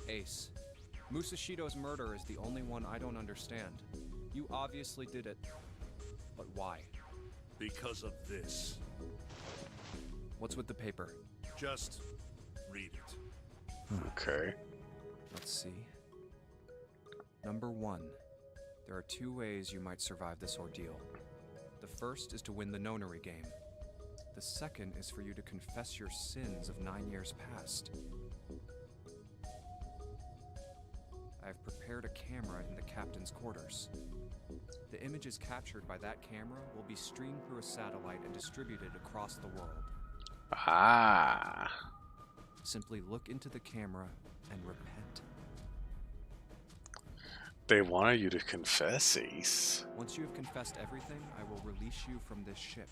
Ace, Musashido's murder is the only one I don't understand. You obviously did it. But why? Because of this. What's with the paper? Just read it. Okay. Let's see. Number 1. There are 2 ways you might survive this ordeal. The first is to win the nonary game. The second is for you to confess your sins of 9 years past. I have prepared a camera in the captain's quarters. The images captured by that camera will be streamed through a satellite and distributed across the world. Ah. Simply look into the camera and repent. They wanted you to confess, Ace. Once you have confessed everything, I will release you from this ship.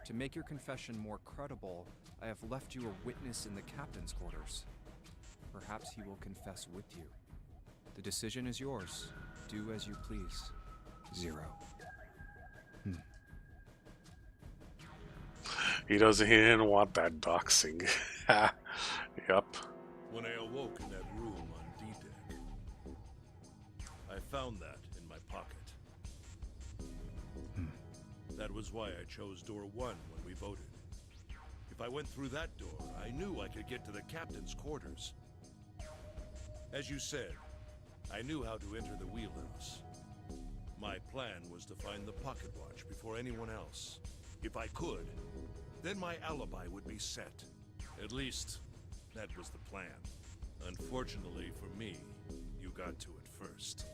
To make your confession more credible, I have left you a witness in the captain's quarters. Perhaps he will confess with you. The decision is yours. Do as you please. 0. He didn't want that doxing. Yup. When I awoke in that room on D-Deck, I found that in my pocket. That was why I chose door 1 when we voted. If I went through that door, I knew I could get to the captain's quarters. As you said, I knew how to enter the wheelhouse. My plan was to find the pocket watch before anyone else. If I could, then my alibi would be set. At least, that was the plan. Unfortunately for me, you got to it first.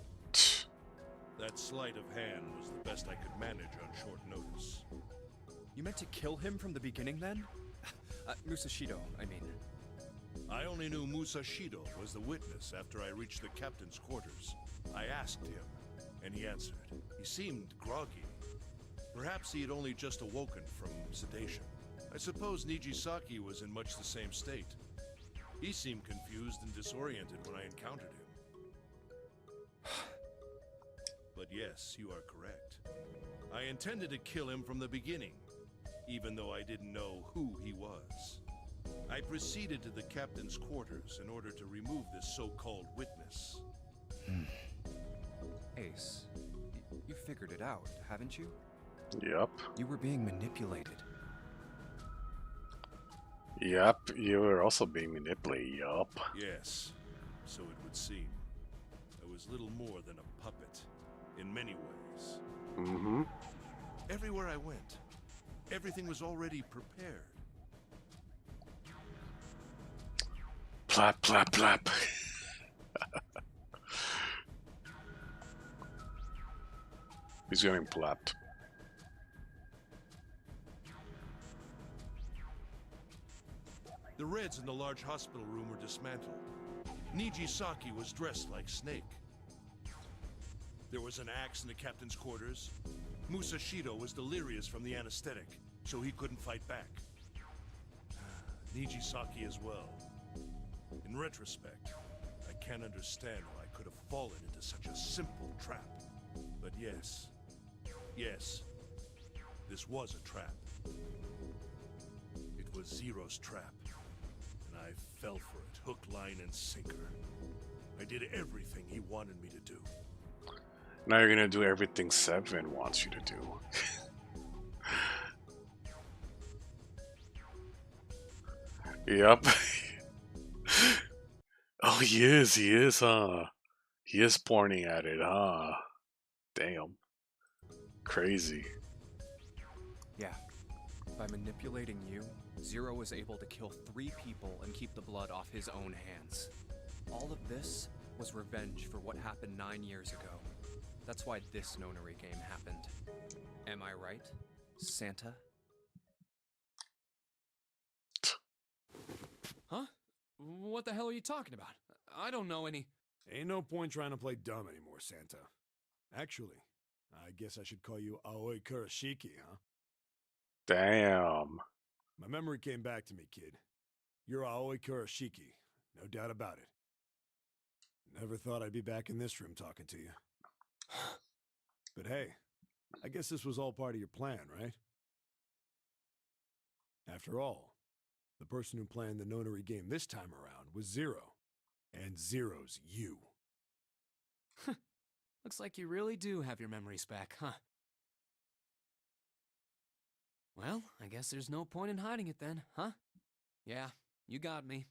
That sleight of hand was the best I could manage on short notice. You meant to kill him from the beginning then? Musashido, I mean. I only knew Musashido was the witness after I reached the captain's quarters. I asked him, and he answered. He seemed groggy. Perhaps he had only just awoken from sedation. I suppose Nijisaki was in much the same state. He seemed confused and disoriented when I encountered him. But yes, you are correct. I intended to kill him from the beginning, even though I didn't know who he was. I proceeded to the captain's quarters in order to remove this so-called witness. Ace, you figured it out, haven't you? Yep. You were being manipulated. Yep, you were also being manipulated, yup. Yes, so it would seem. I was little more than a puppet, in many ways. Mm-hmm. Everywhere I went, everything was already prepared. Plap, plap, plap. He's getting plapped. The Reds in the large hospital room were dismantled. Nijisaki was dressed like Snake. There was an axe in the captain's quarters. Musashido was delirious from the anesthetic, so he couldn't fight back. Nijisaki as well. In retrospect, I can't understand why I could have fallen into such a simple trap. But yes, this was a trap. It was Zero's trap, and I fell for it, hook, line, and sinker. I did everything he wanted me to do. Now you're gonna do everything Seven wants you to do. Yep. Oh, he is, huh? He is pointing at it, huh? Damn. Crazy. Yeah. By manipulating you, Zero was able to kill 3 people and keep the blood off his own hands. All of this was revenge for what happened 9 years ago. That's why this nonary game happened. Am I right, Santa? Huh? What the hell are you talking about? I don't know any... Ain't no point trying to play dumb anymore, Santa. Actually, I guess I should call you Aoi Kurashiki, huh? Damn. My memory came back to me, kid. You're Aoi Kurashiki, no doubt about it. Never thought I'd be back in this room talking to you. But hey, I guess this was all part of your plan, right? After all, the person who planned the nonary game this time around was Zero. And Zero's you. Looks like you really do have your memories back, huh? Well, I guess there's no point in hiding it then, huh? Yeah, you got me.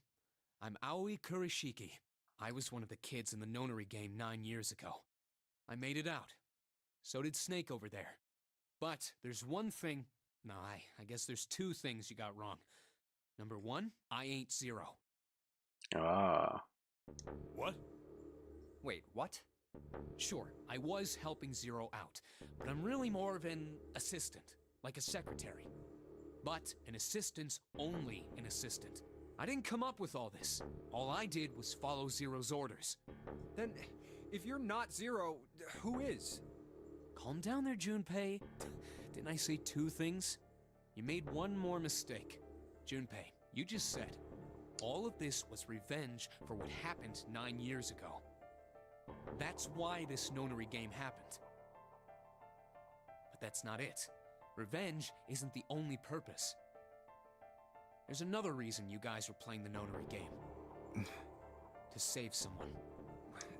I'm Aoi Kurashiki. I was one of the kids in the nonary game 9 years ago. I made it out. So did Snake over there. But there's one thing... No, I guess there's 2 things you got wrong. Number 1, I ain't Zero. Ah. What? Wait, what? Sure, I was helping Zero out, but I'm really more of an assistant, like a secretary. But an assistant's only an assistant. I didn't come up with all this. All I did was follow Zero's orders. Then, if you're not Zero, who is? Calm down there, Junpei. Didn't I say 2 things? You made one more mistake. Junpei, you just said, all of this was revenge for what happened 9 years ago. That's why this nonary game happened. But that's not it. Revenge isn't the only purpose. There's another reason you guys were playing the nonary game. To save someone.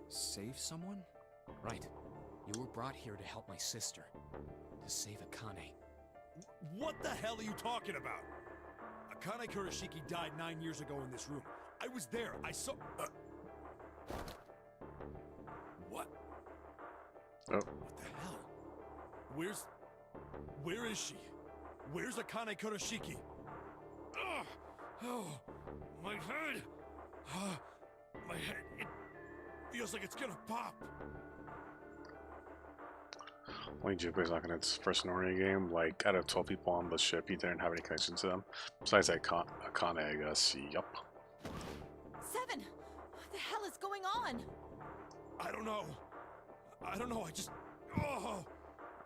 Save someone? Right. You were brought here to help my sister. To save Akane. What the hell are you talking about? Akane Kurashiki died 9 years ago in this room. I was there. I saw... What? Oh. What the hell? Where is she? Where's Akane Kurashiki? Ugh! Oh, my head! My head, it feels like it's gonna pop. Only Junpei's not gonna hit this first nonary game. Like, out of 12 people on the ship, he didn't have any connection to them. Besides Akane, I guess. Yup. 7! What the hell is going on? I don't know. I just... Oh!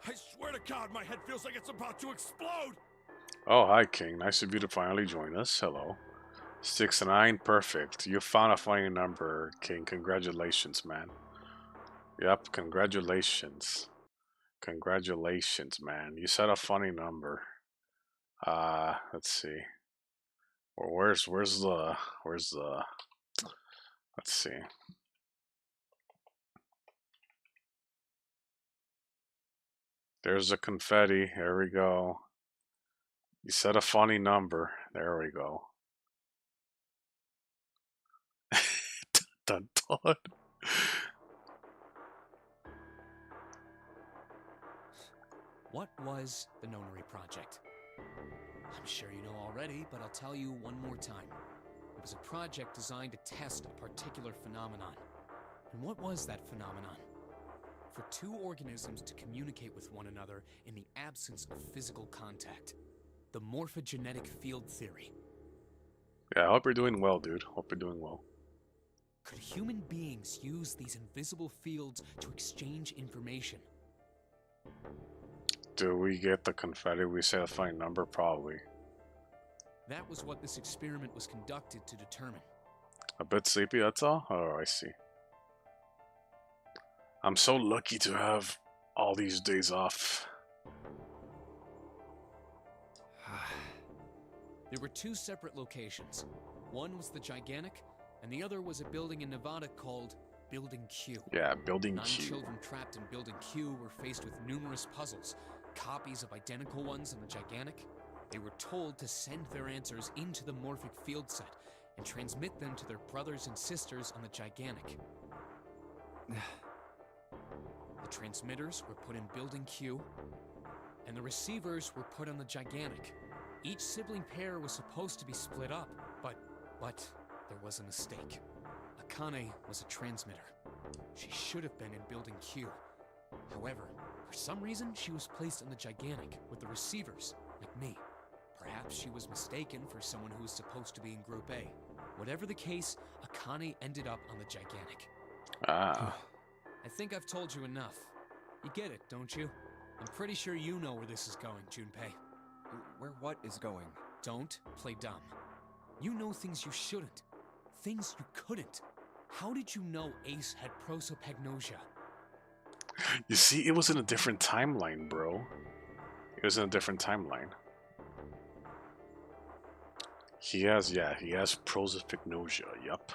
I swear to God, my head feels like it's about to explode! Oh, hi, King. Nice of you to finally join us. Hello. 6-9, perfect. You found a funny number, King. Congratulations, man. Yep, congratulations. Congratulations, man. You said a funny number. Let's see. Where's the let's see. There's the confetti. Here we go. You said a funny number. There we go. Dun, dun. What was the nonary project? I'm sure you know already, but I'll tell you one more time. It was a project designed to test a particular phenomenon. And what was that phenomenon? For 2 organisms to communicate with one another in the absence of physical contact. The morphogenetic field theory. Yeah, I hope you're doing well, dude. Hope you're doing well. Could human beings use these invisible fields to exchange information? Do we get the confetti? We say a funny number? Probably. That was what this experiment was conducted to determine. A bit sleepy, that's all? Oh, I see. I'm so lucky to have all these days off. There were two separate locations. One was the Gigantic, and the other was a building in Nevada called Building Q. Yeah, Building 9 Q. children trapped in Building Q were faced with numerous puzzles, copies of identical ones in the Gigantic. They were told to send their answers into the Morphic field set and transmit them to their brothers and sisters on the Gigantic. The transmitters were put in Building Q, and the receivers were put on the Gigantic. Each sibling pair was supposed to be split up, but there was a mistake. Akane was a transmitter. She should have been in Building Q. However, for some reason, she was placed in the Gigantic with the receivers, like me. Perhaps she was mistaken for someone who was supposed to be in Group A. Whatever the case, Akane ended up on the Gigantic. Ah. I think I've told you enough. You get it, don't you? I'm pretty sure you know where this is going, Junpei. Where what is going? Don't play dumb. You know things you shouldn't. Things you couldn't. How did you know Ace had prosopagnosia? You see, it was in a different timeline, bro. It was in a different timeline. He has prosopagnosia, yup.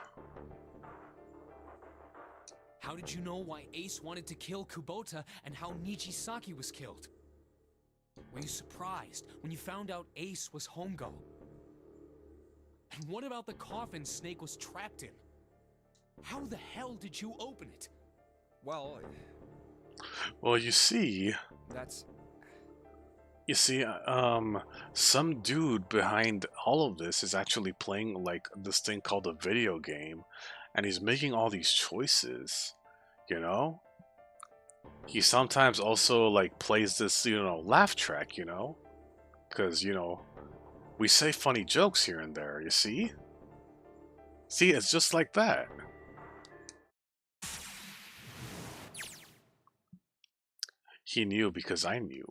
How did you know why Ace wanted to kill Kubota and how Nijisaki was killed? Were you surprised when you found out Ace was Hongo? And what about the coffin Snake was trapped in? How the hell did you open it? Well, you see... That's... You see, some dude behind all of this is actually playing, like, this thing called a video game, and he's making all these choices, you know? He sometimes also, like, plays this, laugh track, Because, we say funny jokes here and there, you see? See, it's just like that. He knew because I knew.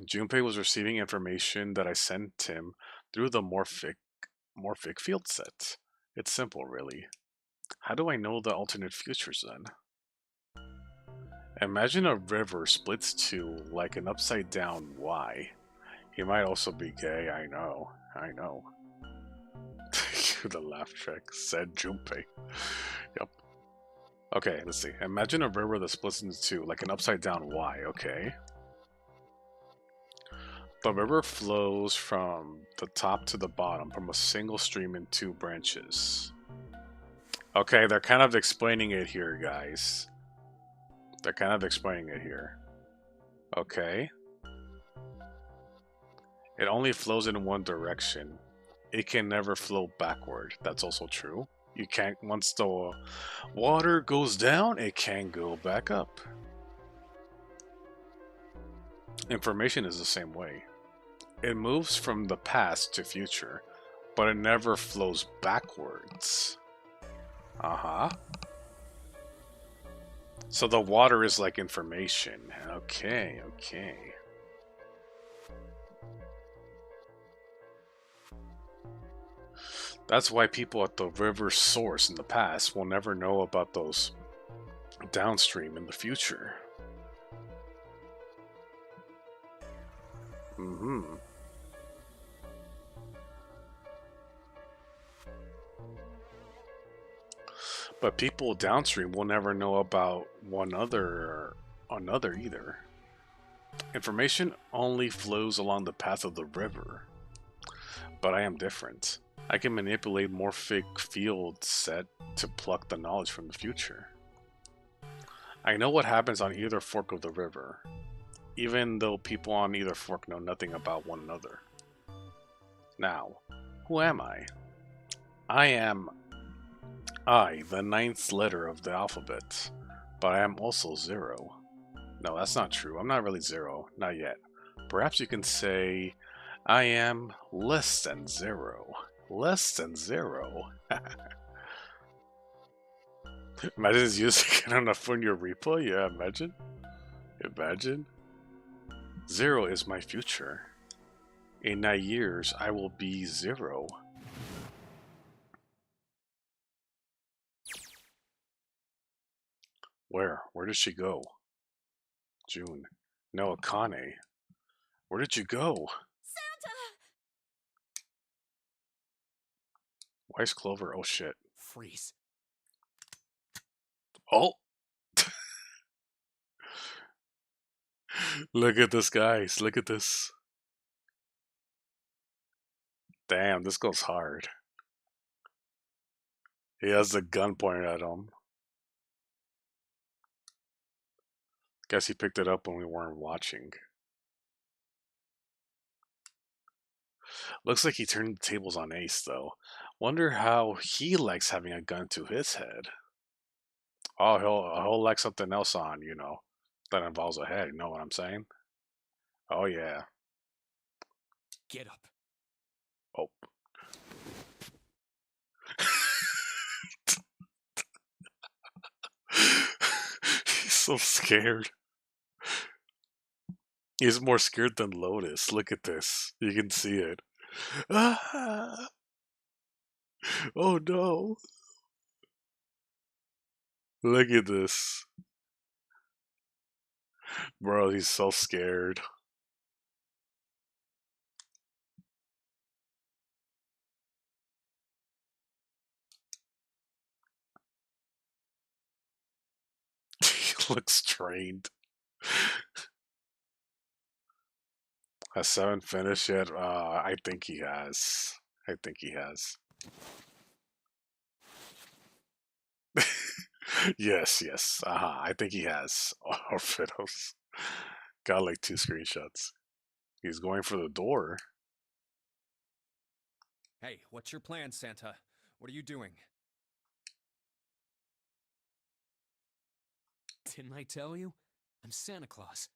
Junpei was receiving information that I sent him through the morphic field set. It's simple, really. How do I know the alternate futures then? Imagine a river splits two like an upside down Y. He might also be gay, I know. The laugh track, said Junpei. Yep. Okay, let's see. Imagine a river that splits into two like an upside down Y, okay? The river flows from the top to the bottom from a single stream in two branches. Okay, they're kind of explaining it here, guys. They're kind of explaining it here. Okay. It only flows in one direction. It can never flow backward. That's also true. You can't, once the water goes down, it can go back up. Information is the same way. It moves from the past to future, but it never flows backwards. Uh-huh. So the water is like information. Okay. That's why people at the river source in the past will never know about those downstream in the future. But people downstream will never know about another either. Information only flows along the path of the river. But I am different. I can manipulate morphic field set to pluck the knowledge from the future. I know what happens on either fork of the river, even though people on either fork know nothing about one another. Now, who am I? I am the ninth letter of the alphabet, but I am also 0. No, that's not true. I'm not really 0. Not yet. Perhaps you can say I am less than 0. Less than 0. Imagine it's using it enough in your repo. Yeah, imagine. Imagine. 0 is my future. In 9 years, I will be 0. Where? Where did she go? June. No, Akane. Where did you go? Santa! Why is Clover? Oh shit. Freeze. Oh! Look at this, guys. Look at this. Damn, this goes hard. He has the gun pointed at him. Guess he picked it up when we weren't watching. Looks like he turned the tables on Ace, though. Wonder how he likes having a gun to his head. Oh, he'll like something else on, you know, that involves a head. You know what I'm saying? Oh yeah. Get up. Oh. He's so scared. He's more scared than Lotus. Look at this. You can see it. Ah! Oh no. Look at this. Bro, he's so scared. He looks trained. Has 7 finished yet? I think he has. I think he has. Yes, yes. I think he has. Oh, Fiddles. Got like 2 screenshots. He's going for the door. Hey, what's your plan, Santa? What are you doing? Didn't I tell you? I'm Santa Claus.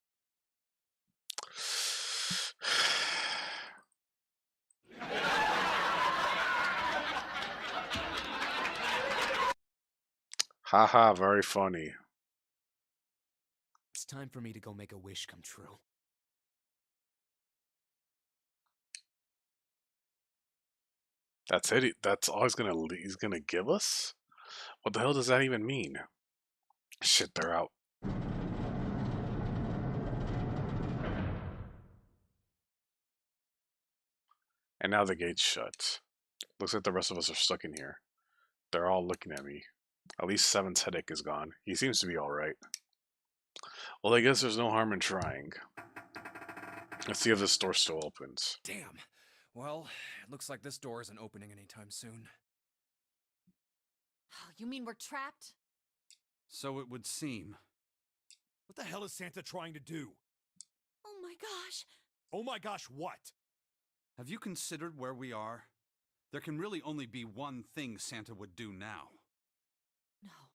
Haha, very funny. It's time for me to go make a wish come true. That's it. That's all he's gonna give us? What the hell does that even mean? Shit, they're out. And now the gate's shut. Looks like the rest of us are stuck in here. They're all looking at me. At least 7's headache is gone. He seems to be alright. Well, I guess there's no harm in trying. Let's see if this door still opens. Damn. Well, it looks like this door isn't opening anytime soon. You mean we're trapped? So it would seem. What the hell is Santa trying to do? Oh my gosh. Oh my gosh, what? Have you considered where we are? There can really only be one thing Santa would do now. No.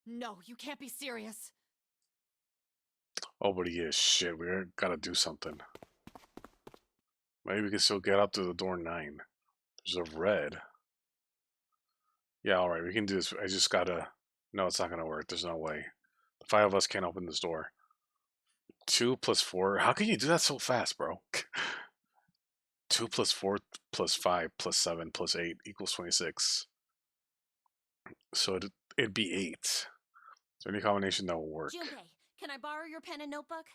No, you can't be serious. Oh, but he is. Shit, we gotta do something. Maybe we can still get up to the door 9. There's a red. Yeah, alright, we can do this. I just gotta... No, it's not gonna work. There's no way. The 5 of us can't open this door. 2 plus 4. How can you do that so fast, bro? 2 plus 4 plus 5 plus 7 plus 8 equals 26. So it'd be 8. Is there any combination that will work? Junpei, can I borrow your pen and notebook?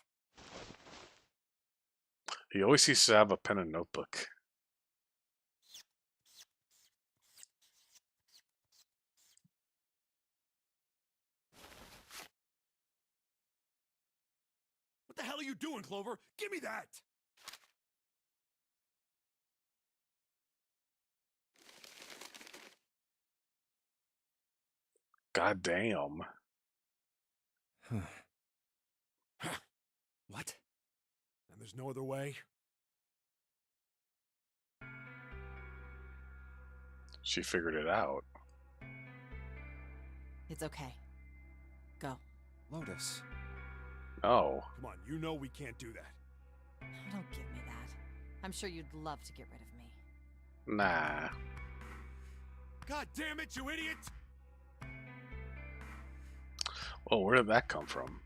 He always seems to have a pen and notebook. What the hell are you doing, Clover? Give me that! God damn. What? And there's no other way? She figured it out. It's okay. Go. Lotus. Oh. Come on, you know we can't do that. Don't give me that. I'm sure you'd love to get rid of me. Nah. God damn it, you idiot! Well, where did that come from?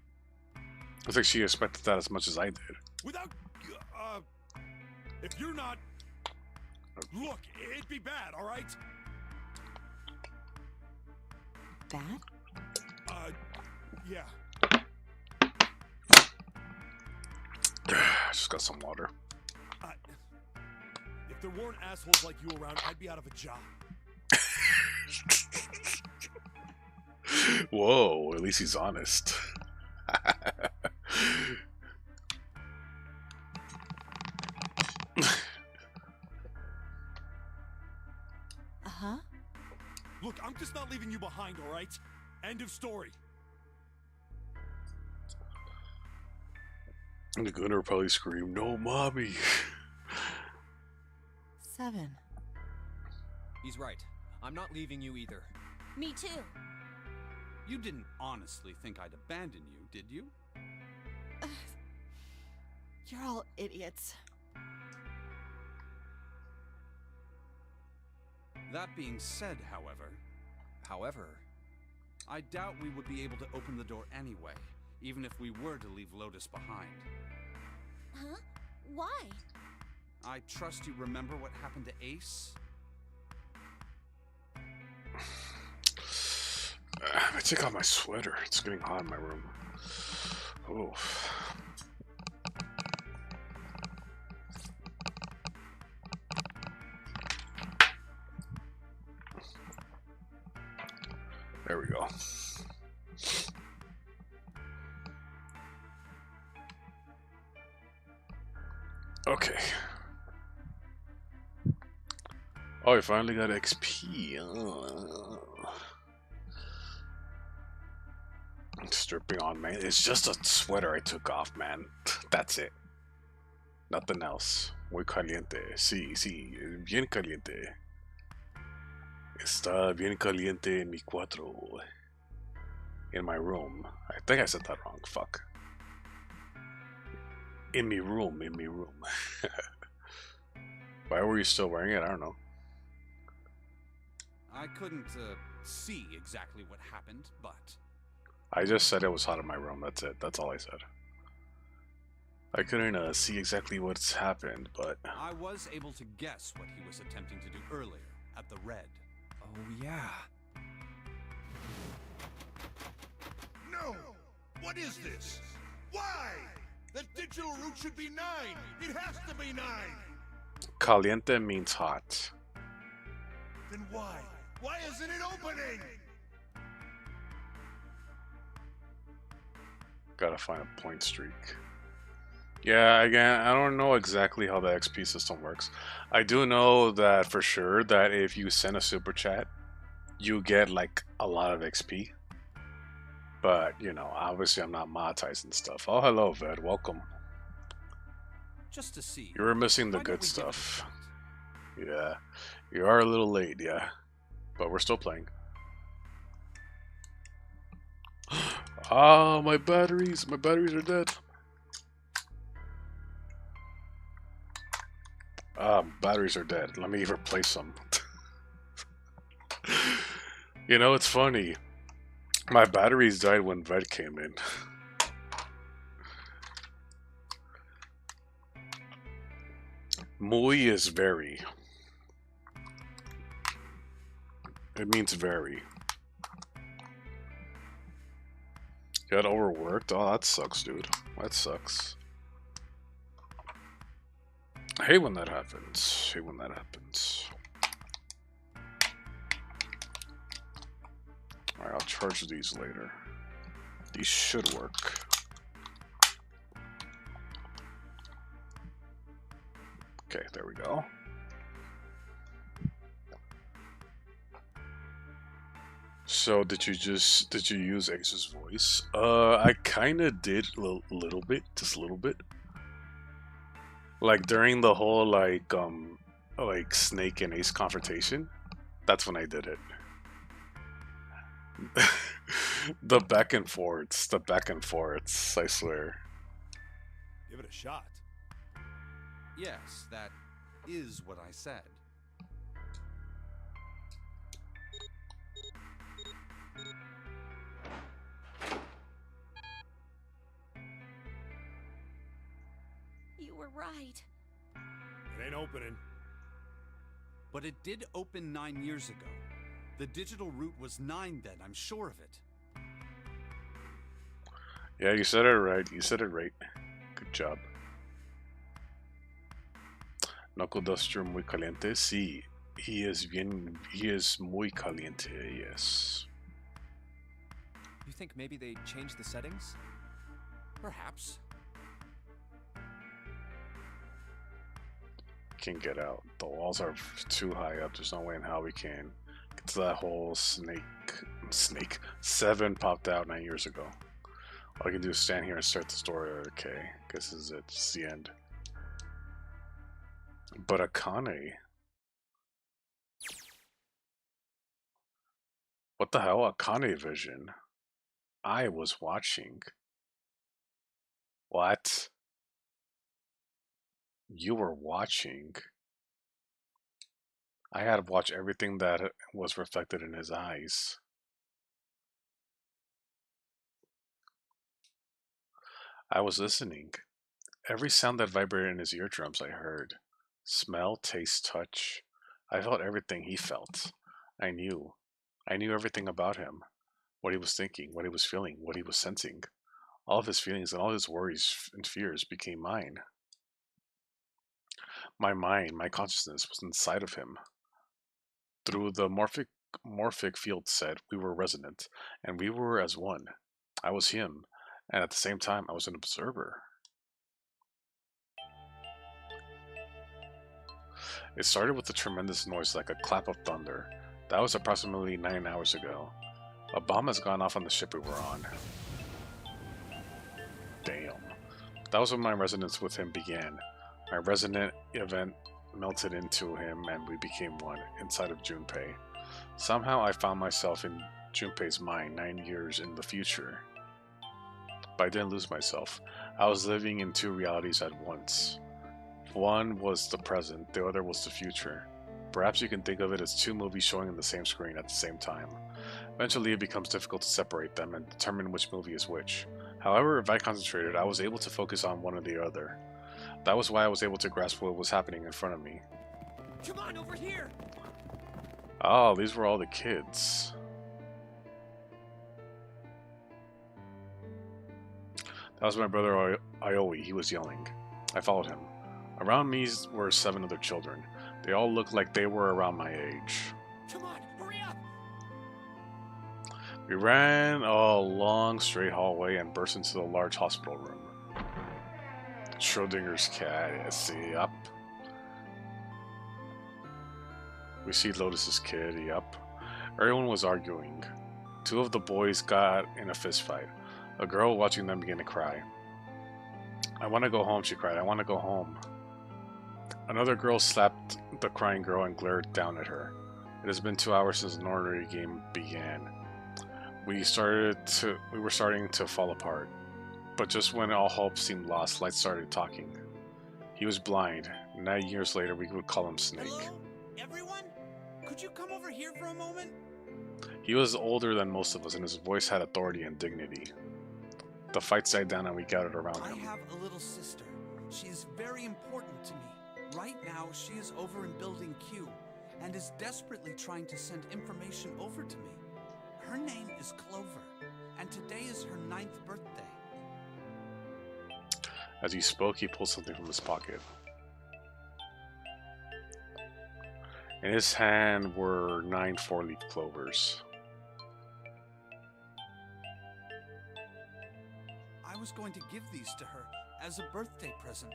Looks like she expected that as much as I did. Without... if you're not... Look, it'd be bad, alright? Bad? Yeah. Just got some water. If there weren't assholes like you around, I'd be out of a job. Whoa, at least he's honest. Uh-huh. Look, I'm just not leaving you behind, all right? End of story. And the gunner probably screamed, "No, mommy!" 7. He's right. I'm not leaving you either. Me too. You didn't honestly think I'd abandon you, did you? You're all idiots. That being said, however, I doubt we would be able to open the door anyway, even if we were to leave Lotus behind. Huh? Why? I trust you remember what happened to Ace? I take off my sweater. It's getting hot in my room. Oh. There we go. Okay. Oh, I finally got XP. Stripping on, man. It's just a sweater I took off, man. That's it. Nothing else. Muy caliente. Sí, bien caliente. Está bien caliente en mi cuarto. In my room. I think I said that wrong. Fuck. In me room. Why were you still wearing it? I don't know. I couldn't see exactly what happened, but... I just said it was hot in my room. That's it. That's all I said. I couldn't see exactly what's happened, but... I was able to guess what he was attempting to do earlier, at the red. Oh, yeah. No! What is this? Why? The digital route should be 9! It has to be 9! Caliente means hot. Then why? Why isn't it opening? Gotta find a point streak. Yeah, again, I don't know exactly how the XP system works. I do know that for sure that if you send a super chat, you get like a lot of XP. But, you know, obviously I'm not monetizing stuff. Oh, hello, Ved. Welcome. Just to see. You were missing the good stuff. Yeah, you are a little late, yeah. But we're still playing. Ah, my batteries are dead. Batteries are dead. Let me replace them. You know, it's funny. My batteries died when Ved came in. Muy is very. It means very. Got overworked? Oh, that sucks, dude. That sucks. I hate when that happens. Alright, I'll charge these later. These should work. Okay, there we go. So did you use Ace's voice? I kinda did a little bit, just a little bit. Like during the whole like Snake and Ace confrontation, that's when I did it. the back and forths, I swear. Give it a shot. Yes, that is what I said. You were right. It ain't opening. But it did open 9 years ago. The digital route was 9 then, I'm sure of it. Yeah, you said it right. You said it right. Good job. Knuckle Duster muy caliente. Sí, he is muy caliente. Yes. You think maybe they changed the settings? Perhaps. Can't get out. The walls are too high up. There's no way in how we can get to that whole snake. 7 popped out 9 years ago. All I can do is stand here and start the story. Okay, guess this is it. It's the end. But Akane. What the hell? Akane Vision. I was watching. What? You were watching? I had to watch everything that was reflected in his eyes. I was listening. Every sound that vibrated in his eardrums I heard. Smell, taste, touch. I felt everything he felt. I knew. I knew everything about him. What he was thinking, what he was feeling, what he was sensing. All of his feelings and all his worries and fears became mine. My mind, my consciousness was inside of him. Through the morphic field set, we were resonant, and we were as one. I was him, and at the same time, I was an observer. It started with a tremendous noise like a clap of thunder. That was approximately 9 hours ago. A bomb has gone off on the ship we were on. Damn. That was when my resonance with him began. My resonant event melted into him and we became one, inside of Junpei. Somehow I found myself in Junpei's mind 9 years in the future. But I didn't lose myself. I was living in 2 realities at once. One was the present, the other was the future. Perhaps you can think of it as 2 movies showing on the same screen at the same time. Eventually it becomes difficult to separate them and determine which movie is which. However, if I concentrated, I was able to focus on one or the other. That was why I was able to grasp what was happening in front of me. Come on, over here! Oh, these were all the kids. That was my brother Ioi. He was yelling. I followed him. Around me were 7 other children. They all looked like they were around my age. Come on, hurry up! We ran a long straight hallway and burst into the large hospital room. Schrodinger's cat, see, up. We see Lotus's kid, yup. Everyone was arguing. 2 of the boys got in a fist fight. A girl watching them began to cry. I want to go home, she cried. I want to go home. Another girl slapped the crying girl and glared down at her. It has been 2 hours since the ordinary game began. We were starting to fall apart. But just when all hope seemed lost, Light started talking. He was blind. 9 years later, we would call him Snake. Hello, everyone? Could you come over here for a moment? He was older than most of us, and his voice had authority and dignity. The fight died down and we gathered around him. I have a little sister. She is very important to me. Right now, she is over in Building Q and is desperately trying to send information over to me. Her name is Clover, and today is her 9th birthday. As he spoke, he pulled something from his pocket. In his hand were 9 4-leaf clovers. I was going to give these to her as a birthday present.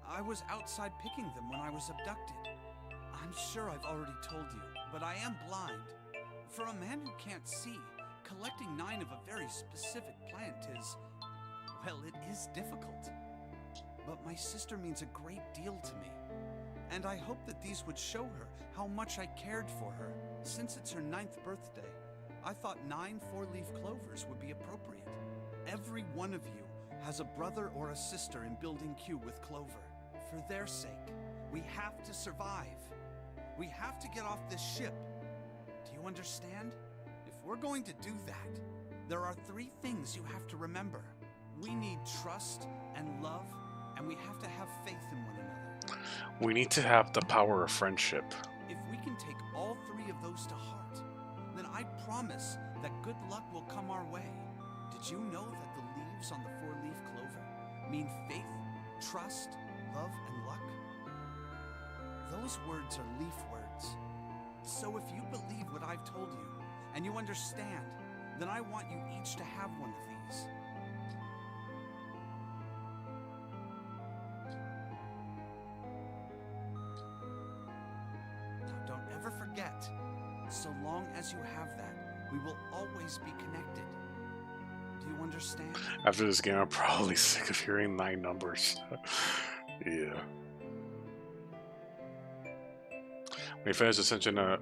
I was outside picking them when I was abducted. I'm sure I've already told you, but I am blind. For a man who can't see, collecting 9 of a very specific plant is, well, it is difficult. But my sister means a great deal to me. And I hope that these would show her how much I cared for her. Since it's her 9th birthday, I thought 9 4-leaf clovers would be appropriate. Every one of you has a brother or a sister in Building Q with Clover. For their sake, we have to survive. We have to get off this ship. Do you understand? If we're going to do that, there are 3 things you have to remember. We need trust and love, and we have to have faith in one another. We need to have the power of friendship. If we can take all 3 of those to heart, then I promise that good luck will come our way. Did you know that the leaves leaves on the four-leaf clover mean faith, trust, love, and luck? Those words are leaf words. So if you believe what I've told you, and you understand, then I want you each to have one of these. Now, don't ever forget, so long as you have that, we will always be connected. Do you understand? After this game, I'm probably sick of hearing 9 numbers. Yeah. We finished the session of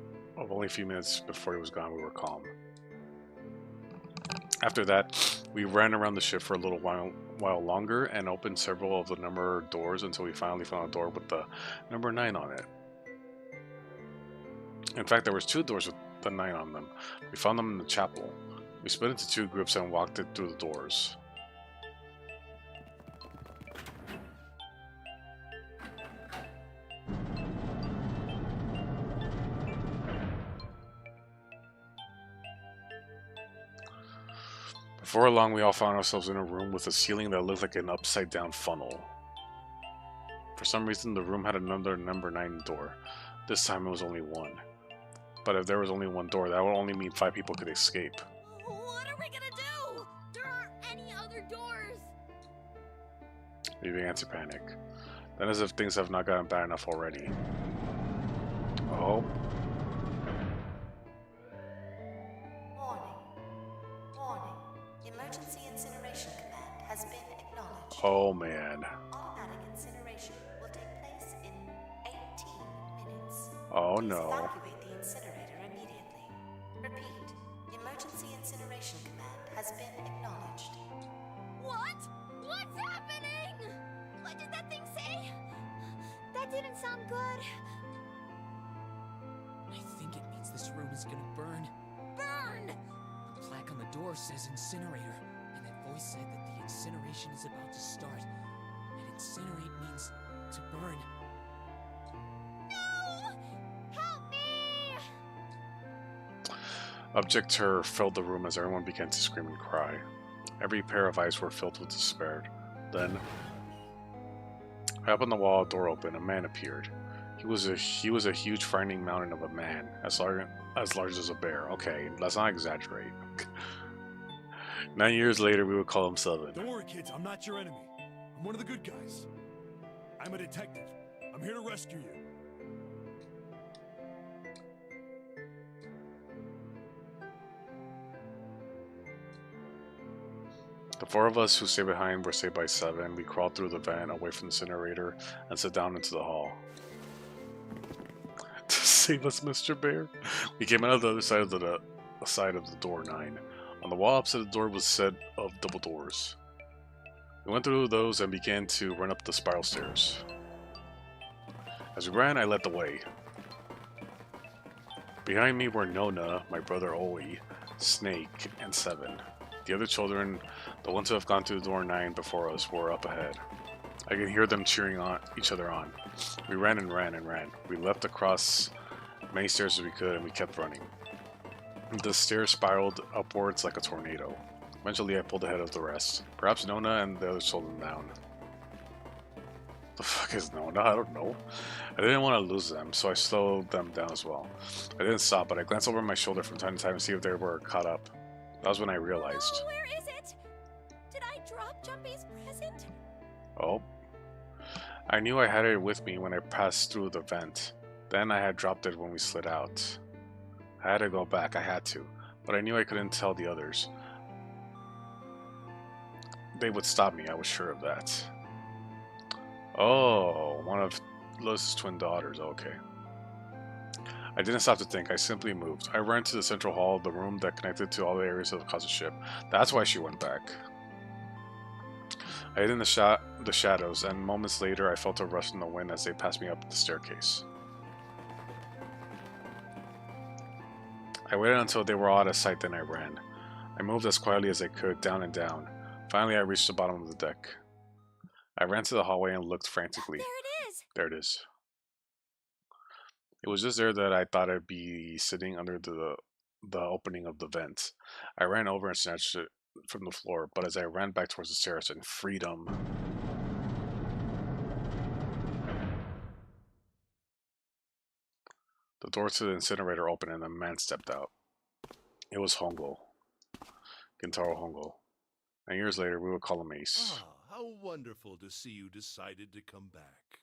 only a few minutes before he was gone. We were calm. After that, we ran around the ship for a little while longer and opened several of the number doors until we finally found a door with the number 9 on it. In fact, there was 2 doors with the 9 on them. We found them in the chapel. We split into 2 groups and walked it through the doors. Before long, we all found ourselves in a room with a ceiling that looked like an upside-down funnel. For some reason, the room had another number 9 door. This time it was only 1. But if there was only 1 door, that would only mean 5 people could escape. What are we gonna do? There aren't any other doors. We began to panic. Then, as if things have not gotten bad enough already. Oh. Warning. Emergency incineration command has been acknowledged. Oh man. Automatic incineration will take place in 18 minutes. Oh Please no. evacuate the incinerator immediately. Repeat. Emergency incineration command has been acknowledged. What? What's happening? What did that thing say? That didn't sound good. I think it means this room is gonna burn. Burn! The plaque on the door says incinerator, and that voice said that the incineration is about to start. And incinerate means to burn. No! Help me! Abject terror filled the room as everyone began to scream and cry. Every pair of eyes were filled with despair. Then, up on the wall, a door opened. A man appeared. He was a huge, frightening mountain of a man, as large as a bear. Okay, let's not exaggerate. 9 years later, we would call him 7. Don't worry, kids. I'm not your enemy. I'm one of the good guys. I'm a detective. I'm here to rescue you. The 4 of us who stayed behind were saved by 7. We crawled through the vent away from the incinerator and sat down into the hall. To save us, Mr. Bear. We came out of the other side of the door 9. On the wall opposite the door was a set of double doors. We went through those and began to run up the spiral stairs. As we ran, I led the way. Behind me were Nona, my brother Oli, Snake, and 7. The other children, the ones who have gone through door 9 before us, were up ahead. I could hear them cheering on each other on. We ran and ran and ran. We leapt across many stairs as we could, and we kept running. The stairs spiraled upwards like a tornado. Eventually, I pulled ahead of the rest. Perhaps Nona and the other children down. The fuck is Nona? I don't know. I didn't want to lose them, so I slowed them down as well. I didn't stop, but I glanced over my shoulder from time to time to see if they were caught up. That was when I realized. Oh, where is it? Did I drop Jumpy's present? Oh. I knew I had it with me when I passed through the vent. Then I had dropped it when we slid out. I had to go back, I had to. But I knew I couldn't tell the others. They would stop me, I was sure of that. Oh, one of Lois's twin daughters, okay. I didn't stop to think, I simply moved. I ran to the central hall, the room that connected to all the areas of the closet ship. That's why she went back. I hid in the shadows, and moments later I felt a rush in the wind as they passed me up the staircase. I waited until they were all out of sight, then I ran. I moved as quietly as I could, down and down. Finally, I reached the bottom of the deck. I ran to the hallway and looked frantically. There it is! There it is. It was just there that I thought I'd be sitting under the opening of the vent. I ran over and snatched it from the floor, but as I ran back towards the stairs in freedom, the door to the incinerator opened and a man stepped out. It was Hongo, Gintaro Hongo. And years later, we would call him Ace. Ah, how wonderful to see you decided to come back.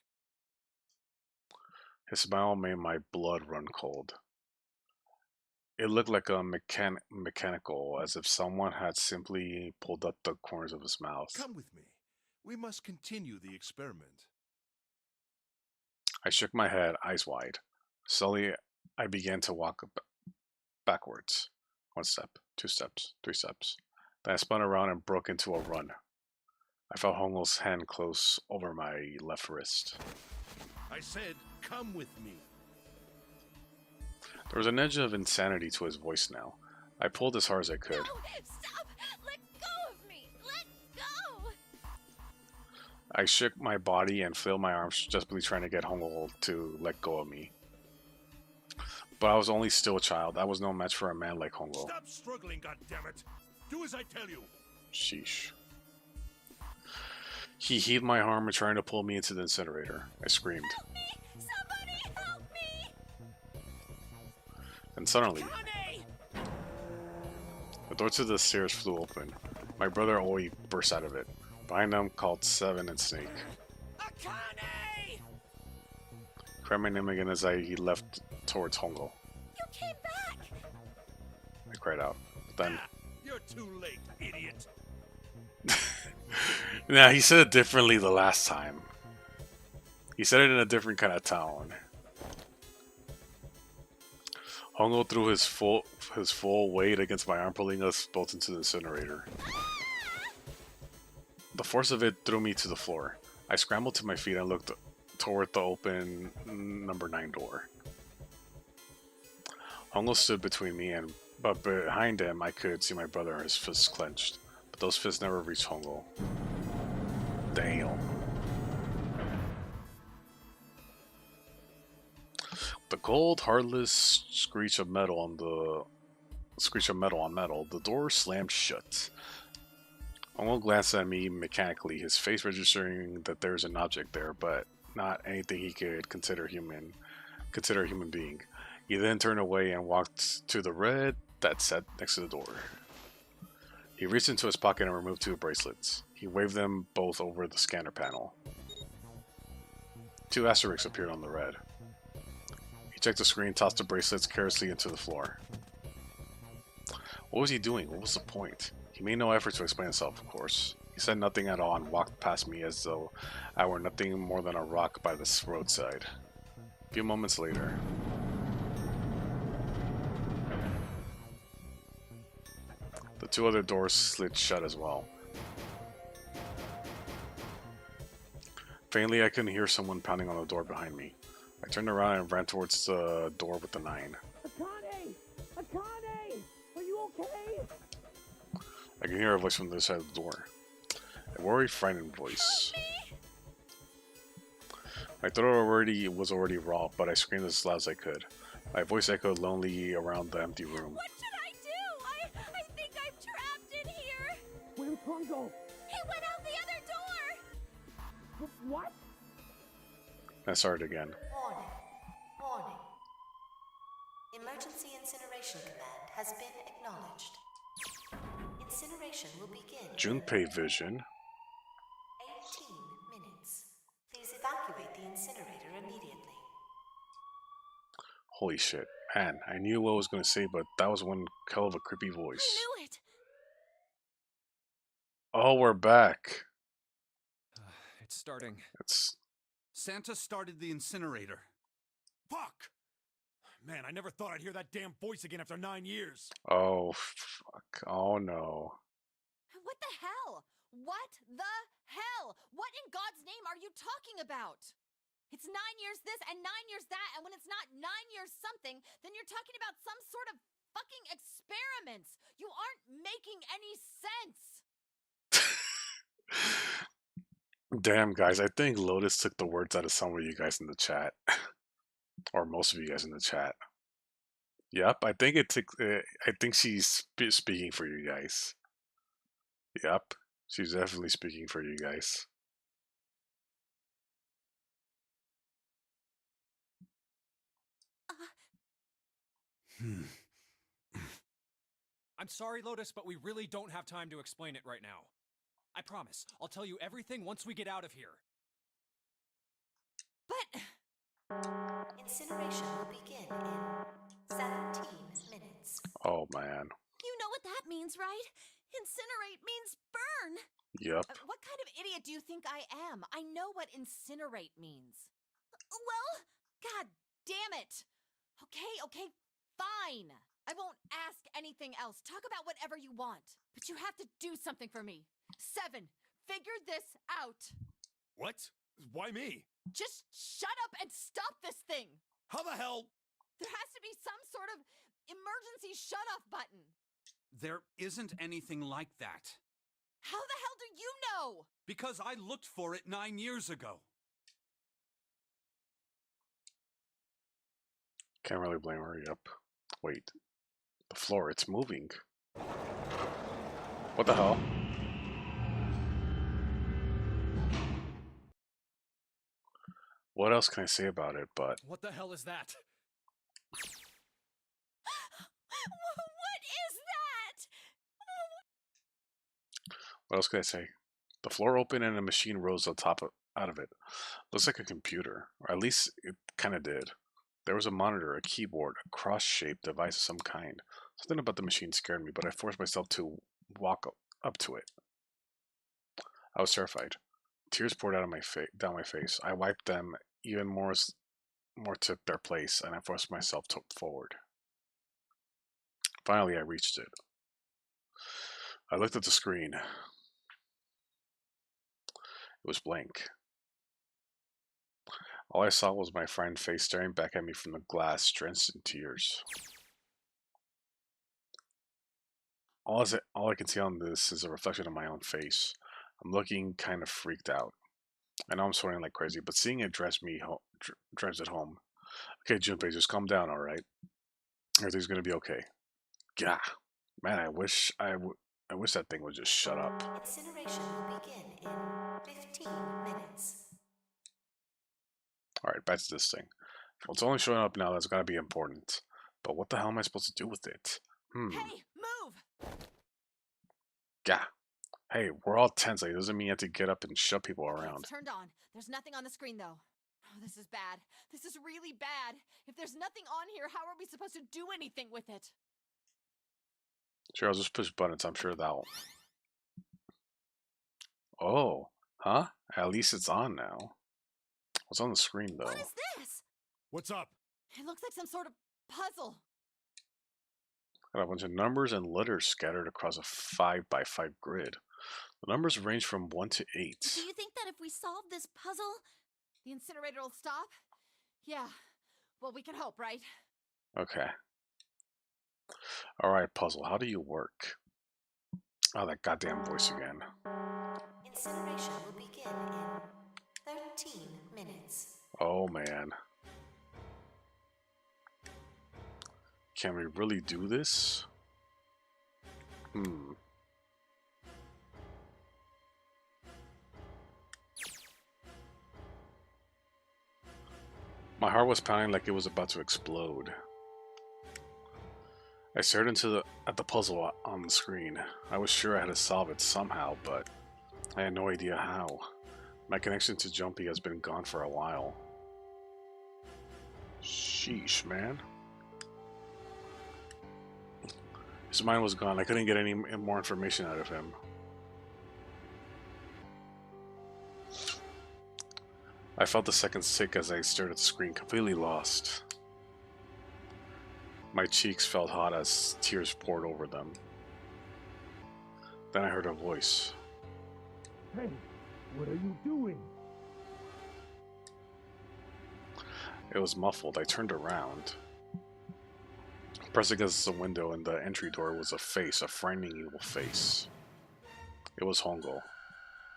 His smile made my blood run cold. It looked like a mechanical, as if someone had simply pulled up the corners of his mouth. Come with me. We must continue the experiment. I shook my head, eyes wide. Slowly, I began to walk backwards. 1 step, 2 steps, 3 steps. Then I spun around and broke into a run. I felt Hongo's hand close over my left wrist. I said, come with me. There was an edge of insanity to his voice now. I pulled as hard as I could. No, stop! Let go of me! Let go! I shook my body and flailed my arms, desperately trying to get Hongo to let go of me. But I was only still a child. I was no match for a man like Hongo. Stop struggling, goddammit! Do as I tell you! Sheesh. He heaved my arm and trying to pull me into the incinerator. I screamed. Help me! Somebody help me! And suddenly, the door to the stairs flew open. My brother Oi burst out of it. Behind them called Seven and Snake. Cried my name again as he left towards Hongo. You came back! I cried out. Then, You're too late, idiot! nah, he said it differently the last time. He said it in a different kind of tone. Hongo threw his full weight against my arm, pulling us both into the incinerator. The force of it threw me to the floor. I scrambled to my feet and looked toward the open number 9 door. Hongo stood between me but behind him I could see my brother, his fists clenched. But those fists never reached Hongo. Damn. The cold, heartless screech of metal on metal, the door slammed shut. Hongo glanced at me mechanically, his face registering that there's an object there, but not anything he could consider a human being. He then turned away and walked to the red that sat next to the door. He reached into his pocket and removed 2 bracelets. He waved them both over the scanner panel. 2 asterisks appeared on the red. He checked the screen, tossed the bracelets carelessly into the floor. What was he doing? What was the point? He made no effort to explain himself, of course. He said nothing at all and walked past me as though I were nothing more than a rock by the roadside. A few moments later, the 2 other doors slid shut as well. Faintly, I couldn't hear someone pounding on the door behind me. I turned around and ran towards the door with the 9. Akane! Akane! Are you okay? I can hear a voice from the other side of the door. A worried, frightened voice. My throat was already raw, but I screamed as loud as I could. My voice echoed lonely around the empty room. What should I do? I think I'm trapped in here! Where's Hongo? He went out the other door! What? I started again. Warning. Warning. Emergency incineration command has been acknowledged. Incineration will begin. Junpei vision. 18 minutes. Please evacuate the incinerator immediately. Holy shit. Man, I knew what I was going to say, but that was one hell of a creepy voice. I knew it! Oh, we're back. It's starting. It's... Santa started the incinerator. Fuck! Man, I never thought I'd hear that damn voice again after 9 years. Oh, fuck. Oh, no. What the hell? What the hell? What in God's name are you talking about? It's 9 years this and 9 years that, and when it's not 9 years something, then you're talking about some sort of fucking experiments. You aren't making any sense. Damn, guys, I think Lotus took the words out of some of you guys in the chat. Or most of you guys in the chat. Yep, I think it took. I think she's speaking for you guys. Yep, she's definitely speaking for you guys. I'm sorry, Lotus, but we really don't have time to explain it right now. I promise, I'll tell you everything once we get out of here. But Incineration will begin in 17 minutes. Oh man. You know what that means, right? Incinerate means burn. Yep. What kind of idiot do you think I am? I know what incinerate means. Well, God damn it! Okay, fine. I won't ask anything else. Talk about whatever you want. But you have to do something for me. 7, figure this out. What? Why me? Just shut up and stop this thing. How the hell? There has to be some sort of emergency shut-off button. There isn't anything like that. How the hell do you know? Because I looked for it 9 years ago. Can't really blame her. Yep. Wait. The floor, it's moving. What the hell? What else can I say about it, but... What the hell is that? what is that? What else can I say? The floor opened and a machine rose on top of, out of it. Looks like a computer, or at least it kind of did. There was a monitor, a keyboard, a cross-shaped device of some kind. Something about the machine scared me, but I forced myself to walk up to it. I was terrified. Tears poured out of my down my face. I wiped them. Even more took their place, and I forced myself forward. Finally, I reached it. I looked at the screen. It was blank. All I saw was my friend's face staring back at me from the glass, drenched in tears. All I can see on this is a reflection of my own face. I'm looking kind of freaked out. I know I'm swearing like crazy, but seeing it drives it home. Okay, Junpei, just calm down, alright? Everything's gonna be okay. Gah. Man, I wish that thing would just shut up. Incineration will begin in 15 minutes. Alright, back to this thing. Well, it's only showing up now, that's gotta be important. But what the hell am I supposed to do with it? Hey, move! Gah. Hey, we're all tense. Like, it doesn't mean you have to get up and shove people around. It's turned on. There's nothing on the screen, though. Oh, this is bad. This is really bad. If there's nothing on here, how are we supposed to do anything with it? Sure, I'll just push buttons. I'm sure that'll... Oh, huh? At least it's on now. What's on the screen, though? What is this? What's up? It looks like some sort of puzzle. Got a bunch of numbers and letters scattered across a 5x5 grid. The numbers range from 1 to 8. Do you think that if we solve this puzzle, the incinerator will stop? Yeah. Well, we can hope, right? Okay. Alright, puzzle. How do you work? Oh, that goddamn voice again. Incineration will begin in 13 minutes. Oh, man. Can we really do this? My heart was pounding like it was about to explode. I stared at the puzzle on the screen. I was sure I had to solve it somehow, but I had no idea how. My connection to Jumpy has been gone for a while. Sheesh, man. His mind was gone. I couldn't get any more information out of him. I felt the seconds sick as I stared at the screen, completely lost. My cheeks felt hot as tears poured over them. Then I heard a voice. Hey, what are you doing? It was muffled. I turned around. Pressed against the window in the entry door was a face, a frightening evil face. It was Hongo.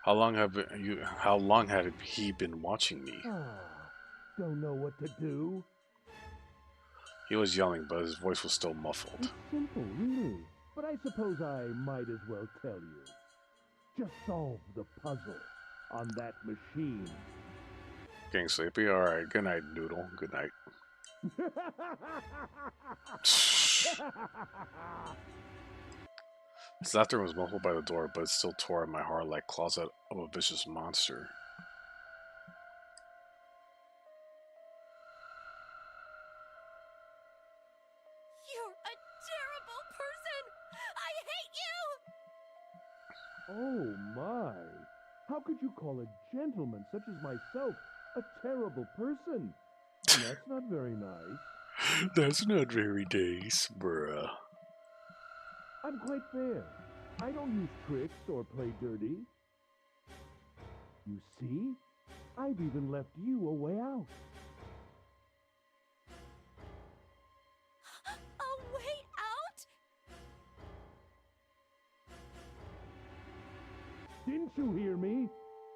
How long had he been watching me? Don't know what to do. He was yelling, but his voice was still muffled. It's simple, really. But I suppose I might as well tell you. Just solve the puzzle on that machine. Getting sleepy? Alright, good night, Noodle. Good night. This laughter was muffled by the door, but it still tore at my heart like claws of a vicious monster. You're a terrible person! I hate you! Oh my! How could you call a gentleman such as myself a terrible person? That's not very nice. That's not very nice, bruh. I'm quite fair. I don't use tricks or play dirty. You see? I've even left you a way out. A way out? Didn't you hear me?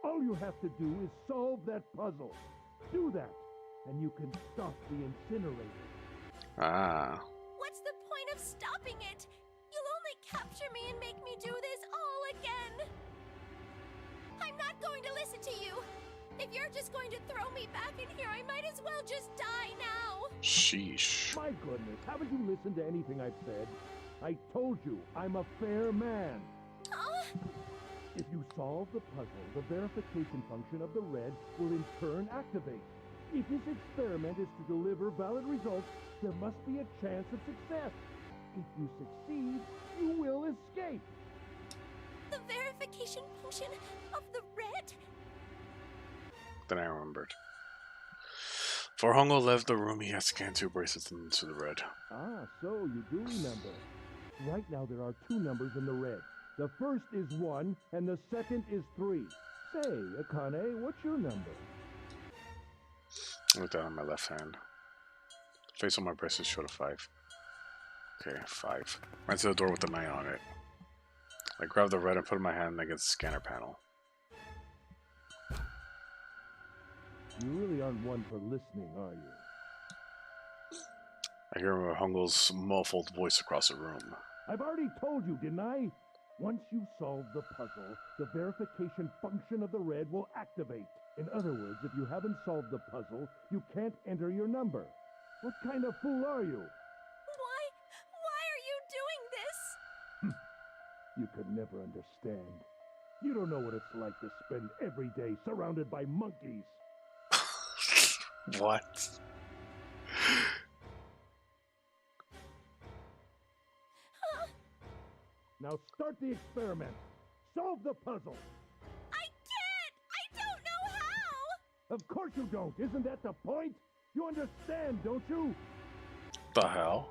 All you have to do is solve that puzzle. Do that, and you can stop the incinerator. Ah. What's the point of stopping it? You'll only capture me and make me do this all again. I'm not going to listen to you. If you're just going to throw me back in here, I might as well just die now. Sheesh. My goodness, haven't you listened to anything I've said? I told you, I'm a fair man. If you solve the puzzle, the verification function of the red will in turn activate. If this experiment is to deliver valid results, there must be a chance of success. If you succeed, you will escape. The verification function of the red? Then I remembered. Before Hongo left the room, he had scanned 2 bracelets into the red. Ah, so you do remember. Right now there are 2 numbers in the red. The first is 1, and the second is 3. Say, Akane, what's your number? I looked down on my left hand. The face on my bracelet showed a 5. Okay, 5. Right to the door with the 9 on it. I grabbed the red and put it in my hand against the scanner panel. You really aren't one for listening, are you? I hear Hongo's muffled voice across the room. I've already told you, didn't I? Once you solve the puzzle, the verification function of the red will activate. In other words, if you haven't solved the puzzle, you can't enter your number. What kind of fool are you? Why are you doing this? You could never understand. You don't know what it's like to spend every day surrounded by monkeys. What? Now start the experiment. Solve the puzzle. I can't! I don't know how! Of course you don't. Isn't that the point? You understand, don't you? The hell?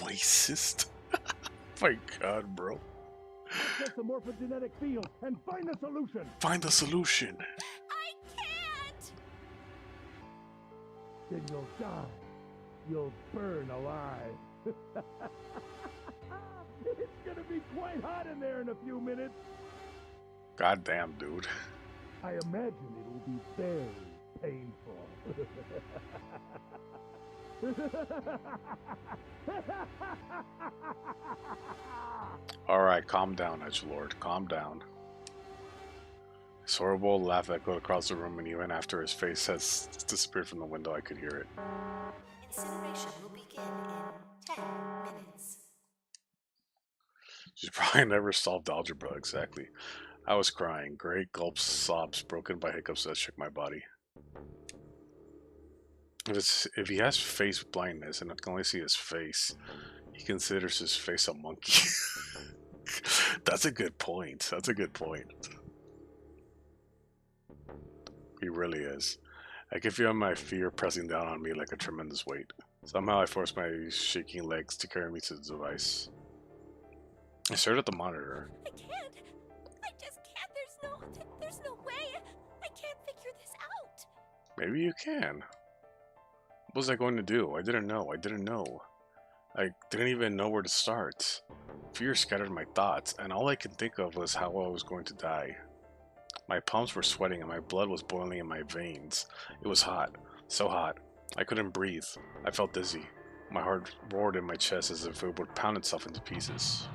Racist? My god, bro. Access the morphogenetic field and find the solution. Find the solution. I can't! Then you'll die. You'll burn alive. It's gonna be quite hot in there in a few minutes. God damn, dude. I imagine it'll be very painful. Alright, calm down, Edgelord. Calm down. His horrible laugh echoed across the room, and even after his face has disappeared from the window, I could hear it. Incineration will begin in 10 minutes. She's probably never solved algebra, exactly. I was crying, great gulps, sobs, broken by hiccups that shook my body. If he has face blindness and I can only see his face, he considers his face a monkey. That's a good point. That's a good point. He really is. I can feel my fear pressing down on me like a tremendous weight. Somehow I forced my shaking legs to carry me to the device. I stared at the monitor. I can't. I just can't. There's no way. I can't figure this out. Maybe you can. What was I going to do? I didn't know. I didn't know. I didn't even know where to start. Fear scattered my thoughts, and all I could think of was how I was going to die. My palms were sweating and my blood was boiling in my veins. It was hot. So hot. I couldn't breathe. I felt dizzy. My heart roared in my chest as if it would pound itself into pieces.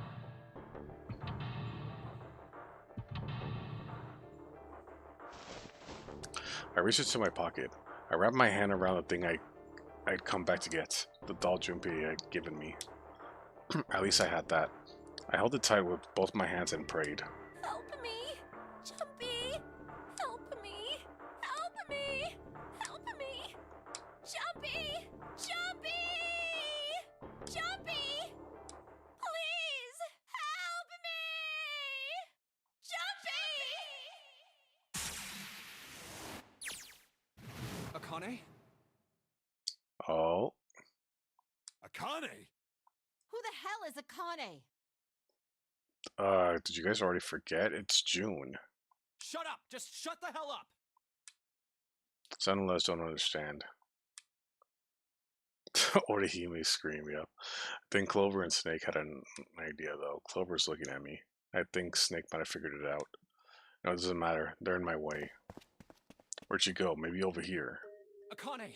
I reached into my pocket. I wrapped my hand around the thing I'd come back to get, the doll Junpei had given me. At least I had that. I held it tight with both my hands and prayed. Help me! Jumpy! Help me! Help me! Help me! Jumpy! Jumpy! Jumpy! Please! Help me! Jumpy! Akane? Oh. Akane? Who the hell is Akane? Did you guys already forget? It's June. Shut up! Just shut the hell up! Some of us don't understand. Orihime scream, yep. I think Clover and Snake had an idea, though. Clover's looking at me. I think Snake might have figured it out. No, it doesn't matter. They're in my way. Where'd she go? Maybe over here. Akane!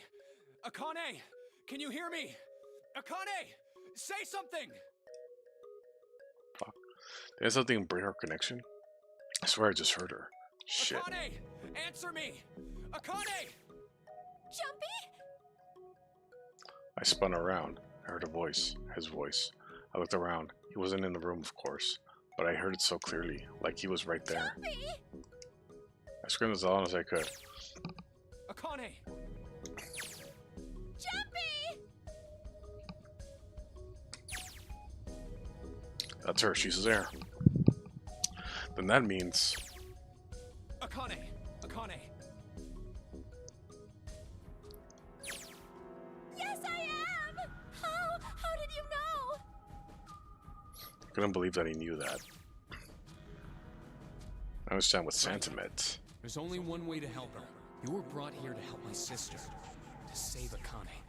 Akane! Can you hear me? Akane! Say something! Fuck. Did something break our connection? I swear I just heard her. Shit. Akane! Answer me! Akane! Jumpy? I spun around. I heard a voice. His voice. I looked around. He wasn't in the room, of course, but I heard it so clearly, like he was right there. Jumpy? I screamed as loud as I could. Akane! Jumpy! That's her. She's there. Then that means... Akane! Akane! Yes, I am! How did you know? I couldn't believe that he knew that. I understand what Santa meant. There's only one way to help her. You were brought here to help my sister. To save Akane.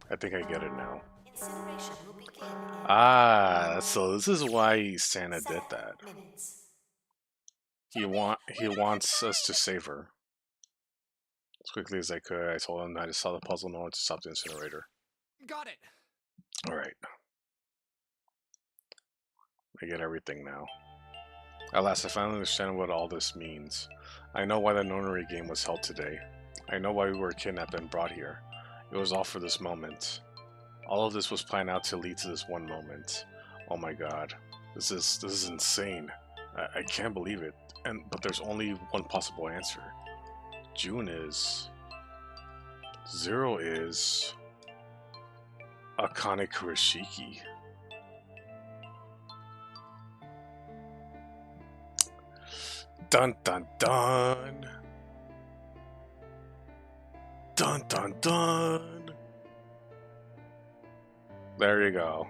I think I get it now. Incineration will begin in Ah, so this is why Santa did 7 that. minutes. He wants us to save her. As quickly as I could, I told him I just saw the puzzle in order to stop the incinerator. Got it! Alright. I get everything now. At last, I finally understand what all this means. I know why the nonary game was held today. I know why we were kidnapped and brought here. It was all for this moment. All of this was planned out to lead to this one moment. Oh my god. This is insane. I can't believe it. But there's only one possible answer. June is... Zero is... Akane Kurashiki. Dun dun dun! Dun dun dun! There you go.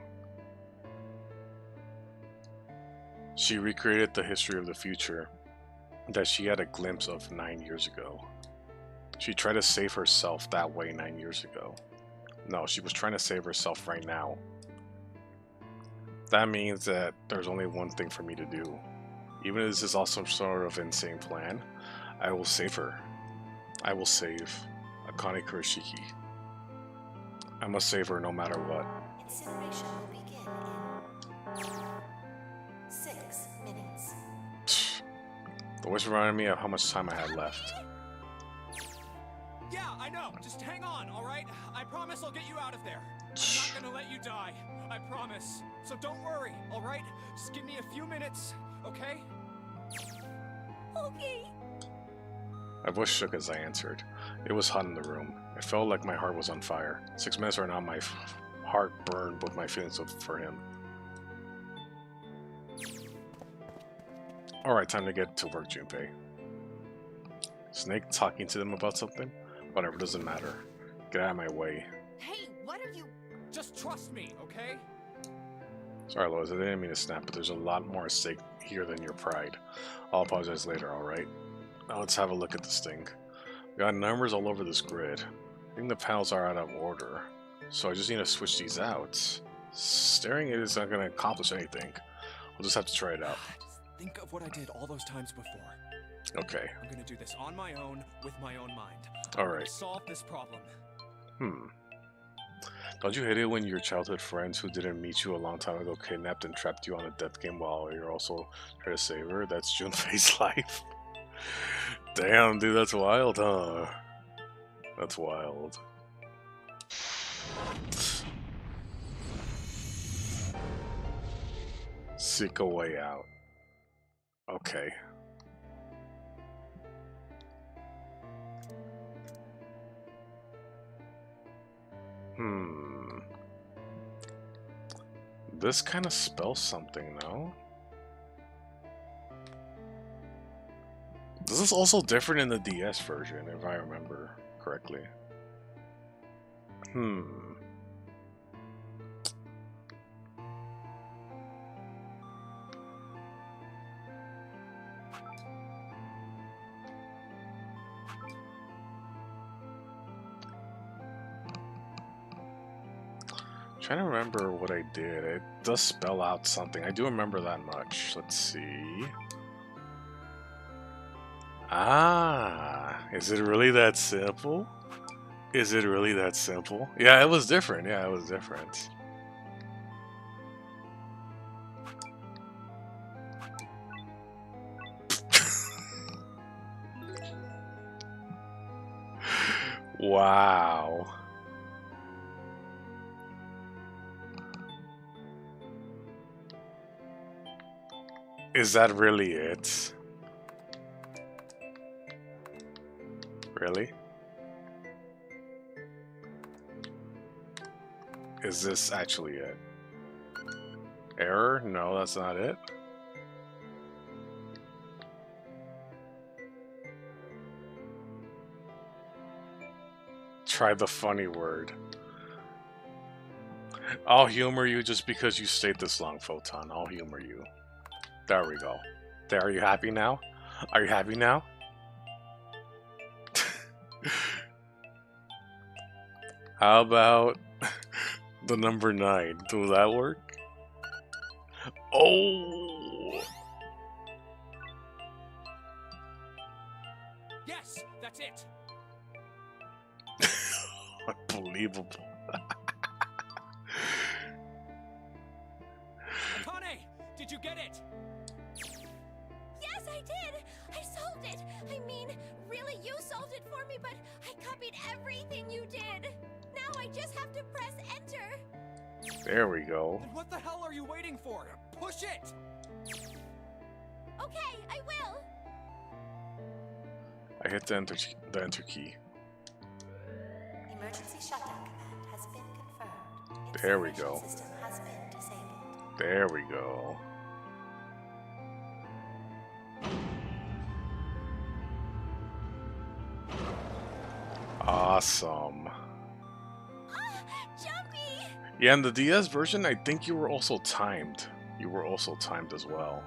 She recreated the history of the future that she had a glimpse of 9 years ago. She tried to save herself that way 9 years ago. No, she was trying to save herself right now. That means that there's only one thing for me to do. Even if this is also some sort of insane plan, I will save her. I will save Akane Kurashiki. I must save her no matter what. Incineration will begin in 6 minutes. The voice reminded me of how much time I had left. Yeah, I know. Just hang on, alright? I promise I'll get you out of there. I'm not gonna let you die. I promise. So don't worry, alright? Just give me a few minutes, okay? Okay. My voice shook as I answered. It was hot in the room. It felt like my heart was on fire. 6 minutes right now, my heart burned with my feelings for him. Alright, time to get to work, Junpei. Snake talking to them about something? Whatever, doesn't matter. Get out of my way. Hey, what are you... Just trust me, okay? Sorry, Lois, I didn't mean to snap, but there's a lot more at stake here than your pride. I'll apologize later, alright? Now let's have a look at this thing. We got numbers all over this grid. I think the panels are out of order, so I just need to switch these out. Staring at it is not going to accomplish anything. We'll just have to try it out. Just think of what I did all those times before. Okay. I'm gonna do this on my own, with my own mind. Alright. Solve this problem. Don't you hate it when your childhood friends who didn't meet you a long time ago kidnapped and trapped you on a death game while you're also trying to save her? That's Junpei's life. Damn, dude, that's wild, huh? That's wild. Seek a way out. Okay. This kind of spells something, no? This is also different in the DS version, if I remember correctly. Trying to remember what I did. It does spell out something. I do remember that much. Let's see. Ah, is it really that simple? Is it really that simple? Yeah, it was different. Yeah, it was different. Wow. Is that really it? Really? Is this actually it? Error? No, that's not it. Try the funny word. I'll humor you just because you stayed this long, Photon. I'll humor you. There we go. There, are you happy now? Are you happy now? How about the number 9? Will that work? Oh! Yes, that's it. Unbelievable. Akane, did you get it? Yes, I did! I solved it! I mean, really, you solved it for me, but I copied everything you did! Now I just have to press enter! There we go. Then what the hell are you waiting for? Push it! Okay, I will! I hit the enter key. Emergency shutdown command has been confirmed. There we go. System has been disabled. There we go. Awesome. Jumpy! Yeah, in the DS version, I think you were also timed. You were also timed as well.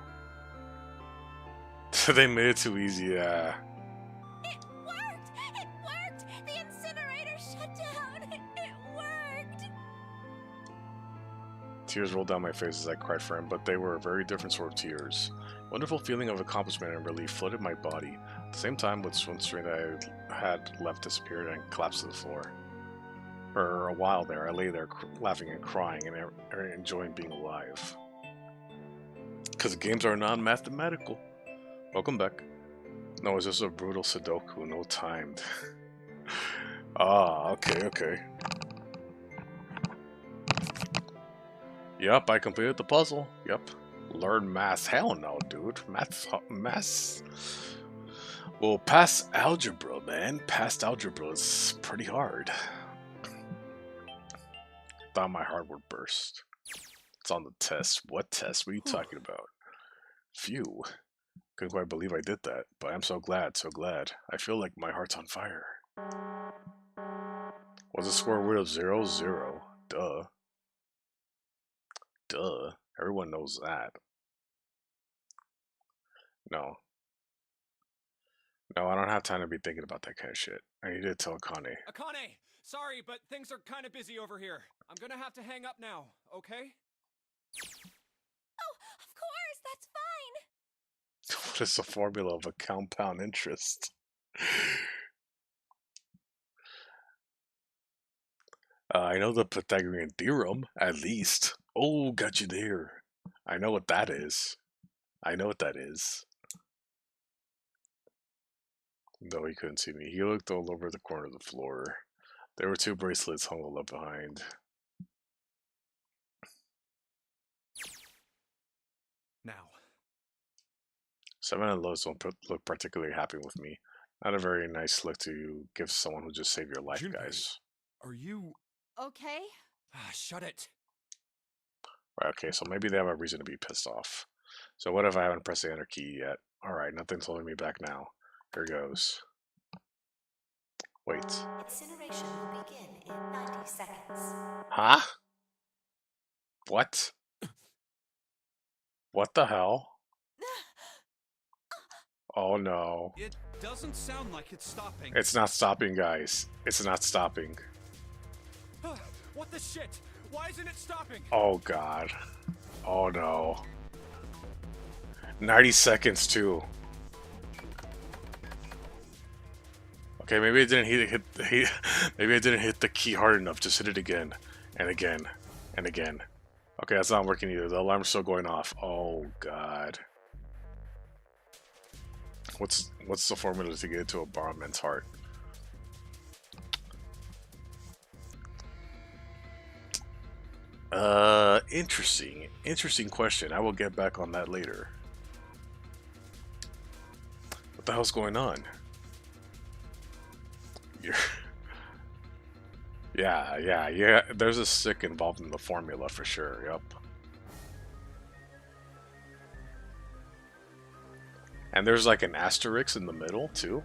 They made it too easy, yeah. It worked! It worked! The incinerator shut down! It worked! Tears rolled down my face as I cried for him, but they were a very different sort of tears. Wonderful feeling of accomplishment and relief flooded my body. At the same time, with swim string that I had left disappeared and collapsed to the floor. For a while there, I lay there laughing and crying and enjoying being alive. Because games are non-mathematical. Welcome back. No, it's just a brutal Sudoku, no timed. Ah, okay. Yep, I completed the puzzle. Yep. Learn math. Hell no, dude. Math. Well, past algebra, man. Past algebra is pretty hard. Thought my heart would burst. It's on the test. What test? What are you talking about? Phew. Couldn't quite believe I did that, but I'm so glad, so glad. I feel like my heart's on fire. What's the square root of 0? 0. Duh. Duh. Everyone knows that. No. No, I don't have time to be thinking about that kind of shit. I need to tell Akane. Akane, sorry, but things are kind of busy over here. I'm gonna have to hang up now, okay? Oh, of course, that's fine! What is the formula of a compound interest? I know the Pythagorean theorem, at least. Oh, got you there. I know what that is. I know what that is. Though he couldn't see me. He looked all over the corner of the floor. There were 2 bracelets hung left behind. Now. 7 and Lois don't look particularly happy with me. Not a very nice look to give someone who just saved your life, Junpei, guys. Are you... Okay? Ah, shut it. Right, okay, so maybe they have a reason to be pissed off. So what if I haven't pressed the enter key yet? Alright, nothing's holding me back now. Here goes. Wait. Incineration will begin in 90 seconds. Huh? What? What the hell? Oh no. It doesn't sound like it's stopping. It's not stopping, guys. It's not stopping. What the shit? Why isn't it stopping? Oh god. Oh no. 90 seconds too. Okay, maybe I didn't maybe I didn't hit the key hard enough. Just hit it again and again and again. Okay, that's not working either. The alarm's still going off. Oh god. What's the formula to get into a barman's heart? Interesting question. I will get back on that later. What the hell's going on? Yeah. There's a stick involved in the formula for sure. Yep. And there's like an asterisk in the middle too.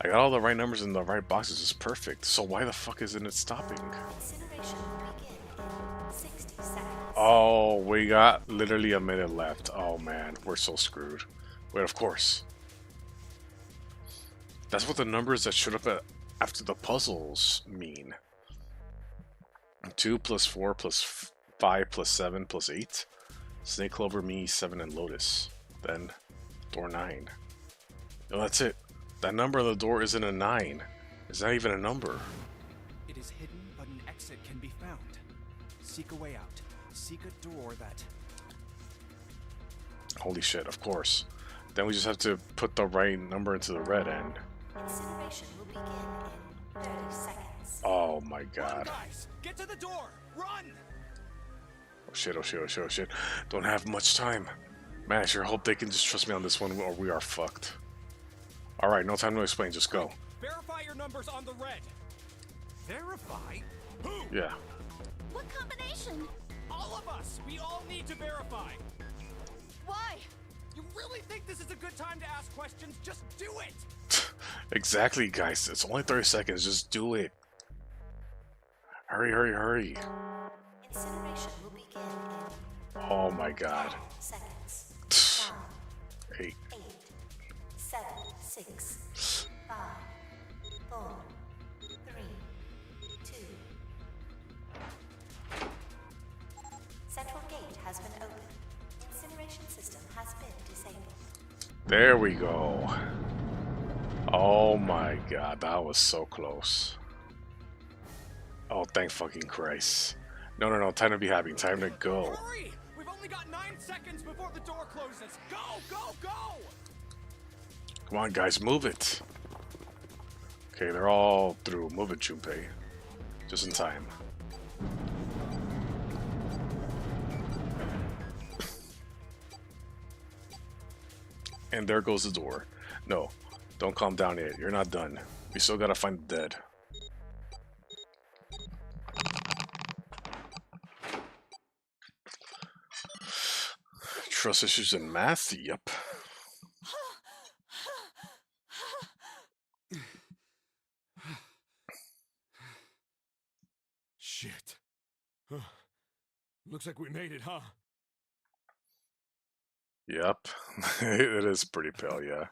I got all the right numbers in the right boxes. It's perfect. So why the fuck isn't it stopping? Incineration will begin in 60 seconds. Oh, we got literally a minute left. Oh man, we're so screwed. Wait, of course. That's what the numbers that showed up after the puzzles mean. 2 plus 4 plus 5 plus 7 plus 8. Snake, Clover, me, 7, and Lotus. Then, door 9. No, that's it. That number on the door isn't a 9. It's not even a number. It is hidden, but an exit can be found. Seek a way out. Seek a door that... Holy shit, of course. Then we just have to put the right number into the red end. Incineration will begin in 30 seconds. Oh my god. Run, guys! Get to the door! Run! Oh shit. Don't have much time. Man, I sure hope they can just trust me on this one or we are fucked. Alright, no time to explain, just go. Verify your numbers on the red. Verify? Who? Yeah. What combination? All of us! We all need to verify! Why? You really think this is a good time to ask questions? Just do it! Exactly, guys. It's only 30 seconds. Just do it. Hurry. Incineration will begin in Oh my god. 10 seconds. 9, 8. 8, 7, 6, 5, 4, 3, 2. Central gate has been opened. Incineration system has been disabled. There we go. Oh my god, that was so close. Oh, thank fucking Christ. No, time to be happy. Time to go. Hurry! We've only got 9 seconds before the door closes. Go! Come on, guys, move it. Okay, they're all through. Move it, Junpei. Just in time. And there goes the door. No, don't calm down yet. You're not done. We still gotta find the dead. Trust issues in math? Yep. Shit. Looks like we made it, huh? Yep. It is pretty pale, yeah.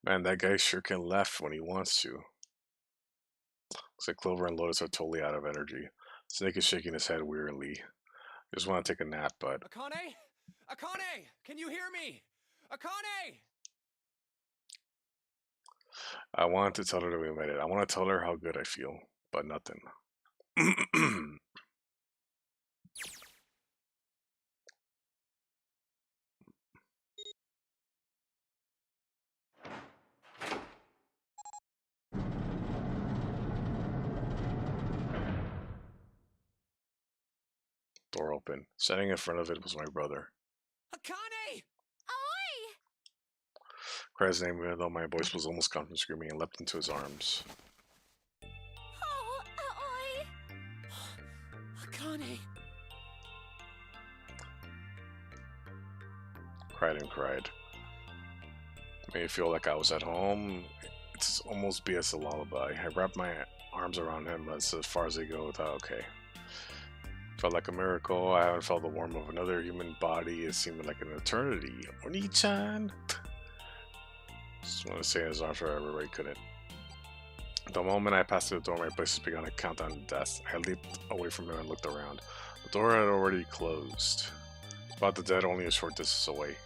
Man, that guy sure can laugh when he wants to. Looks like Clover and Lotus are totally out of energy. Snake is shaking his head wearily. Just want to take a nap, but... Akane? Akane! Can you hear me? Akane! I wanted to tell her that we made it. I want to tell her how good I feel, but nothing. Door open. Standing in front of it was my brother. Akane! Oi! Cried his name even though my voice was almost gone from screaming and leapt into his arms. Oh, oi! Akane! Cried and cried. Made me feel like I was at home. It's almost BS a lullaby. I wrapped my arms around him. That's as far as they go. Without okay. Felt like a miracle. I haven't felt the warmth of another human body. It seemed like an eternity. Oni-chan! Just want to say in his arms forever, but I couldn't. The moment I passed through the door, my braces began to count down to death. I leaped away from him and looked around. The door had already closed. About the dead, only a short distance away.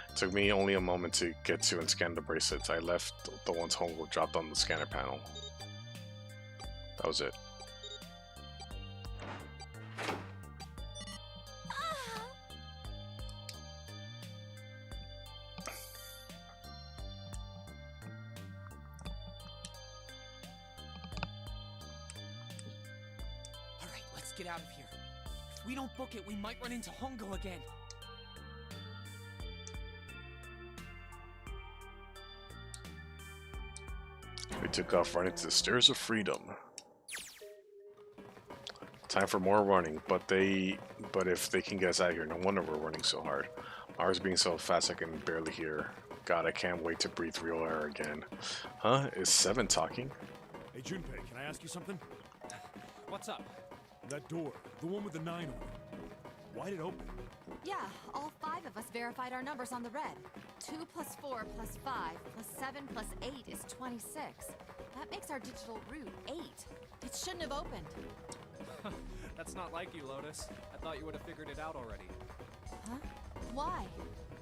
It took me only a moment to get to and scan the bracelets. I left the ones home were dropped on the scanner panel. That was it. Alright, let's get out of here. If we don't book it, we might run into Hongo again. We took off running to the stairs of freedom. Time for more running, but if they can get us out of here, no wonder we're running so hard. Ours being so fast I can barely hear. God, I can't wait to breathe real air again. Huh? Is Seven talking? Hey, Junpei, can I ask you something? What's up? That door, the one with the 9 on it. Why'd it open? Yeah, all 5 of us verified our numbers on the red. 2 plus 4 plus 5 plus 7 plus 8 is 26. That makes our digital route 8. It shouldn't have opened. That's not like you, Lotus. I thought you would have figured it out already. Huh? Why?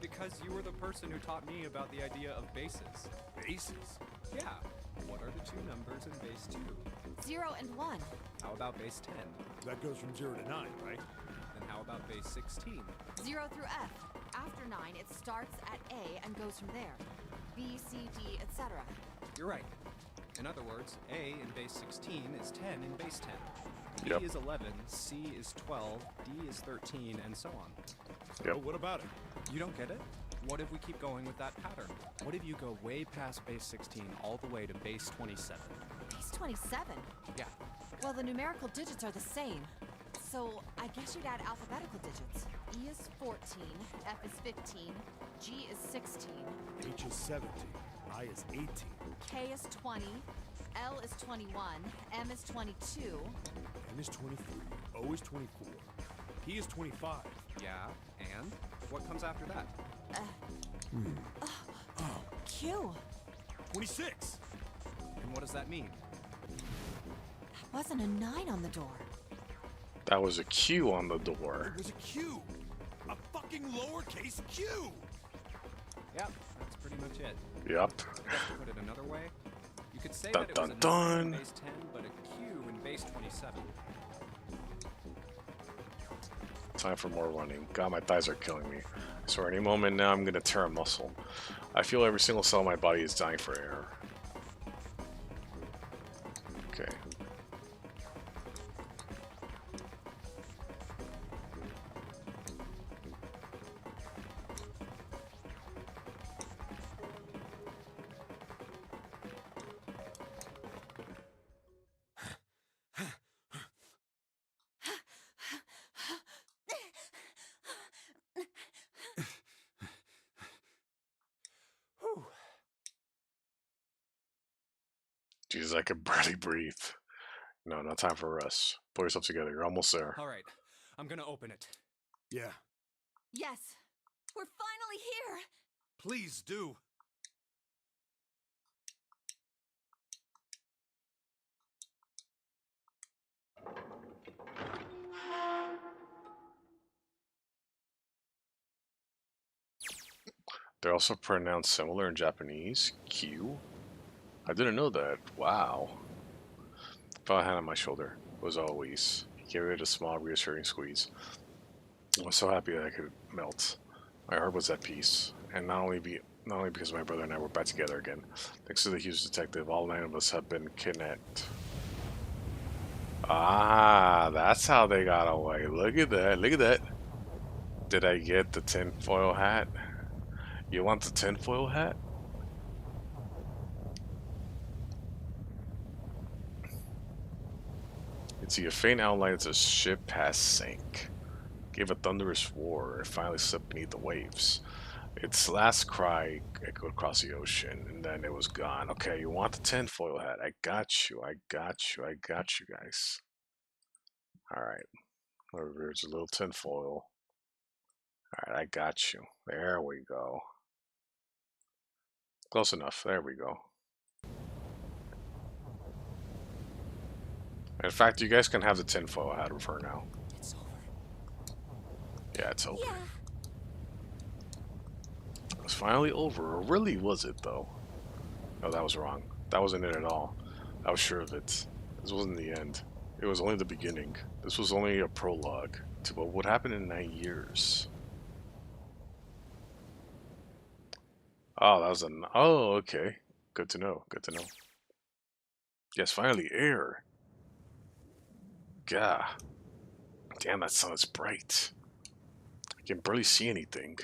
Because you were the person who taught me about the idea of bases. Bases? Yeah. What are the 2 numbers in base 2? 0 and 1. How about base 10? That goes from 0 to 9, right? Then how about base 16? 0 through F. After 9, it starts at A and goes from there. B, C, D, etc. You're right. In other words, A in base 16 is 10 in base 10. B Yep. is 11, C is 12, D is 13, and so on. So what about it? You don't get it? What if we keep going with that pattern? What if you go way past base 16 all the way to base 27? Base 27? Yeah. Well, the numerical digits are the same. So I guess you'd add alphabetical digits. E is 14, F is 15, G is 16, H is 17, I is 18. K is 20, L is 21, M is 22. N is 23, O is 24, P is 25. Yeah, and? What comes after that? Q. 26! And what does that mean? That wasn't a 9 on the door. That was a Q on the door. It was a Q! A fucking lowercase Q! Yep, that's pretty much it. Yep. To put it another way, you could say Dun, that it was dun, a 9 in dun. base 10, but a Q in base 27. Time for more running. God, my thighs are killing me. I swear any moment now I'm gonna tear a muscle. I feel every single cell in my body is dying for air. Okay. Jesus, I could barely breathe. No, not time for rest. Pull yourself together. You're almost there. Alright, I'm gonna open it. Yeah. Yes. We're finally here! Please do. They're also pronounced similar in Japanese. Q. I didn't know that. Wow. Felt a hand on my shoulder. Was always. He gave it a small, reassuring squeeze. I was so happy that I could melt. My heart was at peace, and not only because my brother and I were back together again. Thanks to the huge detective, all 9 of us have been kidnapped. Ah, that's how they got away. Look at that. Look at that. Did I get the tinfoil hat? You want the tinfoil hat? You see a faint outline as the ship has sank. Gave a thunderous roar and finally slipped beneath the waves. Its last cry echoed across the ocean, and then it was gone. Okay, you want the tinfoil hat? I got you. I got you. I got you guys. Alright. There's a little tinfoil. Alright, I got you. There we go. Close enough. There we go. In fact, you guys can have the tinfoil hat of her now. It's over. Yeah, it's over. Yeah. It was finally over. Or really was it, though? No, that was wrong. That wasn't it at all. I was sure of it. This wasn't the end. It was only the beginning. This was only a prologue to what would happen in 9 years. Oh, that was an... Oh, okay. Good to know. Good to know. Yes, finally, air. Gah. Damn, that sun is bright. I can barely see anything.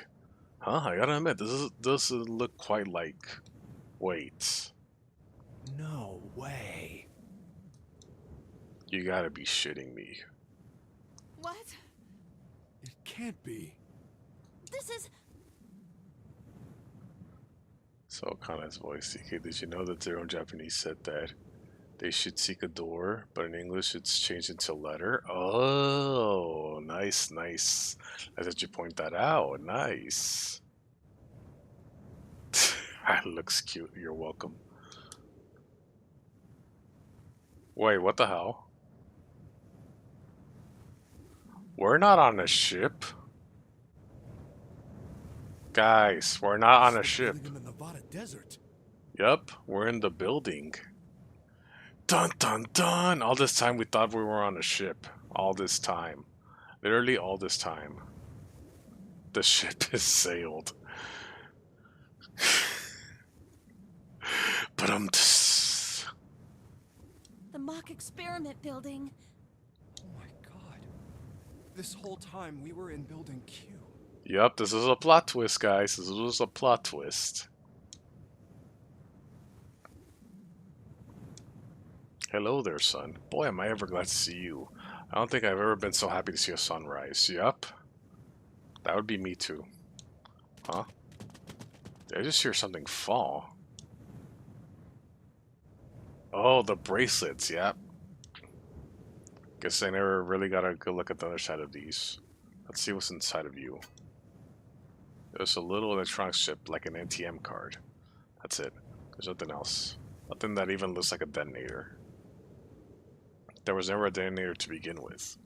Huh? I gotta admit, this doesn't look quite like... Wait. No way. You gotta be shitting me. What? It can't be. This is... So Kana's voice. Okay, did you know that Zero in Japanese said that they should seek a door, but in English it's changed into letter? Oh, nice, nice. I thought you point that out. Nice. That looks cute. You're welcome. Wait, what the hell? We're not on a ship. Guys, we're not on a ship. In the Nevada desert. Yep, we're in the building. Dun dun dun! All this time we thought we were on a ship. All this time. Literally all this time. The ship has sailed. But the mock experiment building. Oh my god. This whole time we were in Building Q. Yep, this is a plot twist, guys. This was a plot twist. Hello there, son. Boy, am I ever glad to see you. I don't think I've ever been so happy to see a sunrise. Yup. That would be me too. Huh? Did I just hear something fall? Oh, the bracelets, yep. Guess I never really got a good look at the other side of these. Let's see what's inside of you. There's a little electronic chip, like an ATM card. That's it. There's nothing else. Nothing that even looks like a detonator. There was never a detonator to begin with.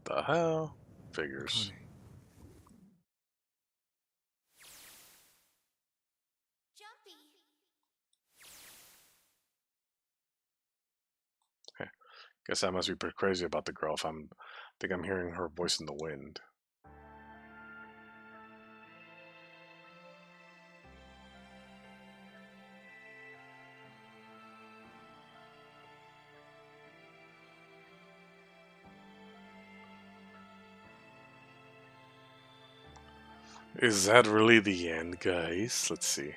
The hell? Figures. Jumpy. Okay. Guess I must be pretty crazy about the girl if think I'm hearing her voice in the wind. Is that really the end, guys? Let's see.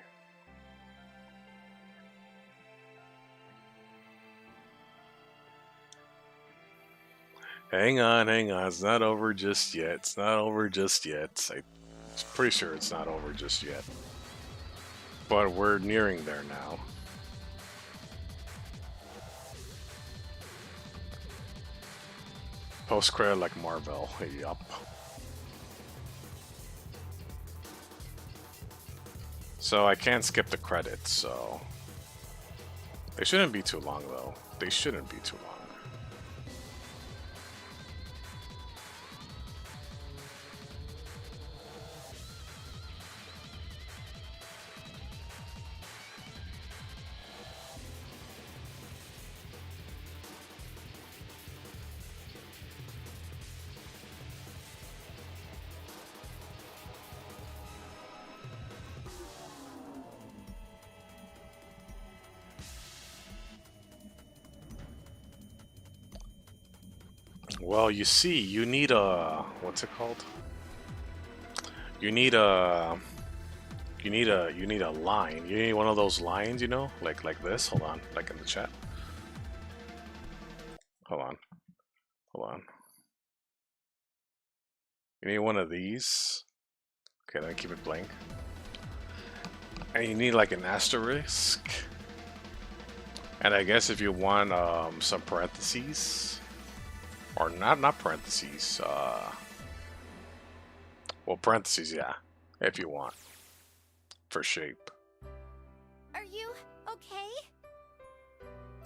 Hang on, hang on. It's not over just yet. It's not over just yet. I'm pretty sure it's not over just yet. But we're nearing there now. Post-credit like Marvel. Yup. So I can't skip the credits, so... They shouldn't be too long, though. They shouldn't be too long. Well, you see, you need a what's it called? You need a you need a line. You need one of those lines, you know, like this. Hold on, like in the chat. Hold on, hold on. You need one of these. Okay, then keep it blank. And you need like an asterisk. And I guess if you want some parentheses, or not parentheses, well, parentheses, yeah, if you want, for shape. Are you okay?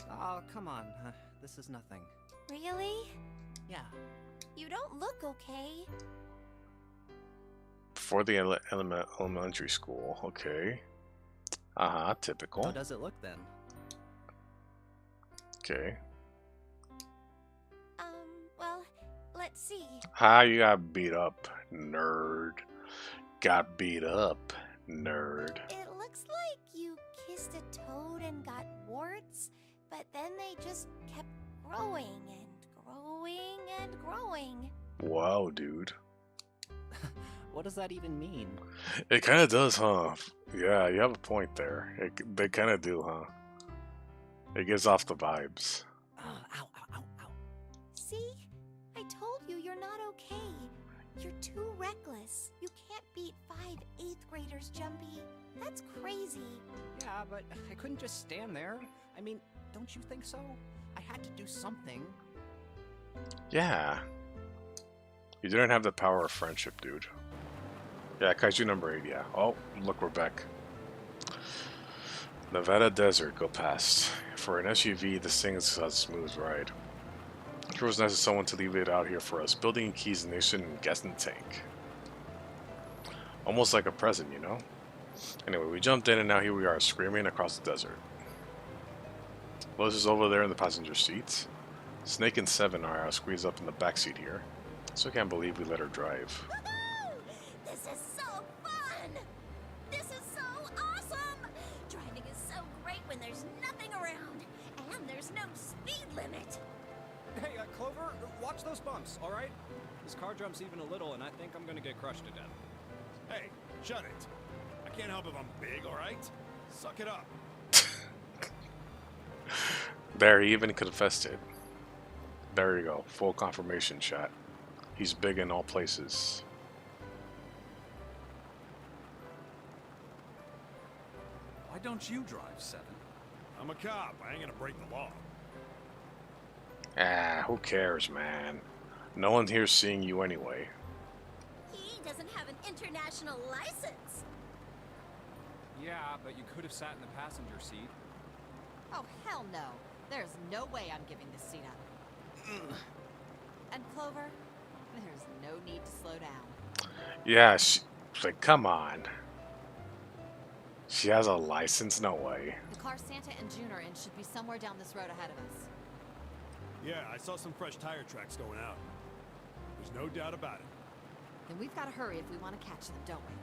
Oh, come on. This is nothing. Really? Yeah. You don't look okay. Before the elementary school, okay. Uh-huh, typical. How does it look then? Okay. Well, let's see. Ha, you got beat up, nerd. Got beat up, nerd. It looks like you kissed a toad and got warts, but then they just kept growing and growing and growing. Wow, dude. What does that even mean? It kind of does, huh? Yeah, you have a point there. They kind of do, huh? It gives off the vibes. Ow. See? I told you you're not okay. You're too reckless. You can't beat 5 8th graders, Jumpy. That's crazy. Yeah, but I couldn't just stand there. I mean, don't you think so? I had to do something. Yeah. You didn't have the power of friendship, dude. Yeah, Kaiju number 8, yeah. Oh, look, we're back. Nevada Desert, go past. For an SUV, this thing is a smooth ride. It was nice of someone to leave it out here for us. Building keys, ignition, and gas in the tank. Almost like a present, you know? Anyway, we jumped in and now here we are, screaming across the desert. Lois is over there in the passenger seat. Snake and Seven are squeezed up in the back seat here. So I can't believe we let her drive. This is so fun! This is so awesome! Driving is so great when there's nothing around, and there's no speed limit. Hey, Clover, watch those bumps, all right? This car jumps even a little, and I think I'm gonna get crushed to death. Hey, shut it. I can't help if I'm big, alright? Suck it up. There, he even confessed it. There you go, full confirmation, chat. He's big in all places. Why don't you drive, Seven? I'm a cop. I ain't gonna break the law. Ah, who cares, man? No one here's seeing you anyway. He doesn't have an international license. Yeah, but you could have sat in the passenger seat. Oh, hell no. There's no way I'm giving this seat up. And Clover, there's no need to slow down. Yeah, like, come on. She has a license? No way. The car Santa and June are in should be somewhere down this road ahead of us. Yeah, I saw some fresh tire tracks going out. There's no doubt about it. Then we've got to hurry if we want to catch them, don't we?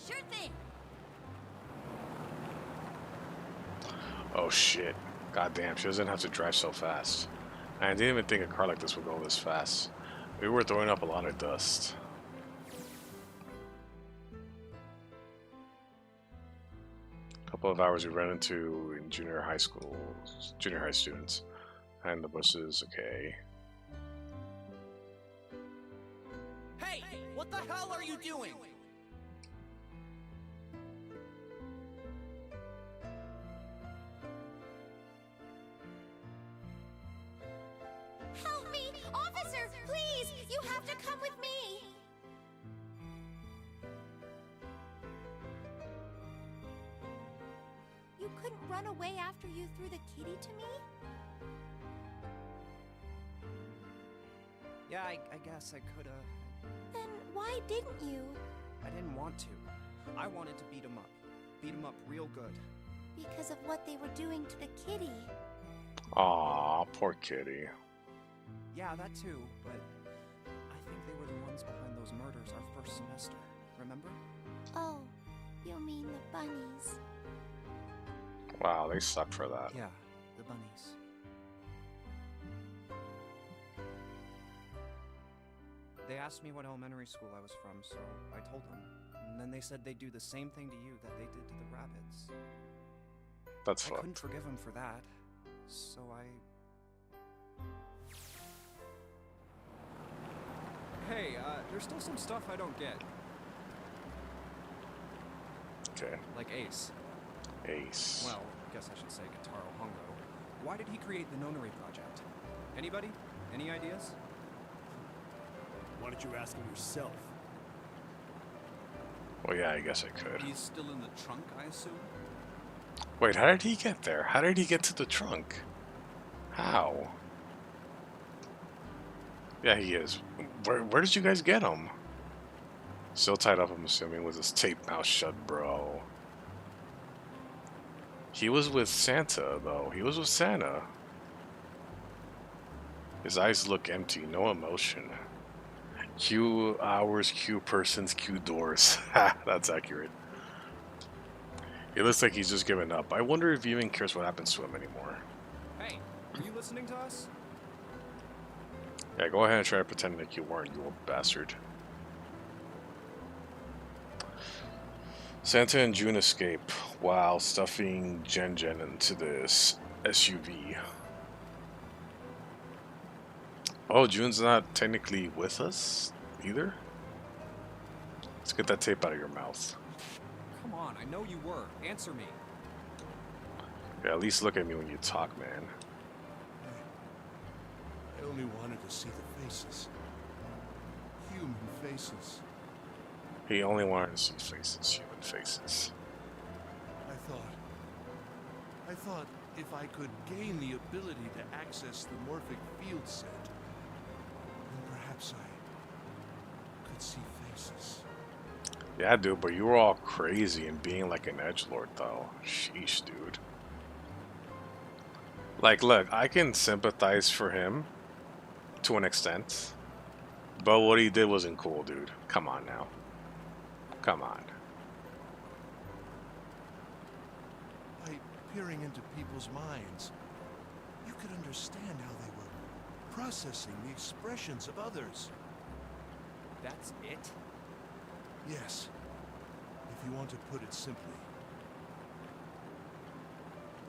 Sure thing. Oh shit. Goddamn, she doesn't have to drive so fast. I didn't even think a car like this would go this fast. We were throwing up a lot of dust. A couple of hours we ran into in junior high students. And the buses, okay. Hey, what the hell are you doing? Help me! Officer, please! You have to come with me! You couldn't run away after you threw the kitty to me? Yeah, I guess I could've. Then why didn't you? I didn't want to. I wanted to beat him up. Beat him up real good. Because of what they were doing to the kitty. Aw, poor kitty. Yeah, that too, but I think they were the ones behind those murders our first semester. Remember? Oh, you mean the bunnies. Wow, they suck for that. Yeah, the bunnies. They asked me what elementary school I was from, so I told them. And then they said they'd do the same thing to you that they did to the rabbits. That's I fucked. couldn't forgive them for that, so Hey, there's still some stuff I don't get. Okay. Like Ace. Ace. Well, I guess I should say Guitaro Hongo. Why did he create the Nonary project? Anybody? Any ideas? Why don't you ask him yourself? Well, yeah, I guess I could. He's still in the trunk, I assume? Wait, how did he get there? How did he get to the trunk? How? Yeah, he is. Where did you guys get him? Still tied up, I'm assuming, with his tape mouth shut, bro. He was with Santa, though. He was with Santa. His eyes look empty, no emotion. Q hours, Q persons, Q doors. Ha, that's accurate. It looks like he's just given up. I wonder if he even cares what happens to him anymore. Hey, are you listening to us? Yeah, go ahead and try to pretend like you weren't, you old bastard. Santa and June escape while stuffing Jen into this SUV. Oh, June's not technically with us either? Let's get that tape out of your mouth. Come on, I know you were. Answer me. Yeah, at least look at me when you talk, man. I only wanted to see the faces. Human faces. He only wanted to see faces, human faces. I thought if I could gain the ability to access the morphic field set, then perhaps I could see faces. Yeah, dude, but you were all crazy and being like an edgelord, though. Sheesh, dude. Like, look, I can sympathize for him to an extent, but what he did wasn't cool, dude. Come on now. Come on. By peering into people's minds, you could understand how they were processing the expressions of others. That's it? Yes, if you want to put it simply.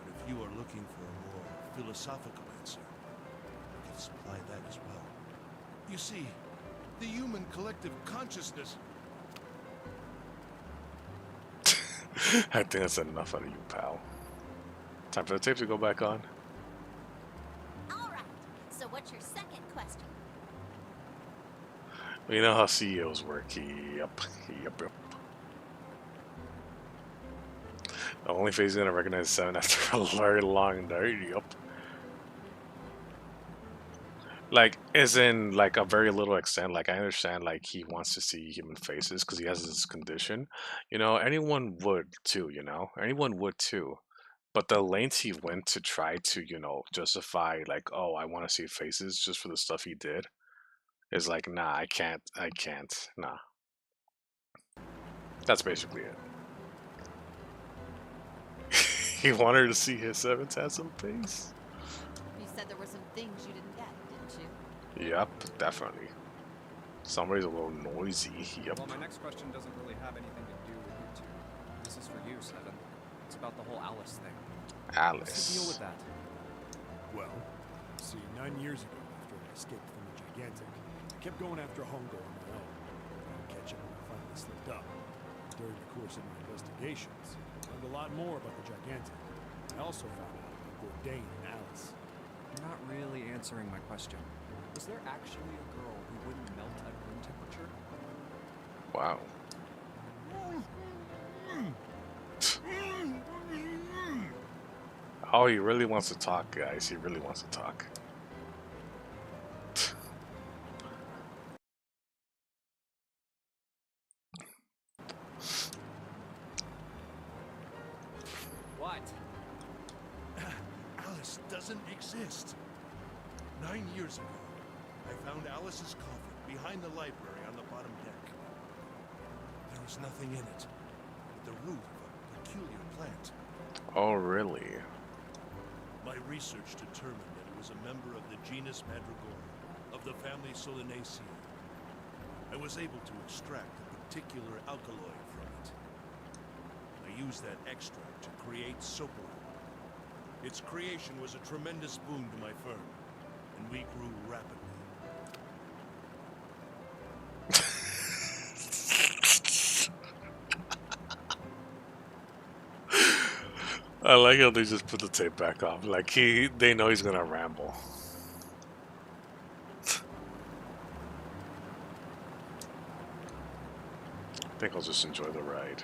But if you are looking for a more philosophical answer, I can supply that as well. You see, the human collective consciousness... I think that's enough out of you, pal. Time for the tape to go back on. Alright, so what's your second question? Well, you know how CEOs work. Yep. The only phase gonna recognize 7 after a very long day. Yep. Like, as in, like, a very little extent. Like, I understand, like, he wants to see human faces because he has this condition. You know, anyone would too, you know? Anyone would too. But the lengths he went to try to, you know, justify, like, oh, I want to see faces just for the stuff he did is like, nah, I can't, nah. That's basically it. He wanted to see his 7th handsome face. You said there were some things you didn't get, didn't you? Yep, definitely. Somebody's a little noisy. Yep. Well, my next question doesn't really have anything to do with you two. This is for you, Seven. It's about the whole Alice thing. Alice. What's the deal with that? Well, see, 9 years ago, after I escaped from the Gigantic, I kept going after Hongo on my own. I would catch him when I finally slipped up. During the course of my investigations, I learned a lot more about the Gigantic. I also found out about Bourdain and Alice. You're not really answering my question. Was there actually a girl who wouldn't melt at room temperature? Wow. Oh, he really wants to talk, guys. He really wants to talk. What? Alice doesn't exist. 9 years ago, I found Alice's coffin behind the library on the bottom deck. There was nothing in it but the root of a peculiar plant. Oh, really? My research determined that it was a member of the genus Madrigora, of the family Solanaceae. I was able to extract a particular alkaloid from it. I used that extract to create Soapera. Its creation was a tremendous boon to my firm, and we grew rapidly. I like how they just put the tape back on. Like they know he's gonna ramble. I think I'll just enjoy the ride.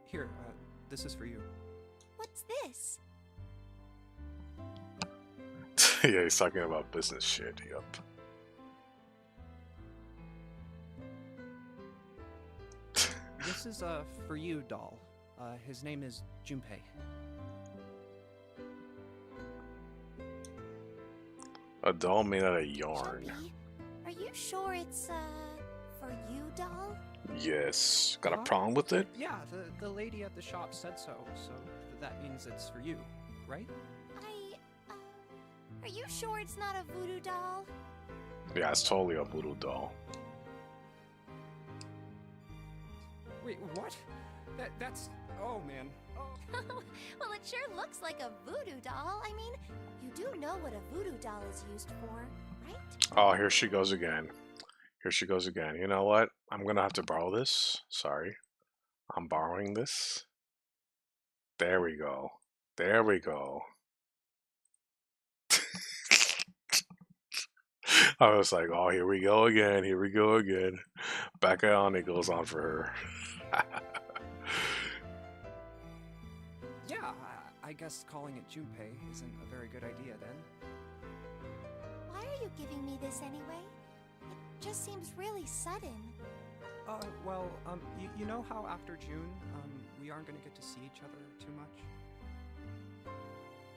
Here, this is for you. What's this? Yeah, he's talking about business shit. Yup. This is for you, doll. His name is Junpei. A doll made out of yarn. Jumpy, are you sure it's for you, doll? Yes. Got a problem with it? Yeah, the lady at the shop said so, so that means it's for you, right? Are you sure it's not a voodoo doll? Yeah, it's totally a voodoo doll. Wait, what? That's... Oh, man. Oh. Well, it sure looks like a voodoo doll. I mean, you do know what a voodoo doll is used for, right? Oh, here she goes again. Here she goes again. You know what? I'm gonna have to borrow this. Sorry. I'm borrowing this. There we go. There we go. I was like, oh, here we go again. Here we go again. Back on it goes on for her. Yeah, I guess calling it Junpei isn't a very good idea then. Why are you giving me this anyway? It just seems really sudden. Well, you know how after June, we aren't gonna get to see each other too much?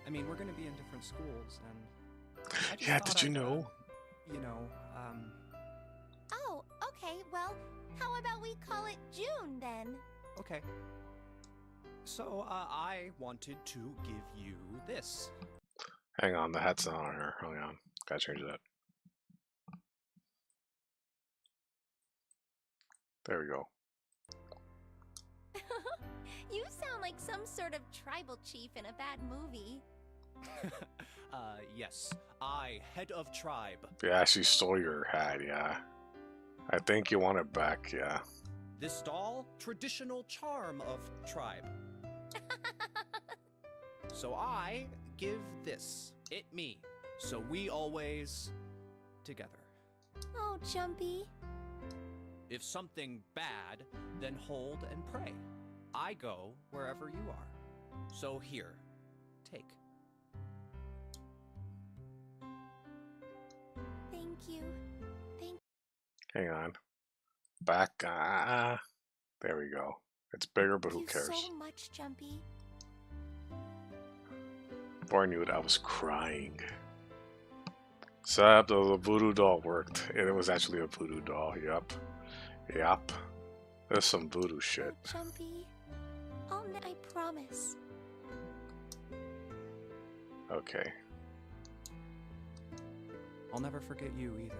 I mean, we're gonna be in different schools, and... Yeah, did you know? You know, Oh, okay, well, how about we call it June, then? Okay. So, I wanted to give you this. Hang on, the hat's not on her. Hang on. Gotta change that. There we go. You sound like some sort of tribal chief in a bad movie. Yes. I, head of tribe. Yeah, she stole your hat, yeah. I think you want it back, yeah. This doll, traditional charm of tribe. So I give this, it me, so we always together. Oh, Jumpy. If something bad, then hold and pray. I go wherever you are. So here, take. Thank you. Hang on. Back. There we go. It's bigger, but who cares? Thank you so much, Jumpy. Before I knew it, I was crying. Except the voodoo doll worked. It was actually a voodoo doll. Yup. Yup. There's some voodoo shit. Oh, Jumpy. I promise. Okay. I'll never forget you either.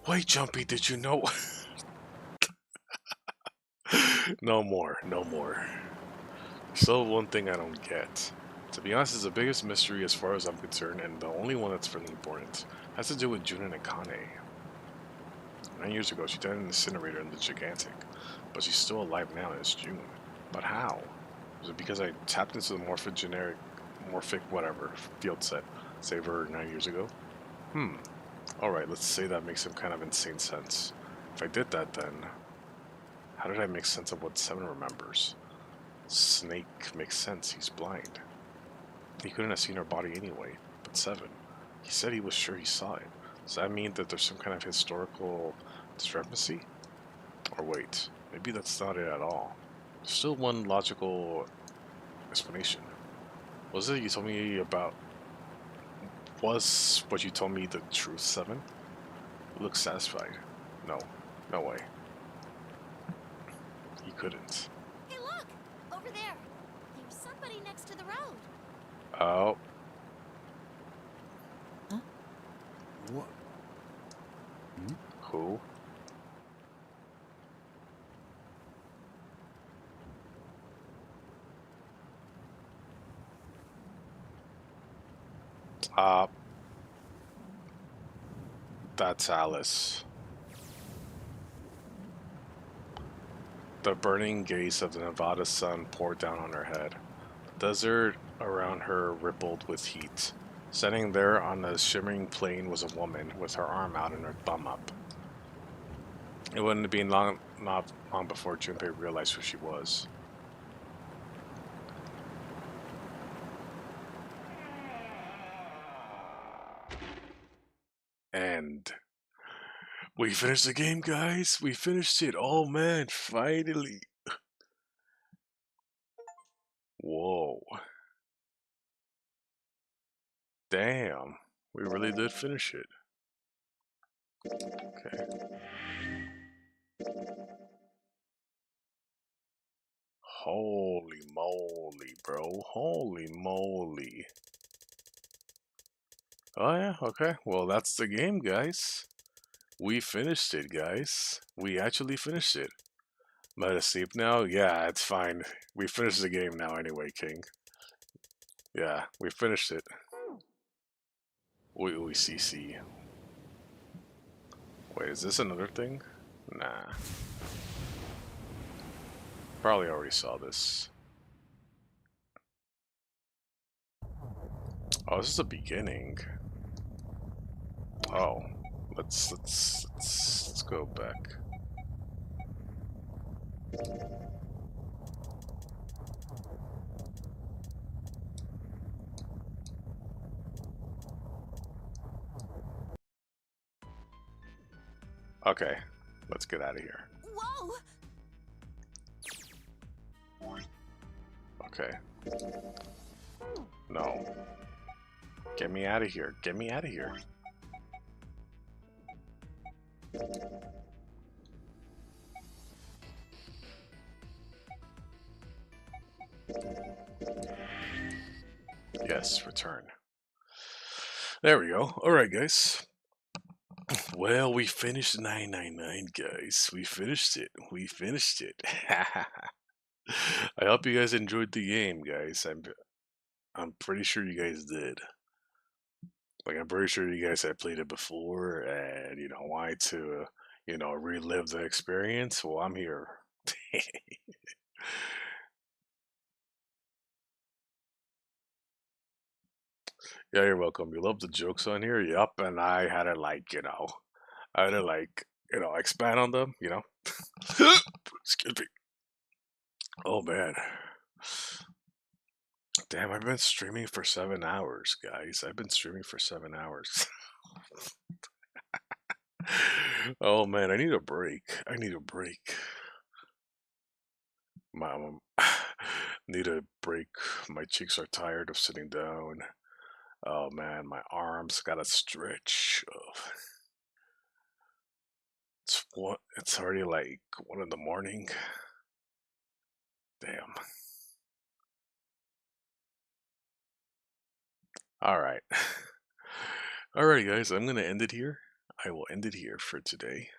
Wait, Jumpy, did you know? No more, no more. Still one thing I don't get. To be honest, it's the biggest mystery as far as I'm concerned, and the only one that's really important. It has to do with Jun and Akane. 9 years ago, she died in an incinerator in the Gigantic, but she's still alive now, and it's June. But how? Was it because I tapped into the morphic whatever field set, save her 9 years ago? Alright, let's say that makes some kind of insane sense. If I did that, then how did I make sense of what 7 remembers? Snake makes sense, he's blind. He couldn't have seen her body anyway, but 7. He said he was sure he saw it. Does that mean that there's some kind of historical discrepancy? Or wait, maybe that's not it at all. There's still one logical explanation. Was it you told me about? Was what you told me the truth, 7? You look satisfied. No. No way. He couldn't. Hey, look! Over there. There's somebody next to the road. Oh. What? Who? That's Alice. The burning gaze of the Nevada sun poured down on her head. The desert around her rippled with heat. Standing there on the shimmering plain was a woman with her arm out and her thumb up. It wouldn't have been not long before Junpei realized who she was. And we finished the game, guys. We finished it. Oh man, finally. Whoa. Damn. We really did finish it. Okay. Holy moly, bro. Holy moly. Oh yeah, okay. Well, that's the game, guys. We finished it, guys. We actually finished it. Am I asleep now? Yeah, it's fine. We finished the game now anyway, King. Yeah, we finished it. We CC. Wait, is this another thing? Nah. Probably already saw this. Oh, this is the beginning. Oh, let's go back. Okay, let's get out of here. Whoa! Okay. No. Get me out of here. Get me out of here. Yes, return. There we go. Alright, guys. Well, we finished 999, guys. We finished it. We finished it. I hope you guys enjoyed the game, guys. I'm pretty sure you guys did. Like, I'm pretty sure you guys had played it before and, wanted to, relive the experience. Well, I'm here. Yeah, you're welcome. You love the jokes on here? Yup, and I had to, expand on them, Excuse me. Oh, man. Damn, I've been streaming for 7 hours, guys. I've been streaming for 7 hours. Oh, man, I need a break. I need a break. Mom, need a break. My cheeks are tired of sitting down. Oh, man, my arms gotta stretch. Oh. It's already like 1 in the morning. Damn. Alright. Alright, guys, I'm gonna end it here. I will end it here for today.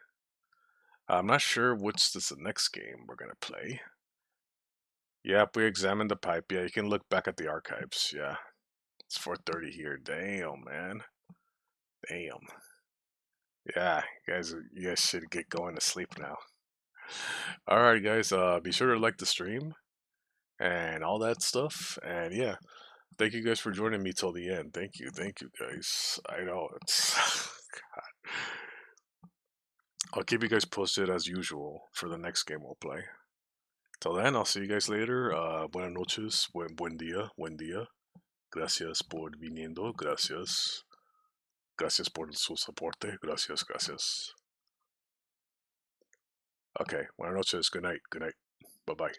I'm not sure which is the next game we're gonna play. Yep, we examined the pipe. Yeah, you can look back at the archives. Yeah. It's 4:30 here. Damn, man. Damn. Yeah, you guys should get going to sleep now. Alright, guys, be sure to like the stream and all that stuff. And yeah, thank you guys for joining me till the end. Thank you, guys. I know it's God. I'll keep you guys posted as usual for the next game we'll play. Till then, I'll see you guys later. Buenas noches, buen día, buen día. Gracias por viniendo, gracias. Gracias por su soporte, gracias, gracias. Okay, buenas noches, good night, bye-bye.